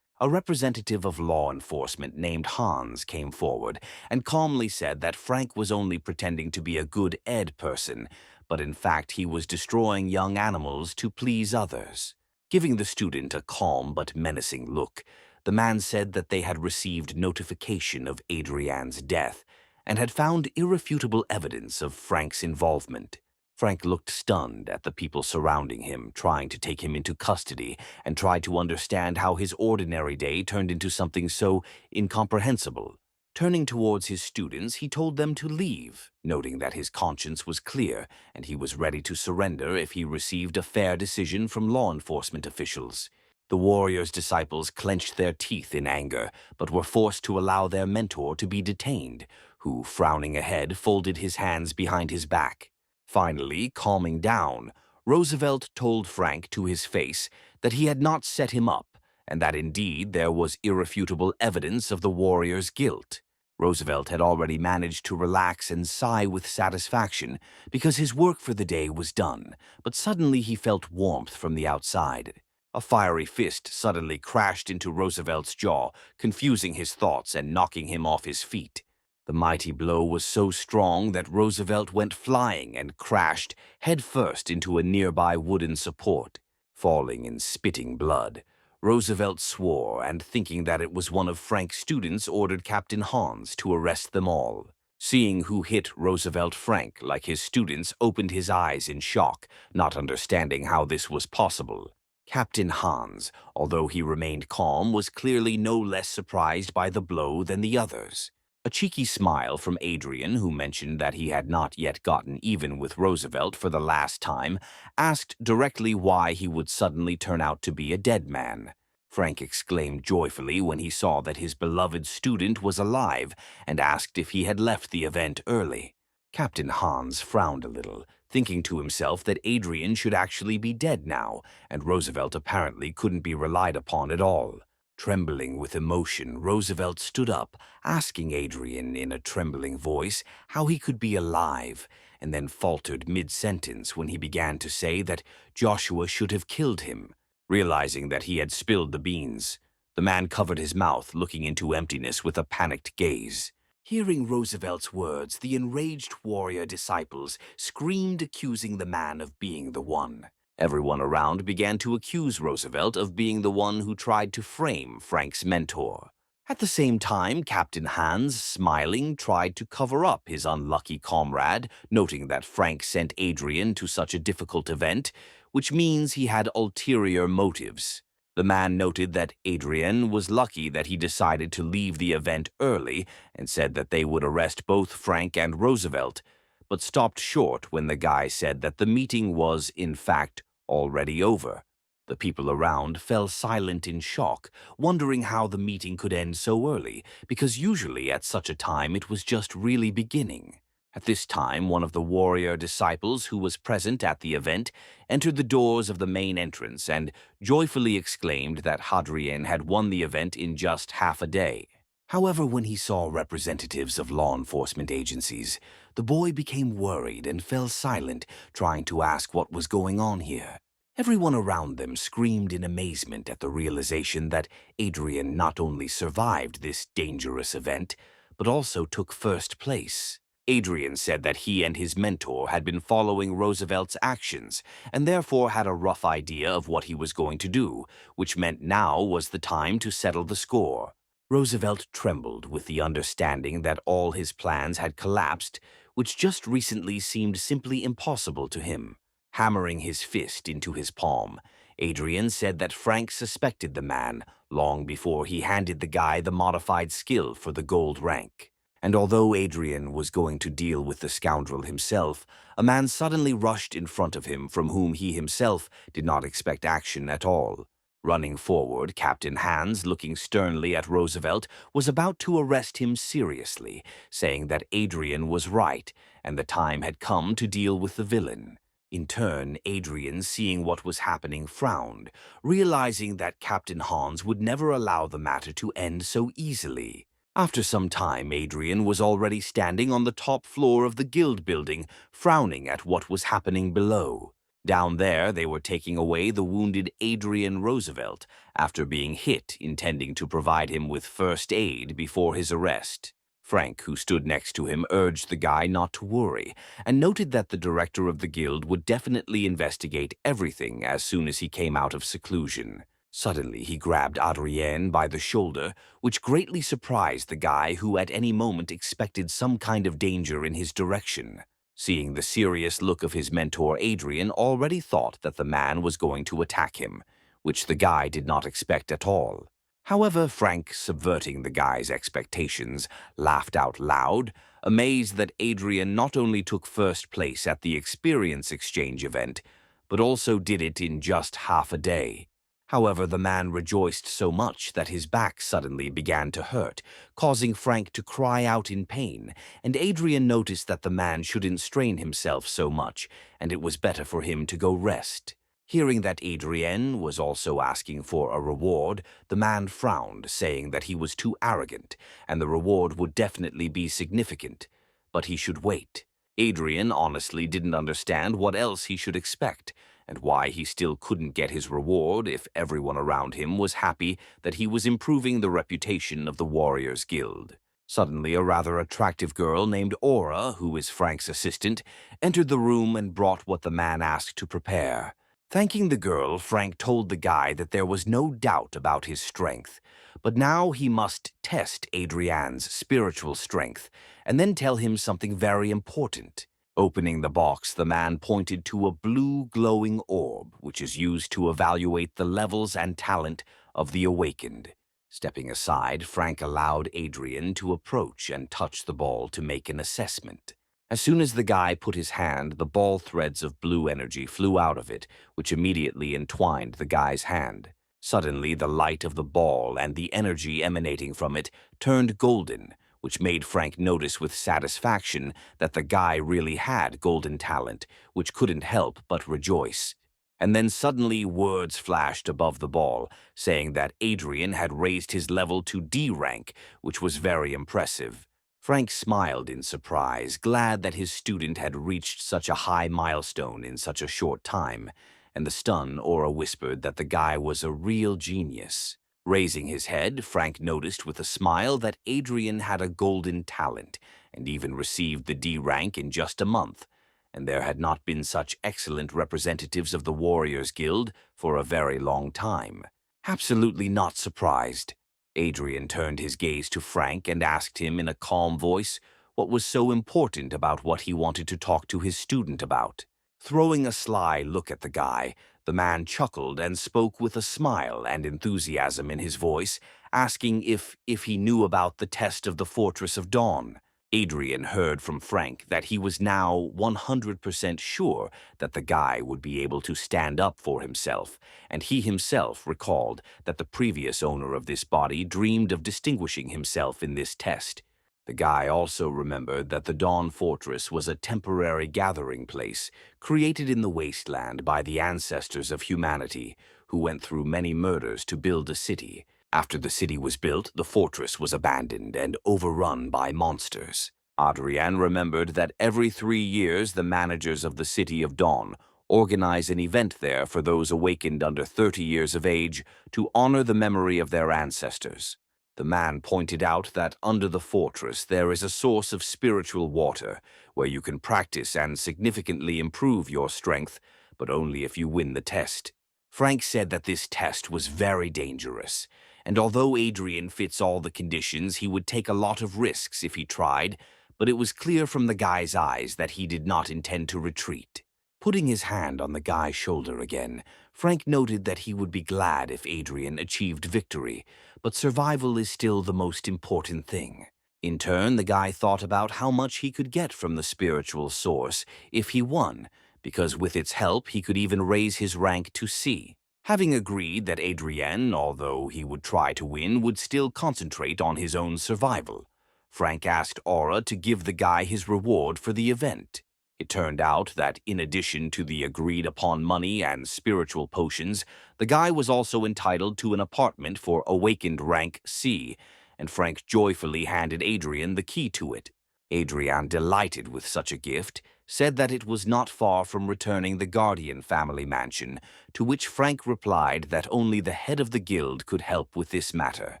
A representative of law enforcement named Hans came forward and calmly said that Frank was only pretending to be a good ed person, but in fact he was destroying young animals to please others. Giving the student a calm but menacing look, the man said that they had received notification of Adrien's death and had found irrefutable evidence of Frank's involvement. Frank looked stunned at the people surrounding him, trying to take him into custody, and tried to understand how his ordinary day turned into something so incomprehensible. Turning towards his students, he told them to leave, noting that his conscience was clear and he was ready to surrender if he received a fair decision from law enforcement officials. The warrior's disciples clenched their teeth in anger, but were forced to allow their mentor to be detained, who, frowning ahead, folded his hands behind his back. Finally, calming down, Roosevelt told Frank to his face that he had not set him up, and that indeed there was irrefutable evidence of the warrior's guilt. Roosevelt had already managed to relax and sigh with satisfaction because his work for the day was done, but suddenly he felt warmth from the outside. A fiery fist suddenly crashed into Roosevelt's jaw, confusing his thoughts and knocking him off his feet. The mighty blow was so strong that Roosevelt went flying and crashed headfirst into a nearby wooden support, falling in spitting blood. Roosevelt swore and, thinking that it was one of Frank's students, ordered Captain Hans to arrest them all. Seeing who hit Roosevelt, Frank, like his students, opened his eyes in shock, not understanding how this was possible. Captain Hans, although he remained calm, was clearly no less surprised by the blow than the others. A cheeky smile from Adrien, who mentioned that he had not yet gotten even with Roosevelt for the last time, asked directly why he would suddenly turn out to be a dead man. Frank exclaimed joyfully when he saw that his beloved student was alive and asked if he had left the event early. Captain Hans frowned a little, thinking to himself that Adrien should actually be dead now, and Roosevelt apparently couldn't be relied upon at all. Trembling with emotion, Roosevelt stood up, asking Adrien in a trembling voice how he could be alive, and then faltered mid-sentence when he began to say that Joshua should have killed him. Realizing that he had spilled the beans, the man covered his mouth, looking into emptiness with a panicked gaze. Hearing Roosevelt's words, the enraged warrior disciples screamed, accusing the man of being the one. Everyone around began to accuse Roosevelt of being the one who tried to frame Frank's mentor. At the same time, Captain Hans, smiling, tried to cover up his unlucky comrade, noting that Frank sent Adrien to such a difficult event, which means he had ulterior motives. The man noted that Adrien was lucky that he decided to leave the event early and said that they would arrest both Frank and Roosevelt, but stopped short when the guy said that the meeting was, in fact, already over. The people around fell silent in shock, wondering how the meeting could end so early, because usually at such a time it was just really beginning. At this time, one of the warrior disciples who was present at the event entered the doors of the main entrance and joyfully exclaimed that Adrien had won the event in just half a day. However, when he saw representatives of law enforcement agencies, the boy became worried and fell silent, trying to ask what was going on here. Everyone around them screamed in amazement at the realization that Adrien not only survived this dangerous event, but also took first place. Adrien said that he and his mentor had been following Roosevelt's actions and therefore had a rough idea of what he was going to do, which meant now was the time to settle the score. Roosevelt trembled with the understanding that all his plans had collapsed, which just recently seemed simply impossible to him. Hammering his fist into his palm, Adrien said that Frank suspected the man long before he handed the guy the modified skill for the gold rank. And although Adrien was going to deal with the scoundrel himself, a man suddenly rushed in front of him from whom he himself did not expect action at all. Running forward, Captain Hans, looking sternly at Roosevelt, was about to arrest him seriously, saying that Adrien was right and the time had come to deal with the villain. In turn, Adrien, seeing what was happening, frowned, realizing that Captain Hans would never allow the matter to end so easily. After some time, Adrien was already standing on the top floor of the guild building, frowning at what was happening below. Down there, they were taking away the wounded Adrien Roosevelt after being hit, intending to provide him with first aid before his arrest. Frank, who stood next to him, urged the guy not to worry, and noted that the director of the guild would definitely investigate everything as soon as he came out of seclusion. Suddenly, he grabbed Adrien by the shoulder, which greatly surprised the guy who at any moment expected some kind of danger in his direction. Seeing the serious look of his mentor, Adrien already thought that the man was going to attack him, which the guy did not expect at all. However, Frank, subverting the guy's expectations, laughed out loud, amazed that Adrien not only took first place at the experience exchange event, but also did it in just half a day. However, the man rejoiced so much that his back suddenly began to hurt, causing Frank to cry out in pain, and Adrien noticed that the man shouldn't strain himself so much, and it was better for him to go rest. Hearing that Adrien was also asking for a reward, the man frowned, saying that he was too arrogant, and the reward would definitely be significant, but he should wait. Adrien honestly didn't understand what else he should expect, and why he still couldn't get his reward if everyone around him was happy that he was improving the reputation of the Warriors Guild. Suddenly, a rather attractive girl named Aura, who is Frank's assistant, entered the room and brought what the man asked to prepare. Thanking the girl, Frank told the guy that there was no doubt about his strength, but now he must test Adrien's spiritual strength and then tell him something very important. Opening the box, the man pointed to a blue glowing orb, which is used to evaluate the levels and talent of the awakened. Stepping aside, Frank allowed Adrien to approach and touch the ball to make an assessment. As soon as the guy put his hand, the ball threads of blue energy flew out of it, which immediately entwined the guy's hand. Suddenly, the light of the ball and the energy emanating from it turned golden, which made Frank notice with satisfaction that the guy really had golden talent, which couldn't help but rejoice. And then suddenly words flashed above the ball, saying that Adrien had raised his level to D rank, which was very impressive. Frank smiled in surprise, glad that his student had reached such a high milestone in such a short time, and the stun aura whispered that the guy was a real genius. Raising his head, Frank noticed with a smile that Adrien had a golden talent, and even received the D rank in just a month, and there had not been such excellent representatives of the Warriors Guild for a very long time. Absolutely not surprised. Adrien turned his gaze to Frank and asked him in a calm voice what was so important about what he wanted to talk to his student about. Throwing a sly look at the guy, the man chuckled and spoke with a smile and enthusiasm in his voice, asking if he knew about the test of the Fortress of Dawn. Adrien heard from Frank that he was now 100% sure that the guy would be able to stand up for himself, and he himself recalled that the previous owner of this body dreamed of distinguishing himself in this test. The guy also remembered that the Dawn Fortress was a temporary gathering place created in the wasteland by the ancestors of humanity, who went through many murders to build a city. After the city was built, the fortress was abandoned and overrun by monsters. Adrien remembered that every 3 years the managers of the City of Dawn organize an event there for those awakened under 30 years of age to honor the memory of their ancestors. The man pointed out that under the fortress there is a source of spiritual water where you can practice and significantly improve your strength, but only if you win the test. Frank said that this test was very dangerous, and although Adrien fits all the conditions, he would take a lot of risks if he tried, but it was clear from the guy's eyes that he did not intend to retreat. Putting his hand on the guy's shoulder again, Frank noted that he would be glad if Adrien achieved victory, but survival is still the most important thing. In turn, the guy thought about how much he could get from the spiritual source if he won, because with its help he could even raise his rank to C. Having agreed that Adrien, although he would try to win, would still concentrate on his own survival, Frank asked Aura to give the guy his reward for the event. It turned out that in addition to the agreed-upon money and spiritual potions, the guy was also entitled to an apartment for awakened rank C, and Frank joyfully handed Adrien the key to it. Adrien, delighted with such a gift, said that it was not far from returning the Guardian family mansion, to which Frank replied that only the head of the guild could help with this matter.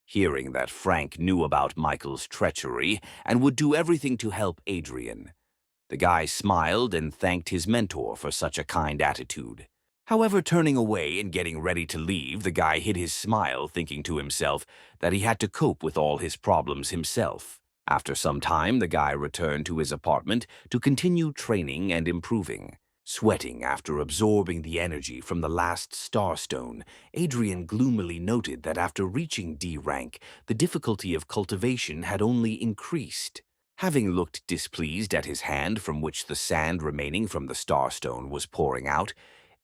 Hearing that Frank knew about Michael's treachery and would do everything to help Adrien, the guy smiled and thanked his mentor for such a kind attitude. However, turning away and getting ready to leave, the guy hid his smile, thinking to himself that he had to cope with all his problems himself. After some time, the guy returned to his apartment to continue training and improving. Sweating after absorbing the energy from the last starstone, Adrien gloomily noted that after reaching D rank, the difficulty of cultivation had only increased. Having looked displeased at his hand from which the sand remaining from the starstone was pouring out,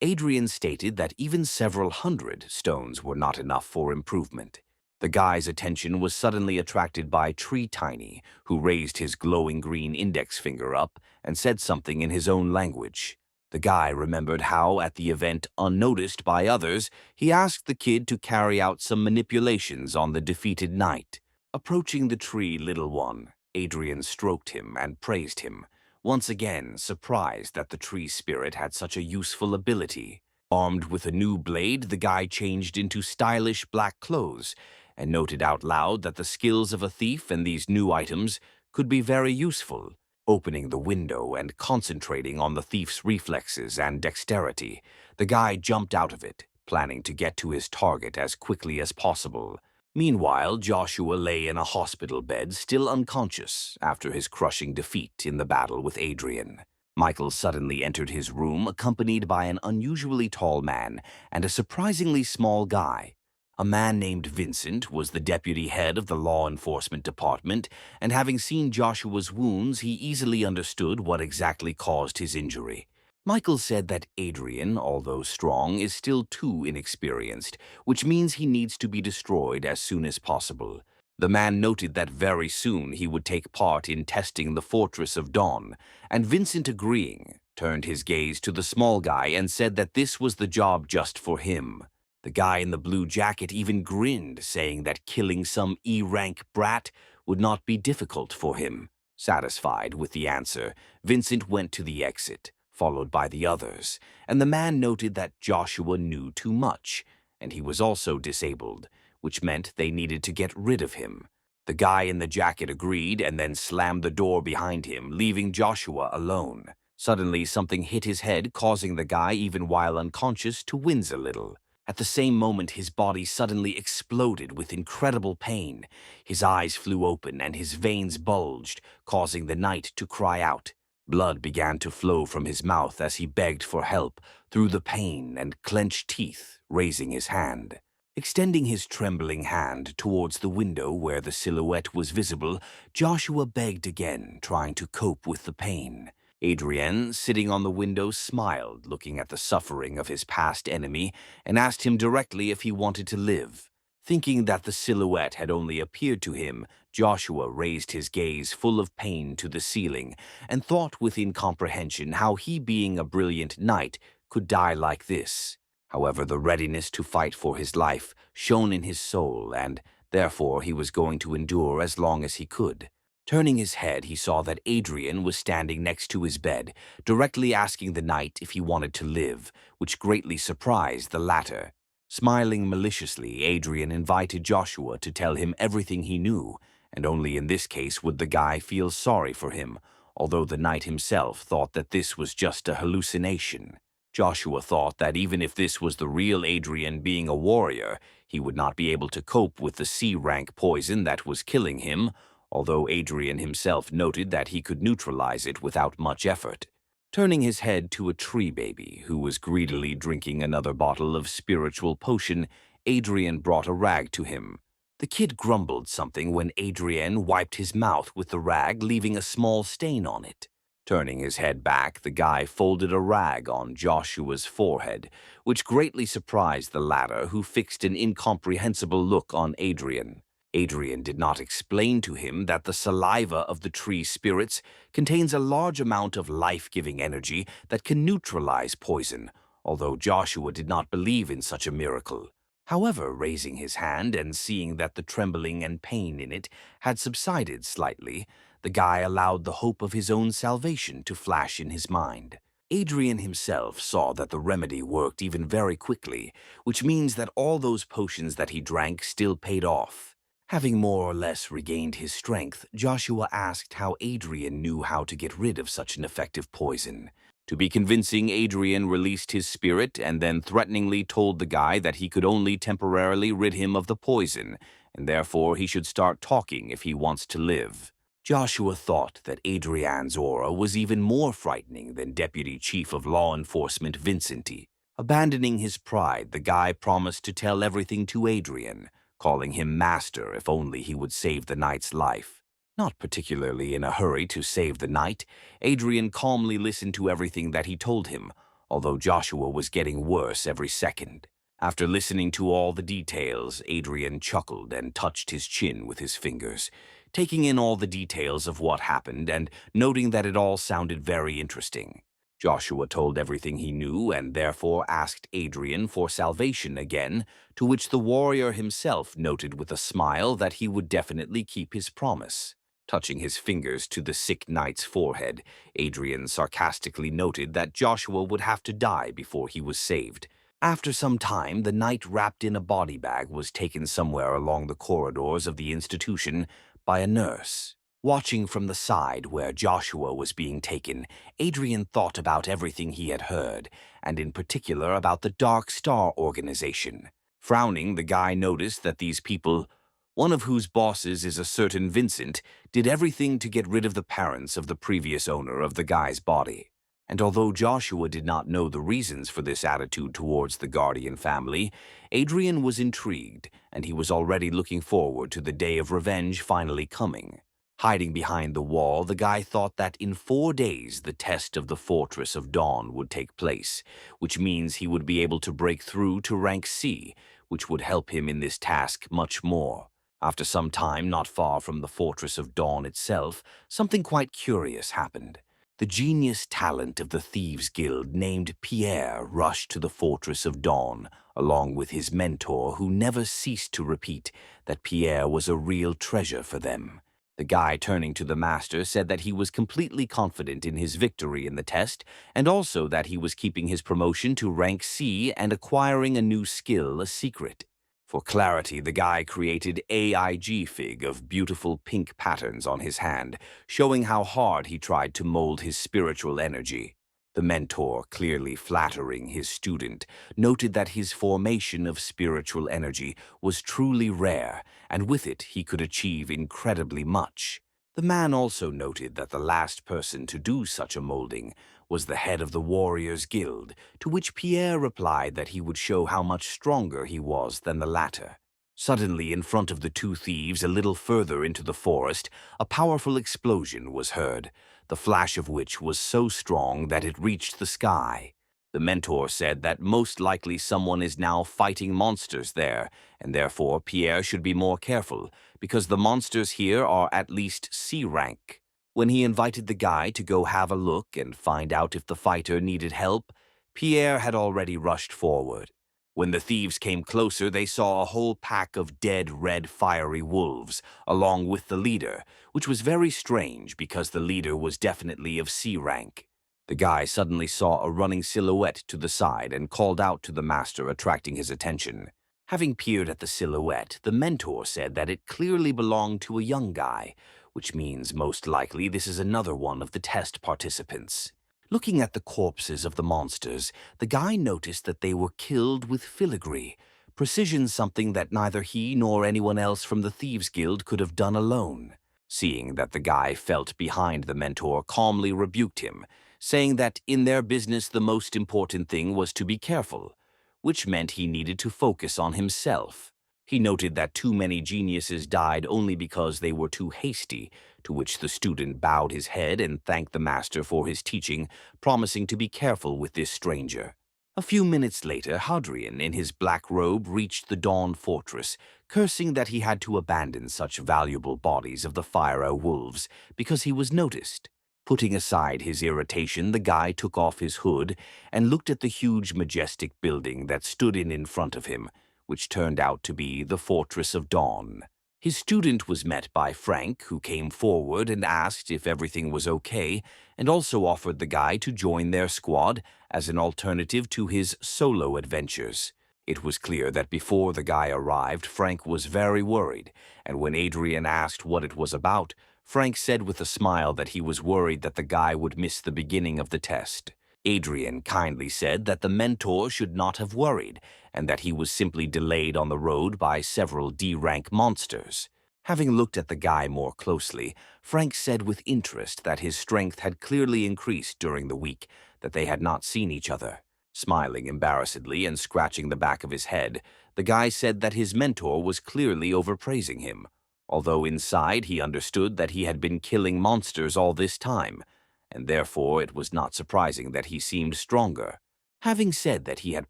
Adrien stated that even several hundred stones were not enough for improvement. The guy's attention was suddenly attracted by Tree Tiny, who raised his glowing green index finger up and said something in his own language. The guy remembered how, at the event unnoticed by others, he asked the kid to carry out some manipulations on the defeated knight. Approaching the tree, little one, Adrien stroked him and praised him, once again surprised that the tree spirit had such a useful ability. Armed with a new blade, the guy changed into stylish black clothes and noted out loud that the skills of a thief and these new items could be very useful. Opening the window and concentrating on the thief's reflexes and dexterity, the guy jumped out of it, planning to get to his target as quickly as possible. Meanwhile, Joshua lay in a hospital bed, still unconscious after his crushing defeat in the battle with Adrien. Michael suddenly entered his room, accompanied by an unusually tall man and a surprisingly small guy. A man named Vincent was the deputy head of the law enforcement department, and having seen Joshua's wounds, he easily understood what exactly caused his injury. Michael said that Adrien, although strong, is still too inexperienced, which means he needs to be destroyed as soon as possible. The man noted that very soon he would take part in testing the Fortress of Dawn, and Vincent, agreeing, turned his gaze to the small guy and said that this was the job just for him. The guy in the blue jacket even grinned, saying that killing some E-rank brat would not be difficult for him. Satisfied with the answer, Vincent went to the exit, followed by the others, and the man noted that Joshua knew too much, and he was also disabled, which meant they needed to get rid of him. The guy in the jacket agreed and then slammed the door behind him, leaving Joshua alone. Suddenly, something hit his head, causing the guy, even while unconscious, to wince a little. At the same moment, his body suddenly exploded with incredible pain. His eyes flew open and his veins bulged, causing the knight to cry out. Blood began to flow from his mouth as he begged for help through the pain and clenched teeth, raising his hand. Extending his trembling hand towards the window where the silhouette was visible, Joshua begged again, trying to cope with the pain. Adrien, sitting on the window, smiled, looking at the suffering of his past enemy, and asked him directly if he wanted to live. Thinking that the silhouette had only appeared to him, Joshua raised his gaze full of pain to the ceiling and thought with incomprehension how he, being a brilliant knight, could die like this. However, the readiness to fight for his life shone in his soul, and therefore he was going to endure as long as he could. Turning his head, he saw that Adrien was standing next to his bed, directly asking the knight if he wanted to live, which greatly surprised the latter. Smiling maliciously, Adrien invited Joshua to tell him everything he knew, and only in this case would the guy feel sorry for him, although the knight himself thought that this was just a hallucination. Joshua thought that even if this was the real Adrien being a warrior, he would not be able to cope with the C-rank poison that was killing him, although Adrien himself noted that he could neutralize it without much effort. Turning his head to a tree baby who was greedily drinking another bottle of spiritual potion, Adrien brought a rag to him. The kid grumbled something when Adrien wiped his mouth with the rag, leaving a small stain on it. Turning his head back, the guy folded a rag on Joshua's forehead, which greatly surprised the latter, who fixed an incomprehensible look on Adrien. Adrien did not explain to him that the saliva of the tree spirits contains a large amount of life-giving energy that can neutralize poison, although Joshua did not believe in such a miracle. However, raising his hand and seeing that the trembling and pain in it had subsided slightly, the guy allowed the hope of his own salvation to flash in his mind. Adrien himself saw that the remedy worked even very quickly, which means that all those potions that he drank still paid off. Having more or less regained his strength, Joshua asked how Adrien knew how to get rid of such an effective poison. To be convincing, Adrien released his spirit and then threateningly told the guy that he could only temporarily rid him of the poison, and therefore he should start talking if he wants to live. Joshua thought that Adrien's aura was even more frightening than Deputy Chief of Law Enforcement Vincenti. Abandoning his pride, the guy promised to tell everything to Adrien, calling him master if only he would save the knight's life. Not particularly in a hurry to save the knight, Adrien calmly listened to everything that he told him, although Joshua was getting worse every second. After listening to all the details, Adrien chuckled and touched his chin with his fingers, taking in all the details of what happened and noting that it all sounded very interesting. Joshua told everything he knew and therefore asked Adrien for salvation again, to which the warrior himself noted with a smile that he would definitely keep his promise. Touching his fingers to the sick knight's forehead, Adrien sarcastically noted that Joshua would have to die before he was saved. After some time, the knight wrapped in a body bag was taken somewhere along the corridors of the institution by a nurse. Watching from the side where Joshua was being taken, Adrien thought about everything he had heard, and in particular about the Dark Star organization. Frowning, the guy noticed that these people, one of whose bosses is a certain Vincent, did everything to get rid of the parents of the previous owner of the guy's body. And although Joshua did not know the reasons for this attitude towards the Guardian family, Adrien was intrigued, and he was already looking forward to the day of revenge finally coming. Hiding behind the wall, the guy thought that in 4 days the test of the Fortress of Dawn would take place, which means he would be able to break through to rank C, which would help him in this task much more. After some time, not far from the Fortress of Dawn itself, something quite curious happened. The genius talent of the Thieves' Guild named Pierre rushed to the Fortress of Dawn, along with his mentor who never ceased to repeat that Pierre was a real treasure for them. The guy turning to the master said that he was completely confident in his victory in the test and also that he was keeping his promotion to rank C and acquiring a new skill a secret. For clarity, the guy created AIG fig of beautiful pink patterns on his hand, showing how hard he tried to mold his spiritual energy. The mentor, clearly flattering his student, noted that his formation of spiritual energy was truly rare, and with it he could achieve incredibly much. The man also noted that the last person to do such a molding was the head of the Warriors' Guild, to which Pierre replied that he would show how much stronger he was than the latter. Suddenly, in front of the two thieves, a little further into the forest, a powerful explosion was heard, the flash of which was so strong that it reached the sky. The mentor said that most likely someone is now fighting monsters there, and therefore Pierre should be more careful, because the monsters here are at least C rank. When he invited the guy to go have a look and find out if the fighter needed help, Pierre had already rushed forward. When the thieves came closer, they saw a whole pack of dead red fiery wolves, along with the leader, which was very strange because the leader was definitely of C rank. The guy suddenly saw a running silhouette to the side and called out to the master, attracting his attention. Having peered at the silhouette, the mentor said that it clearly belonged to a young guy, which means most likely this is another one of the test participants. Looking at the corpses of the monsters, the guy noticed that they were killed with filigree, precision something that neither he nor anyone else from the Thieves' Guild could have done alone. Seeing that the guy felt behind the mentor calmly rebuked him, saying that in their business the most important thing was to be careful, which meant he needed to focus on himself. He noted that too many geniuses died only because they were too hasty, to which the student bowed his head and thanked the master for his teaching, promising to be careful with this stranger. A few minutes later, Adrien, in his black robe, reached the Dawn Fortress, cursing that he had to abandon such valuable bodies of the fire wolves because he was noticed. Putting aside his irritation, the guy took off his hood and looked at the huge, majestic building that stood in front of him, which turned out to be the Fortress of Dawn. His student was met by Frank, who came forward and asked if everything was okay, and also offered the guy to join their squad as an alternative to his solo adventures. It was clear that before the guy arrived, Frank was very worried, and when Adrien asked what it was about, Frank said with a smile that he was worried that the guy would miss the beginning of the test. Adrien kindly said that the mentor should not have worried, and that he was simply delayed on the road by several D-rank monsters. Having looked at the guy more closely, Frank said with interest that his strength had clearly increased during the week that they had not seen each other. Smiling embarrassedly and scratching the back of his head, the guy said that his mentor was clearly overpraising him, although inside he understood that he had been killing monsters all this time, and therefore it was not surprising that he seemed stronger. Having said that he had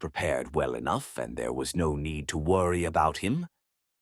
prepared well enough and there was no need to worry about him,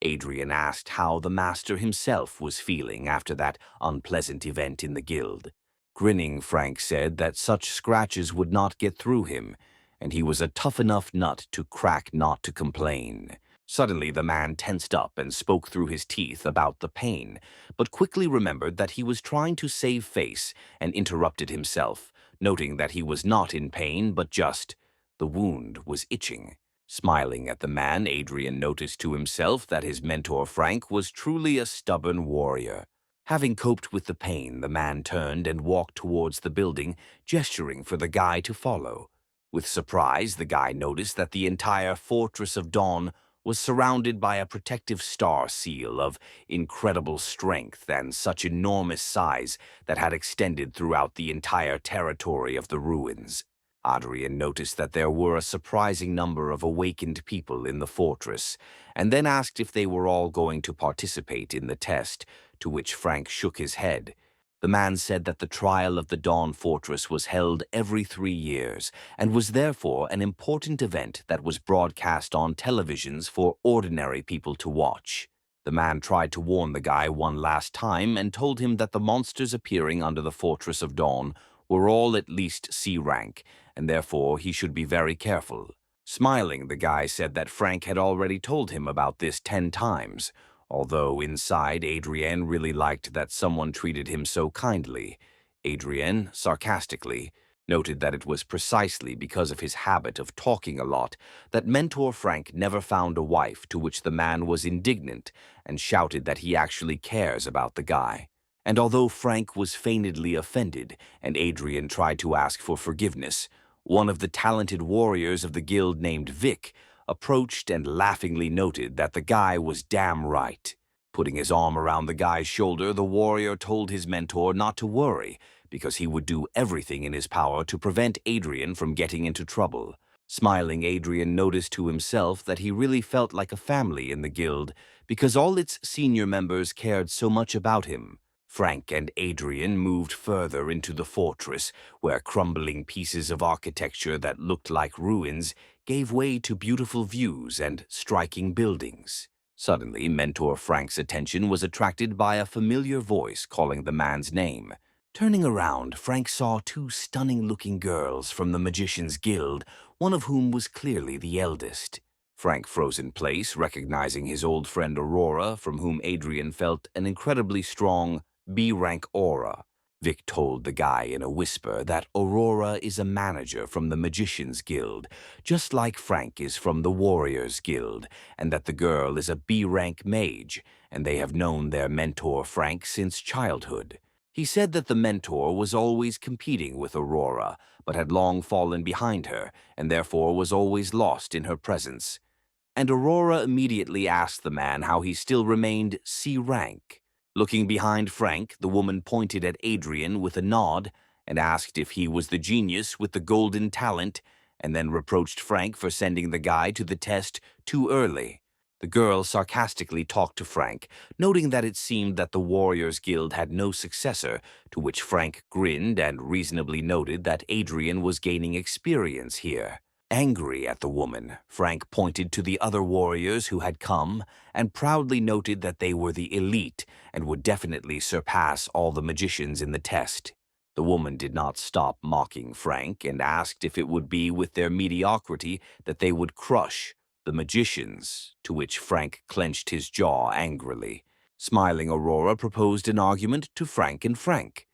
Adrien asked how the master himself was feeling after that unpleasant event in the guild. Grinning, Frank said that such scratches would not get through him, and he was a tough enough nut to crack not to complain. Suddenly the man tensed up and spoke through his teeth about the pain, but quickly remembered that he was trying to save face and interrupted himself, noting that he was not in pain but just the wound was itching. Smiling at the man, Adrien noticed to himself that his mentor Frank was truly a stubborn warrior. Having coped with the pain, the man turned and walked towards the building, gesturing for the guy to follow. With surprise, the guy noticed that the entire Fortress of Dawn was surrounded by a protective star seal of incredible strength and such enormous size that had extended throughout the entire territory of the ruins. Adrien noticed that there were a surprising number of awakened people in the fortress, and then asked if they were all going to participate in the test, to which Frank shook his head. The man said that the trial of the Dawn Fortress was held every 3 years, and was therefore an important event that was broadcast on televisions for ordinary people to watch. The man tried to warn the guy one last time and told him that the monsters appearing under the Fortress of Dawn were all at least C rank, and therefore he should be very careful. Smiling, the guy said that Frank had already told him about this 10 times, although inside Adrien really liked that someone treated him so kindly. Adrien, sarcastically, noted that it was precisely because of his habit of talking a lot that Mentor Frank never found a wife, to which the man was indignant and shouted that he actually cares about the guy. And although Frank was feignedly offended and Adrien tried to ask for forgiveness, one of the talented warriors of the guild named Vic approached and laughingly noted that the guy was damn right. Putting his arm around the guy's shoulder, the warrior told his mentor not to worry, because he would do everything in his power to prevent Adrien from getting into trouble. Smiling, Adrien noticed to himself that he really felt like a family in the guild, because all its senior members cared so much about him. Frank and Adrien moved further into the fortress, where crumbling pieces of architecture that looked like ruins gave way to beautiful views and striking buildings. Suddenly, Mentor Frank's attention was attracted by a familiar voice calling the man's name. Turning around, Frank saw 2 stunning-looking girls from the Magician's Guild, one of whom was clearly the eldest. Frank froze in place, recognizing his old friend Aurora, from whom Adrien felt an incredibly strong B-rank aura. Vic told the guy in a whisper that Aurora is a manager from the Magician's Guild, just like Frank is from the Warrior's Guild, and that the girl is a B-rank mage, and they have known their mentor Frank since childhood. He said that the mentor was always competing with Aurora, but had long fallen behind her, and therefore was always lost in her presence. And Aurora immediately asked the man how he still remained C rank. Looking behind Frank, the woman pointed at Adrien with a nod and asked if he was the genius with the golden talent, and then reproached Frank for sending the guy to the test too early. The girl sarcastically talked to Frank, noting that it seemed that the Warriors Guild had no successor, to which Frank grinned and reasonably noted that Adrien was gaining experience here. Angry at the woman, Frank pointed to the other warriors who had come and proudly noted that they were the elite and would definitely surpass all the magicians in the test. The woman did not stop mocking Frank and asked if it would be with their mediocrity that they would crush the magicians, to which Frank clenched his jaw angrily. Smiling, Aurora proposed an argument to Frank, and Frank,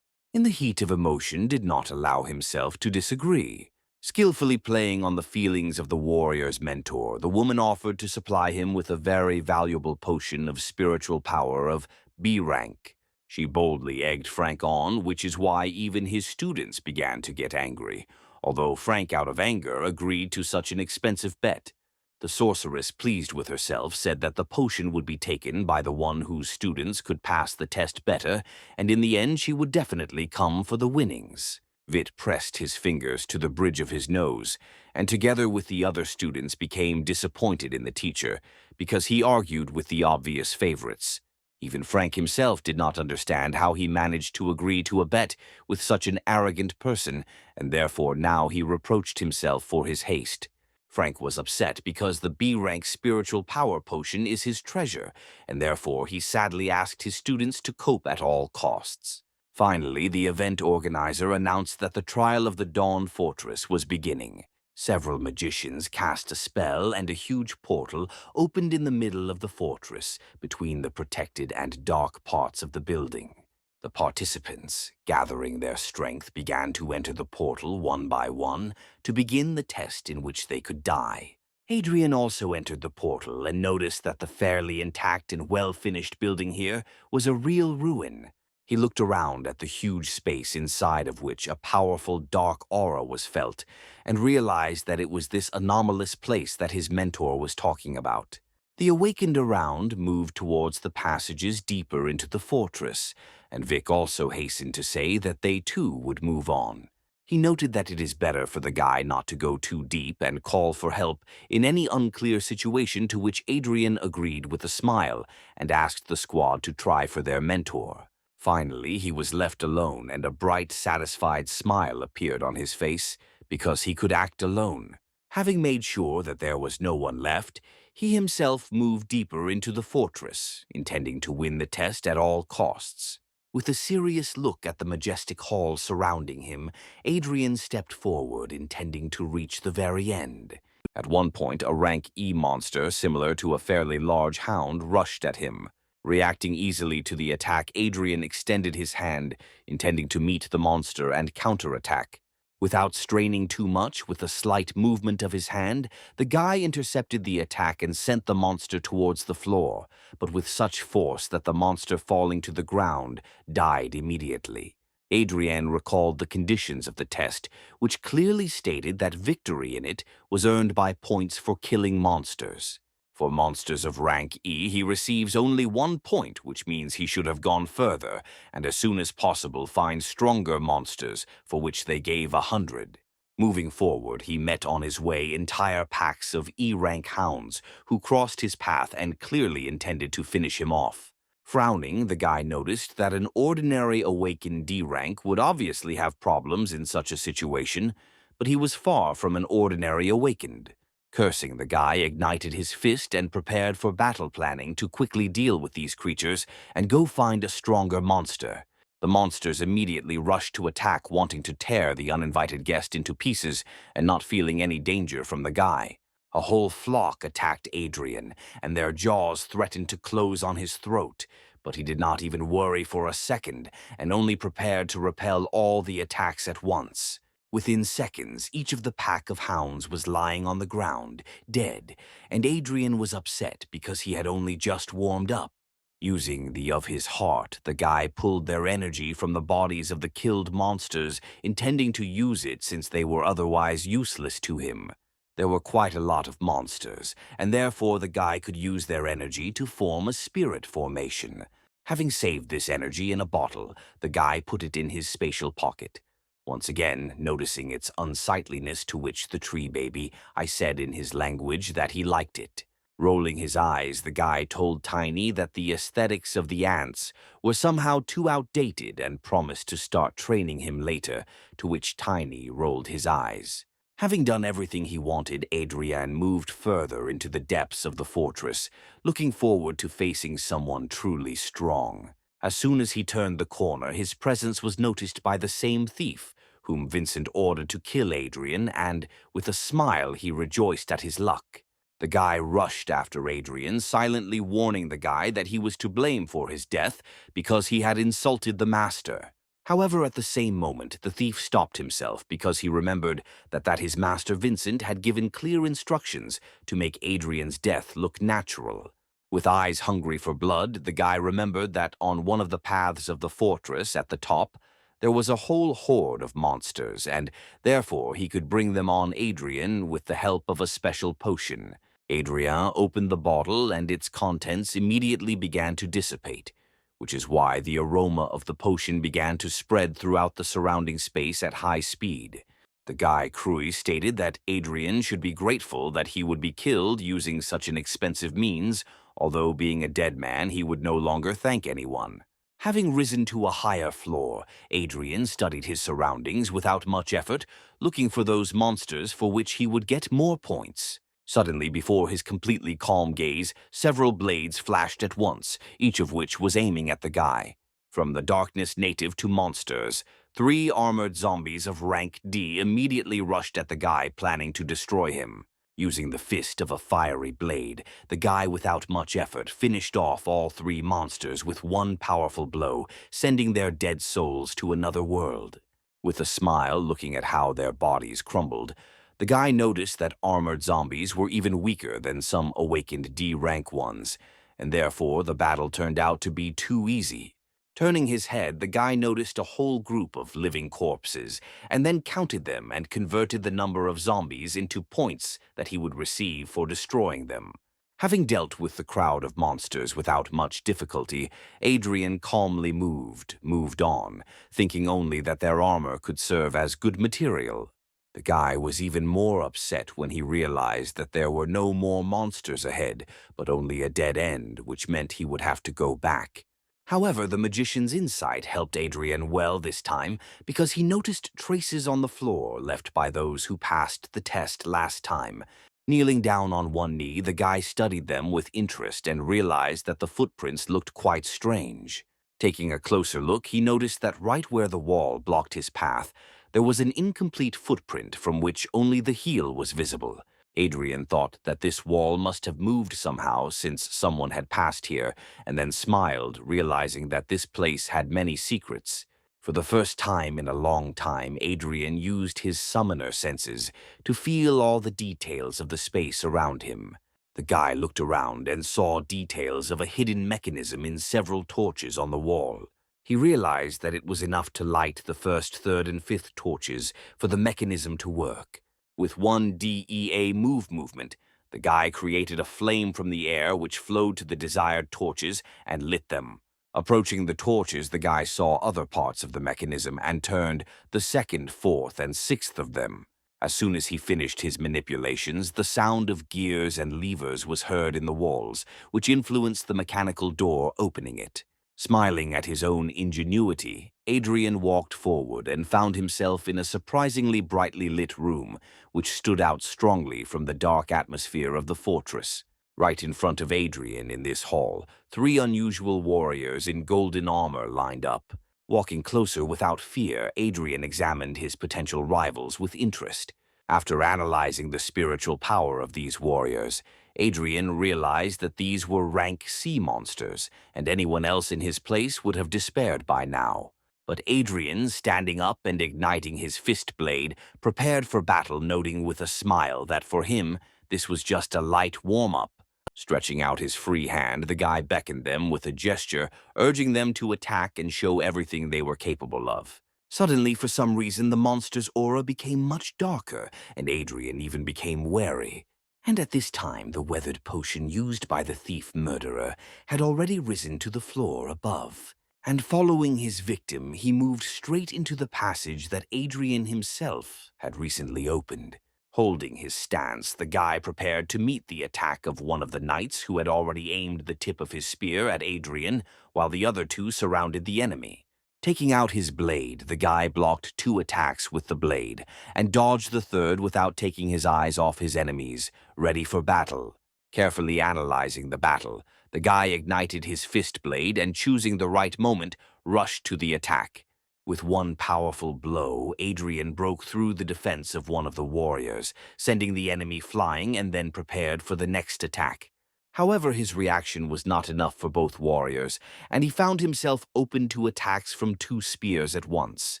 in the heat of emotion, did not allow himself to disagree. Skillfully playing on the feelings of the warrior's mentor, the woman offered to supply him with a very valuable potion of spiritual power of B rank. She boldly egged Frank on, which is why even his students began to get angry, although Frank, out of anger, agreed to such an expensive bet. The sorceress, pleased with herself, said that the potion would be taken by the one whose students could pass the test better, and in the end she would definitely come for the winnings. Vit pressed his fingers to the bridge of his nose, and together with the other students became disappointed in the teacher, because he argued with the obvious favorites. Even Frank himself did not understand how he managed to agree to a bet with such an arrogant person, and therefore now he reproached himself for his haste. Frank was upset because the B-rank spiritual power potion is his treasure, and therefore he sadly asked his students to cope at all costs. Finally, the event organizer announced that the trial of the Dawn Fortress was beginning. Several magicians cast a spell, and a huge portal opened in the middle of the fortress, between the protected and dark parts of the building. The participants, gathering their strength, began to enter the portal one by one to begin the test in which they could die. Adrien also entered the portal and noticed that the fairly intact and well-finished building here was a real ruin. He looked around at the huge space inside of which a powerful dark aura was felt and realized that it was this anomalous place that his mentor was talking about. The awakened around moved towards the passages deeper into the fortress, and Vic also hastened to say that they too would move on. He noted that it is better for the guy not to go too deep and call for help in any unclear situation, to which Adrien agreed with a smile and asked the squad to try for their mentor. Finally, he was left alone, and a bright, satisfied smile appeared on his face because he could act alone. Having made sure that there was no one left, he himself moved deeper into the fortress, intending to win the test at all costs. With a serious look at the majestic hall surrounding him, Adrien stepped forward, intending to reach the very end. At one point, a rank E monster, similar to a fairly large hound, rushed at him. Reacting easily to the attack, Adrien extended his hand, intending to meet the monster and counterattack. Without straining too much, with a slight movement of his hand, the guy intercepted the attack and sent the monster towards the floor, but with such force that the monster, falling to the ground, died immediately. Adrien recalled the conditions of the test, which clearly stated that victory in it was earned by points for killing monsters. For monsters of rank E, he receives only 1 point, which means he should have gone further, and as soon as possible find stronger monsters, for which they gave 100. Moving forward, he met on his way entire packs of E-rank hounds, who crossed his path and clearly intended to finish him off. Frowning, the guy noticed that an ordinary awakened D-rank would obviously have problems in such a situation, but he was far from an ordinary awakened. Cursing, the guy ignited his fist and prepared for battle planning to quickly deal with these creatures and go find a stronger monster. The monsters immediately rushed to attack, wanting to tear the uninvited guest into pieces and not feeling any danger from the guy. A whole flock attacked Adrien, and their jaws threatened to close on his throat, but he did not even worry for a second and only prepared to repel all the attacks at once. Within seconds, each of the pack of hounds was lying on the ground, dead, and Adrien was upset because he had only just warmed up. Using the of his heart, the guy pulled their energy from the bodies of the killed monsters, intending to use it since they were otherwise useless to him. There were quite a lot of monsters, and therefore the guy could use their energy to form a spirit formation. Having saved this energy in a bottle, the guy put it in his spatial pocket. Once again, noticing its unsightliness, to which the tree baby, I said in his language that he liked it. Rolling his eyes, the guy told Tiny that the aesthetics of the ants were somehow too outdated and promised to start training him later, to which Tiny rolled his eyes. Having done everything he wanted, Adrien moved further into the depths of the fortress, looking forward to facing someone truly strong. As soon as he turned the corner, his presence was noticed by the same thief, whom Vincent ordered to kill Adrien, and, with a smile, he rejoiced at his luck. The guy rushed after Adrien, silently warning the guy that he was to blame for his death because he had insulted the master. However, at the same moment, the thief stopped himself because he remembered that his master Vincent had given clear instructions to make Adrien's death look natural. With eyes hungry for blood, the guy remembered that on one of the paths of the fortress at the top, there was a whole horde of monsters, and therefore he could bring them on Adrien with the help of a special potion. Adrien opened the bottle and its contents immediately began to dissipate, which is why the aroma of the potion began to spread throughout the surrounding space at high speed. The guy Krui stated that Adrien should be grateful that he would be killed using such an expensive means, although being a dead man he would no longer thank anyone. Having risen to a higher floor, Adrien studied his surroundings without much effort, looking for those monsters for which he would get more points. Suddenly, before his completely calm gaze, several blades flashed at once, each of which was aiming at the guy. From the darkness native to monsters, 3 armored zombies of rank D immediately rushed at the guy, planning to destroy him. Using the fist of a fiery blade, the guy without much effort finished off all 3 monsters with one powerful blow, sending their dead souls to another world. With a smile looking at how their bodies crumbled, the guy noticed that armored zombies were even weaker than some awakened D-rank ones, and therefore the battle turned out to be too easy. Turning his head, the guy noticed a whole group of living corpses, and then counted them and converted the number of zombies into points that he would receive for destroying them. Having dealt with the crowd of monsters without much difficulty, Adrien calmly moved on, thinking only that their armor could serve as good material. The guy was even more upset when he realized that there were no more monsters ahead, but only a dead end, which meant he would have to go back. However, the magician's insight helped Adrien well this time because he noticed traces on the floor left by those who passed the test last time. Kneeling down on one knee, the guy studied them with interest and realized that the footprints looked quite strange. Taking a closer look, he noticed that right where the wall blocked his path, there was an incomplete footprint from which only the heel was visible. Adrien thought that this wall must have moved somehow since someone had passed here, and then smiled, realizing that this place had many secrets. For the first time in a long time, Adrien used his summoner senses to feel all the details of the space around him. The guy looked around and saw details of a hidden mechanism in several torches on the wall. He realized that it was enough to light the first, third, and fifth torches for the mechanism to work. With one DEA movement, the guy created a flame from the air which flowed to the desired torches and lit them. Approaching the torches, the guy saw other parts of the mechanism and turned the second, fourth, and sixth of them. As soon as he finished his manipulations, the sound of gears and levers was heard in the walls, which influenced the mechanical door opening it. Smiling at his own ingenuity, Adrien walked forward and found himself in a surprisingly brightly lit room, which stood out strongly from the dark atmosphere of the fortress. Right in front of Adrien in this hall, 3 unusual warriors in golden armor lined up. Walking closer without fear, Adrien examined his potential rivals with interest. After analyzing the spiritual power of these warriors, Adrien realized that these were rank C monsters, and anyone else in his place would have despaired by now. But Adrien, standing up and igniting his fist blade, prepared for battle, noting with a smile that for him, this was just a light warm-up. Stretching out his free hand, the guy beckoned them with a gesture, urging them to attack and show everything they were capable of. Suddenly, for some reason, the monster's aura became much darker, and Adrien even became wary. And at this time, the weathered potion used by the thief-murderer had already risen to the floor above. And following his victim, he moved straight into the passage that Adrien himself had recently opened. Holding his stance, the guy prepared to meet the attack of one of the knights who had already aimed the tip of his spear at Adrien, while the other 2 surrounded the enemy. Taking out his blade, the guy blocked 2 attacks with the blade, and dodged the third without taking his eyes off his enemies, ready for battle. Carefully analyzing the battle, the guy ignited his fist blade and, choosing the right moment, rushed to the attack. With one powerful blow, Adrien broke through the defense of one of the warriors, sending the enemy flying and then prepared for the next attack. However, his reaction was not enough for both warriors, and he found himself open to attacks from 2 spears at once.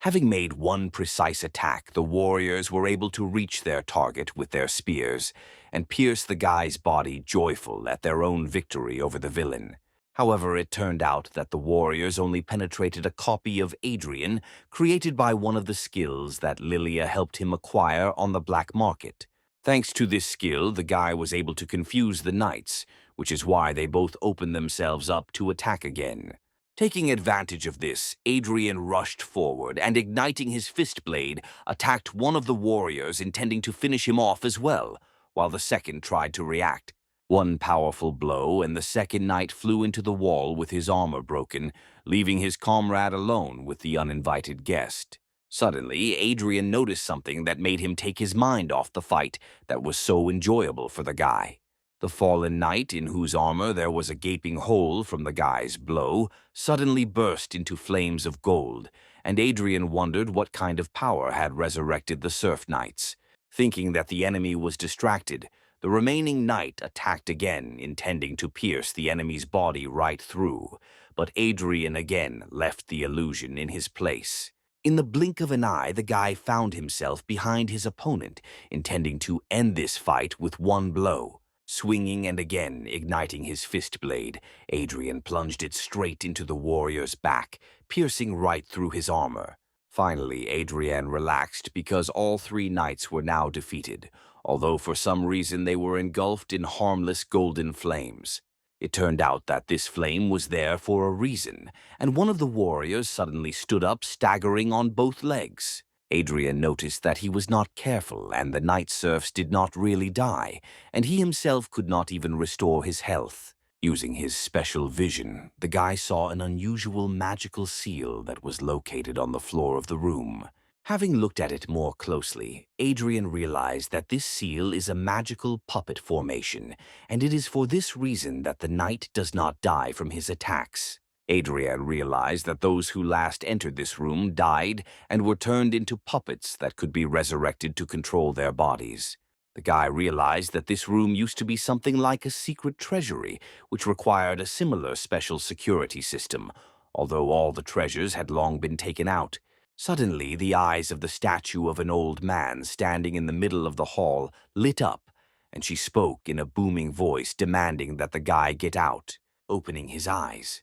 Having made one precise attack, the warriors were able to reach their target with their spears and pierce the guy's body, joyful at their own victory over the villain. However, it turned out that the warriors only penetrated a copy of Adrien created by one of the skills that Lilia helped him acquire on the black market. Thanks to this skill, the guy was able to confuse the knights, which is why they both opened themselves up to attack again. Taking advantage of this, Adrien rushed forward and, igniting his fist blade, attacked one of the warriors, intending to finish him off as well, while the second tried to react. One powerful blow, and the second knight flew into the wall with his armor broken, leaving his comrade alone with the uninvited guest. Suddenly, Adrien noticed something that made him take his mind off the fight that was so enjoyable for the guy. The fallen knight, in whose armor there was a gaping hole from the guy's blow, suddenly burst into flames of gold, and Adrien wondered what kind of power had resurrected the Surf Knights. Thinking that the enemy was distracted, the remaining knight attacked again, intending to pierce the enemy's body right through, but Adrien again left the illusion in his place. In the blink of an eye, the guy found himself behind his opponent, intending to end this fight with one blow. Swinging and again igniting his fist blade, Adrien plunged it straight into the warrior's back, piercing right through his armor. Finally, Adrien relaxed because all three knights were now defeated, although for some reason they were engulfed in harmless golden flames. It turned out that this flame was there for a reason, and one of the warriors suddenly stood up, staggering on both legs. Adrien noticed that he was not careful, and the night serfs did not really die, and he himself could not even restore his health. Using his special vision, the guy saw an unusual magical seal that was located on the floor of the room. Having looked at it more closely, Adrien realized that this seal is a magical puppet formation, and it is for this reason that the knight does not die from his attacks. Adrien realized that those who last entered this room died and were turned into puppets that could be resurrected to control their bodies. The guy realized that this room used to be something like a secret treasury, which required a similar special security system, although all the treasures had long been taken out. Suddenly, the eyes of the statue of an old man standing in the middle of the hall lit up, and she spoke in a booming voice demanding that the guy get out, opening his eyes.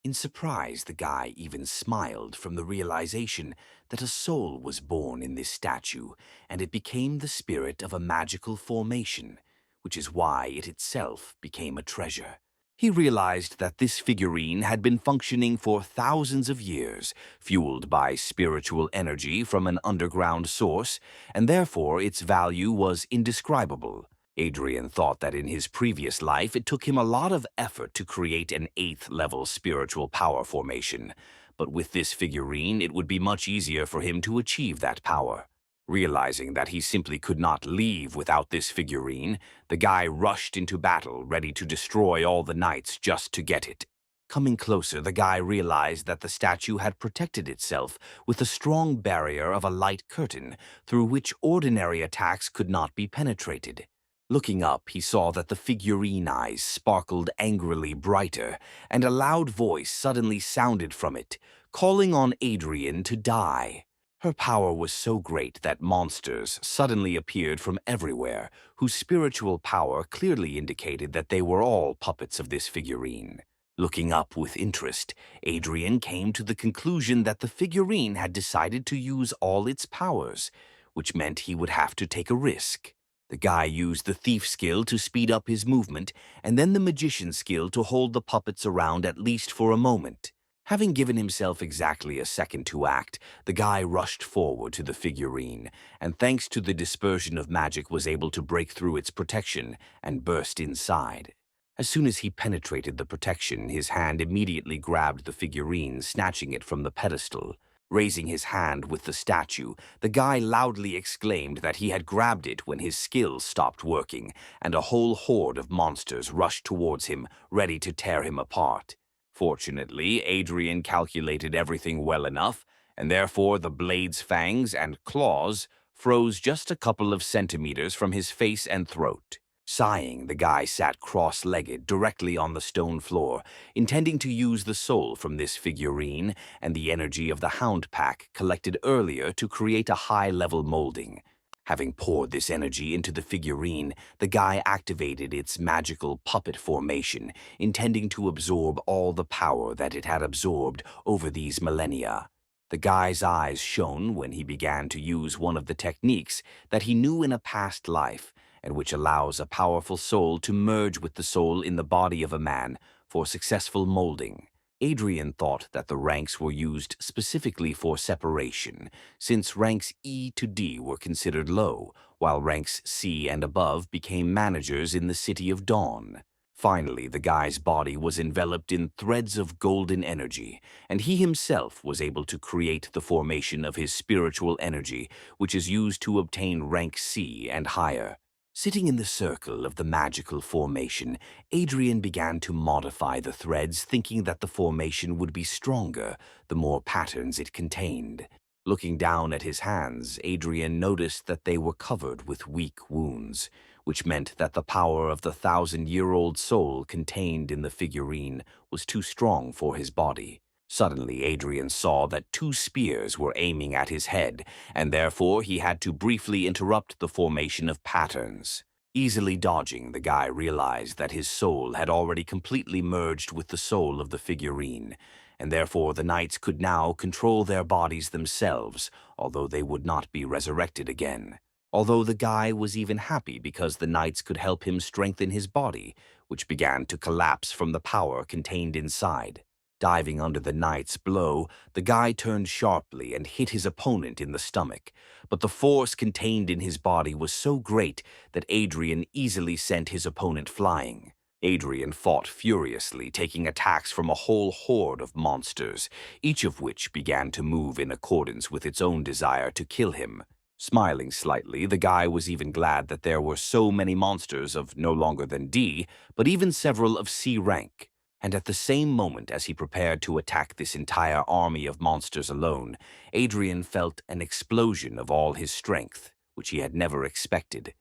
In surprise, the guy even smiled from the realization that a soul was born in this statue, and it became the spirit of a magical formation, which is why it itself became a treasure. He realized that this figurine had been functioning for thousands of years, fueled by spiritual energy from an underground source, and therefore its value was indescribable. Adrien thought that in his previous life it took him a lot of effort to create an 8th-level spiritual power formation, but with this figurine it would be much easier for him to achieve that power. Realizing that he simply could not leave without this figurine, the guy rushed into battle, ready to destroy all the knights just to get it. Coming closer, the guy realized that the statue had protected itself with a strong barrier of a light curtain, through which ordinary attacks could not be penetrated. Looking up, he saw that the figurine eyes sparkled angrily brighter, and a loud voice suddenly sounded from it, calling on Adrien to die. Her power was so great that monsters suddenly appeared from everywhere, whose spiritual power clearly indicated that they were all puppets of this figurine. Looking up with interest, Adrien came to the conclusion that the figurine had decided to use all its powers, which meant he would have to take a risk. The guy used the thief skill to speed up his movement, and then the magician skill to hold the puppets around at least for a moment. Having given himself exactly a second to act, the guy rushed forward to the figurine, and thanks to the dispersion of magic was able to break through its protection and burst inside. As soon as he penetrated the protection, his hand immediately grabbed the figurine, snatching it from the pedestal. Raising his hand with the statue, the guy loudly exclaimed that he had grabbed it when his skills stopped working, and a whole horde of monsters rushed towards him, ready to tear him apart. Fortunately, Adrien calculated everything well enough, and therefore the blade's fangs and claws froze just a couple of centimeters from his face and throat. Sighing, the guy sat cross-legged directly on the stone floor, intending to use the soul from this figurine and the energy of the hound pack collected earlier to create a high-level molding. Having poured this energy into the figurine, the guy activated its magical puppet formation, intending to absorb all the power that it had absorbed over these millennia. The guy's eyes shone when he began to use one of the techniques that he knew in a past life, and which allows a powerful soul to merge with the soul in the body of a man for successful molding. Adrien thought that the ranks were used specifically for separation, since ranks E to D were considered low, while ranks C and above became managers in the City of Dawn. Finally, the guy's body was enveloped in threads of golden energy, and he himself was able to create the formation of his spiritual energy, which is used to obtain rank C and higher. Sitting in the circle of the magical formation, Adrien began to modify the threads, thinking that the formation would be stronger the more patterns it contained. Looking down at his hands, Adrien noticed that they were covered with weak wounds, which meant that the power of the 1,000-year-old soul contained in the figurine was too strong for his body. Suddenly, Adrien saw that 2 spears were aiming at his head, and therefore he had to briefly interrupt the formation of patterns. Easily dodging, the guy realized that his soul had already completely merged with the soul of the figurine, and therefore the knights could now control their bodies themselves, although they would not be resurrected again. Although the guy was even happy because the knights could help him strengthen his body, which began to collapse from the power contained inside. Diving under the knight's blow, the guy turned sharply and hit his opponent in the stomach, but the force contained in his body was so great that Adrien easily sent his opponent flying. Adrien fought furiously, taking attacks from a whole horde of monsters, each of which began to move in accordance with its own desire to kill him. Smiling slightly, the guy was even glad that there were so many monsters of no longer than D, but even several of C rank. And at the same moment as he prepared to attack this entire army of monsters alone, Adrien felt an explosion of all his strength, which he had never expected.